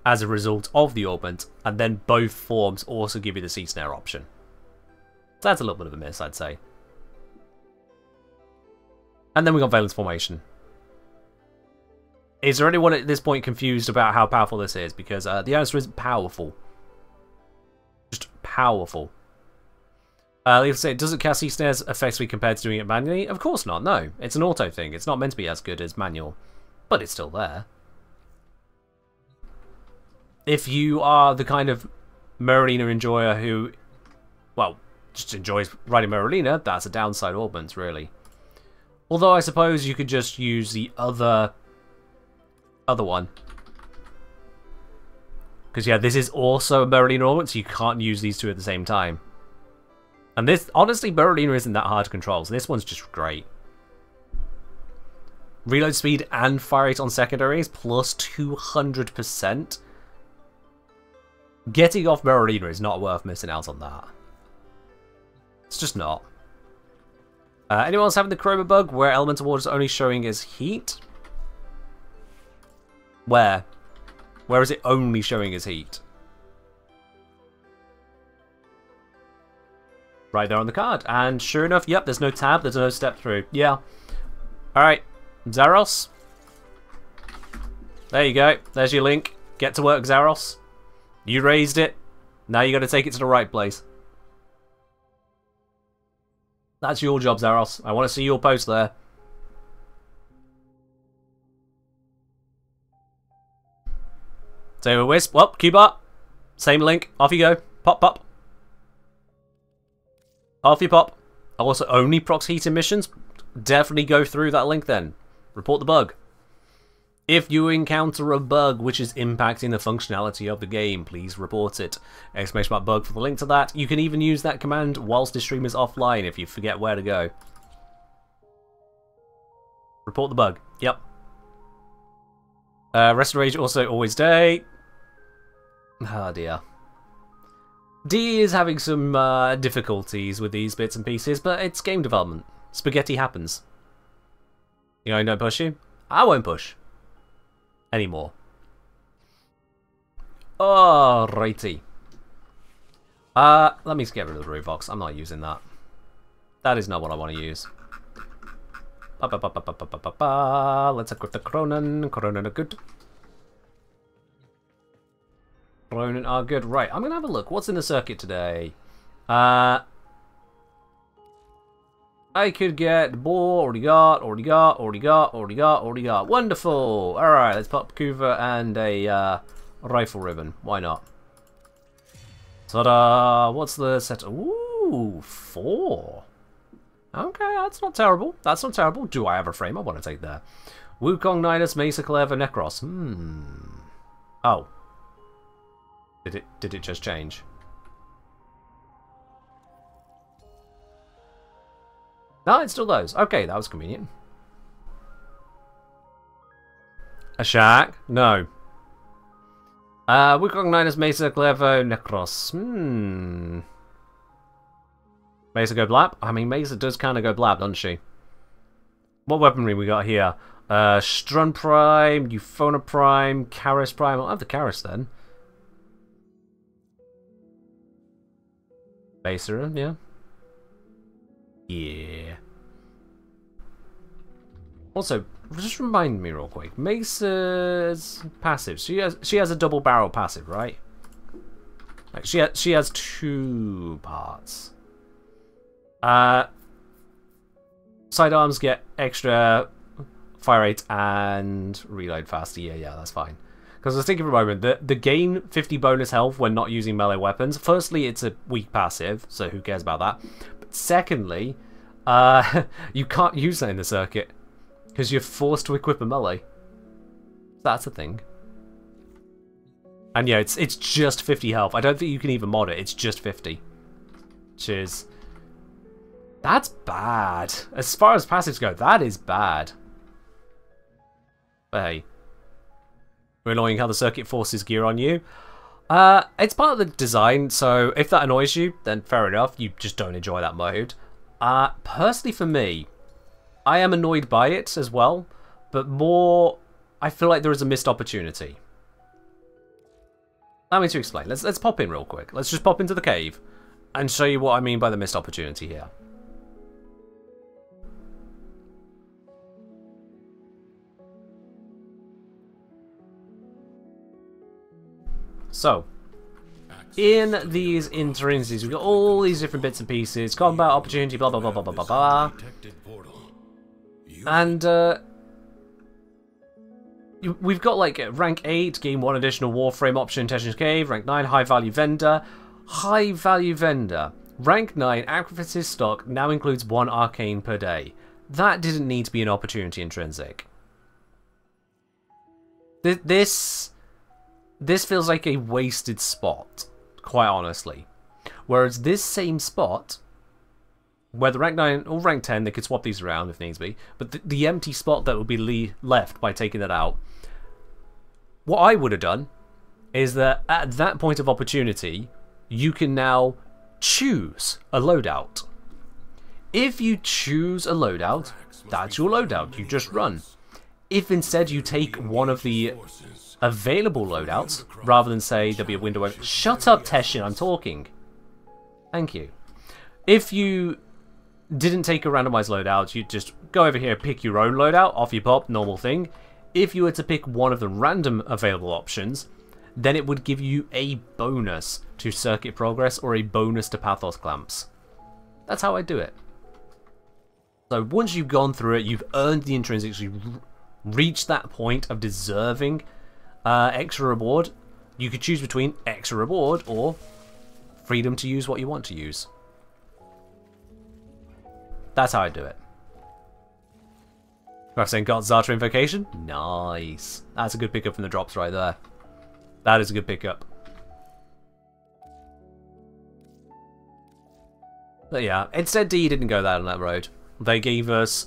as a result of the augment, and then both forms also give you the sea snare option. So that's a little bit of a miss, I'd say. And then we got Valence Formation. Is there anyone at this point confused about how powerful this is? Because the answer is powerful. Just powerful. Let's say, does it cast sea snares effectively compared to doing it manually? Of course not, no. It's an auto thing. It's not meant to be as good as manual. But it's still there. If you are the kind of Merlina enjoyer who, well, just enjoys riding Merlina, that's a downside augment, really. Although I suppose you could just use the other one. Because yeah, this is also a Merlina augment, so you can't use these two at the same time. And this, honestly, Merlina isn't that hard to control, so this one's just great. Reload speed and fire rate on secondaries, plus 200%. Getting off Merlina is not worth missing out on that. It's just not. Anyone else having the chroma bug, where elemental water is only showing as heat? Where? Where is it only showing as heat? Right there on the card. And sure enough, yep, there's no tab, there's no step through. Yeah. Alright. Zaros. There you go. There's your link. Get to work, Zaros. You raised it. Now you got to take it to the right place. That's your job, Zaros. I want to see your post there. Saber Wisp. Well, Q-Bot. Same link. Off you go. Pop, pop. Off you pop. Also, only prox heat emissions. Definitely go through that link then. Report the bug. If you encounter a bug which is impacting the functionality of the game, please report it. Exclamation mark bug for the link to that. You can even use that command whilst the stream is offline if you forget where to go. Report the bug. Yep. Restoration also always day. Oh dear. D is having some difficulties with these bits and pieces, but it's game development. Spaghetti happens. You know I don't push you? I won't push. Anymore. Alrighty. Let me just get rid of the Rovox. I'm not using that. That is not what I want to use. Let's equip the Cronen. Cronen are good. Cronen are good. Right, I'm going to have a look. What's in the circuit today? I could get boar, already got. Wonderful! Alright, let's pop Kuva and a rifle ribbon. Why not? Ta-da! What's the set? Ooh, 4. Okay, that's not terrible. That's not terrible. Do I have a frame? I want to take that. Wukong, Nidus, Mesa, Clever, Necros. Oh. Did it just change? No, it still does. Okay, that was convenient. A shack? No. Wukong, Nidus, Mesa, Clever, Necros. Mesa go blab? I mean, Mesa does kind of go blab, doesn't she? What weaponry we got here? Strun Prime, Euphona Prime, Karis Prime. I'll have the Karis then. Mesa, yeah. Yeah. Also, just remind me real quick. Mesa's passive. She has a double barrel passive, right? Like she has 2 parts. Sidearms get extra fire rate and reload faster. Yeah, that's fine. Because I was thinking for a moment, the gain 50 bonus health when not using melee weapons. Firstly, it's a weak passive, so who cares about that? But secondly, you can't use that in the circuit because you're forced to equip a melee. That's the thing. And yeah, it's just 50 health. I don't think you can even mod it. It's just 50. Which is... That's bad. As far as passives go, that is bad. But hey. We're annoying how the circuit forces gear on you. It's part of the design, so if that annoys you, then fair enough. You just don't enjoy that mode. Personally for me, I am annoyed by it as well, but more, I feel like there is a missed opportunity. Allow me to explain. Let's pop in real quick. Let's just pop into the cave and show you what I mean by the missed opportunity here. So, in these intrinsics, we've got all these different bits and pieces, combat, opportunity, blah blah blah blah blah blah blah. And we've got like rank 8, gain 1 additional Warframe option, Teshin's Cave, rank 9, high value vendor. High value vendor. Rank 9, Aquaphys's stock now includes 1 arcane per day. That didn't need to be an opportunity intrinsic. This feels like a wasted spot, quite honestly. Whereas this same spot, whether rank 9 or rank 10, they could swap these around if needs be, but the empty spot that would be left by taking that out, what I would have done is that at that point of opportunity, you can now choose a loadout. If you choose a loadout, that's your loadout, you just run. If instead you take one of the available loadouts, rather than say there'll be a window open. Shut up, Teshin, I'm talking. Thank you. If you didn't take a randomized loadout, you just go over here, pick your own loadout, off you pop, normal thing. If you were to pick one of the random available options, then it would give you a bonus to circuit progress or a bonus to pathos clamps. That's how I do it. So once you've gone through it, you've earned the intrinsics, you've reached that point of deserving extra reward, You could choose between extra reward or freedom to use what you want to use. That's how I do it. I've seen got Zartra Invocation. Nice. That's a good pickup from the drops right there. That is a good pickup. But yeah, instead D didn't go down that road. They gave us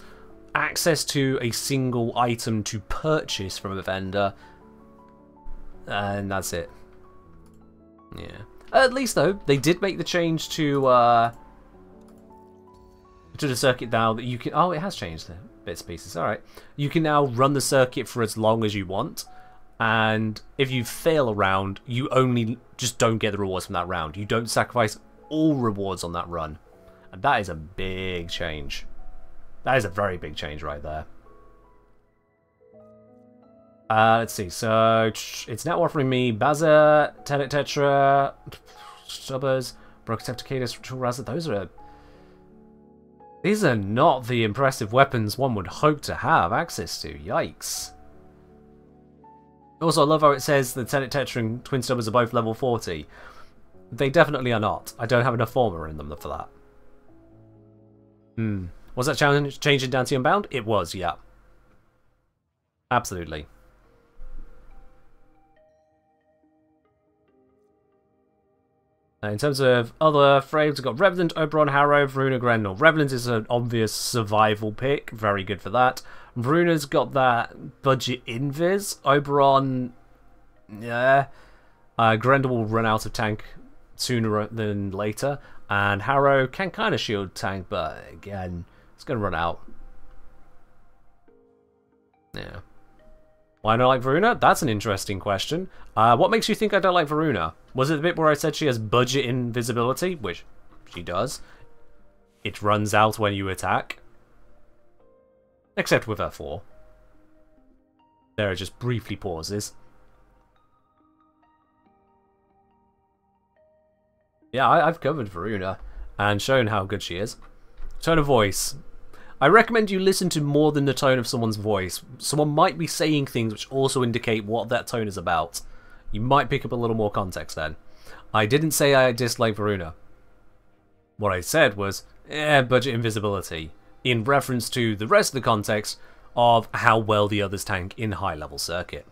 access to a single item to purchase from a vendor. And that's it. Yeah. At least though, they did make the change to the circuit now that you can... Oh, it has changed the bits and pieces. Alright. You can now run the circuit for as long as you want. And if you fail a round, you only just don't get the rewards from that round. You don't sacrifice all rewards on that run. And that is a big change. That is a very big change right there. Let's see. So, it's now offering me Baza, Tenet Tetra, Stubbers, Brooksepticators, Razor. Those are... These are not the impressive weapons one would hope to have access to. Yikes. Also, I love how it says the Tenet Tetra and Twin Stubbers are both level 40. They definitely are not. I don't have enough armor in them for that. Was that challenge changing down to Unbound? It was, yeah. Absolutely. In terms of other frames, we've got Revenant, Oberon, Harrow, Varuna, Grendel. Revenant is an obvious survival pick. Very good for that. Varuna's got that budget invis. Oberon, yeah. Grendel will run out of tank sooner than later. And Harrow can kind of shield tank, but again, it's going to run out. Yeah. Why don't I like Varuna? That's an interesting question. What makes you think I don't like Varuna? Was it the bit where I said she has budget invisibility? Which she does. It runs out when you attack. Except with her 4. There are just briefly pauses. Yeah, I've covered Varuna and shown how good she is. Tone of voice. I recommend you listen to more than the tone of someone's voice. Someone might be saying things which also indicate what that tone is about. You might pick up a little more context then. I didn't say I dislike Varuna. What I said was, budget invisibility, in reference to the rest of the context of how well the others tank in high level circuit.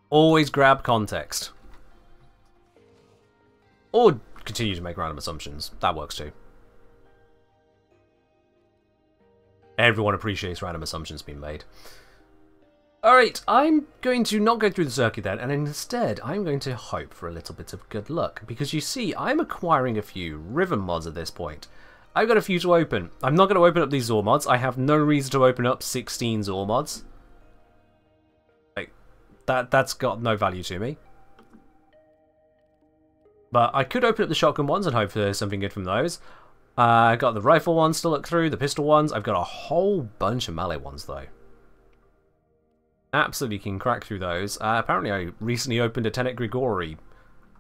Always grab context. Or continue to make random assumptions. That works too. Everyone appreciates random assumptions being made. Alright, I'm going to not go through the circuit then, and instead I'm going to hope for a little bit of good luck. Because you see, I'm acquiring a few Riven mods at this point. I've got a few to open. I'm not going to open up these Zor mods. I have no reason to open up 16 Zor mods. Like, that's got no value to me. But I could open up the shotgun ones and hope for something good from those. I got the rifle ones to look through, the pistol ones. I've got a whole bunch of melee ones though. Absolutely can crack through those. Apparently I recently opened a Tenet Grigori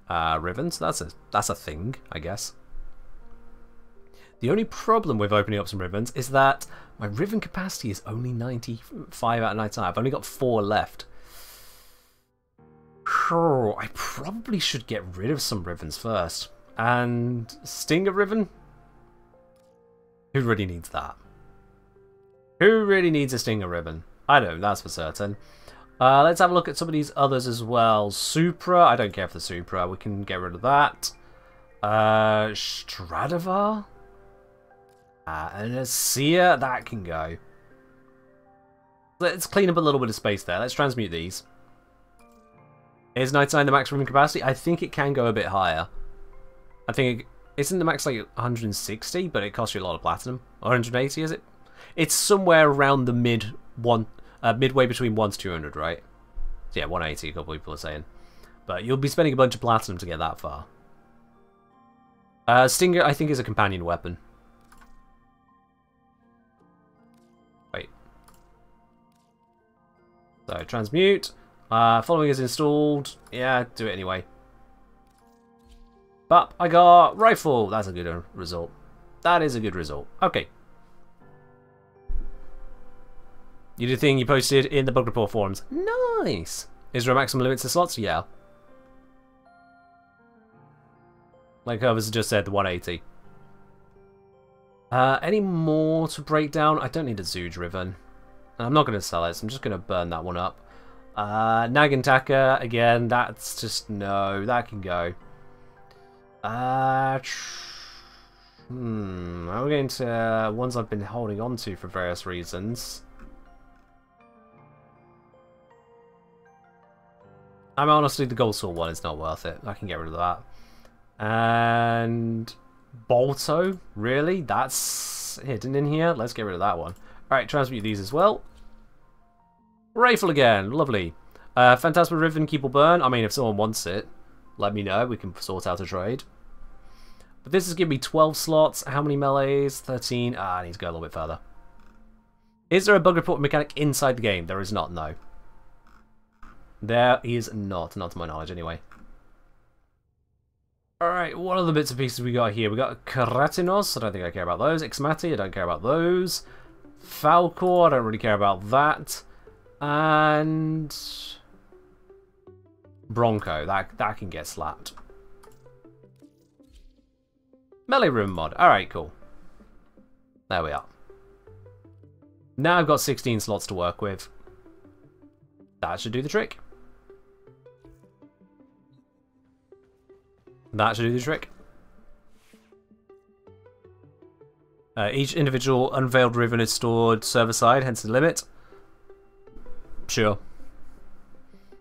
Riven, so that's a thing, I guess. The only problem with opening up some Rivens is that my Riven capacity is only 95 out of 99. I've only got 4 left. Sure, I probably should get rid of some Rivens first. And Stinger Riven? Who really needs that? Who really needs a Stinger Riven? I don't, that's for certain. Let's have a look at some of these others as well. Supra, I don't care for the Supra. We can get rid of that. Stradivar? And a Seer, that can go. Let's clean up a little bit of space there. Let's transmute these. Is 99 the max room capacity? I think it can go a bit higher. I think isn't the max like 160, but it costs you a lot of platinum. 180 is it? It's somewhere around the midway between 1 to 200, right? Yeah, 180. A couple people are saying, but you'll be spending a bunch of platinum to get that far. Stinger, I think, is a companion weapon. Wait. So transmute. Following is installed. Yeah, do it anyway. But I got rifle. That's a good result. That is a good result. Okay. You did the thing you posted in the bug report forums. Nice! Is there a maximum limit to slots? Yeah. Like others just said, the 180. Any more to break down? I don't need a zoo driven. I'm not going to sell it, so I'm just going to burn that one up. Nagantaka, again, that's just no, that can go. I'm going to ones I've been holding on to for various reasons. I mean, honestly, the Gold Sword one is not worth it. I can get rid of that. And Bolto, really? That's hidden in here? Let's get rid of that one. Alright, transmute these as well. Rifle again, lovely. Phantasma Riven, keep or burn. I mean, if someone wants it, let me know. We can sort out a trade. But this is giving me 12 slots. How many melees? 13. I need to go a little bit further. Is there a bug report mechanic inside the game? There is not, no. There is not to my knowledge anyway. Alright, what other bits and pieces we got here? We got Karatinos, I don't think I care about those. Ixmati, I don't care about those. Falcor, I don't really care about that. And Bronco, that can get slapped. Melee room mod, alright, cool. There we are. Now I've got 16 slots to work with. That should do the trick. That should do the trick. Each individual unveiled ribbon is stored server-side, hence the limit. Sure.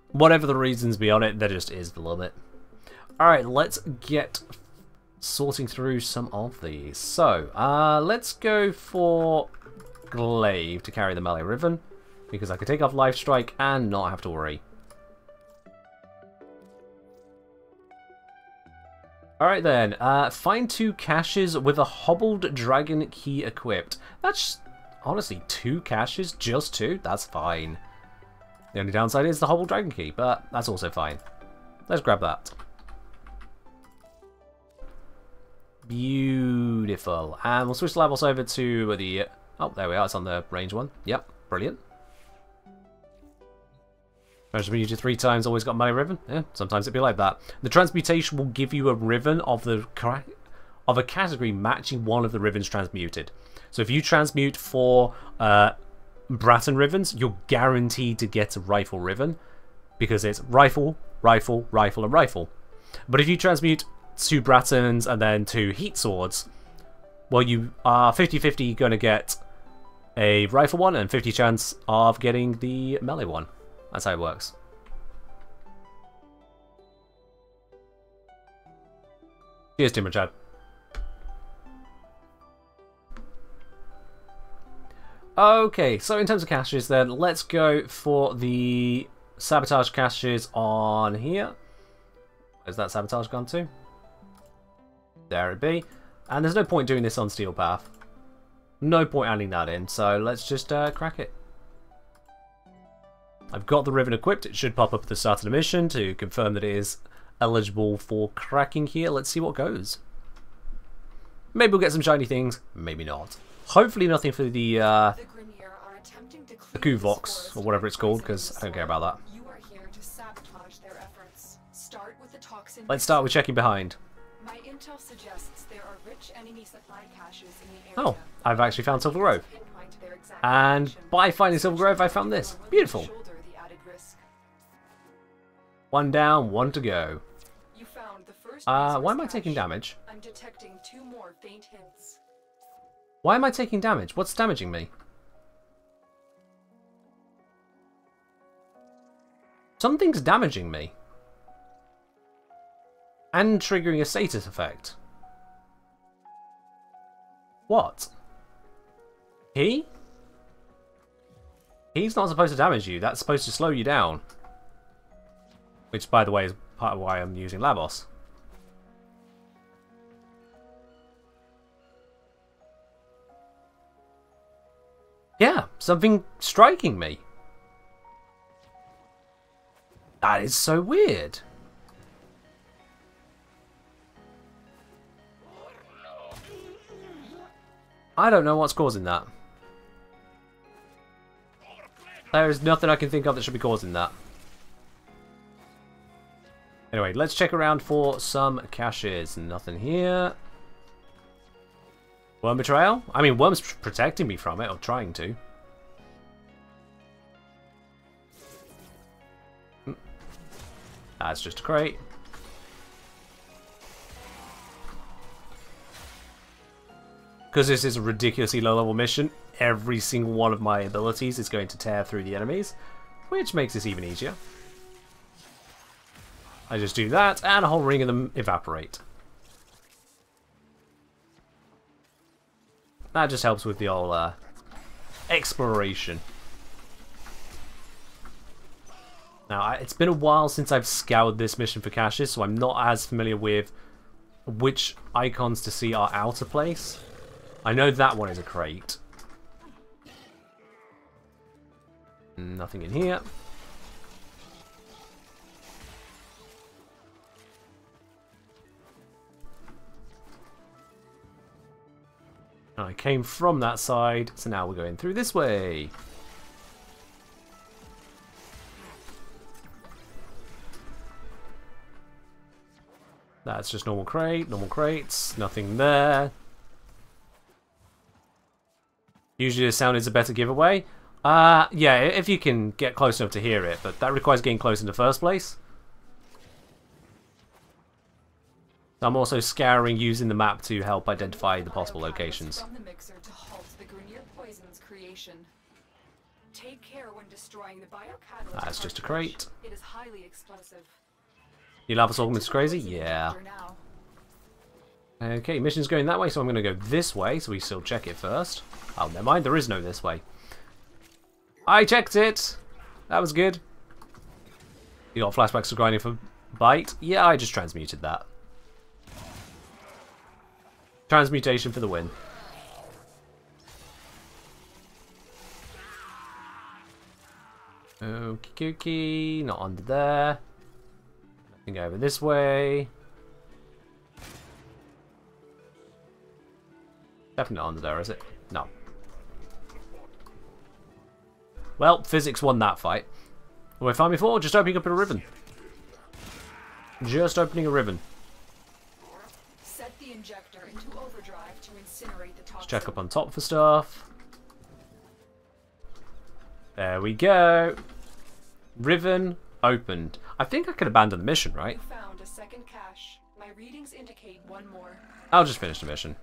Whatever the reasons beyond it, there just is the limit. Alright, let's get sorting through some of these. So, let's go for Glaive to carry the melee ribbon, because I can take off Life Strike and not have to worry. Alright then, find 2 caches with a hobbled dragon key equipped. That's honestly 2 caches, just 2, that's fine. The only downside is the hobbled dragon key, but that's also fine. Let's grab that. Beautiful. And we'll switch levels over to the... Oh, there we are, it's on the range one. Yep, brilliant. Managed to be used 3 times, always got melee ribbon. Yeah, sometimes it'd be like that. The transmutation will give you a ribbon of a category matching one of the ribbons transmuted. So if you transmute for Bratton ribbons, you're guaranteed to get a rifle ribbon, because it's rifle, rifle, rifle, and rifle. But if you transmute 2 Brattons and then 2 heat swords, well, you are 50-50 going to get a rifle one and 50 chance of getting the melee one. That's how it works. Cheers, Tim and Chad. Okay, so in terms of caches then, let's go for the sabotage caches on here. Where's that sabotage gone to? There it be. And there's no point doing this on Steel Path. No point adding that in, so let's just crack it. I've got the ribbon equipped. It should pop up at the start of the mission to confirm that it is eligible for cracking here. Let's see what goes. Maybe we'll get some shiny things, maybe not. Hopefully nothing for the Kuvox, or whatever it's called, because I don't care about that. You are here to sabotage their efforts. Start with the toxin. Let's start with checking behind. My intel suggests there are rich enemy supply caches in the area. Oh, I've actually found Silver Grove. And by finding Silver Grove, I found this. Beautiful. 1 down, 1 to go. You found the first why am I taking damage? I'm detecting 2 more faint hints. Why am I taking damage? What's damaging me? Something's damaging me. And triggering a status effect. What? He? He's not supposed to damage you. That's supposed to slow you down. Which, by the way, is part of why I'm using Lavos. Yeah, something striking me. That is so weird. I don't know what's causing that. There's nothing I can think of that should be causing that. Anyway, let's check around for some caches. Nothing here. Worm betrayal? I mean, Worm's protecting me from it, or trying to. That's just a crate. Because this is a ridiculously low-level mission, every single one of my abilities is going to tear through the enemies, which makes this even easier. I just do that, and a whole ring of them evaporate. That just helps with the whole exploration. Now, it's been a while since I've scoured this mission for caches, so I'm not as familiar with which icons to see are out of place. I know that one is a crate. Nothing in here. I came from that side, so now we're going through this way. That's just normal crate, normal crates, nothing there. Usually the sound is a better giveaway. Yeah, if you can get close enough to hear it, but that requires getting close in the first place. I'm also scouring using the map to help identify the possible locations. From the mixer to halt the Grenier poison's creation. Take care when destroying the biocatalyst. That's just a crate. It is highly explosive. Your lava sorghum's crazy? Yeah. Okay, mission's going that way, so I'm going to go this way, so we still check it first. Oh, never mind, there is no this way. I checked it! That was good. You got flashbacks to grinding for bite? Yeah, I just transmuted that. Transmutation for the win. Okie dokie, not under there. Nothing over this way. Definitely not under there, is it? No. Well, physics won that fight. What I found before, just opening up a ribbon. Just opening a ribbon. Set the injector into overdrive to incinerate the toxin. Let's check up on top for stuff. There we go. Ribbon opened. I think I could abandon the mission, right? You found a second cache. My readings indicate one more. I'll just finish the mission.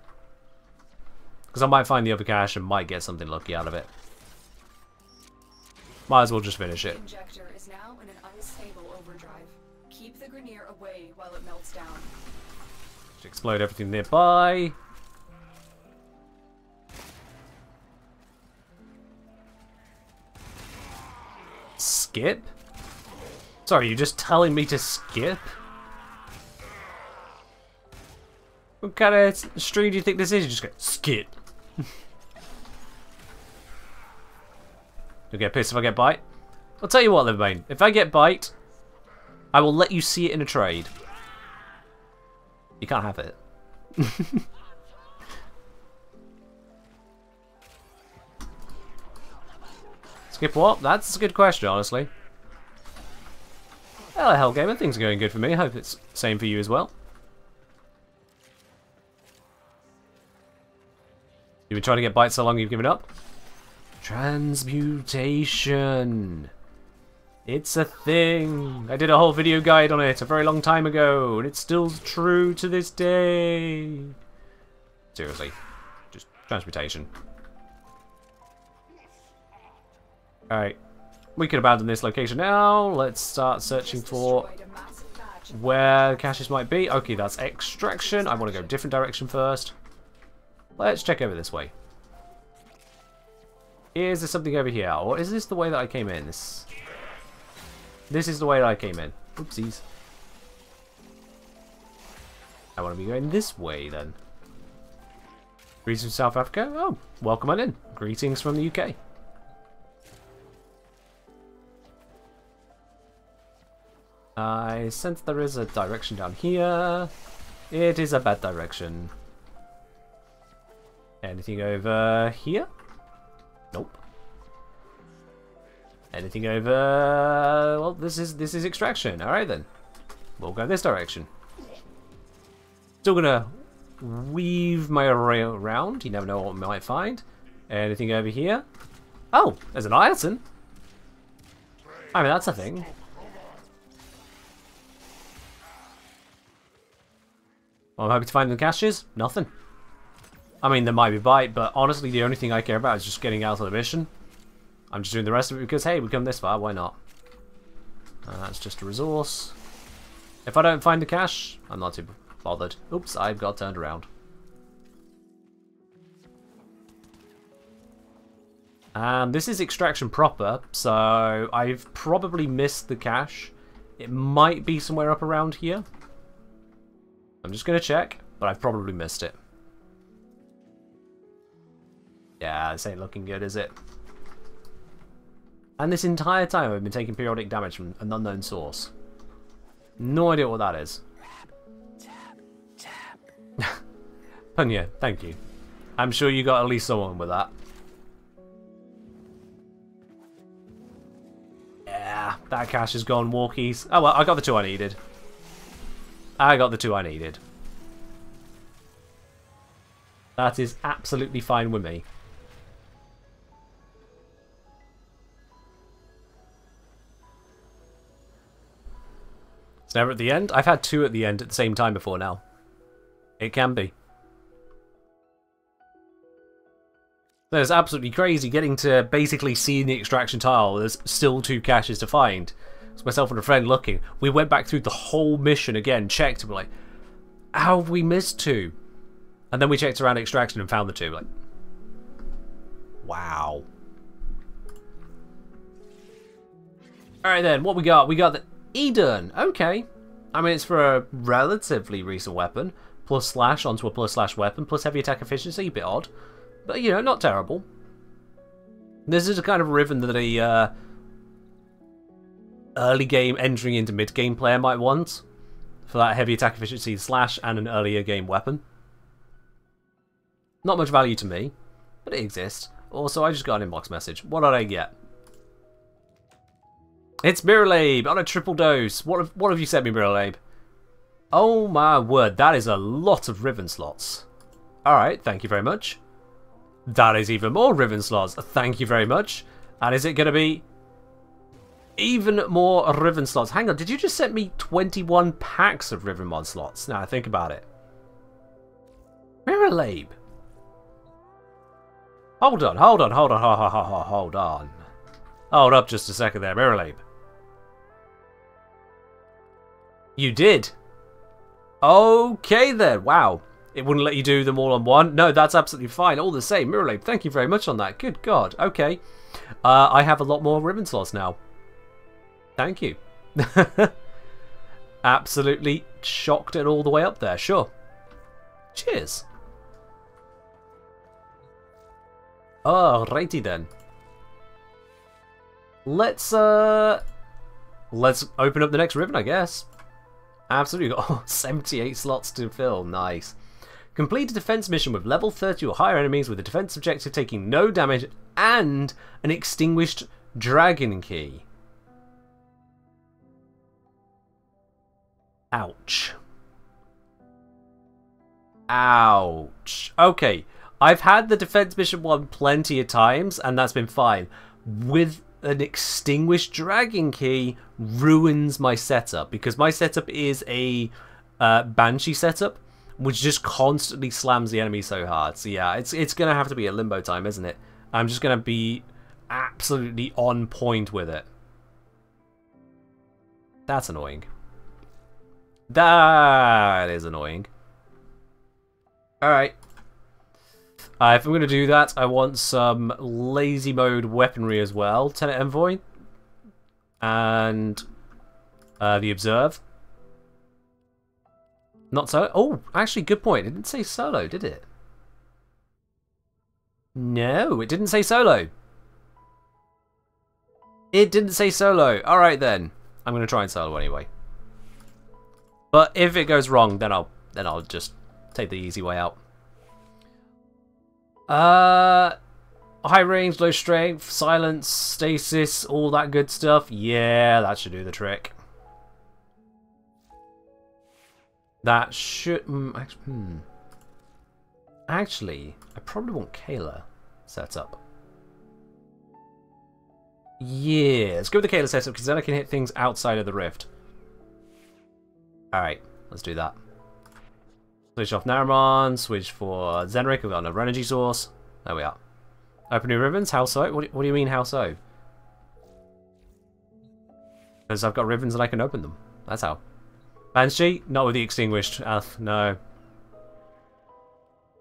Because I might find the other cache and might get something lucky out of it. Might as well just finish it. The injector is now in an unstable overdrive. Keep the Grenier away while it melts down. Just explode everything nearby. Skip? Sorry, you're just telling me to skip? What kind of stream do you think this is? You just go, skip. You'll get pissed if I get bite? I'll tell you what, Livermane. If I get bite, I will let you see it in a trade. You can't have it. Skip what? That's a good question, honestly. Hello, Hellgamer. Things are going good for me. Hope it's the same for you as well. You've been trying to get bites so long you've given up? Transmutation. It's a thing. I did a whole video guide on it a very long time ago, and it's still true to this day. Seriously. Just transmutation. Alright. We can abandon this location now. Let's start searching for where caches might be. Okay, that's extraction. I want to go a different direction first. Let's check over this way. Is there something over here? Or is this the way that I came in? This is the way that I came in. Oopsies. I want to be going this way then. Greetings from South Africa? Oh, welcome on in. Greetings from the UK. I sense there is a direction down here. It is a bad direction. Anything over here? Nope. Anything over... Well, this is extraction. Alright then. We'll go this direction. Still gonna weave my array around. You never know what we might find. Anything over here? Oh, there's an iron. I mean, that's a thing. Well, I'm hoping to find the caches. Nothing. I mean, there might be bite, but honestly, the only thing I care about is just getting out of the mission. I'm just doing the rest of it because, hey, we've come this far, why not? That's just a resource. If I don't find the cache, I'm not too bothered. Oops, I've got turned around. And this is extraction proper, so I've probably missed the cache. It might be somewhere up around here. I'm just going to check, but I've probably missed it. Yeah, this ain't looking good, is it? And this entire time I've been taking periodic damage from an unknown source. No idea what that is. Punya, thank you. I'm sure you got at least someone with that. Yeah, that cache has gone walkies. Oh well, I got the 2 I needed. I got the 2 I needed. That is absolutely fine with me. It's never at the end. I've had 2 at the end at the same time before now. It can be. It's absolutely crazy getting to basically see the extraction tile. There's still 2 caches to find. It's myself and a friend looking. We went back through the whole mission again, checked, and we're like, how have we missed 2? And then we checked around extraction and found the 2. Like, wow. Alright then, what we got? We got the Eden. Okay. I mean, it's for a relatively recent weapon. Plus slash onto a plus slash weapon. Plus heavy attack efficiency. A bit odd. But, you know, not terrible. This is a kind of ribbon that a early game entering into mid game player might want. For that heavy attack efficiency slash and an earlier game weapon. Not much value to me. But it exists. Also, I just got an inbox message. What did I get? It's Miralabe on a triple dose. What have you sent me, Miralabe? Oh my word, that is a lot of ribbon slots. Alright, thank you very much. That is even more ribbon slots. Thank you very much. And is it going to be even more ribbon slots? Hang on, did you just send me 21 packs of ribbon mod slots? Now I think about it. Miralabe. Hold on. Hold up just a second there, Miralabe. You did. Okay then, wow. It wouldn't let you do them all on one. No, that's absolutely fine. All the same, Miralabe, thank you very much on that. Good God, okay. I have a lot more ribbon slots now. Thank you. Absolutely shocked it all the way up there, sure. Cheers. Alrighty then. Let's open up the next ribbon, I guess. Absolutely got 78 slots to fill. Nice. Complete a defense mission with level 30 or higher enemies with a defense objective taking no damage and an extinguished dragon key. Ouch. Ouch. Okay, I've had the defense mission one plenty of times and that's been fine. With an extinguished dragon key ruins my setup because my setup is a Banshee setup which just constantly slams the enemy so hard. So yeah, it's gonna have to be a limbo time, isn't it? I'm just gonna be absolutely on point with it. That's annoying. That is annoying. Alright. If I'm going to do that, I want some lazy mode weaponry as well. Tenet Envoy. And the Observe. Not so. Oh, actually, good point. It didn't say solo, did it? No, it didn't say solo. It didn't say solo. Alright then. I'm going to try and solo anyway. But if it goes wrong, then I'll just take the easy way out. high range, low strength, silence, stasis, all that good stuff. Yeah, that should do the trick. That should... Actually, I probably want Kayla set up. Yeah, let's go with the Kayla setup because then I can hit things outside of the rift. Alright, let's do that. Switch off Naramon, switch for Zenrik, we've got another energy source. There we are. Open new ribbons, how so? What do you mean, how so? Because I've got ribbons and I can open them. That's how. Banshee? Not with the extinguished. No.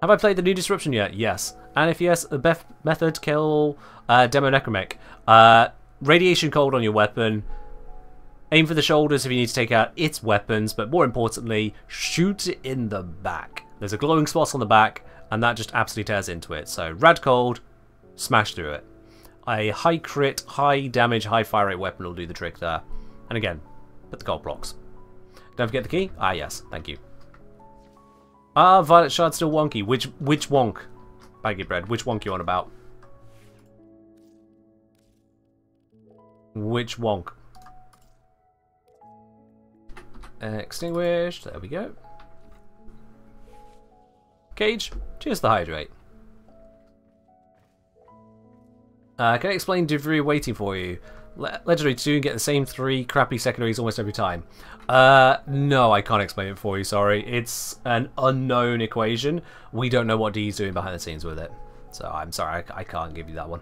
Have I played the new Disruption yet? Yes. And if yes, the best method, kill Demo Necromech. Radiation cold on your weapon. Aim for the shoulders if you need to take out its weapons, but more importantly, shoot it in the back. There's a glowing spot on the back, and that just absolutely tears into it. So, rad cold, smash through it. A high crit, high damage, high fire rate weapon will do the trick there. And again, put the gold blocks. Don't forget the key. Ah, yes, thank you. Ah, Violet Shard's still wonky. Which wonk? Baggy bread. Which wonk you on about? Which wonk? Extinguished. There we go. Cage. Cheers the hydrate. Can I explain Devry waiting for you? Legendary 2 get the same 3 crappy secondaries almost every time. No, I can't explain it for you, sorry. It's an unknown equation. We don't know what D's doing behind the scenes with it. So I'm sorry, I can't give you that one.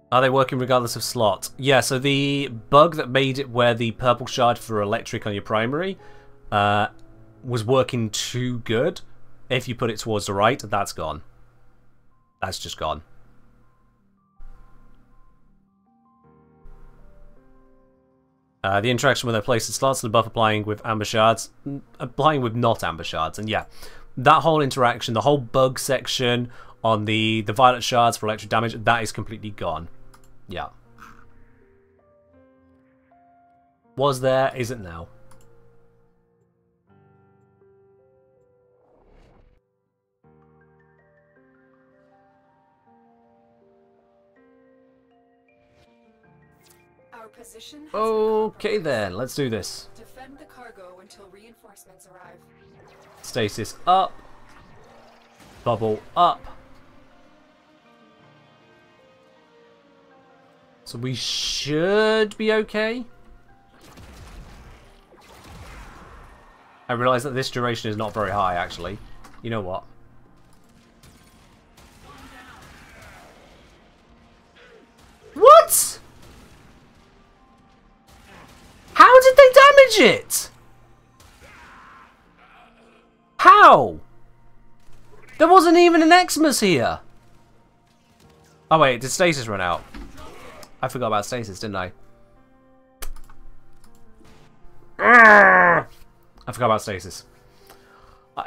Are they working regardless of slot? Yeah, so the bug that made it where the purple shard for electric on your primary was working too good. If you put it towards the right, that's gone. That's just gone. The interaction with their place slots, the buff applying with amber shards, applying with not amber shards, and yeah, that whole interaction, the whole bug section on the violet shards for electric damage, that is completely gone. Yeah. Was there, isn't now. Our position has Okay then, let's do this. defend the cargo until reinforcements arrive. Stasis up. Bubble up. So we should be okay. I realise that this duration is not very high, actually. You know what? What? How did they damage it? How? There wasn't even an Xmas here. Oh wait, did stasis run out? I forgot about stasis, didn't I? I forgot about stasis.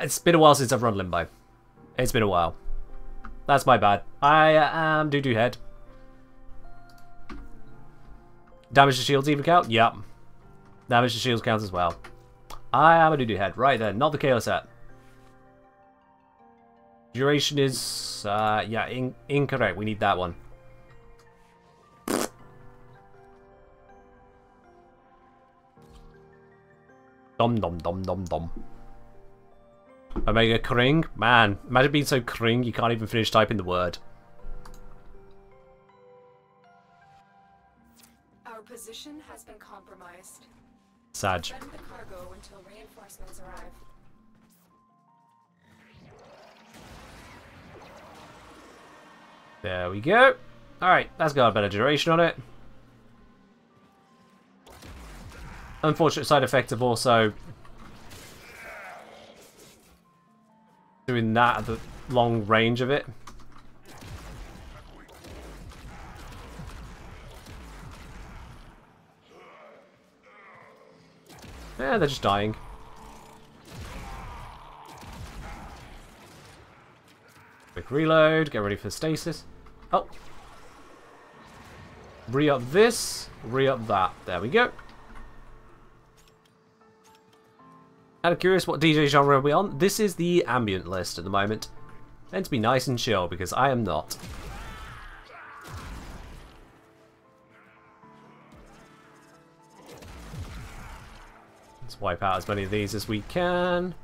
It's been a while since I've run Limbo. It's been a while. That's my bad. I am doo-doo head. Damage to shields even count? Yep. Damage to shields counts as well. I am a doo-doo head. Right then, not the KO set. Duration is, yeah, incorrect. We need that one. Dom dom dom dom dom. Omega Kring? Man, imagine being so Kring you can't even finish typing the word. Our position has been compromised. Sag. Defend the cargo until reinforcements arrive. There we go. Alright, that's got a better duration on it. Unfortunate side effect of also doing that at the long range of it. Yeah, they're just dying. Quick reload, get ready for stasis. Oh. Re-up this, re-up that. There we go. Out of curious, what DJ genre are we on? This is the ambient list at the moment. Meant to be nice and chill, because I am not. Let's wipe out as many of these as we can.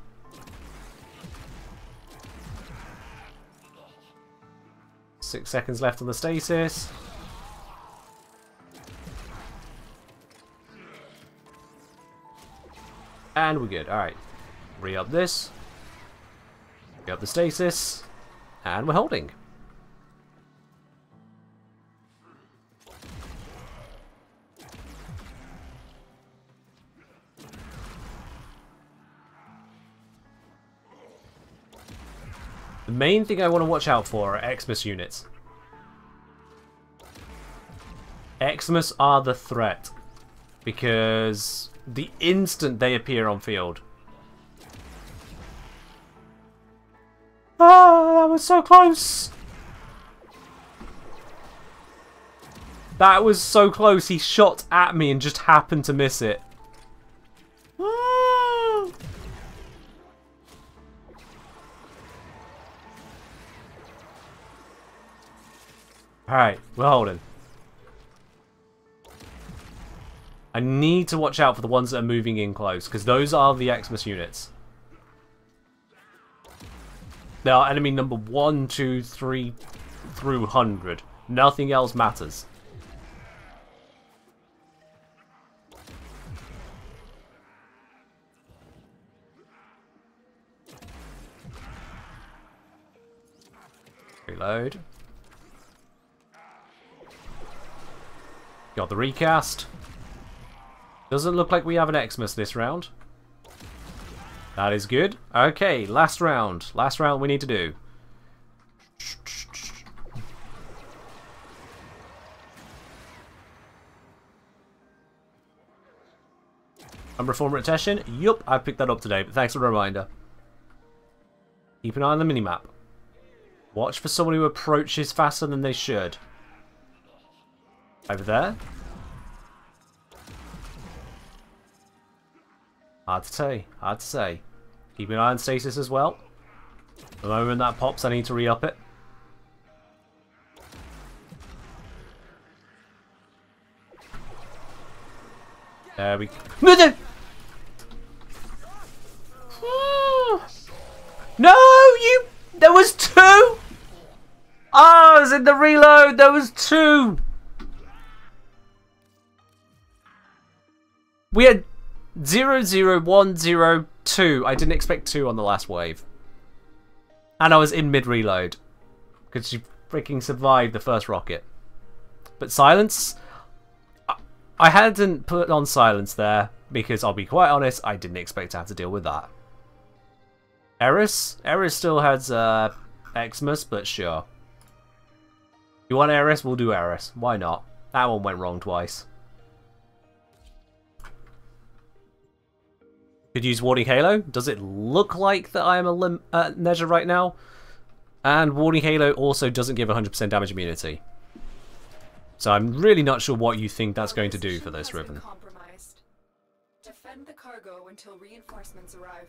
Six seconds left on the stasis. And we're good. Alright. Re-up this. Re-up the stasis. And we're holding. The main thing I want to watch out for are Xmas units. Xmas are the threat. Because the instant they appear on field. Ah, that was so close! That was so close, he shot at me and just happened to miss it. Ah! Alright, we're holding. I need to watch out for the ones that are moving in close, because those are the Xmas units. They are enemy number 1, 2, 3 through 100. Nothing else matters. Reload. Got the recast. Doesn't look like we have an Xmas this round. That is good. Okay, last round. Last round we need to do. Reform rotation. Yup, I picked that up today, but thanks for the reminder. Keep an eye on the minimap. Watch for someone who approaches faster than they should. Over there. Hard to say. Hard to say. Keep an eye on stasis as well. The moment that pops, I need to re-up it. There we go. No, you... There was two! Oh, I was in the reload. There was two. We had 0, 0, 1, 0, 2. I didn't expect 2 on the last wave. And I was in mid-reload. Because she freaking survived the first rocket. But silence... I hadn't put on silence there. Because I'll be quite honest, I didn't expect to have to deal with that. Eris? Eris still has Xmas, but sure. You want Eris? We'll do Eris. Why not? That one went wrong twice. Could use Warding Halo. Does it look like that I am a Neja right now? And Warding Halo also doesn't give 100% damage immunity. So I'm really not sure what you think that's going to do for this Riven. Defend the cargo until reinforcements arrive.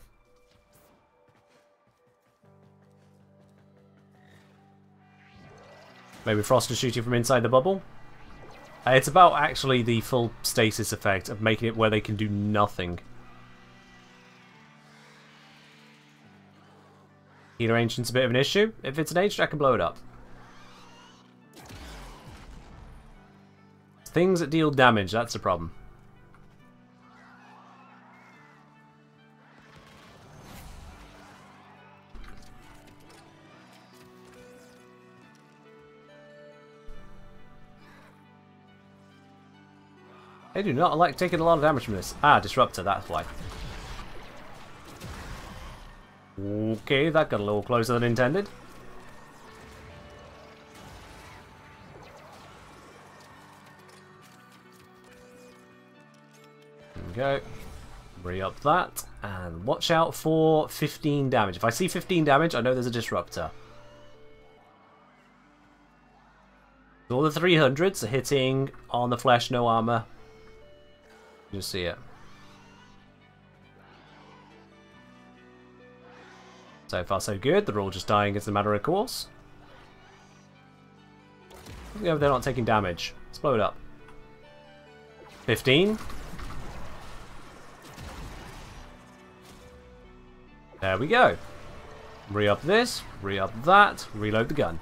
Maybe Frost is shooting from inside the bubble. It's about actually the full stasis effect of making it where they can do nothing. Healer Ancient's a bit of an issue. If it's an Ancient, I can blow it up. Things that deal damage, that's the problem. I do not like taking a lot of damage from this. Ah, Disruptor, that's why. Okay, that got a little closer than intended. There we go. Re-up that. And watch out for 15 damage. If I see 15 damage, I know there's a Disruptor. All the 300s are hitting on the flesh, no armor. You see it. So far so good, they're all just dying as a matter of course. Yeah, they're not taking damage. Let's blow it up. 15. There we go. Re-up this, re-up that, reload the gun.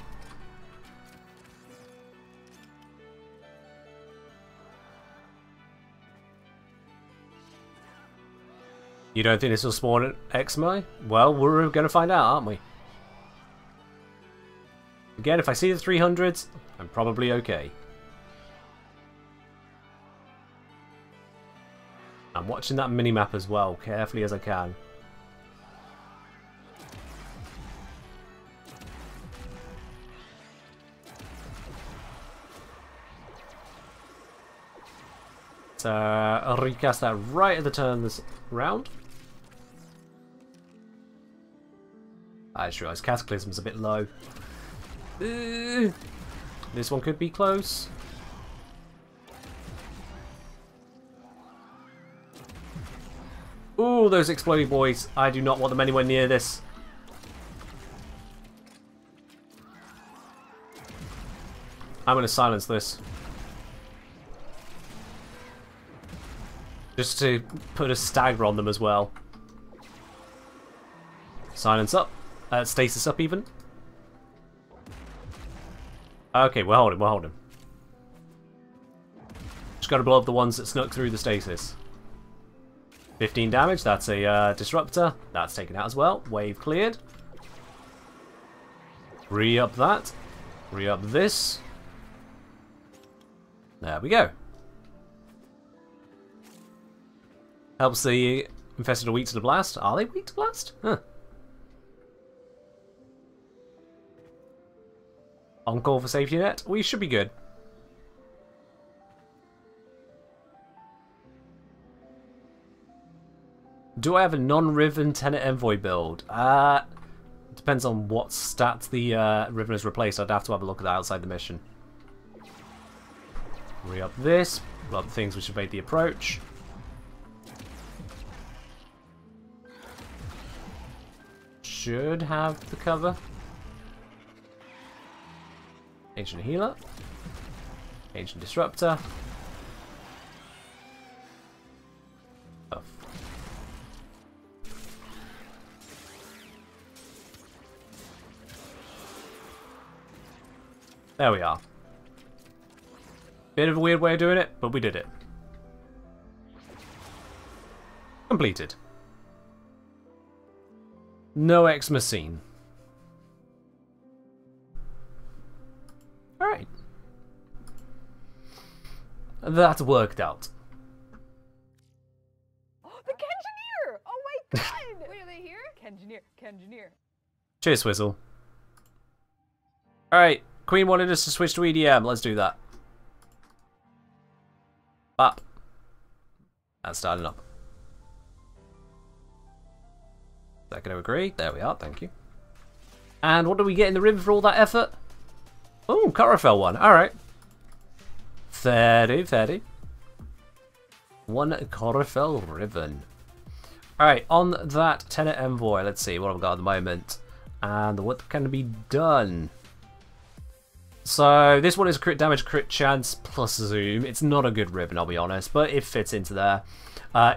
You don't think this will spawn an Exmo? Well, we're going to find out, aren't we? Again, if I see the 300s, I'm probably okay. I'm watching that minimap as well, carefully as I can. So, I'll recast that right at the turn of this round. I just realised Cataclysm's a bit low. This one could be close. Ooh, those exploding boys. I do not want them anywhere near this. I'm going to silence this. Just to put a stagger on them as well. Silence up. Stasis up even. Okay, we're holding, we're holding. Just got to blow up the ones that snuck through the stasis. 15 damage, that's a disruptor. That's taken out as well. Wave cleared. Re-up that. Re-up this. There we go. Helps the infested are weak to the blast. Are they weak to blast? Huh. On call for safety net. We should be good. Do I have a non-Riven Tenet Envoy build? Depends on what stats the Riven has replaced. I'd have to have a look at that outside the mission. Re-up this. Blow up the things which evade the approach. Should have the cover. Ancient Healer. Ancient Disruptor. Oh. There we are. Bit of a weird way of doing it, but we did it. Completed. No Xmas scene. Alright. That worked out. Oh, the Kengineer! Oh my god! Wait, are they here? Kengineer. Cheers, Swizzle. Alright, Queen wanted us to switch to EDM. Let's do that. Bop. That's starting up. Is that going to agree? There we are, thank you. And what do we get in the ribbon for all that effort? Oh, Corafel one. Alright. 30. One Corafel ribbon. Alright, on that Tenet Envoy, let's see what I've got at the moment. And what can be done? So, this one is crit damage, crit chance, plus zoom. It's not a good ribbon, I'll be honest, but it fits into there.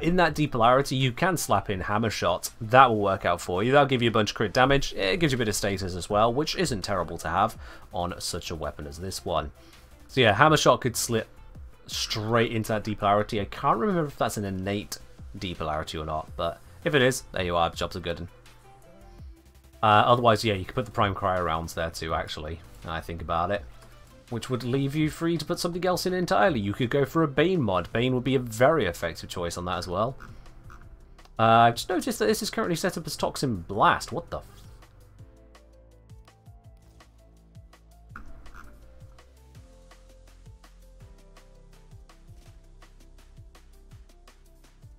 In that depolarity, you can slap in Hammer Shot. That will work out for you. That'll give you a bunch of crit damage. It gives you a bit of status as well, which isn't terrible to have on such a weapon as this one. So yeah, Hammer Shot could slip straight into that depolarity. I can't remember if that's an innate depolarity or not, but if it is, there you are. Jobs are good. Otherwise, yeah, you could put the Prime Cryo rounds there too, actually, I think about it. Which would leave you free to put something else in entirely. You could go for a Bane mod. Bane would be a very effective choice on that as well. I've just noticed that this is currently set up as Toxin Blast. What the...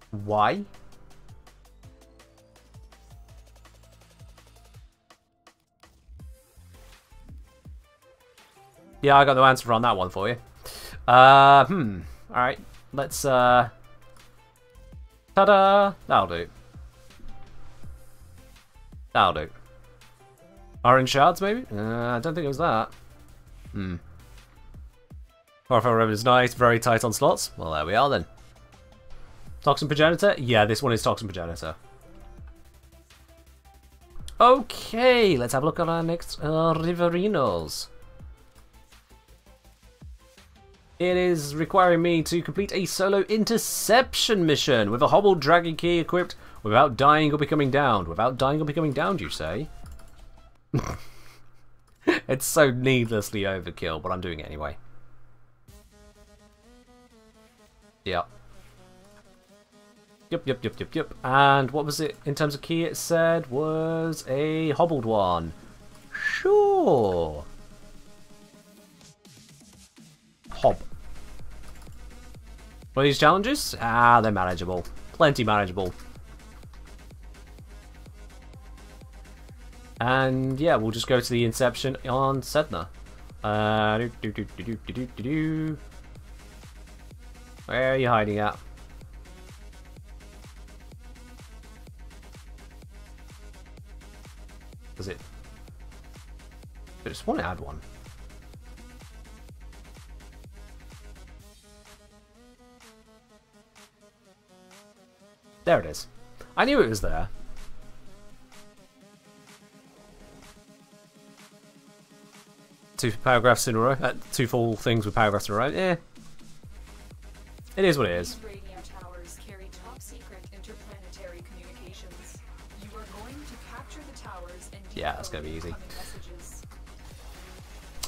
Why? Yeah, I got no answer on that one for you. Alright, let's, ta-da! That'll do. That'll do. Orange shards, maybe? I don't think it was that. Warframe Revenant is nice, very tight on slots. Well, there we are then. Toxin Progenitor? Yeah, this one is Toxin Progenitor. Okay, let's have a look at our next Riverinos. It is requiring me to complete a solo interception mission with a hobbled dragon key equipped without dying or becoming downed. Without dying or becoming downed, you say? It's so needlessly overkill, but I'm doing it anyway. Yep. Yep. And what was it in terms of key? It said was a hobbled one. Sure. Hob. What are these challenges? Ah, they're manageable. Plenty manageable. And yeah, we'll just go to the Inception on Sedna. Where are you hiding at? Was it? I just want to add one. There it is. I knew it was there. Two paragraphs in a row. Two full things with paragraphs in a row. Yeah. It is what it is. These radio towers carry top secret interplanetary communications. You are going to capture the towers and yeah, that's gonna be easy. Messages.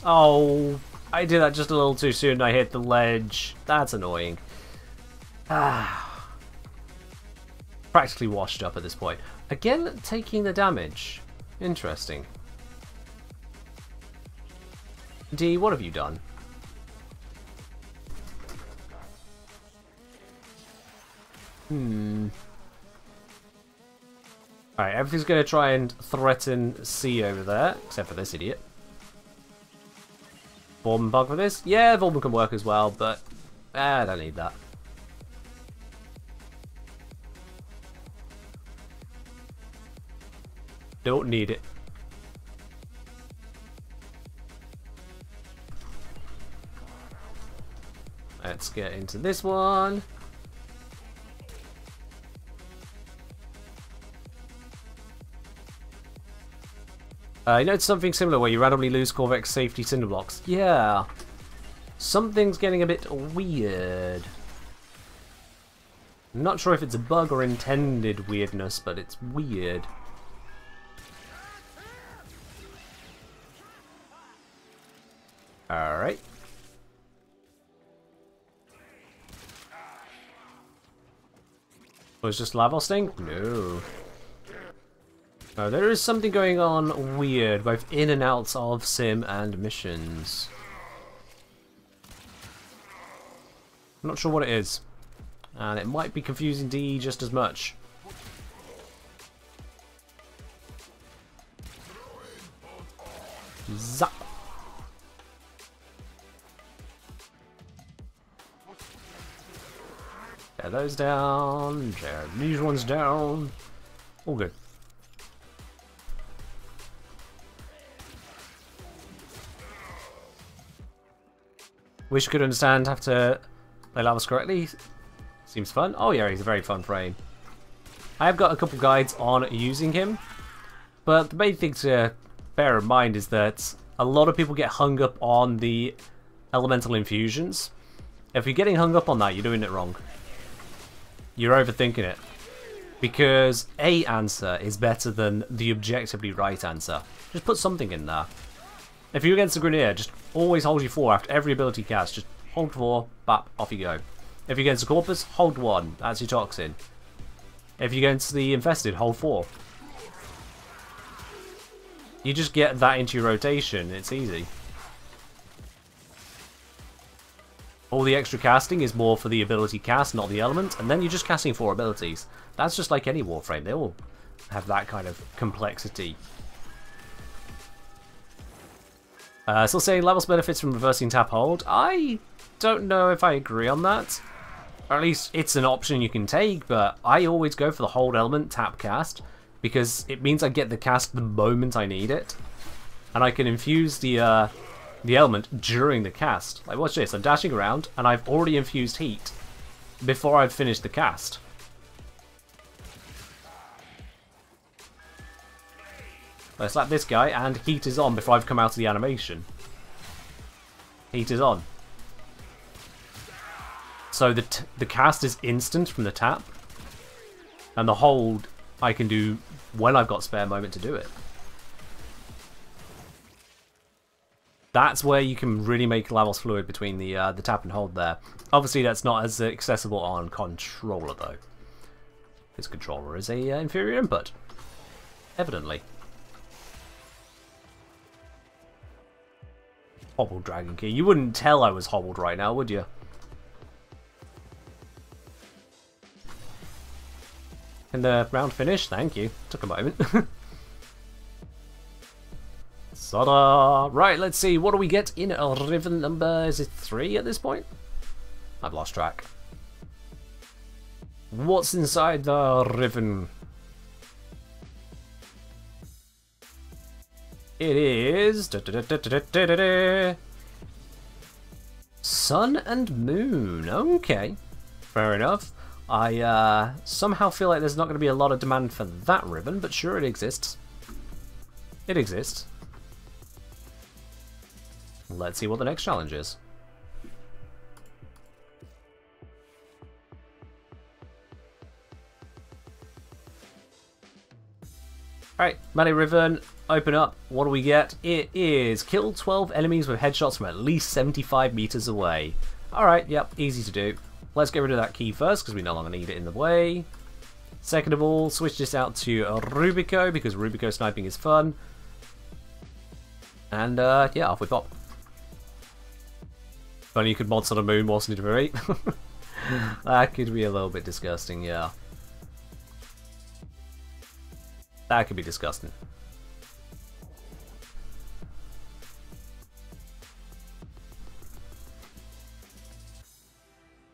Oh, I did that just a little too soon. I hit the ledge. That's annoying. Practically washed up at this point. Again, taking the damage. Interesting. D, what have you done? Alright, everything's going to try and threaten C over there, except for this idiot. Vorpal bug for this? Yeah, Vorpal can work as well, but I don't need that. Don't need it. Let's get into this one. You noticed something similar where you randomly lose Corvex safety cinder blocks. Yeah. Something's getting a bit weird. I'm not sure if it's a bug or intended weirdness, but it's weird. Alright. Was just Lavos thing? No. Oh, there is something going on weird, both in and out of sim and missions. I'm not sure what it is. And it might be confusing D just as much. Zap! Tear those down, tear these ones down. All good. Wish you could understand how to play Lavos correctly. Seems fun. Oh yeah, he's a very fun frame. I have got a couple guides on using him, but the main thing to bear in mind is that a lot of people get hung up on the elemental infusions. If you're getting hung up on that, you're doing it wrong. You're overthinking it. Because a answer is better than the objectively right answer. Just put something in there. If you're against the Grineer, just always hold your 4 after every ability cast. Just hold 4, bap, off you go. If you're against the Corpus, hold 1. That's your Toxin. If you're against the Infested, hold 4. You just get that into your rotation. It's easy. All the extra casting is more for the ability cast, not the element, and then you're just casting 4 abilities. That's just like any Warframe. They all have that kind of complexity. Still saying Lavos benefits from reversing tap hold. I don't know if I agree on that. Or at least it's an option you can take, but I always go for the hold element tap cast because it means I get the cast the moment I need it. and I can infuse the element during the cast. Like, watch this. I'm dashing around, and I've already infused heat before I've finished the cast. I slap this guy, and heat is on before I've come out of the animation. Heat is on. So the cast is instant from the tap, and the hold I can do when I've got spare moment to do it. That's where you can really make Lavos fluid between the tap and hold there. Obviously, that's not as accessible on controller though. This controller is a inferior input, evidently. Hobbled Dragon Key. You wouldn't tell I was hobbled right now, would you? And the round finish, thank you. Took a moment. Ta-da! Right, let's see. What do we get in a Riven number? Is it 3 at this point? I've lost track. What's inside the Riven? It is... Sun and Moon. Okay. Fair enough. I somehow feel like there's not going to be a lot of demand for that ribbon, but sure, it exists. It exists. Let's see what the next challenge is. Alright, melee ribbon, open up. What do we get? It is kill 12 enemies with headshots from at least 75 meters away. Alright, yep, easy to do. Let's get rid of that key first, because we no longer need it in the way. Second of all, switch this out to Rubico, because Rubico sniping is fun. And, yeah, off we pop. If only you could mod Sun and Moon whilst need to rate. That could be a little bit disgusting, yeah. That could be disgusting.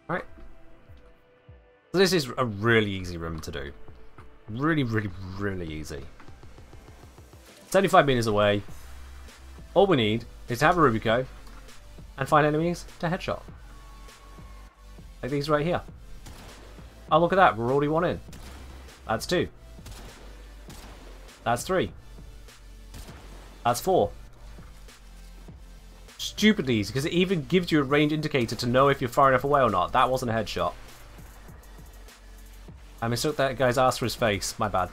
Alright. So this is a really easy room to do. Really, really, really easy. 75 meters away. All we need is to have a Rubico and find enemies to headshot. Like these right here. Oh, look at that. We're already 1 in. That's 2. That's 3. That's 4. Stupidly easy, because it even gives you a range indicator to know if you're far enough away or not. That wasn't a headshot. I mistook that guy's ass for his face. My bad.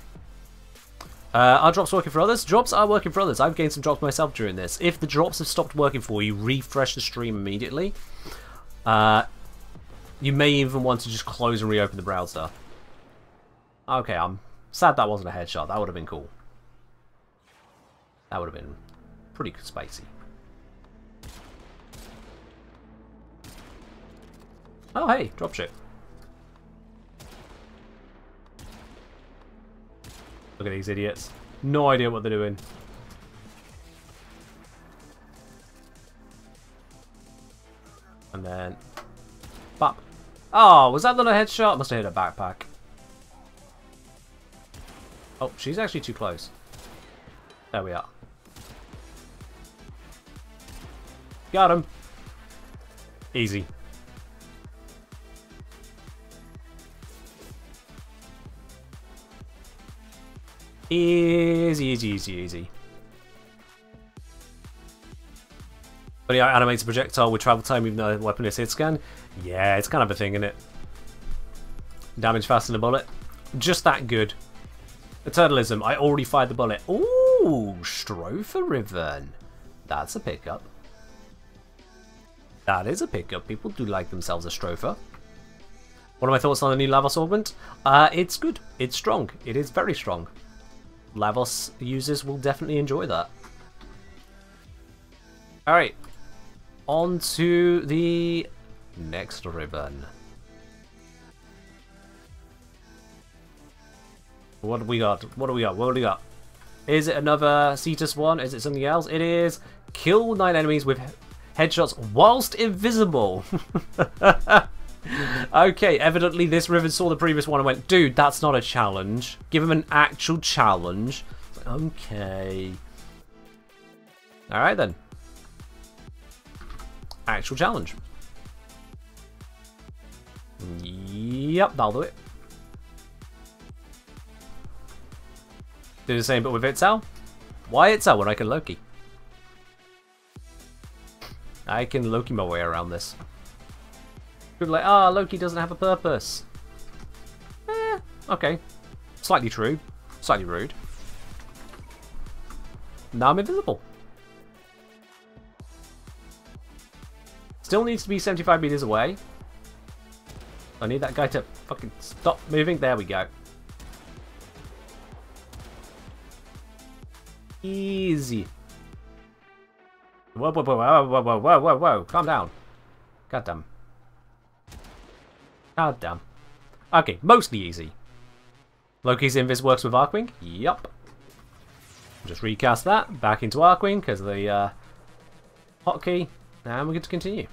Are drops working for others? Drops are working for others. I've gained some drops myself during this. If the drops have stopped working for you, refresh the stream immediately. You may even want to just close and reopen the browser. Okay, I'm sad that wasn't a headshot. That would have been cool. That would have been pretty spicy. Oh, hey, dropship. Look at these idiots. No idea what they're doing. And then... Bop. Oh, was that not a headshot? Must have hit a backpack. Oh, she's actually too close. There we are. Got him. Easy. Easy, easy, easy, easy. But yeah, animates a projectile with travel time even though the weapon is hit scan. Yeah, it's kind of a thing, isn't it? Damage faster than a bullet. Just that good. Eternalism, I already fired the bullet. Ooh, Stropher Riven. That's a pickup. That is a pickup. People do like themselves a Stropher. What are my thoughts on the new Lavos augment? It's good. It's strong. It is very strong. Lavos users will definitely enjoy that. Alright. On to the next ribbon. What do we got? What do we got? What do we got? Is it another Cetus one? Is it something else? It is kill 9 enemies with headshots whilst invisible. Okay, evidently this ribbon saw the previous one and went, dude, that's not a challenge. Give him an actual challenge. Okay. Alright then. Actual challenge. Yep, that'll do it. Do the same but with Itzel. Why Itzel when I can Loki? I can Loki my way around this. People are like, ah, Loki doesn't have a purpose. Okay. Slightly true. Slightly rude. Now I'm invisible. Still needs to be 75 meters away. I need that guy to fucking stop moving. There we go. Easy. Whoa, whoa, whoa, whoa, whoa, whoa, whoa, whoa, whoa. Calm down. God damn. God damn. Okay, mostly easy. Loki's invis works with Arcwing? Yup. Just recast that back into Arcwing because of the hotkey. And we're good to continue.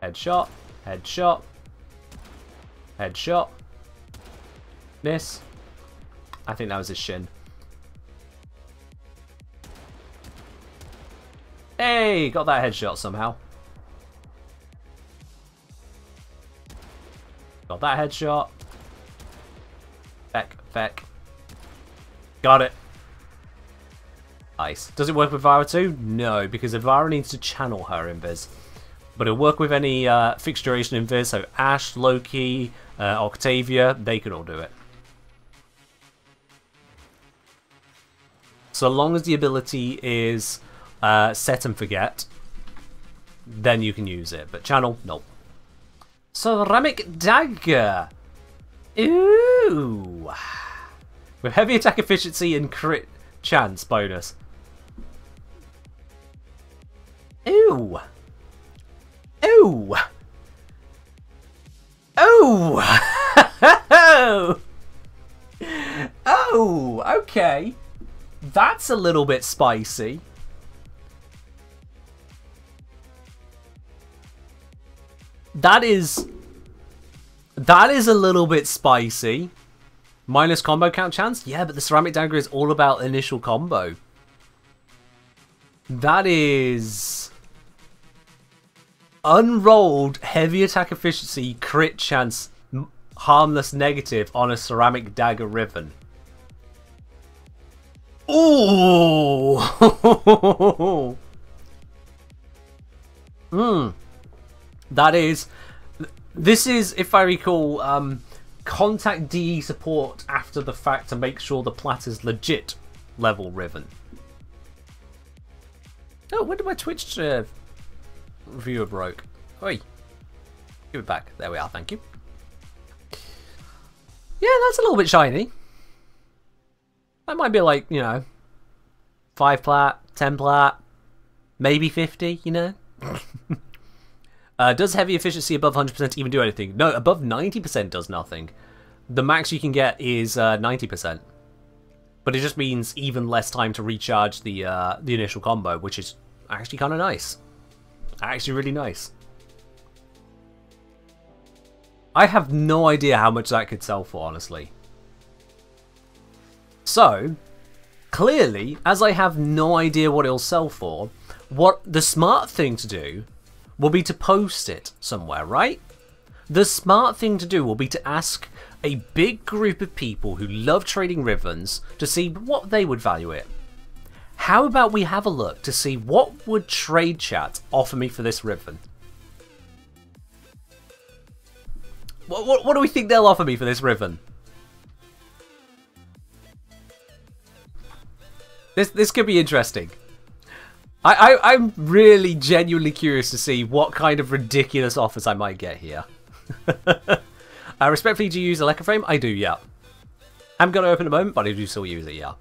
Headshot. Headshot. Headshot. Miss. I think that was his shin. Hey! Got that headshot somehow. Got that headshot. Feck, feck. Got it. Nice. Does it work with Vara too? No, because Vara needs to channel her invis. But it'll work with any fixed duration invis, so Ash, Loki, Octavia, they can all do it. So long as the ability is set and forget, then you can use it. But channel, nope. Ceramic Dagger! Ooh! With heavy attack efficiency and crit chance bonus. Ooh! Ooh! Ooh! Oh! Okay. That's a little bit spicy. That is a little bit spicy. Minus combo count chance? Yeah, but the Ceramic Dagger is all about initial combo. That is unrolled heavy attack efficiency, crit chance, harmless negative on a Ceramic Dagger Riven. Ooh! That is... This is, if I recall, contact DE support after the fact to make sure the plat is legit level Riven. Oh, when did my Twitch viewer broke? Oi. Give it back. There we are, thank you. Yeah, that's a little bit shiny. That might be like, you know, 5 plat, 10 plat, maybe 50, you know? Does heavy efficiency above 100% even do anything? No, above 90% does nothing. The max you can get is 90%. But it just means even less time to recharge the initial combo, which is actually kind of nice. Actually really nice. I have no idea how much that could sell for, honestly. So, clearly, as I have no idea what it'll sell for, what the smart thing to do will be to post it somewhere, right? The smart thing to do will be to ask a big group of people who love trading Rivens to see what they would value it. How about we have a look to see what would Trade Chat offer me for this Riven? What do we think they'll offer me for this Riven? This could be interesting. I'm really genuinely curious to see what kind of ridiculous offers I might get here. Respectfully, do you use a Leica frame? I do, yeah. I haven't got it open at the moment, but I do still use it, yeah.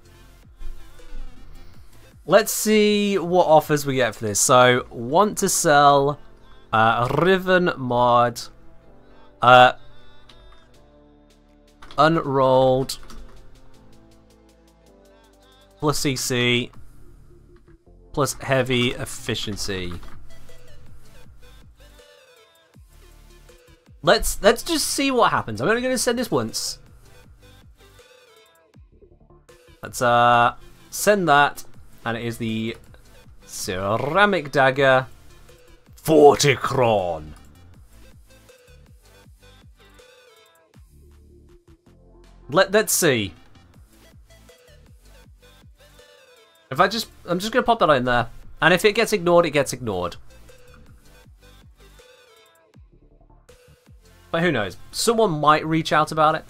Let's see what offers we get for this. So, want to sell Riven mod, unrolled, plus CC, plus heavy efficiency. Let's just see what happens. I'm only going to send this once. Let's send that, and it is the ceramic dagger Forticron. Let's see. If I'm just gonna pop that in there, and if it gets ignored, it gets ignored. But who knows? Someone might reach out about it.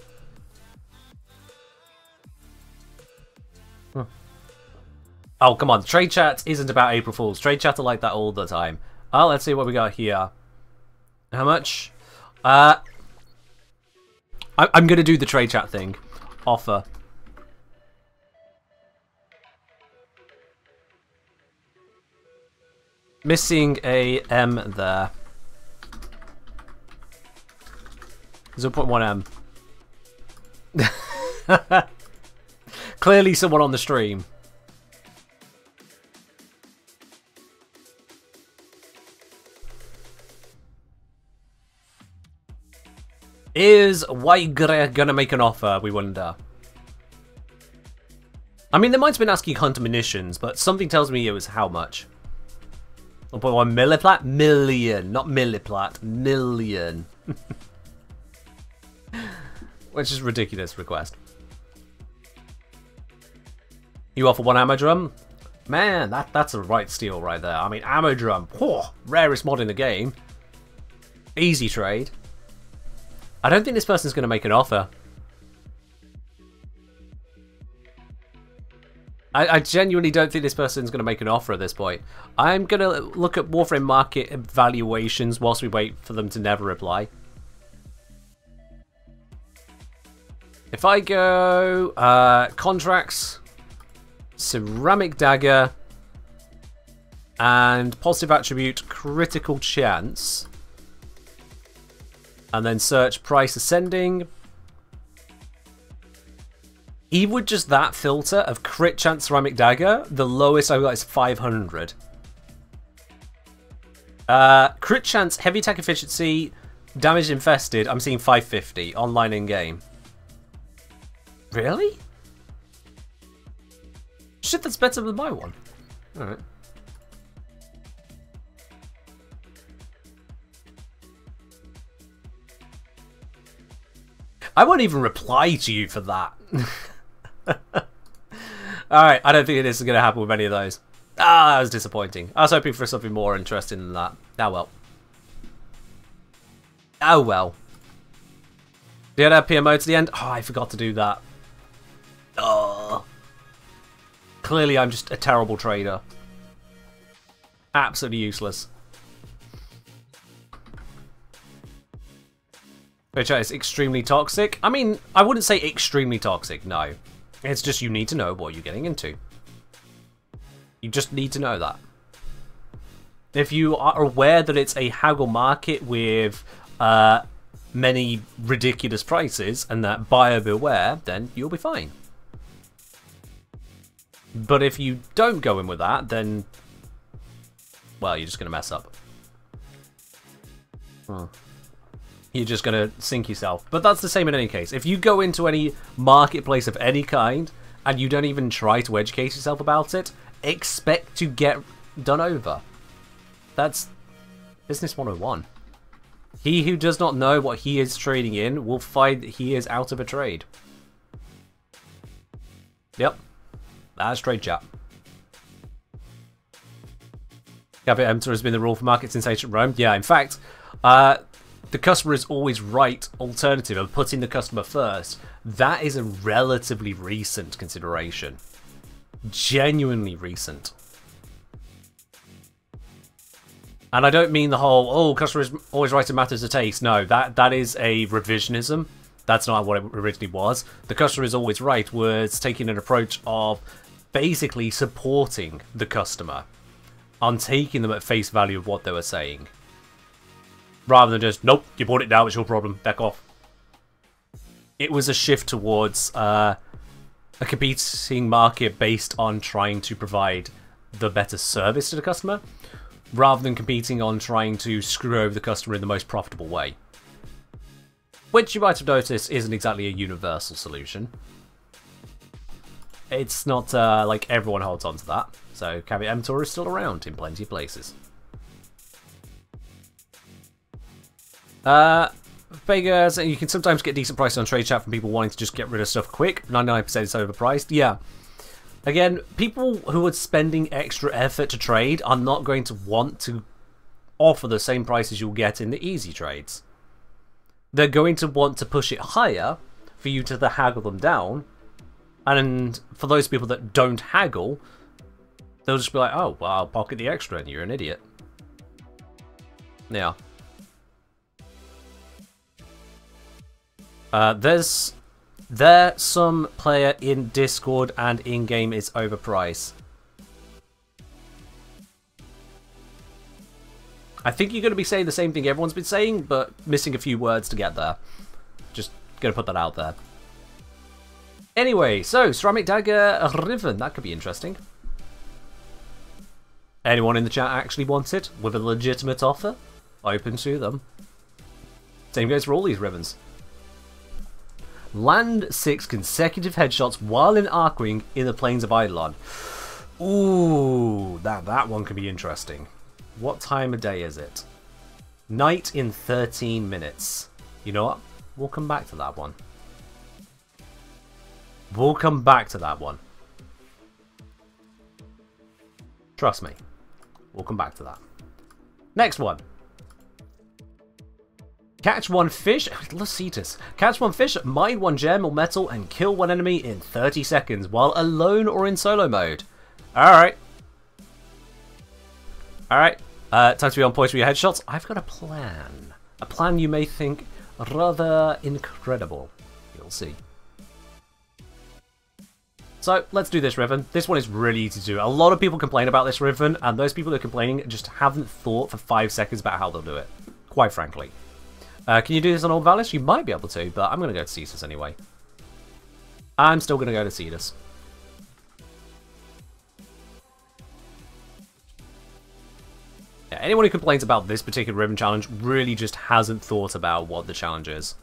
Oh, come on. Trade chat isn't about April Fools. Trade chat are like that all the time. Oh, let's see what we got here. How much? I'm going to do the trade chat thing. Offer. Missing a M there. 0.1 M. Clearly someone on the stream. Is Waigre gonna make an offer, we wonder? I mean, they might have been asking Hunter Munitions, but something tells me it was how much? 1.1 milliplat? Million, not milliplat. Million. Which is a ridiculous request. You offer one ammo drum? Man, that's a right steal right there. I mean, ammo drum. Whew, rarest mod in the game. Easy trade. I don't think this person's going to make an offer. I genuinely don't think this person's going to make an offer at this point. I'm going to look at Warframe market valuations whilst we wait for them to never reply. If I go contracts, ceramic dagger, and positive attribute critical chance, and then search price ascending, even with just that filter of crit chance ceramic dagger, the lowest I got is 500. Crit chance, heavy attack efficiency, damage infested, I'm seeing 550 online in game. Really? Shit, that's better than my one. Alright. I won't even reply to you for that. Alright, I don't think this is going to happen with any of those. Ah, that was disappointing. I was hoping for something more interesting than that. Oh well. Oh well. Did I add PMO to the end? Oh, I forgot to do that. Oh. Clearly I'm just a terrible trader. Absolutely useless. Which is extremely toxic. I mean, I wouldn't say extremely toxic, no. It's just you need to know what you're getting into. You just need to know that. If you are aware that it's a haggle market with many ridiculous prices and that buyer beware, then you'll be fine. But if you don't go in with that, then, well, you're just going to mess up. You're just going to sink yourself. But that's the same in any case. If you go into any marketplace of any kind and you don't even try to educate yourself about it, expect to get done over. That's Business 101. He who does not know what he is trading in will find that he is out of a trade. Yep. That's trade chat. Capit Emptor has been the rule for markets since ancient Rome. Yeah, in fact, the customer is always right alternative of putting the customer first. That is a relatively recent consideration. Genuinely recent. And I don't mean the whole, oh, customer is always right in matters of taste. No, that is a revisionism. That's not what it originally was. The customer is always right was taking an approach of basically supporting the customer on taking them at face value of what they were saying. Rather than just, nope, you bought it now, it's your problem, back off. It was a shift towards a competing market based on trying to provide the better service to the customer, rather than competing on trying to screw over the customer in the most profitable way. Which you might have noticed isn't exactly a universal solution. it's not like everyone holds on to that. So caveat emptor is still around in plenty of places. Figures, you can sometimes get decent prices on trade chat from people wanting to just get rid of stuff quick. 99% is overpriced. Yeah. Again, people who are spending extra effort to trade are not going to want to offer the same prices you'll get in the easy trades. They're going to want to push it higher for you to haggle them down. And for those people that don't haggle, they'll just be like, oh, well, I'll pocket the extra and you're an idiot. Yeah. There's some player in Discord and in-game is overpriced. I think you're going to be saying the same thing everyone's been saying, but missing a few words to get there. Just going to put that out there. Anyway, so Ceramic Dagger Riven, that could be interesting. Anyone in the chat actually wants it with a legitimate offer? Open to them. Same goes for all these Rivens. Land 6 consecutive headshots while in Arcwing in the plains of Eidolon. Ooh, that one could be interesting. What time of day is it? Night in 13 minutes. You know what? We'll come back to that one. We'll come back to that one. Trust me. We'll come back to that. Next one. Catch one fish. Lucitus. Catch one fish, mine one gem or metal, and kill one enemy in 30 seconds while alone or in solo mode. Alright. Alright. Time to be on point with your headshots. I've got a plan. A plan you may think rather incredible. You'll see. So, let's do this Riven. This one is really easy to do. A lot of people complain about this Riven, and those people that are complaining just haven't thought for 5 seconds about how they'll do it. Quite frankly. Can you do this on Old Valis? You might be able to, but I'm going to go to Cetus anyway. I'm still going to go to Cetus. Yeah, anyone who complains about this particular Riven challenge really just hasn't thought about what the challenge is.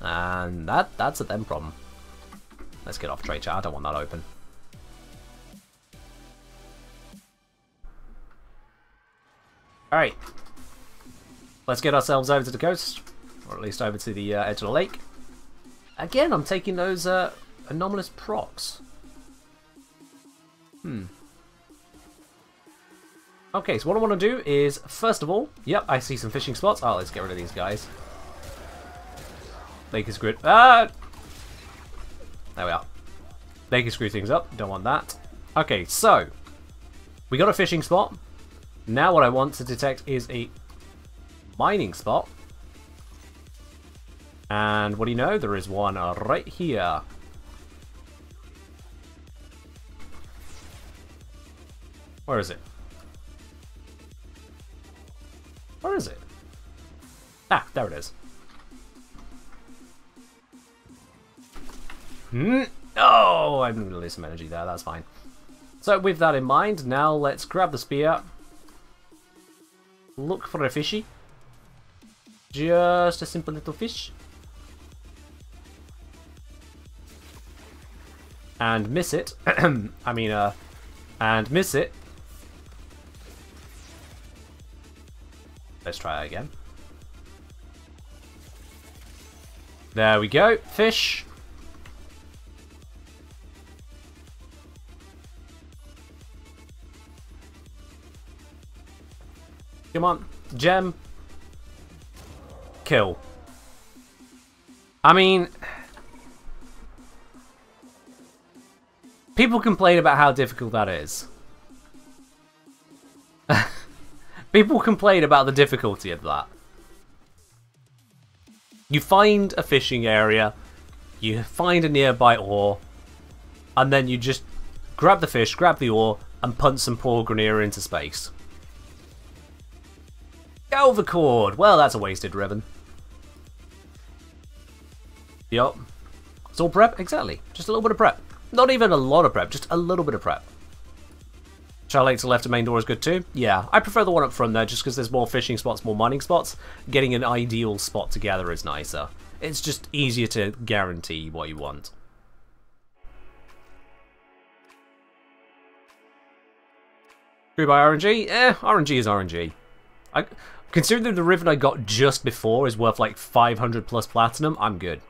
And that's a them problem. Let's get off trade chat. I don't want that open. Alright. Let's get ourselves over to the coast. Or at least over to the edge of the lake. Again, I'm taking those anomalous procs. Okay, so what I want to do is, first of all, yep, I see some fishing spots. Oh, let's get rid of these guys. They can screw it. There we are. They can screw things up. Don't want that. Okay, so we got a fishing spot. Now what I want to detect is a mining spot. And what do you know? There is one right here. Where is it? Where is it? Ah, there it is. Oh, I'm going to lose some energy there. That's fine. So with that in mind, now let's grab the spear. Look for a fishy. Just a simple little fish. And miss it. I mean, and miss it. Let's try that again. There we go. Fish. Come on. Gem. Kill. I mean, people complain about how difficult that is. People complain about the difficulty of that. You find a fishing area, you find a nearby ore, and then you just grab the fish, grab the ore, and punt some poor Grenier into space. Go the cord! Well, that's a wasted ribbon. Yup. It's all prep? Exactly. Just a little bit of prep. Not even a lot of prep, just a little bit of prep. Charlie to left of main door is good too. Yeah, I prefer the one up front there just because there's more fishing spots, more mining spots. Getting an ideal spot together is nicer. It's just easier to guarantee what you want. Screw by RNG? RNG is RNG. Considering the Riven I got just before is worth like 500 plus platinum, I'm good.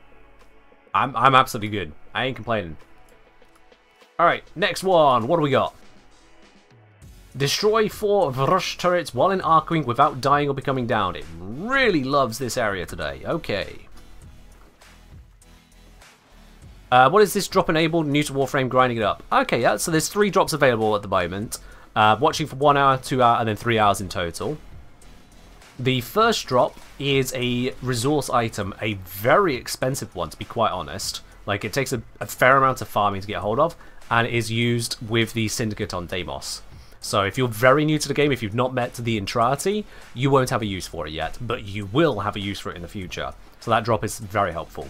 I'm absolutely good. I ain't complaining. Alright, next one. What do we got? Destroy 4 rush turrets while in Arcwing without dying or becoming downed. It really loves this area today. Okay. What is this drop enabled? New to Warframe, grinding it up. Okay, yeah, so there's 3 drops available at the moment. Watching for 1 hour, 2 hours, and then 3 hours in total. The first drop is a resource item, a very expensive one to be quite honest. Like, it takes a fair amount of farming to get hold of, and is used with the Syndicate on Deimos. So if you're very new to the game, if you've not met the Entrati, you won't have a use for it yet, but you will have a use for it in the future. So that drop is very helpful.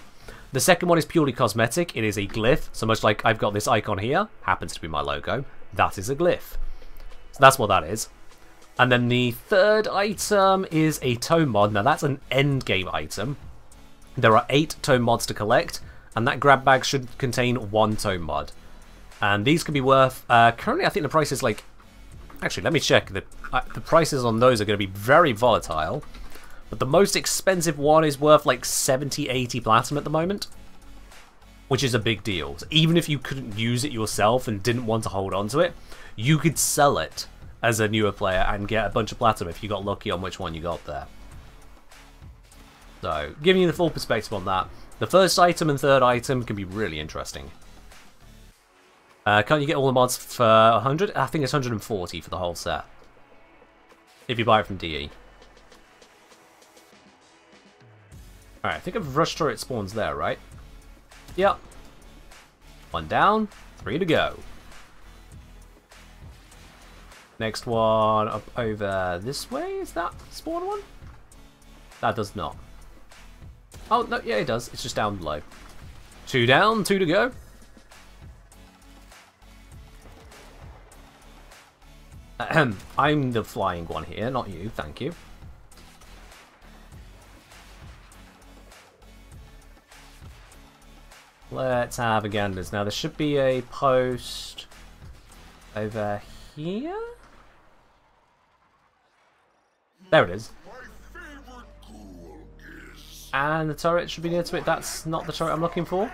The second one is purely cosmetic. It is a glyph, so much like I've got this icon here, happens to be my logo, that is a glyph. So that's what that is. And then the third item is a tome mod. Now that's an end game item. There are 8 tome mods to collect, and that grab bag should contain 1 tome mod. And these could be worth, currently I think the price is like, actually let me check, the prices on those are going to be very volatile. But the most expensive one is worth like 70-80 platinum at the moment, which is a big deal. So even if you couldn't use it yourself and didn't want to hold on to it, you could sell it as a newer player and get a bunch of platinum if you got lucky on which one you got there. So, giving you the full perspective on that, the first item and third item can be really interesting. Can't you get all the mods for 100? I think it's 140 for the whole set, if you buy it from DE. Alright, I think a rush turret spawns there, right? Yep. 1 down, 3 to go. Next one up over this way. Is that spawn one? That does not. Oh, no, yeah, it does. It's just down below. 2 down, 2 to go. I'm the flying one here, not you. Thank you. Let's have a gander. Now, there should be a post over here. There it is. And the turret should be near to it. That's not the turret I'm looking for.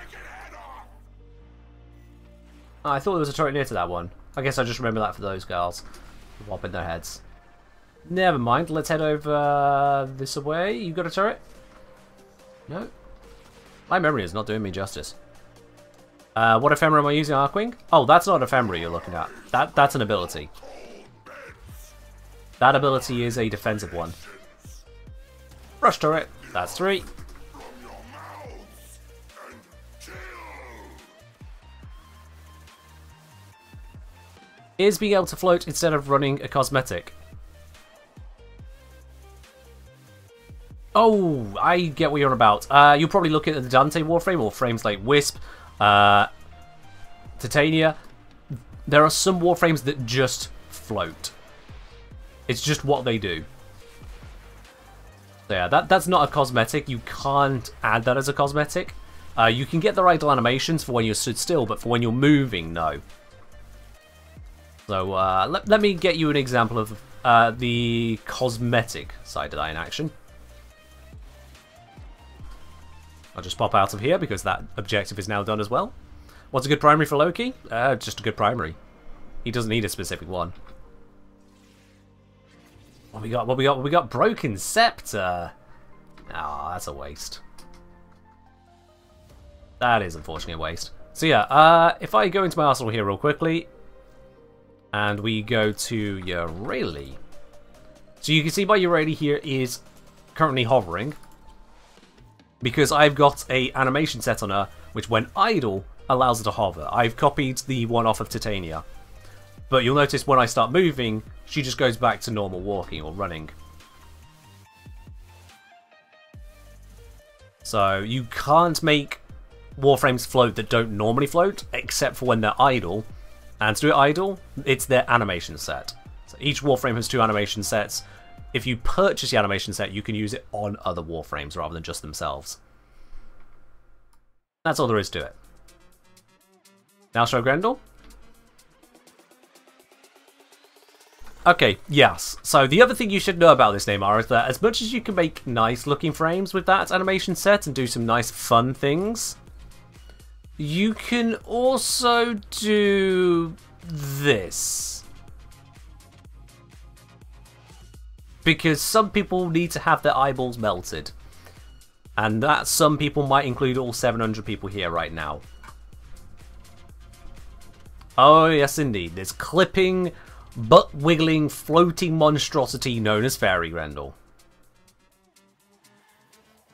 Oh, I thought there was a turret near to that one. I guess I just remember that for those girls. Whopping their heads. Never mind. Let's head over this way. You got a turret? No. My memory is not doing me justice. What ephemera am I using, Arcwing? Oh, that's not ephemera you're looking at. That's an ability. That ability is a defensive one. Rush turret. That's 3. Is being able to float instead of running a cosmetic. Oh, I get what you're on about. You'll probably look at the Dante Warframe, or frames like Wisp, Titania. There are some Warframes that just float. It's just what they do. So yeah, that's not a cosmetic. You can't add that as a cosmetic. You can get the right animations for when you're stood still, but for when you're moving, no. So let me get you an example of the cosmetic side of that in action. I'll just pop out of here because that objective is now done as well. What's a good primary for Loki? Just a good primary. He doesn't need a specific one. What we got? What we got? What we got? Broken Scepter. Oh, that's a waste. That is unfortunately a waste. So yeah, if I go into my arsenal here real quickly, and we go to Eureli. So you can see my Eureli here is currently hovering, because I've got a animation set on her, which when idle allows her to hover. I've copied the one off of Titania. But you'll notice when I start moving, she just goes back to normal walking or running. So you can't make Warframes float that don't normally float, except for when they're idle. And to do it idle, it's their animation set. So each Warframe has 2 animation sets. If you purchase the animation set, you can use it on other Warframes rather than just themselves. That's all there is to it. Now show Grendel. Okay, yes. So the other thing you should know about this Neymar is that as much as you can make nice looking frames with that animation set and do some nice fun things, you can also do this. Because some people need to have their eyeballs melted. And that some people might include all 700 people here right now. Oh yes indeed, this clipping, butt-wiggling, floating monstrosity known as Fairy Grendel.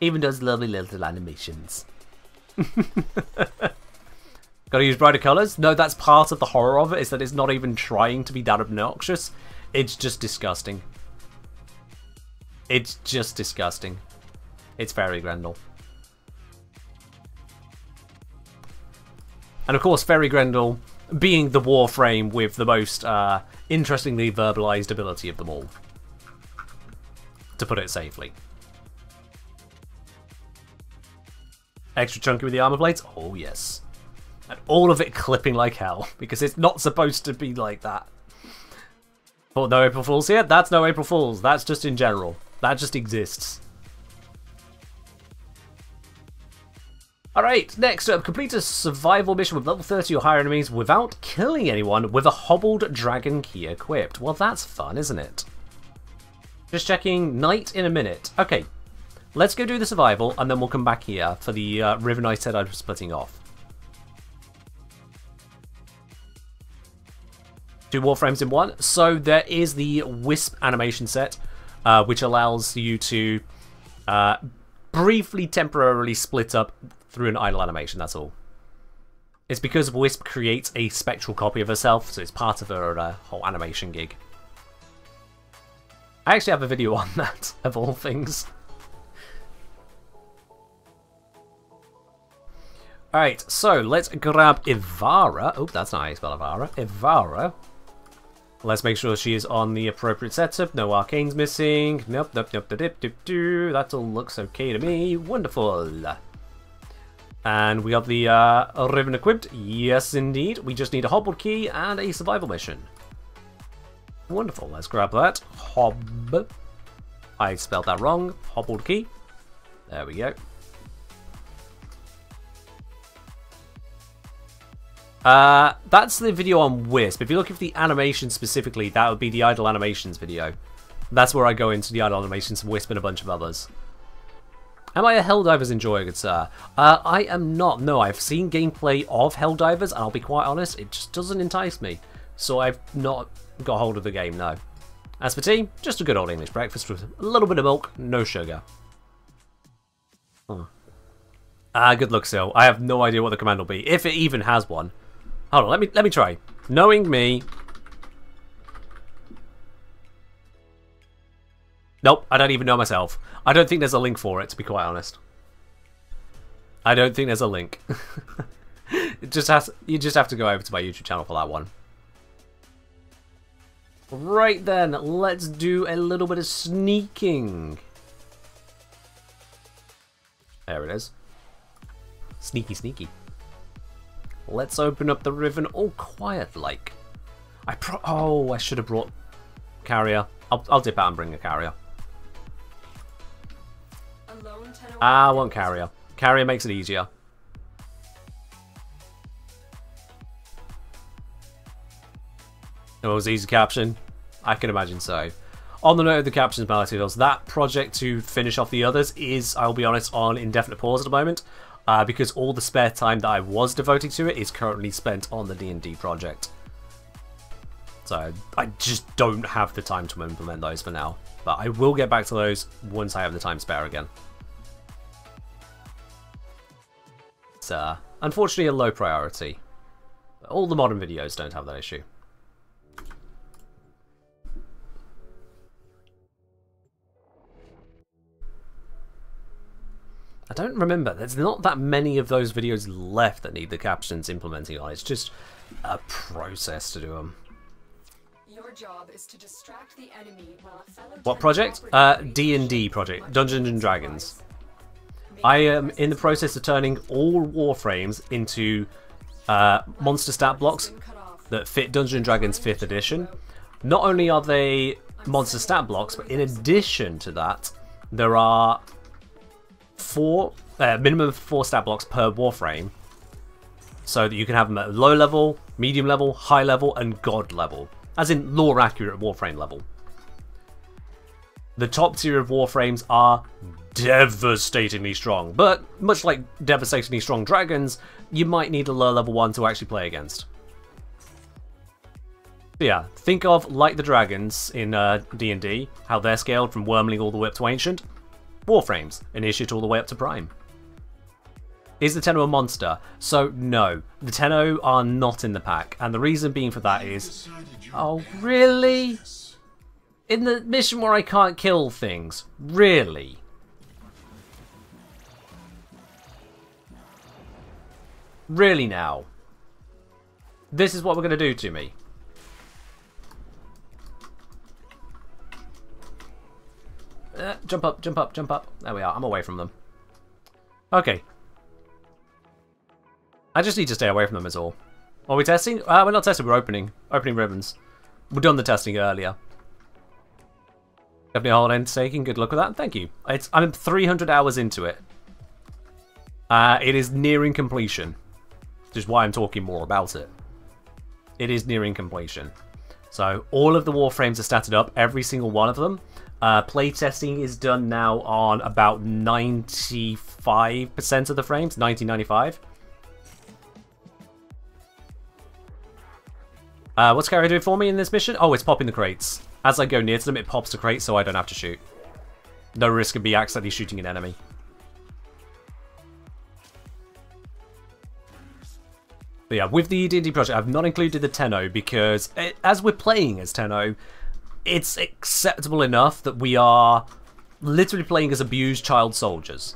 Even does lovely little animations. Gotta use brighter colours? No, that's part of the horror of it, is that it's not even trying to be that obnoxious. It's just disgusting. It's just disgusting. It's Fairy Grendel. And of course, Fairy Grendel being the Warframe with the most interestingly verbalized ability of them all. To put it safely. Extra chunky with the armor plates? Oh yes. And all of it clipping like hell, because it's not supposed to be like that. But no April Fools here? That's no April Fools. That's just in general. That just exists. Alright, next up, complete a survival mission with level 30 or higher enemies without killing anyone with a hobbled dragon key equipped. Well, that's fun, isn't it? Just checking, night in a minute. Okay, let's go do the survival and then we'll come back here for the ribbon I said I was splitting off. 2 Warframes in one. So there is the Wisp animation set, which allows you to briefly, temporarily split up through an idle animation, that's all. It's because Wisp creates a spectral copy of herself, so it's part of her whole animation gig. I actually have a video on that, of all things. Alright, so let's grab Ivara. Oh, that's not how you spell Ivara. Ivara. Let's make sure she is on the appropriate setup. No arcanes missing. Nope, nope, nope, dip, dip, dip. That all looks okay to me. Wonderful. And we got the ribbon equipped. Yes, indeed. We just need a hobbled key and a survival mission. Wonderful. Let's grab that. Hob. I spelled that wrong. Hobbled key. There we go. That's the video on Wisp. If you're looking for the animation specifically, that would be the idle animations video. That's where I go into the idle animations of Wisp and a bunch of others. Am I a Helldivers enjoyer, good sir? I am not. No, I've seen gameplay of Helldivers, and I'll be quite honest, it just doesn't entice me. So I've not got hold of the game, no. As for tea, just a good old English breakfast with a little bit of milk, no sugar. Good luck, Sil. I have no idea what the command will be, if it even has one. Hold on, let me try. Knowing me. Nope, I don't even know myself. I don't think there's a link for it, to be quite honest. I don't think there's a link. You just have to go over to my YouTube channel for that one. Right then, let's do a little bit of sneaking. There it is. Sneaky, sneaky. Let's open up the ribbon all quiet-like. Oh, I should have brought carrier. I'll dip out and bring a carrier. I want carrier. Carrier makes it easier. Oh, it was easy caption? I can imagine so. On the note of the captions, Malatidos, that project to finish off the others is, I'll be honest, on indefinite pause at the moment. Because all the spare time that I was devoting to it is currently spent on the D&D project. So I just don't have the time to implement those for now. But I will get back to those once I have the time spare again. It's unfortunately a low priority. But all the modern videos don't have that issue. I don't remember. There's not that many of those videos left that need the captions implementing on. It's just a process to do them. Your job is to distract the enemy while a fellow What project? D&D project. Dungeons and Dragons. I am in the process of turning all Warframes into monster stat blocks that fit Dungeons and Dragons 5th edition. not only are they monster stat blocks, but in addition to that, there are minimum of 4 stat blocks per Warframe, so that you can have them at low level, medium level, high level, and god level, as in lore accurate Warframe level. The top tier of Warframes are devastatingly strong, but much like devastatingly strong dragons, you might need a low level one to actually play against. But yeah, think of like the dragons in D&D, how they're scaled from Wormling all the way up to Ancient. Warframes, Initiate all the way up to Prime. Is the Tenno a monster? So no, the Tenno are not in the pack, and the reason being for that is... Oh really? In the mission where I can't kill things? Really? Really now? This is what we're going to do to me? Jump up, jump up, jump up. There we are, I'm away from them. Okay. I just need to stay away from them is all. Are we testing? We're not testing, we're opening. Opening ribbons. We've done the testing earlier. Definitely hard end taking. Good luck with that. Thank you. I'm 300 hours into it. It is nearing completion. Which is why I'm talking more about it. It is nearing completion. So all of the Warframes are statted up. Every single one of them. Playtesting is done now on about 95% of the frames. 95. What's Carrier doing for me in this mission? Oh, it's popping the crates. As I go near to them, it pops the crate so I don't have to shoot. No risk of me accidentally shooting an enemy. But yeah, with the D&D project, I've not included the Tenno because as we're playing as Tenno, it's acceptable enough that we are literally playing as abused child soldiers.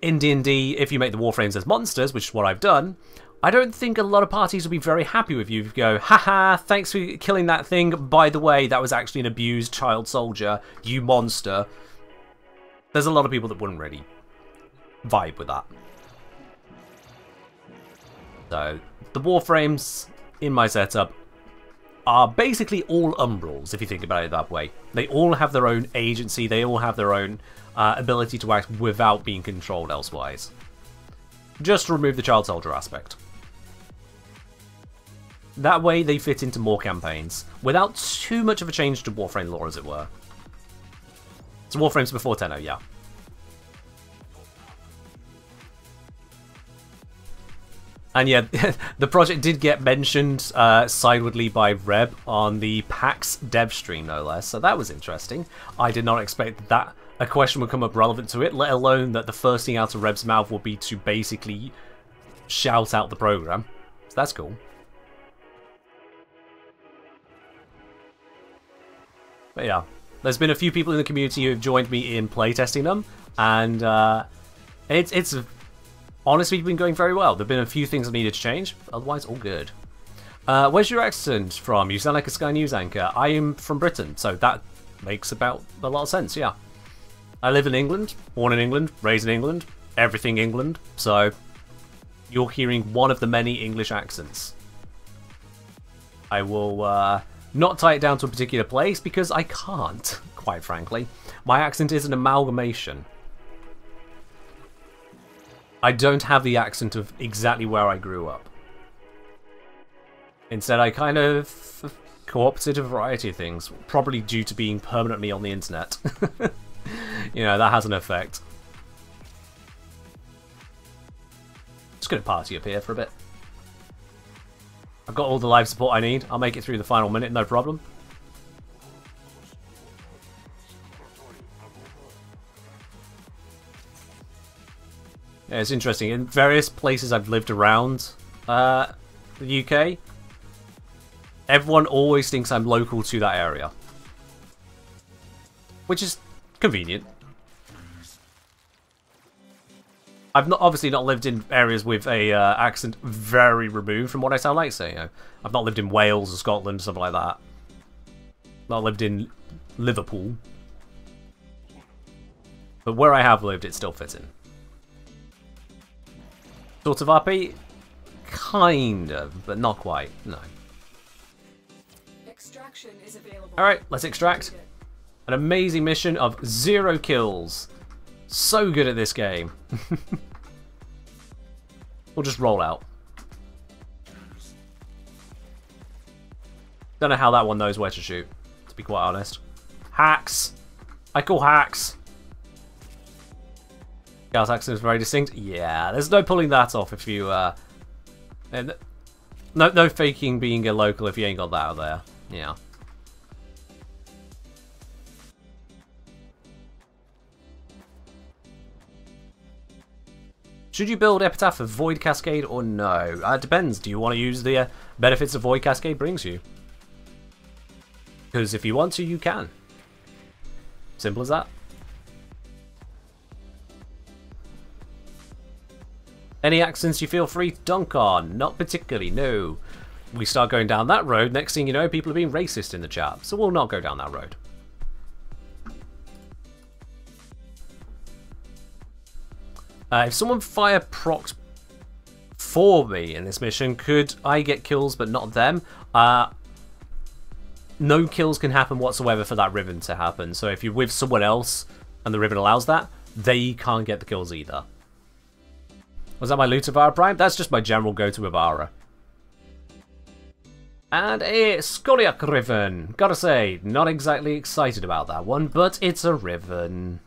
In D&D, if you make the Warframes as monsters, which is what I've done, I don't think a lot of parties will be very happy with you if you go, haha, thanks for killing that thing, by the way, that was actually an abused child soldier, you monster. There's a lot of people that wouldn't really vibe with that. So, the Warframes in my setup are basically all Umbrals, if you think about it that way. They all have their own agency, they all have their own ability to act without being controlled elsewise. Just to remove the child soldier aspect. That way they fit into more campaigns, without too much of a change to Warframe lore, as it were. So Warframes before Tenno, yeah. And yeah, the project did get mentioned sidewardly by Reb on the PAX dev stream, no less, so that was interesting. I did not expect that a question would come up relevant to it, let alone that the first thing out of Reb's mouth will be to basically shout out the program. So that's cool. But yeah, there's been a few people in the community who have joined me in playtesting them, and it's honestly been going very well. There have been a few things I needed to change, otherwise all good. Where's your accent from? You sound like a Sky News anchor. I am from Britain, so that makes about a lot of sense, yeah. I live in England, born in England, raised in England, everything England, so you're hearing one of the many English accents. I will not tie it down to a particular place because I can't, quite frankly. My accent is an amalgamation. I don't have the accent of exactly where I grew up. Instead, I kind of co-opted a variety of things, probably due to being permanently on the internet. You know, that has an effect. Just gonna party up here for a bit. I've got all the live support I need. I'll make it through the final minute, no problem. Yeah, it's interesting. In various places I've lived around the UK, everyone always thinks I'm local to that area. Which is convenient. I've obviously not lived in areas with a accent very removed from what I sound like, so, you know, I've not lived in Wales or Scotland or something like that. Not lived in Liverpool. But where I have lived, it's still fitting. Sort of RP? Kind of, but not quite, no. Extraction is available. Alright, let's extract. An amazing mission of 0 kills. So good at this game. We'll just roll out. Don't know how that one knows where to shoot, to be quite honest. Hacks. I call hacks. Chaos accent is very distinct. Yeah, there's no pulling that off if you no faking being a local if you ain't got that out there. Yeah. Should you build Epitaph for Void Cascade or no? It depends. Do you want to use the benefits of Void Cascade brings you? Because if you want to, you can. Simple as that. Any accents you feel free to dunk on? Not particularly, no. We start going down that road, next thing you know, people are being racist in the chat. So we'll not go down that road. If someone fire procs for me in this mission, could I get kills but not them? No kills can happen whatsoever for that ribbon to happen. So if you're with someone else and the ribbon allows that, they can't get the kills either. Was that my loot Avara Prime? That's just my general go-to Avara. And a Skoliak Riven. Gotta say, not exactly excited about that one, but it's a Riven.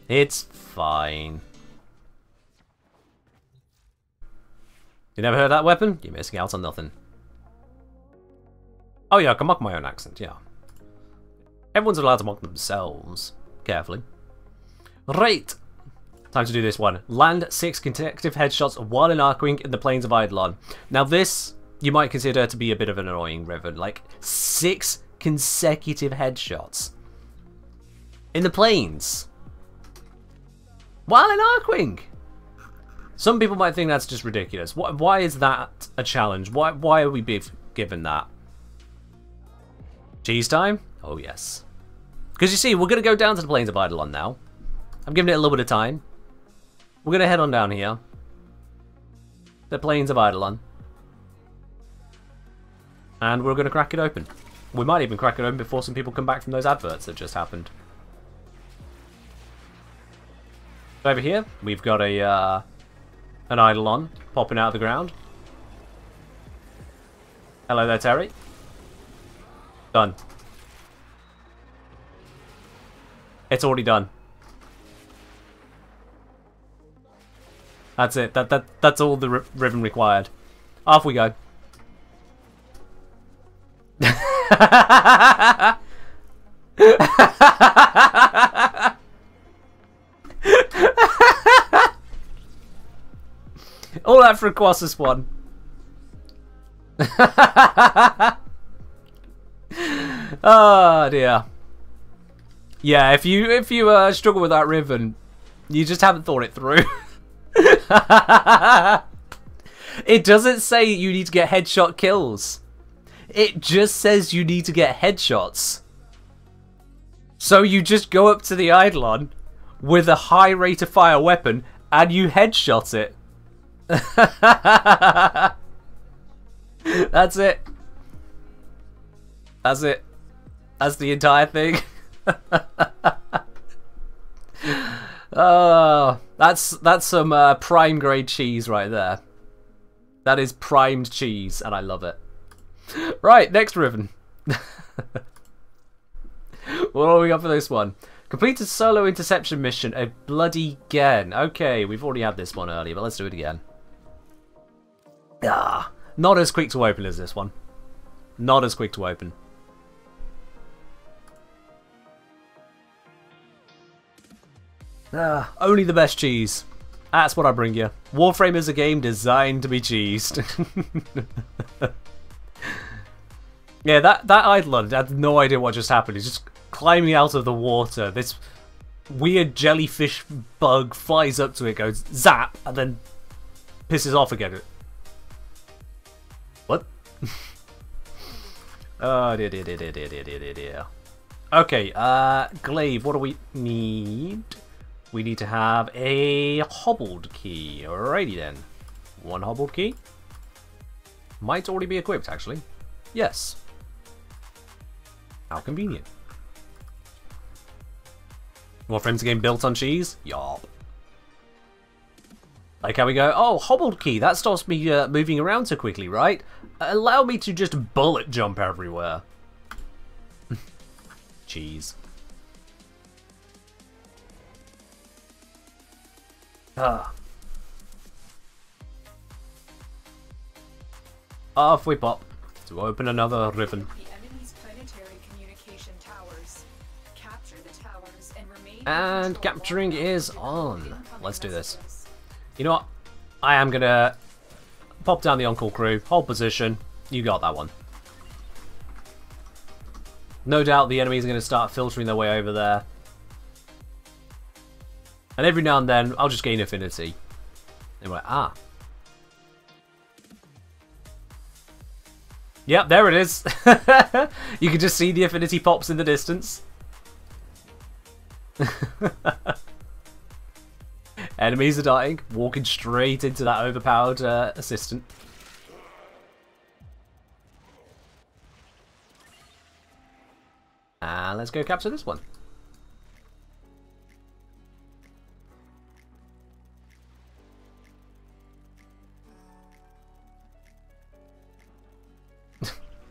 It's fine. You never heard that weapon? You're missing out on nothing. Oh yeah, I can mock my own accent, yeah. Everyone's allowed to mock themselves. Carefully. Right. Time to do this one. Land 6 consecutive headshots while in Archwing in the Plains of Eidolon. Now this, you might consider to be a bit of an annoying Riven. Like, 6 consecutive headshots. In the Plains. While in Archwing. Some people might think that's just ridiculous. Why is that a challenge? Why are we given that? Cheese time? Oh yes. Because you see, we're going to go down to the Plains of Eidolon now. I'm giving it a little bit of time. We're going to head on down here. The Plains of Eidolon. And we're going to crack it open. We might even crack it open before some people come back from those adverts that just happened. Over here, we've got a an Eidolon popping out of the ground. Hello there, Terry. Done. It's already done. That's it. That's all the ribbon required. Off we go. All that for a Colossus one. Oh dear. Yeah, if you struggle with that ribbon, you just haven't thought it through. It doesn't say you need to get headshot kills. It just says you need to get headshots. So you just go up to the Eidolon with a high rate of fire weapon and you headshot it. That's it. That's it. That's the entire thing. Oh, that's some prime grade cheese right there. That is primed cheese, and I love it. Right, next ribbon. What do we got for this one? Completed solo interception mission a bloody again. Okay, we've already had this one earlier, but let's do it again. Ah, not as quick to open as this one. Not as quick to open. Ah, only the best cheese. That's what I bring you. Warframe is a game designed to be cheesed. Yeah, that Eidolon had no idea what just happened. He's just climbing out of the water. This weird jellyfish bug flies up to it, goes zap, and then pisses off again. What? Oh dear, dear, dear, dear, dear, dear, dear. Okay, Glaive, what do we need? We need to have a hobbled key. Alrighty then. One hobbled key. Might already be equipped, actually. Yes. How convenient. Warframe's a game built on cheese? Yup. Like how we go, oh, hobbled key, that stops me moving around so quickly, right? Allow me to just bullet jump everywhere. Cheese. Ah. Off we pop to open another ribbon. The enemy's planetary communication towers. Capture the towers and remain. And capturing is on. Let's do this. You know what? I am gonna pop down the on-call crew, hold position. You got that one. No doubt the enemies are going to start filtering their way over there. And every now and then, I'll just gain affinity. And we're like, ah. Yep, there it is. You can just see the affinity pops in the distance. Enemies are dying, walking straight into that overpowered assistant. And let's go capture this one.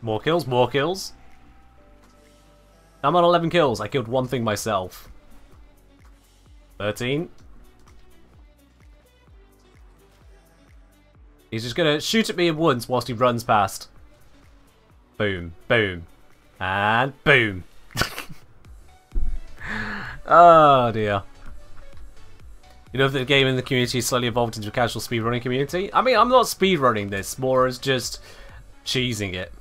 More kills, more kills. I'm on 11 kills. I killed one thing myself. 13. He's just gonna shoot at me once whilst he runs past. Boom, boom, and boom. Oh dear. You know, the game in the community slowly evolved into a casual speedrunning community. I mean, I'm not speedrunning this, more as just cheesing it.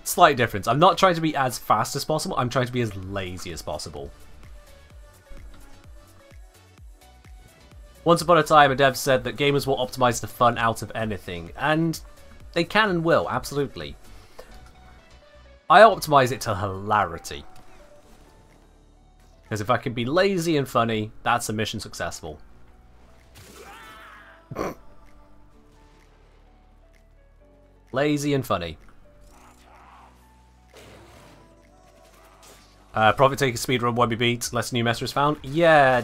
Slight difference. I'm not trying to be as fast as possible, I'm trying to be as lazy as possible. Once upon a time, a dev said that gamers will optimize the fun out of anything, and they can and will, absolutely. I optimize it to hilarity. Because if I can be lazy and funny, that's a mission successful. Lazy and funny. Profit Taker speedrun won't be beat unless a new meta is found. Yeah.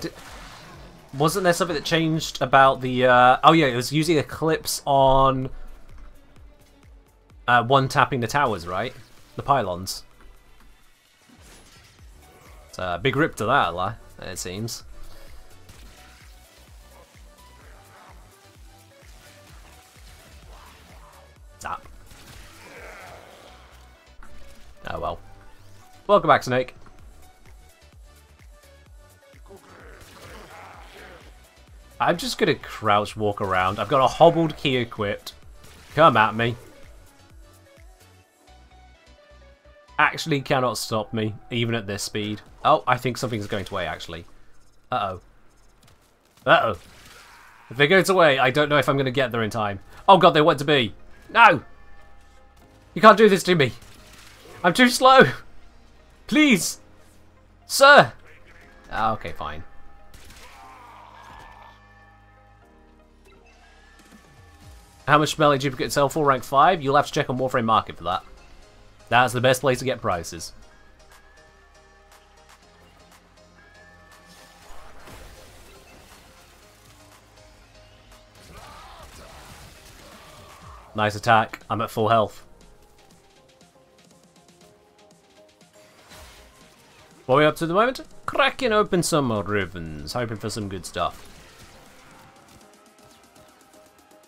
Wasn't there something that changed about the... oh yeah, it was using Eclipse on... one tapping the towers, right? The pylons. It's a big rip to that, it seems. Tap. Oh well. Welcome back, Snake. I'm just gonna crouch walk around. I've got a hobbled key equipped. Come at me. Actually cannot stop me, even at this speed. Oh, I think something's going to way, actually. Uh-oh. Uh-oh. If they go to way, I don't know if I'm going to get there in time. Oh god, they want to be. No! You can't do this to me. I'm too slow. Please. Sir. Oh, okay, fine. How much Smelly Duplicate sell for rank 5? You'll have to check on Warframe Market for that. That's the best place to get prices. Nice attack. I'm at full health. What are we up to at the moment? Cracking open some ribbons. Hoping for some good stuff.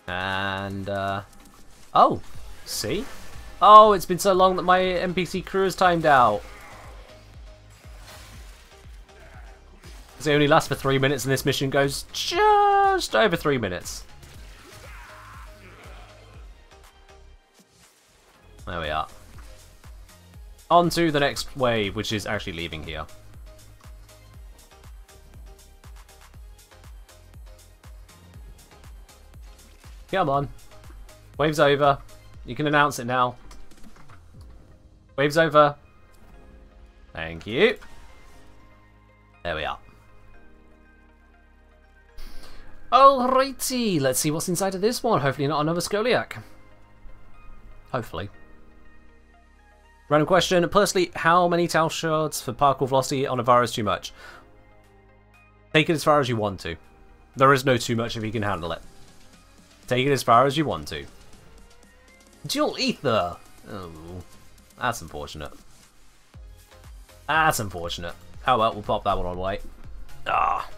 And, oh, see? Oh, it's been so long that my NPC crew is timed out. They only last for 3 minutes and this mission goes just over 3 minutes. There we are. On to the next wave, which is actually leaving here. Come on. Wave's over. You can announce it now. Wave's over. Thank you. There we are. Alrighty, let's see what's inside of this one. Hopefully not another Scoliac. Hopefully. Random question. Personally, how many towel shards for parkour velocity on a VAR is too much? Take it as far as you want to. There is no too much if you can handle it. Take it as far as you want to. Dual ether! Oh, that's unfortunate. That's unfortunate. How about we'll pop that one on white. Ah.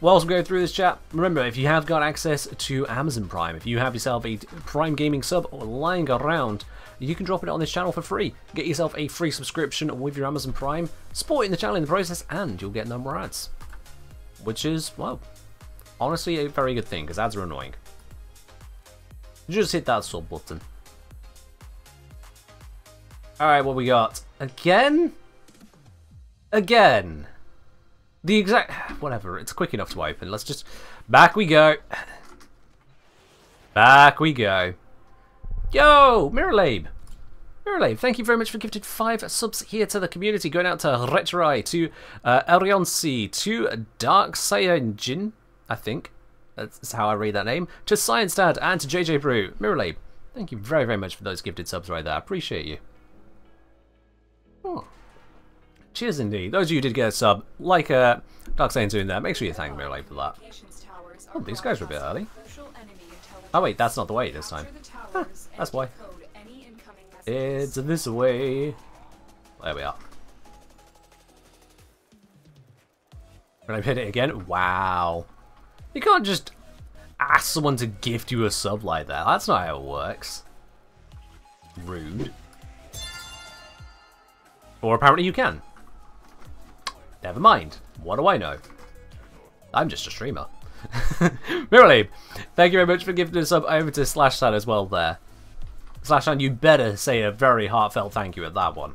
Whilst we go through this chat, remember, if you have got access to Amazon Prime, if you have yourself a Prime Gaming sub lying around, you can drop it on this channel for free. Get yourself a free subscription with your Amazon Prime, supporting the channel in the process, and you'll get no more ads. Which is, well, honestly a very good thing, because ads are annoying. Just hit that sub button. Alright, what we got? Again? Again. The exact... Whatever, it's quick enough to open. Let's just... Back we go. Back we go. Yo! Mirrorlabe! Mirrorlabe, thank you very much for gifted 5 subs here to the community. Going out to Retrai, to Elrionsi, to Dark Saiyajin, I think. That's how I read that name. To Science Dad and to JJ Brew. Mirrorlabe, thank you very, very much for those gifted subs right there. I appreciate you. Oh. Cheers indeed. Those of you who did get a sub, like Dark Saiyans doing that, make sure you thank Mirrorlabe for that. Oh, these guys are a bit early. Oh wait, that's not the way this time. Huh, that's why. It's this way. There we are. When I hit it again, wow. You can't just ask someone to gift you a sub like that. That's not how it works. Rude. Or apparently you can. Never mind. What do I know? I'm just a streamer. Mirrorlabe, thank you very much for gifting a sub over to Slashsan as well there. Slashsan, you better say a very heartfelt thank you at that one.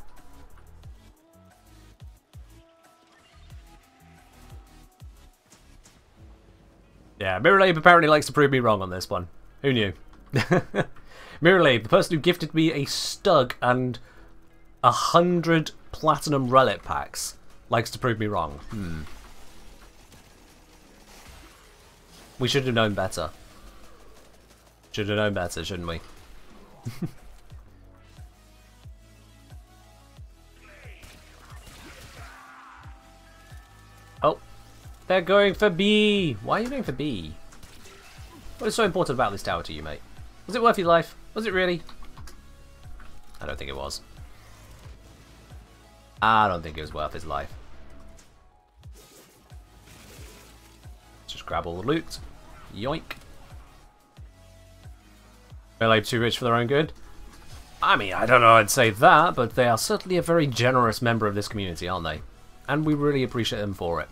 Yeah, Mirrorlabe apparently likes to prove me wrong on this one. Who knew? Mirrorlabe, the person who gifted me a Stug and 100 Platinum Relic packs, likes to prove me wrong. We should have known better. Should have known better, shouldn't we? Oh, they're going for B. Why are you going for B? What is so important about this tower to you, mate? Was it worth your life? Was it really? I don't think it was. I don't think it was worth his life. Just grab all the loot. Yoink. Mirrorlabe too rich for their own good? I mean, I don't know I'd say that, but they are certainly a very generous member of this community, aren't they? And we really appreciate them for it.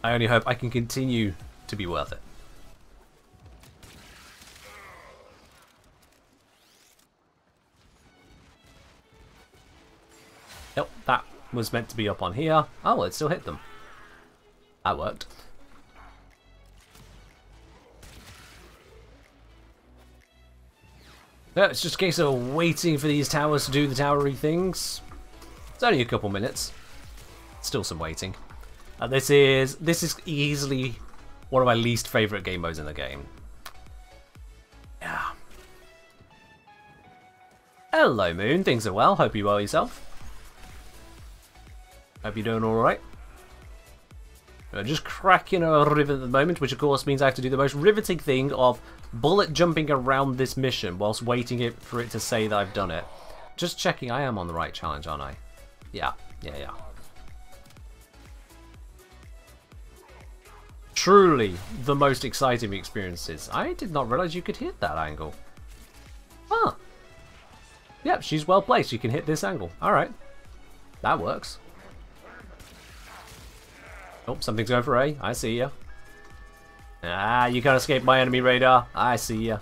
I only hope I can continue to be worth it. Yep, that was meant to be up on here. Oh, well, it still hit them. That worked. Yeah, it's just a case of waiting for these towers to do the towery things. It's only a couple minutes. Still some waiting. This is easily one of my least favourite game modes in the game. Yeah. Hello, Moon. Things are well. Hope you're well yourself. Hope you're doing alright. Just cracking a rivet at the moment, which of course means I have to do the most riveting thing of bullet jumping around this mission whilst waiting for it to say that I've done it. Just checking I am on the right challenge, aren't I? Yeah. Truly the most exciting experiences. I did not realise you could hit that angle. Huh. Yep, she's well placed. You can hit this angle. Alright. That works. Oh, something's going for A. I see ya. Ah, you can't escape my enemy radar. I see ya.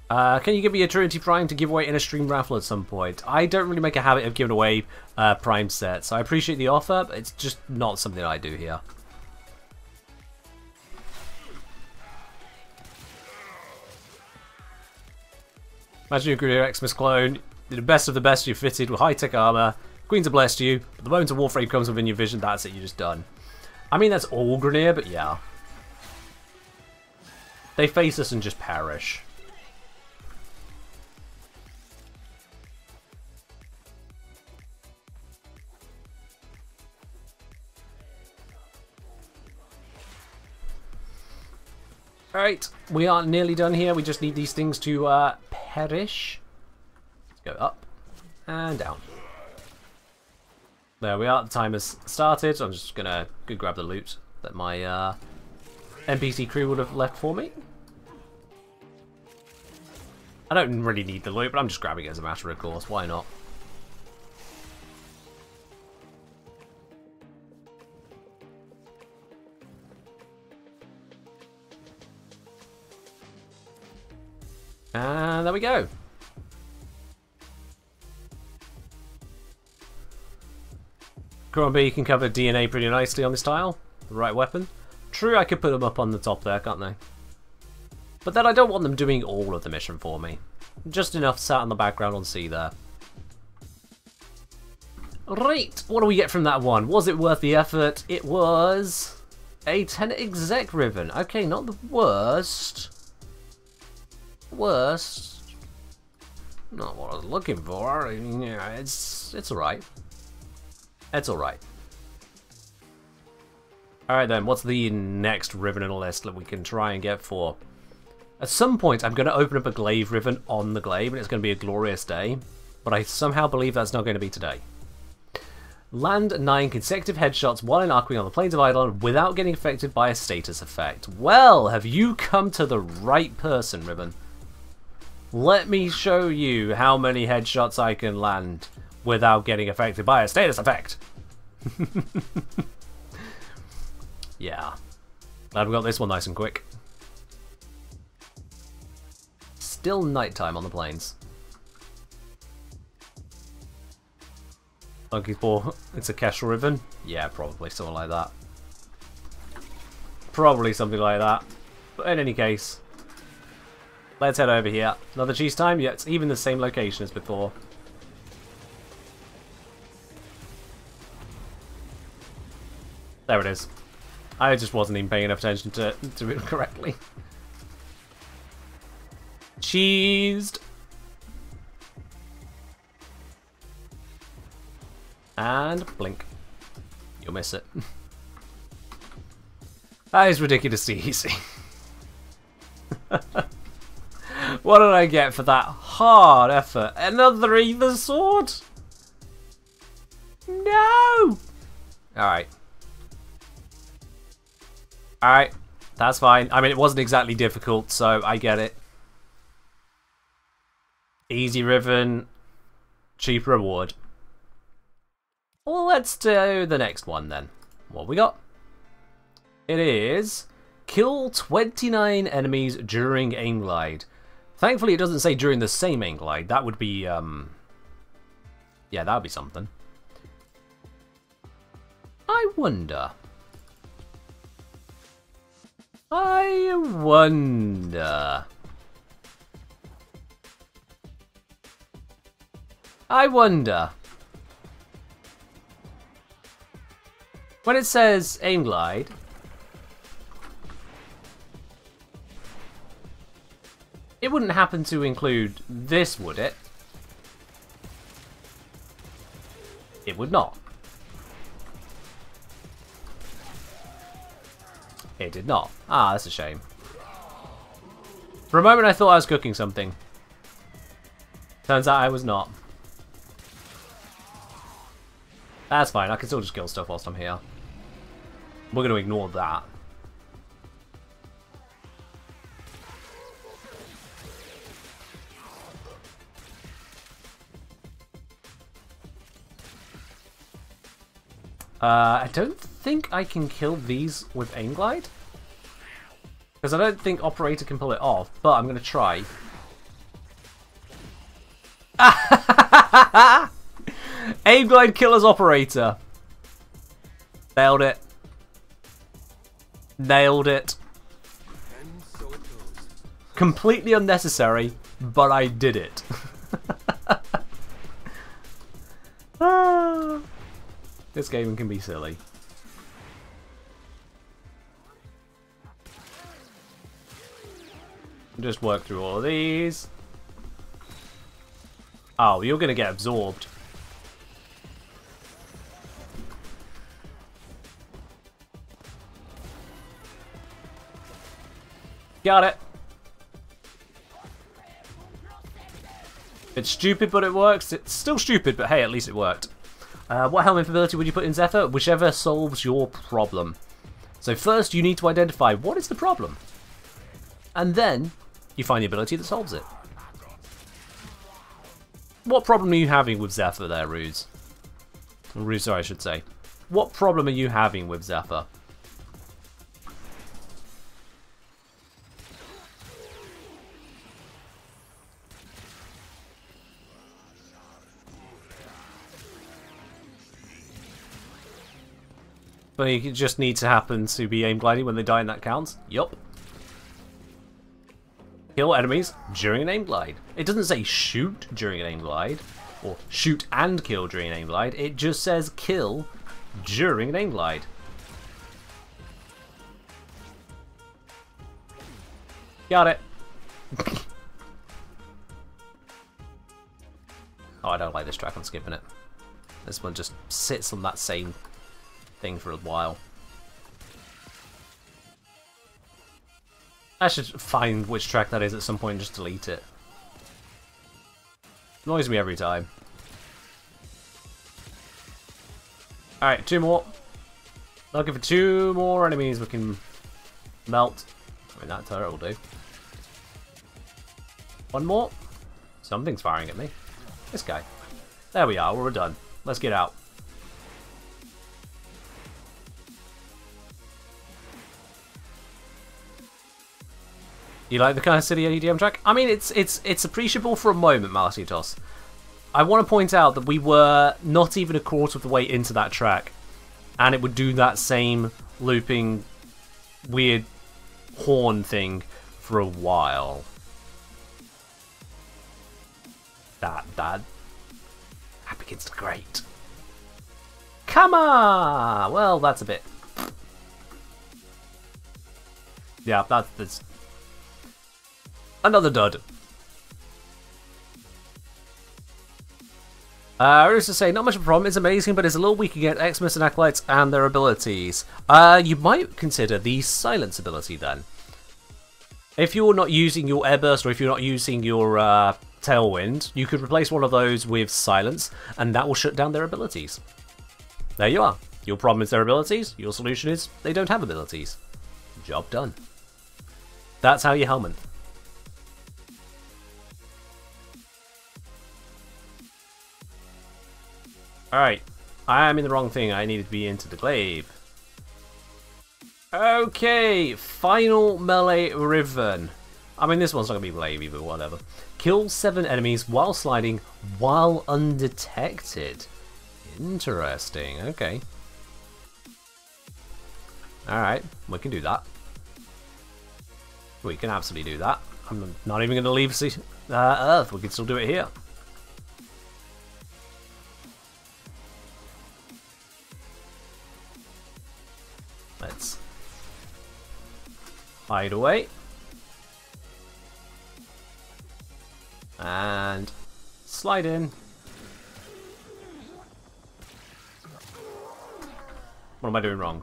Can you give me a Trinity Prime to give away in a stream raffle at some point? I don't really make a habit of giving away Prime sets. I appreciate the offer, but it's just not something I do here. Imagine your career Xmas clone, the best of the best, you're fitted with high-tech armor, Queens are blessed you, but the moment a Warframe comes within your vision, that's it, you're just done. I mean, that's all Grenier, but yeah. They face us and just perish. Alright, we are nearly done here. We just need these things to perish. Let's go up and down. There we are, the timer's started, so I'm just gonna go grab the loot that my NPC crew would have left for me. I don't really need the loot, but I'm just grabbing it as a matter of course, why not? And there we go. Crombie can cover DNA pretty nicely on this tile. The right weapon. True, I could put them up on the top there, can't they? But then I don't want them doing all of the mission for me. Just enough sat in the background on C there. Right, what do we get from that one? Was it worth the effort? It was a 10 exec ribbon. Okay, not the worst. Worst. Not what I was looking for. I mean, yeah, it's alright. It's alright. Alright then, what's the next ribbon in the list that we can try and get for? At some point, I'm going to open up a glaive ribbon on the glaive, and it's going to be a glorious day. But I somehow believe that's not going to be today. Land 9 consecutive headshots while in Arcwing on the Plains of Eidolon without getting affected by a status effect. Well, have you come to the right person, ribbon? Let me show you how many headshots I can land without getting affected by a status effect. Yeah. Glad we got this one nice and quick. Still nighttime on the plains. Monkey's Paw, it's a Kestrel ribbon? Yeah, probably something like that. Probably something like that. But in any case, let's head over here. Another cheese time? Yeah, it's even the same location as before. There it is. I just wasn't even paying enough attention to it correctly. Cheesed. And blink. You'll miss it. That is ridiculously easy. What did I get for that hard effort? Another Ether Sword? No! Alright. Alright. That's fine. I mean, it wasn't exactly difficult, so I get it. Easy ribbon. Cheap reward. Well, let's do the next one then. What we got? It is kill 29 enemies during aim glide. Thankfully, it doesn't say during the same aim glide. That would be, yeah, that would be something. I wonder. I wonder. I wonder. When it says aim glide, it wouldn't happen to include this, would it? It would not. It did not. Ah, that's a shame. For a moment I thought I was cooking something. Turns out I was not. That's fine, I can still just kill stuff whilst I'm here. We're going to ignore that. I don't think I can kill these with aim glide. Because I don't think Operator can pull it off, but I'm going to try. Aim glide killer's Operator. Nailed it. Nailed it. Completely unnecessary, but I did it. This game can be silly. Just work through all of these. Oh, you're going to get absorbed. Got it. It's stupid, but it works. It's still stupid, but hey, at least it worked. What helmet ability would you put in Zephyr? Whichever solves your problem. So first, you need to identify what is the problem. And then, you find the ability that solves it. What problem are you having with Zephyr there, Ruse? Ruse, sorry, I should say. What problem are you having with Zephyr? But it just needs to happen to be aim gliding when they die and that counts? Yup. Kill enemies during an aim glide. It doesn't say shoot during an aim glide, or shoot and kill during an aim glide. It just says kill during an aim glide. Got it. Oh, I don't like this track, I'm skipping it. This one just sits on that same thing for a while. I should find which track that is at some point and just delete it. Annoys me every time. Alright, 2 more. Looking for 2 more enemies we can melt. I mean, that turret will do. 1 more. Something's firing at me. This guy. There we are, we're done. Let's get out. You like the kind of city EDM track? I mean, it's appreciable for a moment, Marcitos. I want to point out that we were not even a quarter of the way into that track, and it would do that same looping, weird horn thing for a while. That begins great. Come on! Well, that's a bit. Yeah, that's another dud. I was to say, not much of a problem. It's amazing, but it's a little weak against Xmas and Acolytes and their abilities. You might consider the Silence ability then. If you're not using your Airburst or if you're not using your Tailwind, you could replace one of those with Silence, and that will shut down their abilities. There you are. Your problem is their abilities. Your solution is they don't have abilities. Job done. That's how you helmet. Alright, I am in the wrong thing. I needed to be into the glaive. Okay, final melee ribbon. I mean, this one's not going to be glaive, but whatever. Kill 7 enemies while sliding, while undetected. Interesting, okay. Alright, we can do that. We can absolutely do that. I'm not even going to leave Earth, we can still do it here. Let's hide away. And slide in. What am I doing wrong?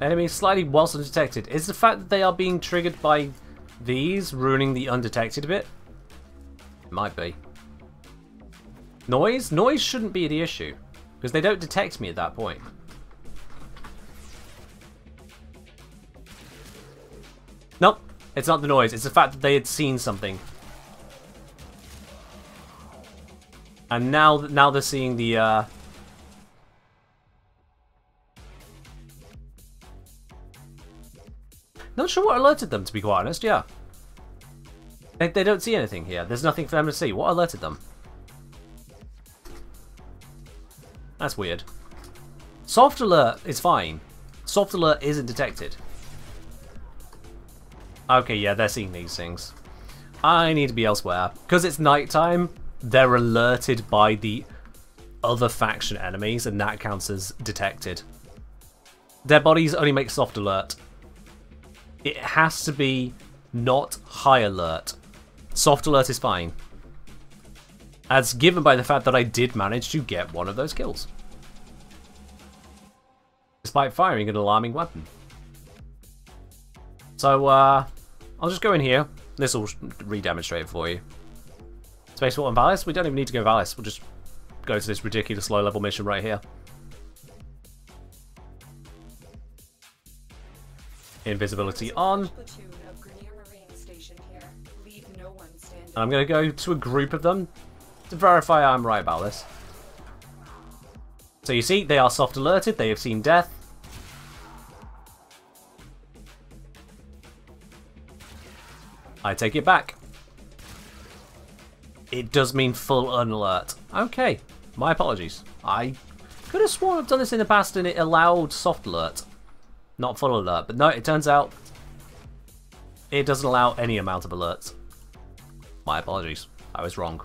Enemies sliding whilst undetected. Is the fact that they are being triggered by these ruining the undetected bit? It might be. Noise? Noise shouldn't be the issue. Because they don't detect me at that point. Nope, it's not the noise. It's the fact that they had seen something. And now they're seeing the... Not sure what alerted them, to be quite honest, yeah. They don't see anything here. There's nothing for them to see. What alerted them? That's weird. Soft alert is fine. Soft alert isn't detected. Okay, yeah, they're seeing these things. I need to be elsewhere. Because it's nighttime, they're alerted by the other faction enemies, and that counts as detected. Their bodies only make soft alert. It has to be not high alert. Soft alert is fine. As given by the fact that I did manage to get one of those kills. Despite firing an alarming weapon. So, I'll just go in here. This will re-demonstrate it for you. Spaceport and Valis? We don't even need to go Valis. We'll just go to this ridiculous low-level mission right here. Invisibility on. And I'm going to go to a group of them to verify I'm right about this. So you see, they are soft alerted. They have seen death. I take it back. It does mean full unalert. Okay, my apologies. I could have sworn I've done this in the past and it allowed soft alert, not full alert. But no, it turns out it doesn't allow any amount of alerts. My apologies. I was wrong.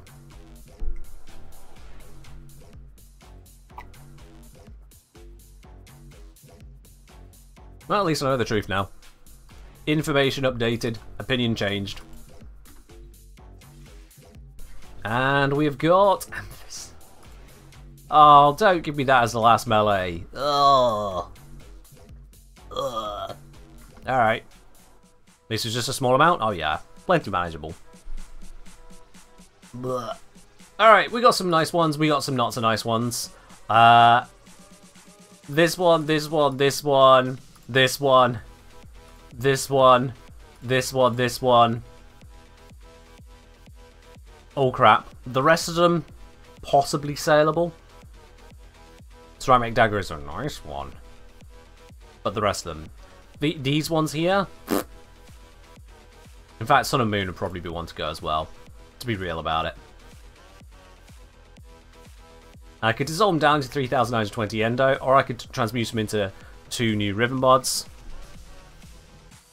Well, at least I know the truth now. Information updated, opinion changed. And we've got... Oh, don't give me that as the last melee. Ugh. Ugh. Alright. This is just a small amount? Oh yeah, plenty manageable. Alright, we got some nice ones, we got some not so nice ones. This one, this one, this one, this one, this one, this one, this one. Oh crap. The rest of them, possibly saleable. Ceramic Dagger is a nice one. But the rest of them. These ones here... In fact, Sun and Moon would probably be one to go as well. To be real about it. I could dissolve them down to 3,920 Endo, or I could transmute them into 2 new Riven mods.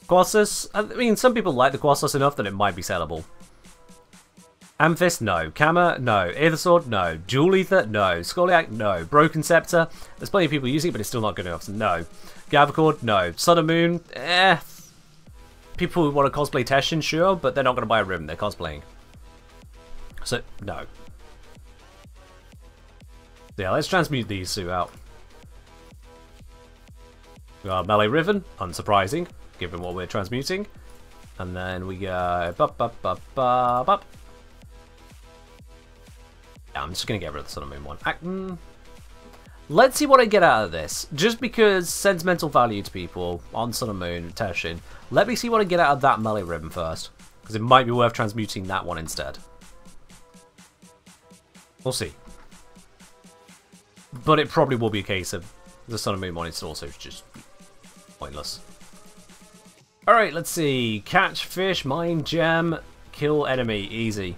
Colossus, I mean, some people like the Colossus enough that it might be sellable. Amethyst, no. Kama, no. Aether Sword, no. Dual Ether, no. Scoliac, no. Broken Scepter, there's plenty of people using it, but it's still not good enough, so no. Gavicord, no. Sun and Moon, People who want to cosplay Teshin, sure, but they're not going to buy a Riven, they're cosplaying. So, no. Yeah, let's transmute these two out. We got Melee Riven, unsurprising, given what we're transmuting. And then we go... Bup. Yeah, I'm just going to get rid of the Sun and Moon one. Let's see what I get out of this. Just because sentimental value to people on Sun and Moon, Teshin. Let me see what I get out of that Melee Ribbon first. Because it might be worth transmuting that one instead. We'll see. But it probably will be a case of the Sun and Moon one is also just pointless. Alright, let's see. Catch fish, mine gem, kill enemy. Easy.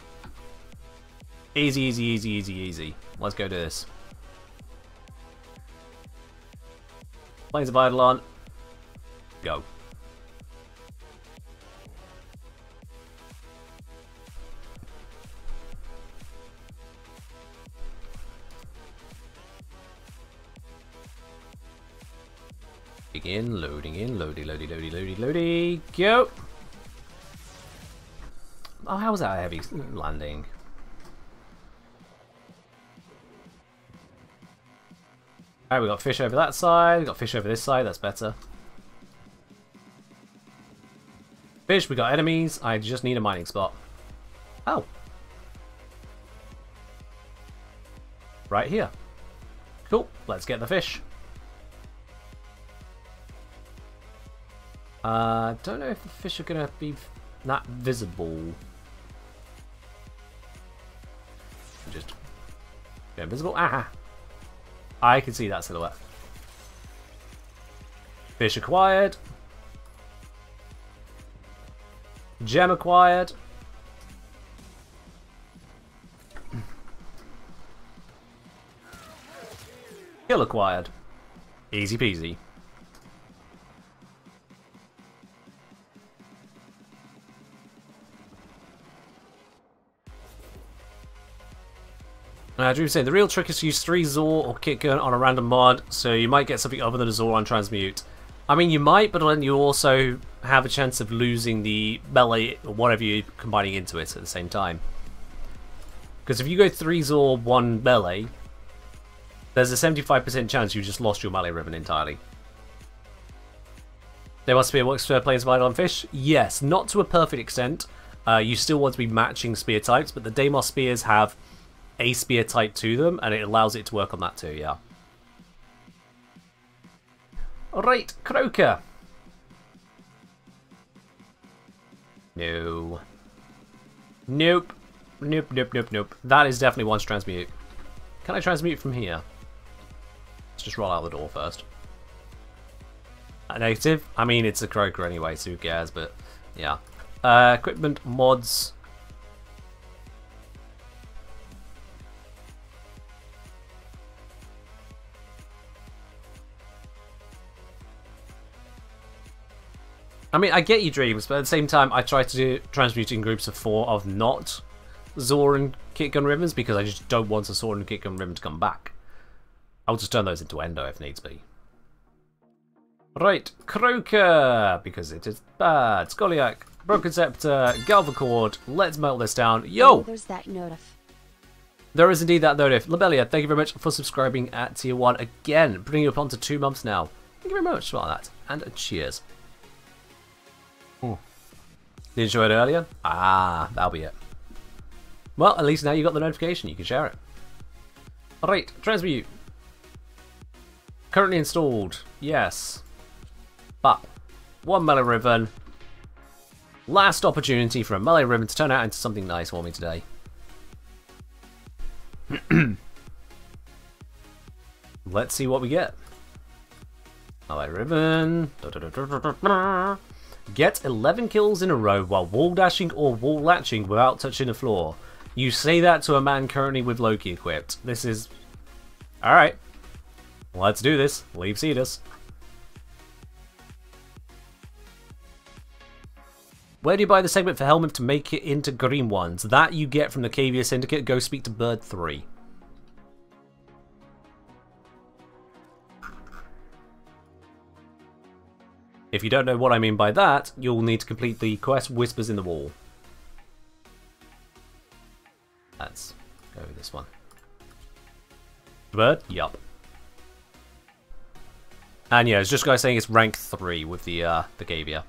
Easy, easy, easy, easy, easy. Let's go do this. Planes of Eidolon. Go. Begin loading in, loady, go. Oh, how was that a heavy landing? Alright, we got fish over that side, we got fish over this side, that's better. Fish, we got enemies, I just need a mining spot. Oh. Right here. Cool, let's get the fish. Don't know if the fish are gonna be that visible. Just go invisible. Aha! I can see that silhouette. Fish acquired. Gem acquired. Kill acquired. Easy peasy. Drew saying the real trick is to use 3 Zor or Kick Gun on a random mod, so you might get something other than a Zor on Transmute. I mean, you might, but then you also have a chance of losing the melee or whatever you're combining into it at the same time. Because if you go 3s or 1 melee, there's a 75% chance you just lost your melee ribbon entirely. There must be a works for players of Idle and Fish? Yes, not to a perfect extent. You still want to be matching spear types, but the Deimos spears have a spear type to them, and it allows it to work on that too, yeah. Alright, Croaker. No. Nope. Nope, nope, nope, nope. That is definitely one to transmute. Can I transmute from here? Let's just roll out the door first. A negative? I mean, it's a Croaker anyway, so who cares, but yeah. Equipment, mods. I mean, I get your dreams, but at the same time, I try to do transmute in groups of 4 of not Zor and Kitgun ribbons because I just don't want a Sword and Kitgun ribbon to come back. I'll just turn those into Endo if needs be. Right, Croaker, because it is bad. Skoliak, Broken Scepter, Galvacord. Let's melt this down. Yo! Oh, there's that notif. There is indeed that notif. Lobelia, thank you very much for subscribing at Tier 1 again, bringing you up onto 2 months now. Thank you very much for that, and cheers. Did you enjoy it earlier? Ah, that'll be it. Well, at least now you got the notification, you can share it. Alright, transmute. Currently installed, yes. But, 1 melee ribbon. Last opportunity for a melee ribbon to turn out into something nice for me today. Let's see what we get. Melee ribbon. Get 11 kills in a row while wall dashing or wall latching without touching the floor. You say that to a man currently with Loki equipped. This is... Alright. Let's do this. Leave Cetus. Where do you buy the segment for helmet to make it into green ones? That you get from the Cavia Syndicate. Go speak to Bird 3. If you don't know what I mean by that, you'll need to complete the quest Whispers in the Wall. Let's go with this one. Bird? Yup. And yeah, it's just guys saying it's rank 3 with the Gavia.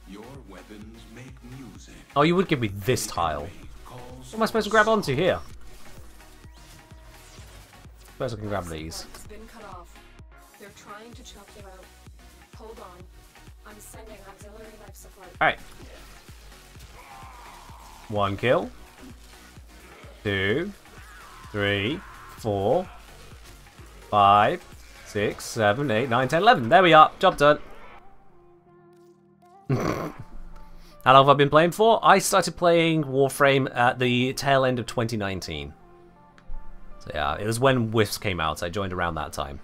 Your weapons make music. Oh, you would give me this tile. What am I supposed to grab onto here? Suppose I can grab these. It's been cut off. They're trying to chop you out. Hold on. I'm sending auxiliary life support. Alright. 1 kill. 2, 3, 4, 5, 6, 7, 8, 9, 10, 11. There we are. Job done. How long have I been playing for? I started playing Warframe at the tail end of 2019. So yeah, it was when Wisps came out. I joined around that time.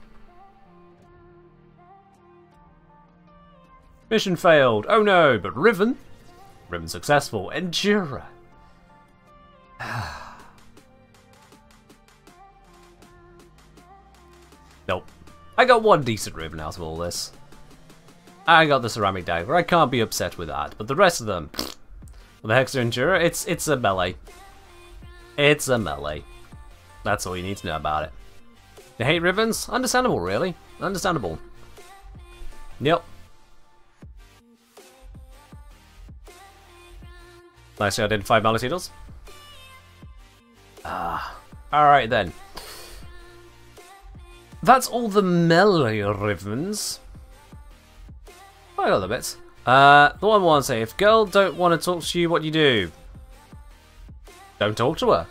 Mission failed. Oh no, but Riven. Riven successful. Endura. Nope. I got 1 decent Riven out of all this. I got the ceramic dagger. I can't be upset with that. But the rest of them, well, the Hexer Endura, it's a melee. It's a melee. That's all you need to know about it. You hate Rivens? Understandable, really. Understandable. Yep. Nicely identified Malacetals. Alright then. That's all the melee Rivens. I got the bits. The one I want to say, if girl don't want to talk to you, what do you do? Don't talk to her.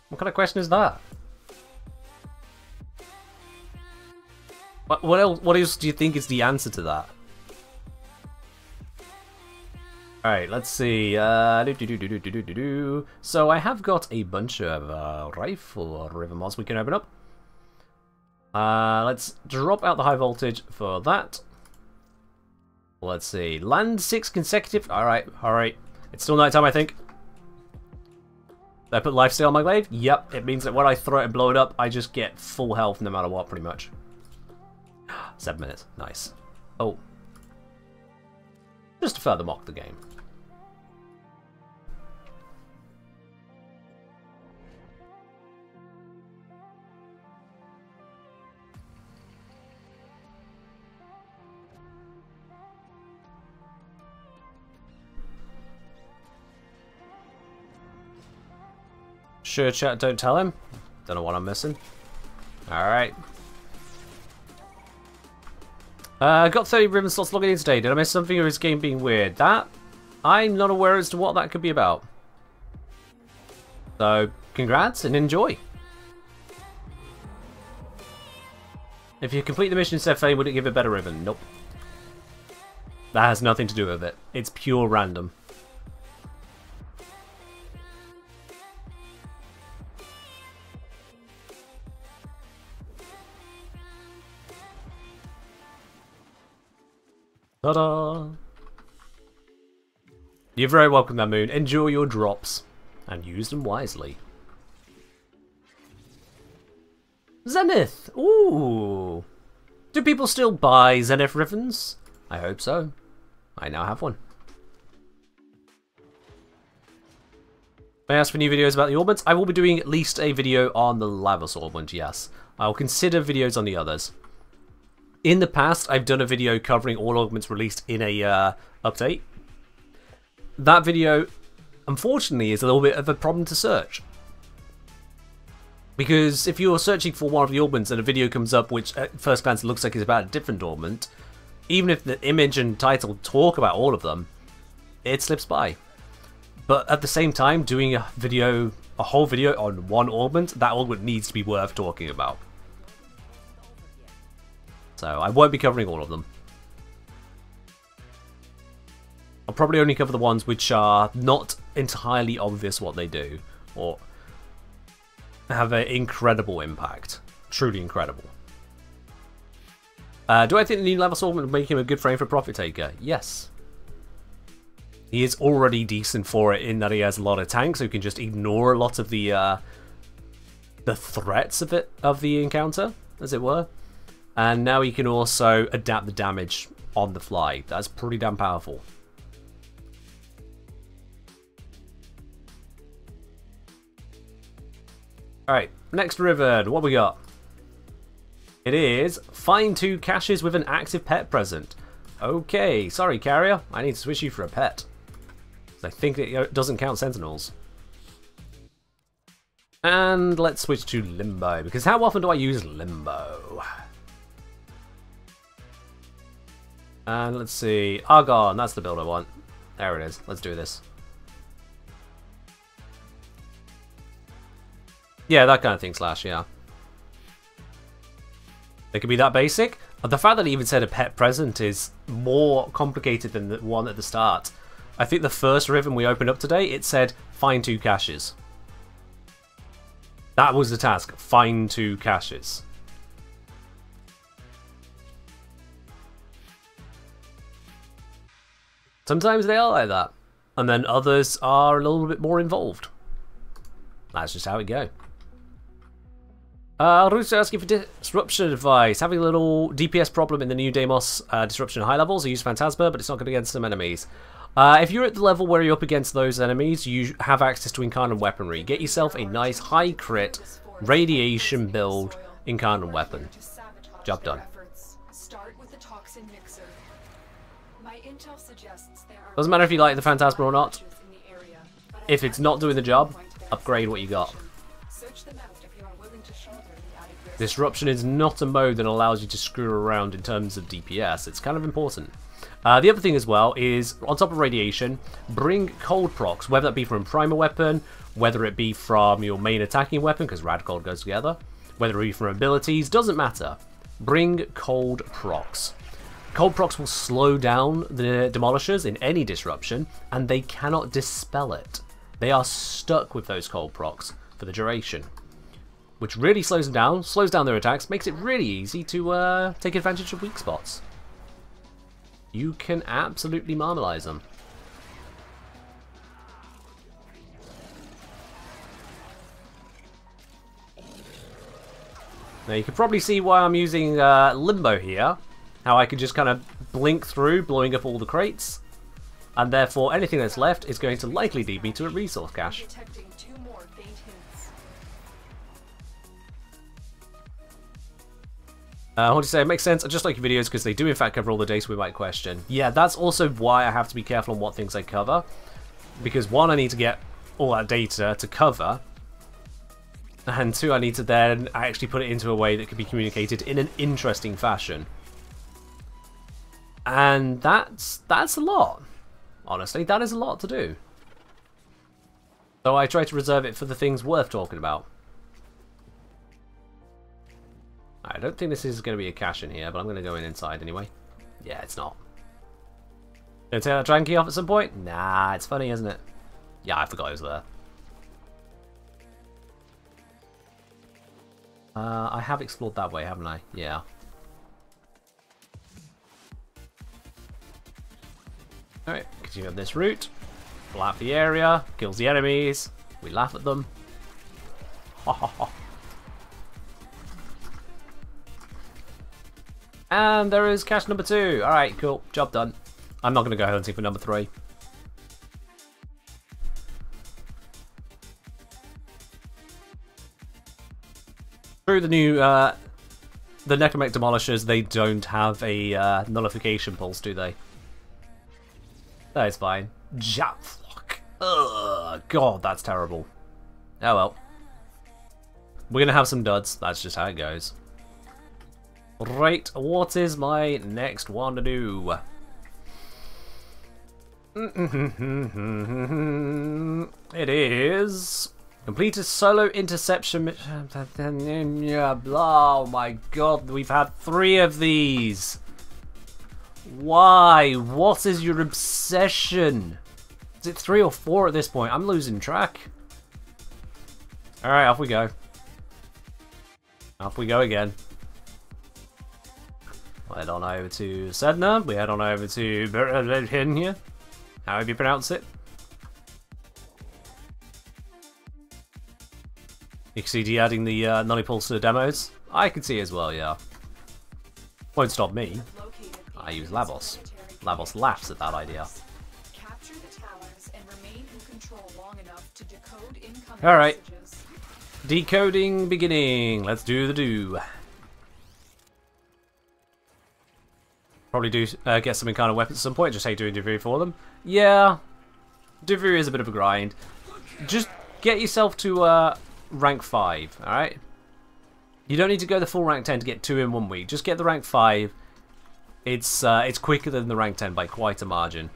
What kind of question is that? What else? What else do you think is the answer to that? Alright, let's see. So I have got a bunch of rifle river mods we can open up. Let's drop out the high voltage for that. Let's see. Land 6 consecutive. Alright, alright. It's still nighttime, I think. I put lifesteal on my glaive? Yep, it means that when I throw it and blow it up, I just get full health no matter what, pretty much. 7 minutes. Nice. Oh. Just to further mock the game. Sure, chat, don't tell him. Don't know what I'm missing. Alright. Got 30 ribbon slots logging in today. Did I miss something or is game being weird? That, I'm not aware as to what that could be about. So, congrats and enjoy. If you complete the mission instead of fame, would it give a better ribbon? Nope. That has nothing to do with it. It's pure random. Ta-da! You're very welcome, that moon. Enjoy your drops. And use them wisely. Zenith! Ooh! Do people still buy Zenith ribbons? I hope so. I now have one. May I ask for new videos about the augments? I will be doing at least a video on the Lavos augment, yes. I'll consider videos on the others. In the past, I've done a video covering all augments released in a update. That video, unfortunately, is a little bit of a problem to search. Because if you're searching for one of the augments and a video comes up which at first glance looks like it's about a different augment, even if the image and title talk about all of them, it slips by. But at the same time, doing a whole video on one augment, that augment needs to be worth talking about. So I won't be covering all of them. I'll probably only cover the ones which are not entirely obvious what they do, or have an incredible impact. Truly incredible. Do I think the new Lavos augment will make him a good frame for Profit Taker? Yes. He is already decent for it in that he has a lot of tanks, so he can just ignore a lot of the threats of the encounter, as it were. And now he can also adapt the damage on the fly. That's pretty damn powerful. Alright, next ribbon. What we got? It is find 2 caches with an active pet present. Okay, sorry carrier. I need to switch you for a pet. I think it doesn't count sentinels. And let's switch to Limbo, because how often do I use Limbo? And let's see, Argon, that's the build I want. There it is, let's do this. Yeah, that kind of thing, Slash, yeah. It could be that basic. The fact that it even said a pet present is more complicated than the one at the start. I think the first ribbon we opened up today, it said, find 2 caches. That was the task, find 2 caches. Sometimes they are like that, and then others are a little bit more involved. That's just how it goes. Ruth's asking for disruption advice. Having a little DPS problem in the new Deimos disruption high levels. I use Phantasma, but it's not good against some enemies. If you're at the level where you're up against those enemies, you have access to Incarnate Weaponry. Get yourself a nice high crit radiation build Incarnate Weapon. Job done. Doesn't matter if you like the Phantasma or not. If it's not doing the job, upgrade what you got. Disruption is not a mode that allows you to screw around in terms of DPS. It's kind of important. The other thing as well is, on top of radiation, bring cold procs, whether that be from primer weapon, whether it be from your main attacking weapon, because rad cold goes together, whether it be from abilities, doesn't matter. Bring cold procs. Cold procs will slow down the demolishers in any disruption, and they cannot dispel it. They are stuck with those cold procs for the duration, which really slows them down their attacks, makes it really easy to take advantage of weak spots. You can absolutely marmalize them. Now you can probably see why I'm using Limbo here. How I can just kind of blink through, blowing up all the crates. And therefore anything that's left is going to likely lead me to a resource cache. Detecting 2 more faint hints. I want to say it makes sense. I just like your videos because they do in fact cover all the data we might question. Yeah, that's also why I have to be careful on what things I cover. Because 1, I need to get all that data to cover. And 2, I need to then actually put it into a way that can be communicated in an interesting fashion. And that's a lot. Honestly, that is a lot to do. So I try to reserve it for the things worth talking about. I don't think this is going to be a cache in here, but I'm going to go inside anyway. Yeah, it's not. Gonna take that dragon key off at some point? Nah, it's funny, isn't it? Yeah, I forgot it was there. I have explored that way, haven't I? Yeah. Alright, continue on this route. Blow out the area, kills the enemies. We laugh at them. Ha ha ha. And there is cache number 2. Alright, cool. Job done. I'm not going to go hunting for number 3. Through the new, the Necromech Demolishers, they don't have a nullification pulse, do they? That is fine. Japflock. Ugh, God, that's terrible. Oh well. We're going to have some duds. That's just how it goes. Right, what is my next one to do? It is... complete a solo interception mission. Oh my god, we've had 3 of these. Why? What is your obsession? Is it 3 or 4 at this point? I'm losing track. Alright, off we go. Off we go again. We head on over to Sedna. We head on over to Berlin. However you pronounce it. You can see D adding the Nullipulse to the demos. I can see as well, yeah. Won't stop me. I use Lavos. Lavos laughs at that idea. Capture the towers and remain in control long enough to decode incoming Alright. messages. Decoding beginning. Let's do the do. Probably do get some kind of weapons at some point. Just hate doing Duviri for them. Yeah. Duviri is a bit of a grind. Just get yourself to rank 5, alright? You don't need to go the full rank 10 to get 2 in 1 week. Just get the rank 5. It's quicker than the rank 10 by quite a margin.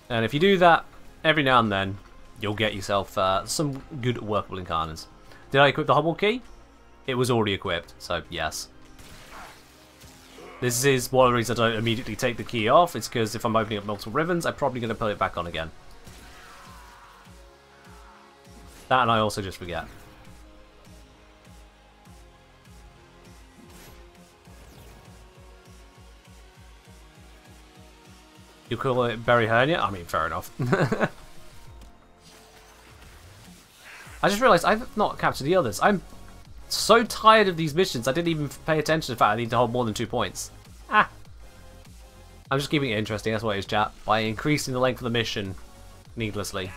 And if you do that every now and then, you'll get yourself some good workable incarnates. Did I equip the Hobble Key? It was already equipped, so yes. This is one of the reasons I don't immediately take the key off. It's because if I'm opening up multiple ribbons, I'm probably going to put it back on again. That and I also just forget. You call it Berry Hernia? I mean, fair enough. I just realised I've not captured the others. I'm so tired of these missions, I didn't even pay attention to the fact I need to hold more than 2 points. Ah! I'm just keeping it interesting, that's what it is, chat. By increasing the length of the mission needlessly.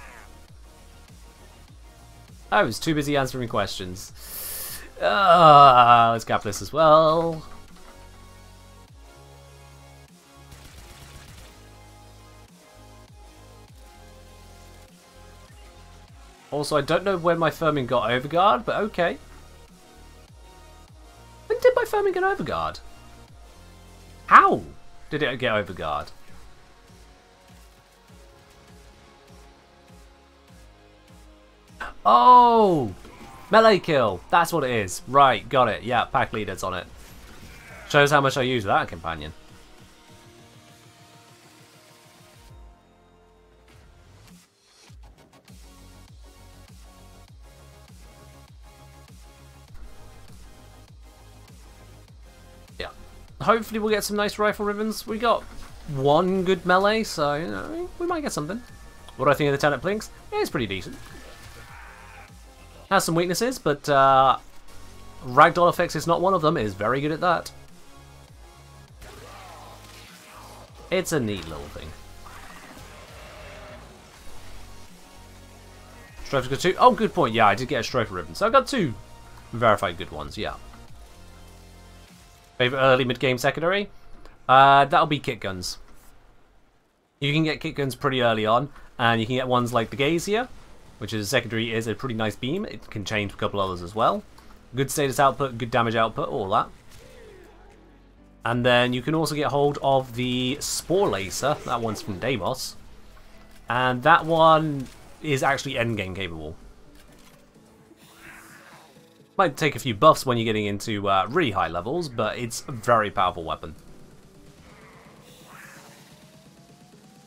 I was too busy answering questions. Let's cap this as well. Also, I don't know when my Firming got Overguard, but okay. When did my Firming get Overguard? How did it get Overguard? Oh! Melee kill. That's what it is. Right, got it. Yeah, pack leaders on it. Shows how much I use that companion. Yeah. Hopefully we'll get some nice rifle ribbons. We got 1 good melee, so you know, we might get something. What do I think of the Tenet Blinks? Yeah, it's pretty decent. Has some weaknesses, but Ragdoll effects is not one of them. It is very good at that. It's a neat little thing. Strofe's got 2. Oh, good point. Yeah, I did get a Strofe ribbon. So I got 2 verified good ones, yeah. Favorite early mid-game secondary? That'll be kit guns. You can get kit guns pretty early on, and you can get ones like the Gazier, which is secondary, is a pretty nice beam. It can change a couple others as well. Good status output, good damage output, all that. And then you can also get hold of the Spore Lacer. That one's from Deimos. And that one is actually endgame capable. Might take a few buffs when you're getting into really high levels, but it's a very powerful weapon.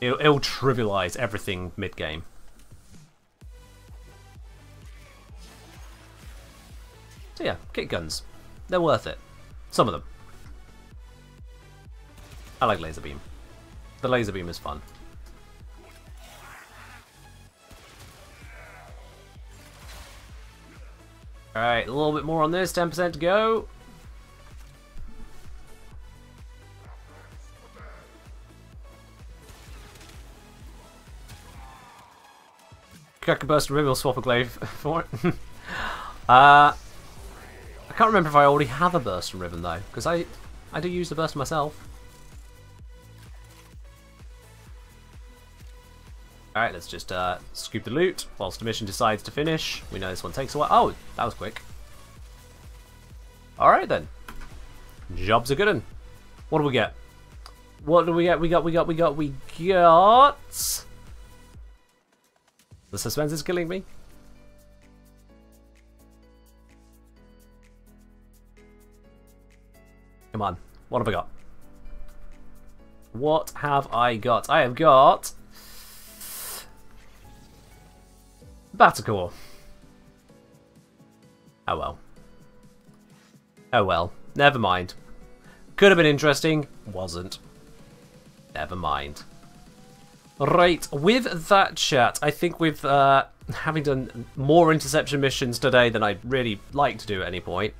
It'll trivialize everything mid-game. So yeah, kit guns. They're worth it. Some of them. I like laser beam. The laser beam is fun. Alright, a little bit more on this. 10% to go. Crack a burst ribbon or swap a glaive for it. I can't remember if I already have a burst and ribbon though, because I do use the burst myself. Alright, let's just scoop the loot whilst the mission decides to finish. We know this one takes a while. Oh, that was quick. Alright then. Job's a good one. What do we get? What do we get? We got... The suspense is killing me. Come on. What have I got? What have I got? I have got... Batacore. Oh well. Oh well. Never mind. Could have been interesting. Wasn't. Never mind. Right, with that chat, I think with having done more interception missions today than I'd really like to do at any point,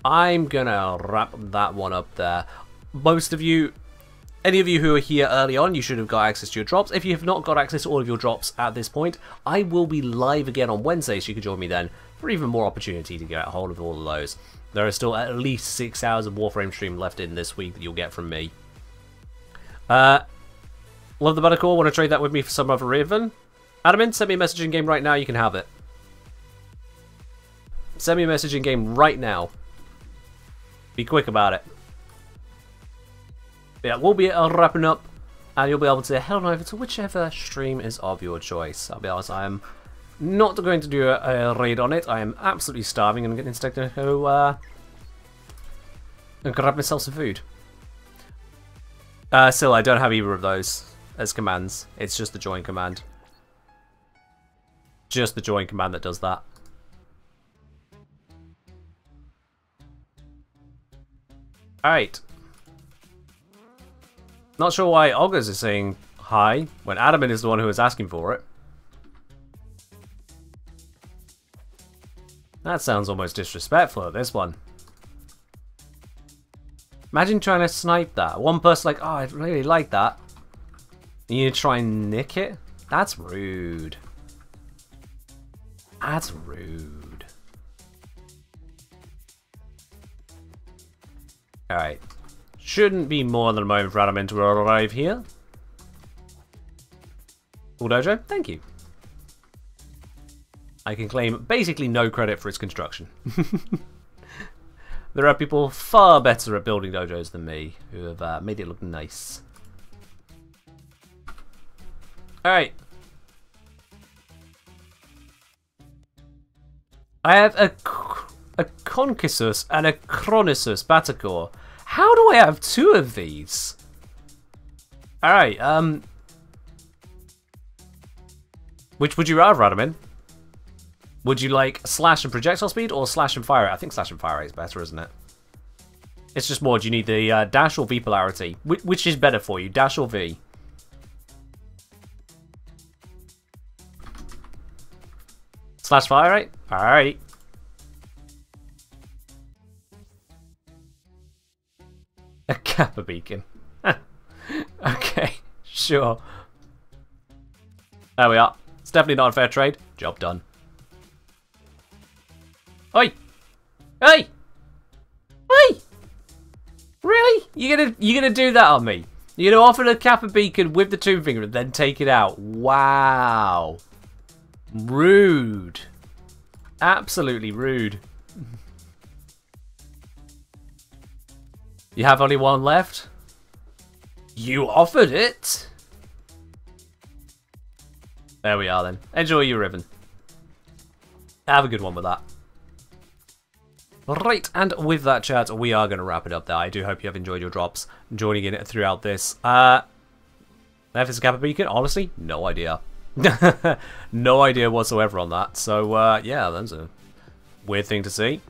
I'm gonna wrap that one up there. Most of you, any of you who are here early on, you should have got access to your drops. If you have not got access to all of your drops at this point, I will be live again on Wednesday, so you can join me then for even more opportunity to get a hold of all of those. There are still at least 6 hours of Warframe stream left in this week that you'll get from me. Love the Buttercore. Want to trade that with me for some other Raven? Adamant, send me a message in game right now. You can have it. Send me a message in game right now. Be quick about it. Yeah, we'll be wrapping up, and you'll be able to head on over to whichever stream is of your choice. I'll be honest, I am not going to do a raid on it. I am absolutely starving, and I'm instead going to go and grab myself some food. Still, I don't have either of those as commands. It's just the join command. Just the join command that does that. Alright. Not sure why August is saying hi when Adamant is the one who is asking for it. That sounds almost disrespectful at this one. Imagine trying to snipe that. One person like, oh, I really like that. And you try and nick it? That's rude. That's rude. Alright. Shouldn't be more than a moment for Adamant to arrive here. Cool dojo, thank you. I can claim basically no credit for its construction. There are people far better at building dojos than me who have made it look nice. Alright. I have a Conchisus and a Chronisus Batacore. How do I have two of these? Alright, which would you rather, Adamant? Would you like slash and projectile speed or slash and fire rate? I think slash and fire rate is better, isn't it? It's just more, do you need the dash or V polarity? Which is better for you, dash or V? Slash fire rate? Alright. A Kappa beacon. Okay, sure. There we are. It's definitely not a fair trade. Job done. Oi! Hey! Hey! Really? You're gonna do that on me? You're gonna offer the Kappa beacon with the tomb finger and then take it out? Wow. Rude. Absolutely rude. You have only one left? You offered it? There we are then. Enjoy your ribbon. Have a good one with that. Right, and with that, chat, we are going to wrap it up there. I do hope you have enjoyed your drops, joining in throughout this. If it's a Kappa beacon, honestly, no idea. No idea whatsoever on that. So, yeah, that's a weird thing to see.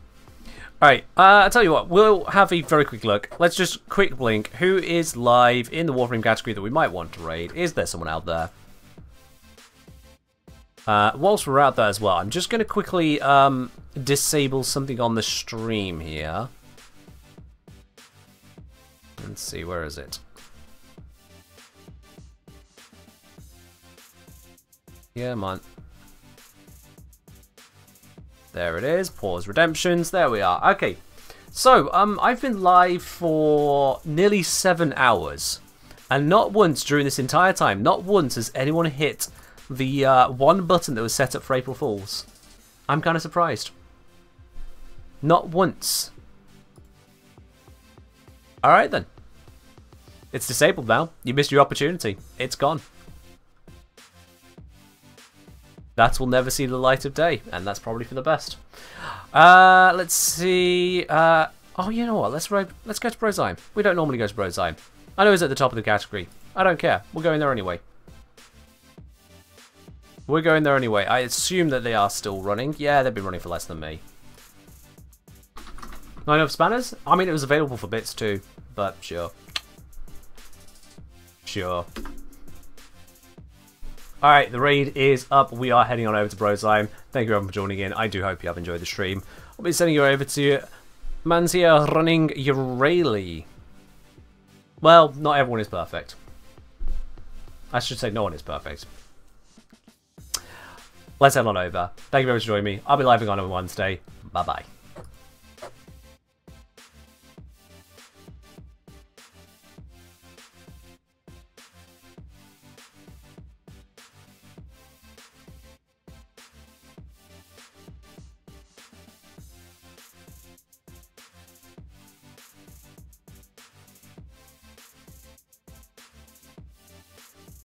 Alright, I'll tell you what, we'll have a very quick look. Let's just quick blink. Who is live in the Warframe category that we might want to raid? Is there someone out there? Whilst we're out there as well, I'm just going to quickly disable something on the stream here. Let's see, where is it? Yeah, man. There it is. Pause redemptions. There we are. Okay. So, I've been live for nearly 7 hours. And not once during this entire time, not once has anyone hit the one button that was set up for April Fools. I'm kind of surprised. Not once. Alright then. It's disabled now. You missed your opportunity. It's gone. That will never see the light of day, and that's probably for the best. Let's see. Oh, you know what? Let's go to Brozyme. We don't normally go to Brozyme. I know it's at the top of the category. I don't care. We're going there anyway. We're going there anyway. I assume that they are still running. Yeah, they've been running for less than me. Not enough spanners? I mean, it was available for bits too, but sure. Sure. Alright, the raid is up. We are heading on over to Brozyme. Thank you everyone for joining in. I do hope you have enjoyed the stream. I'll be sending you over to Mansia running Urali. Well, not everyone is perfect. I should say no one is perfect. Let's head on over. Thank you very much for joining me. I'll be live on Wednesday. Bye-bye.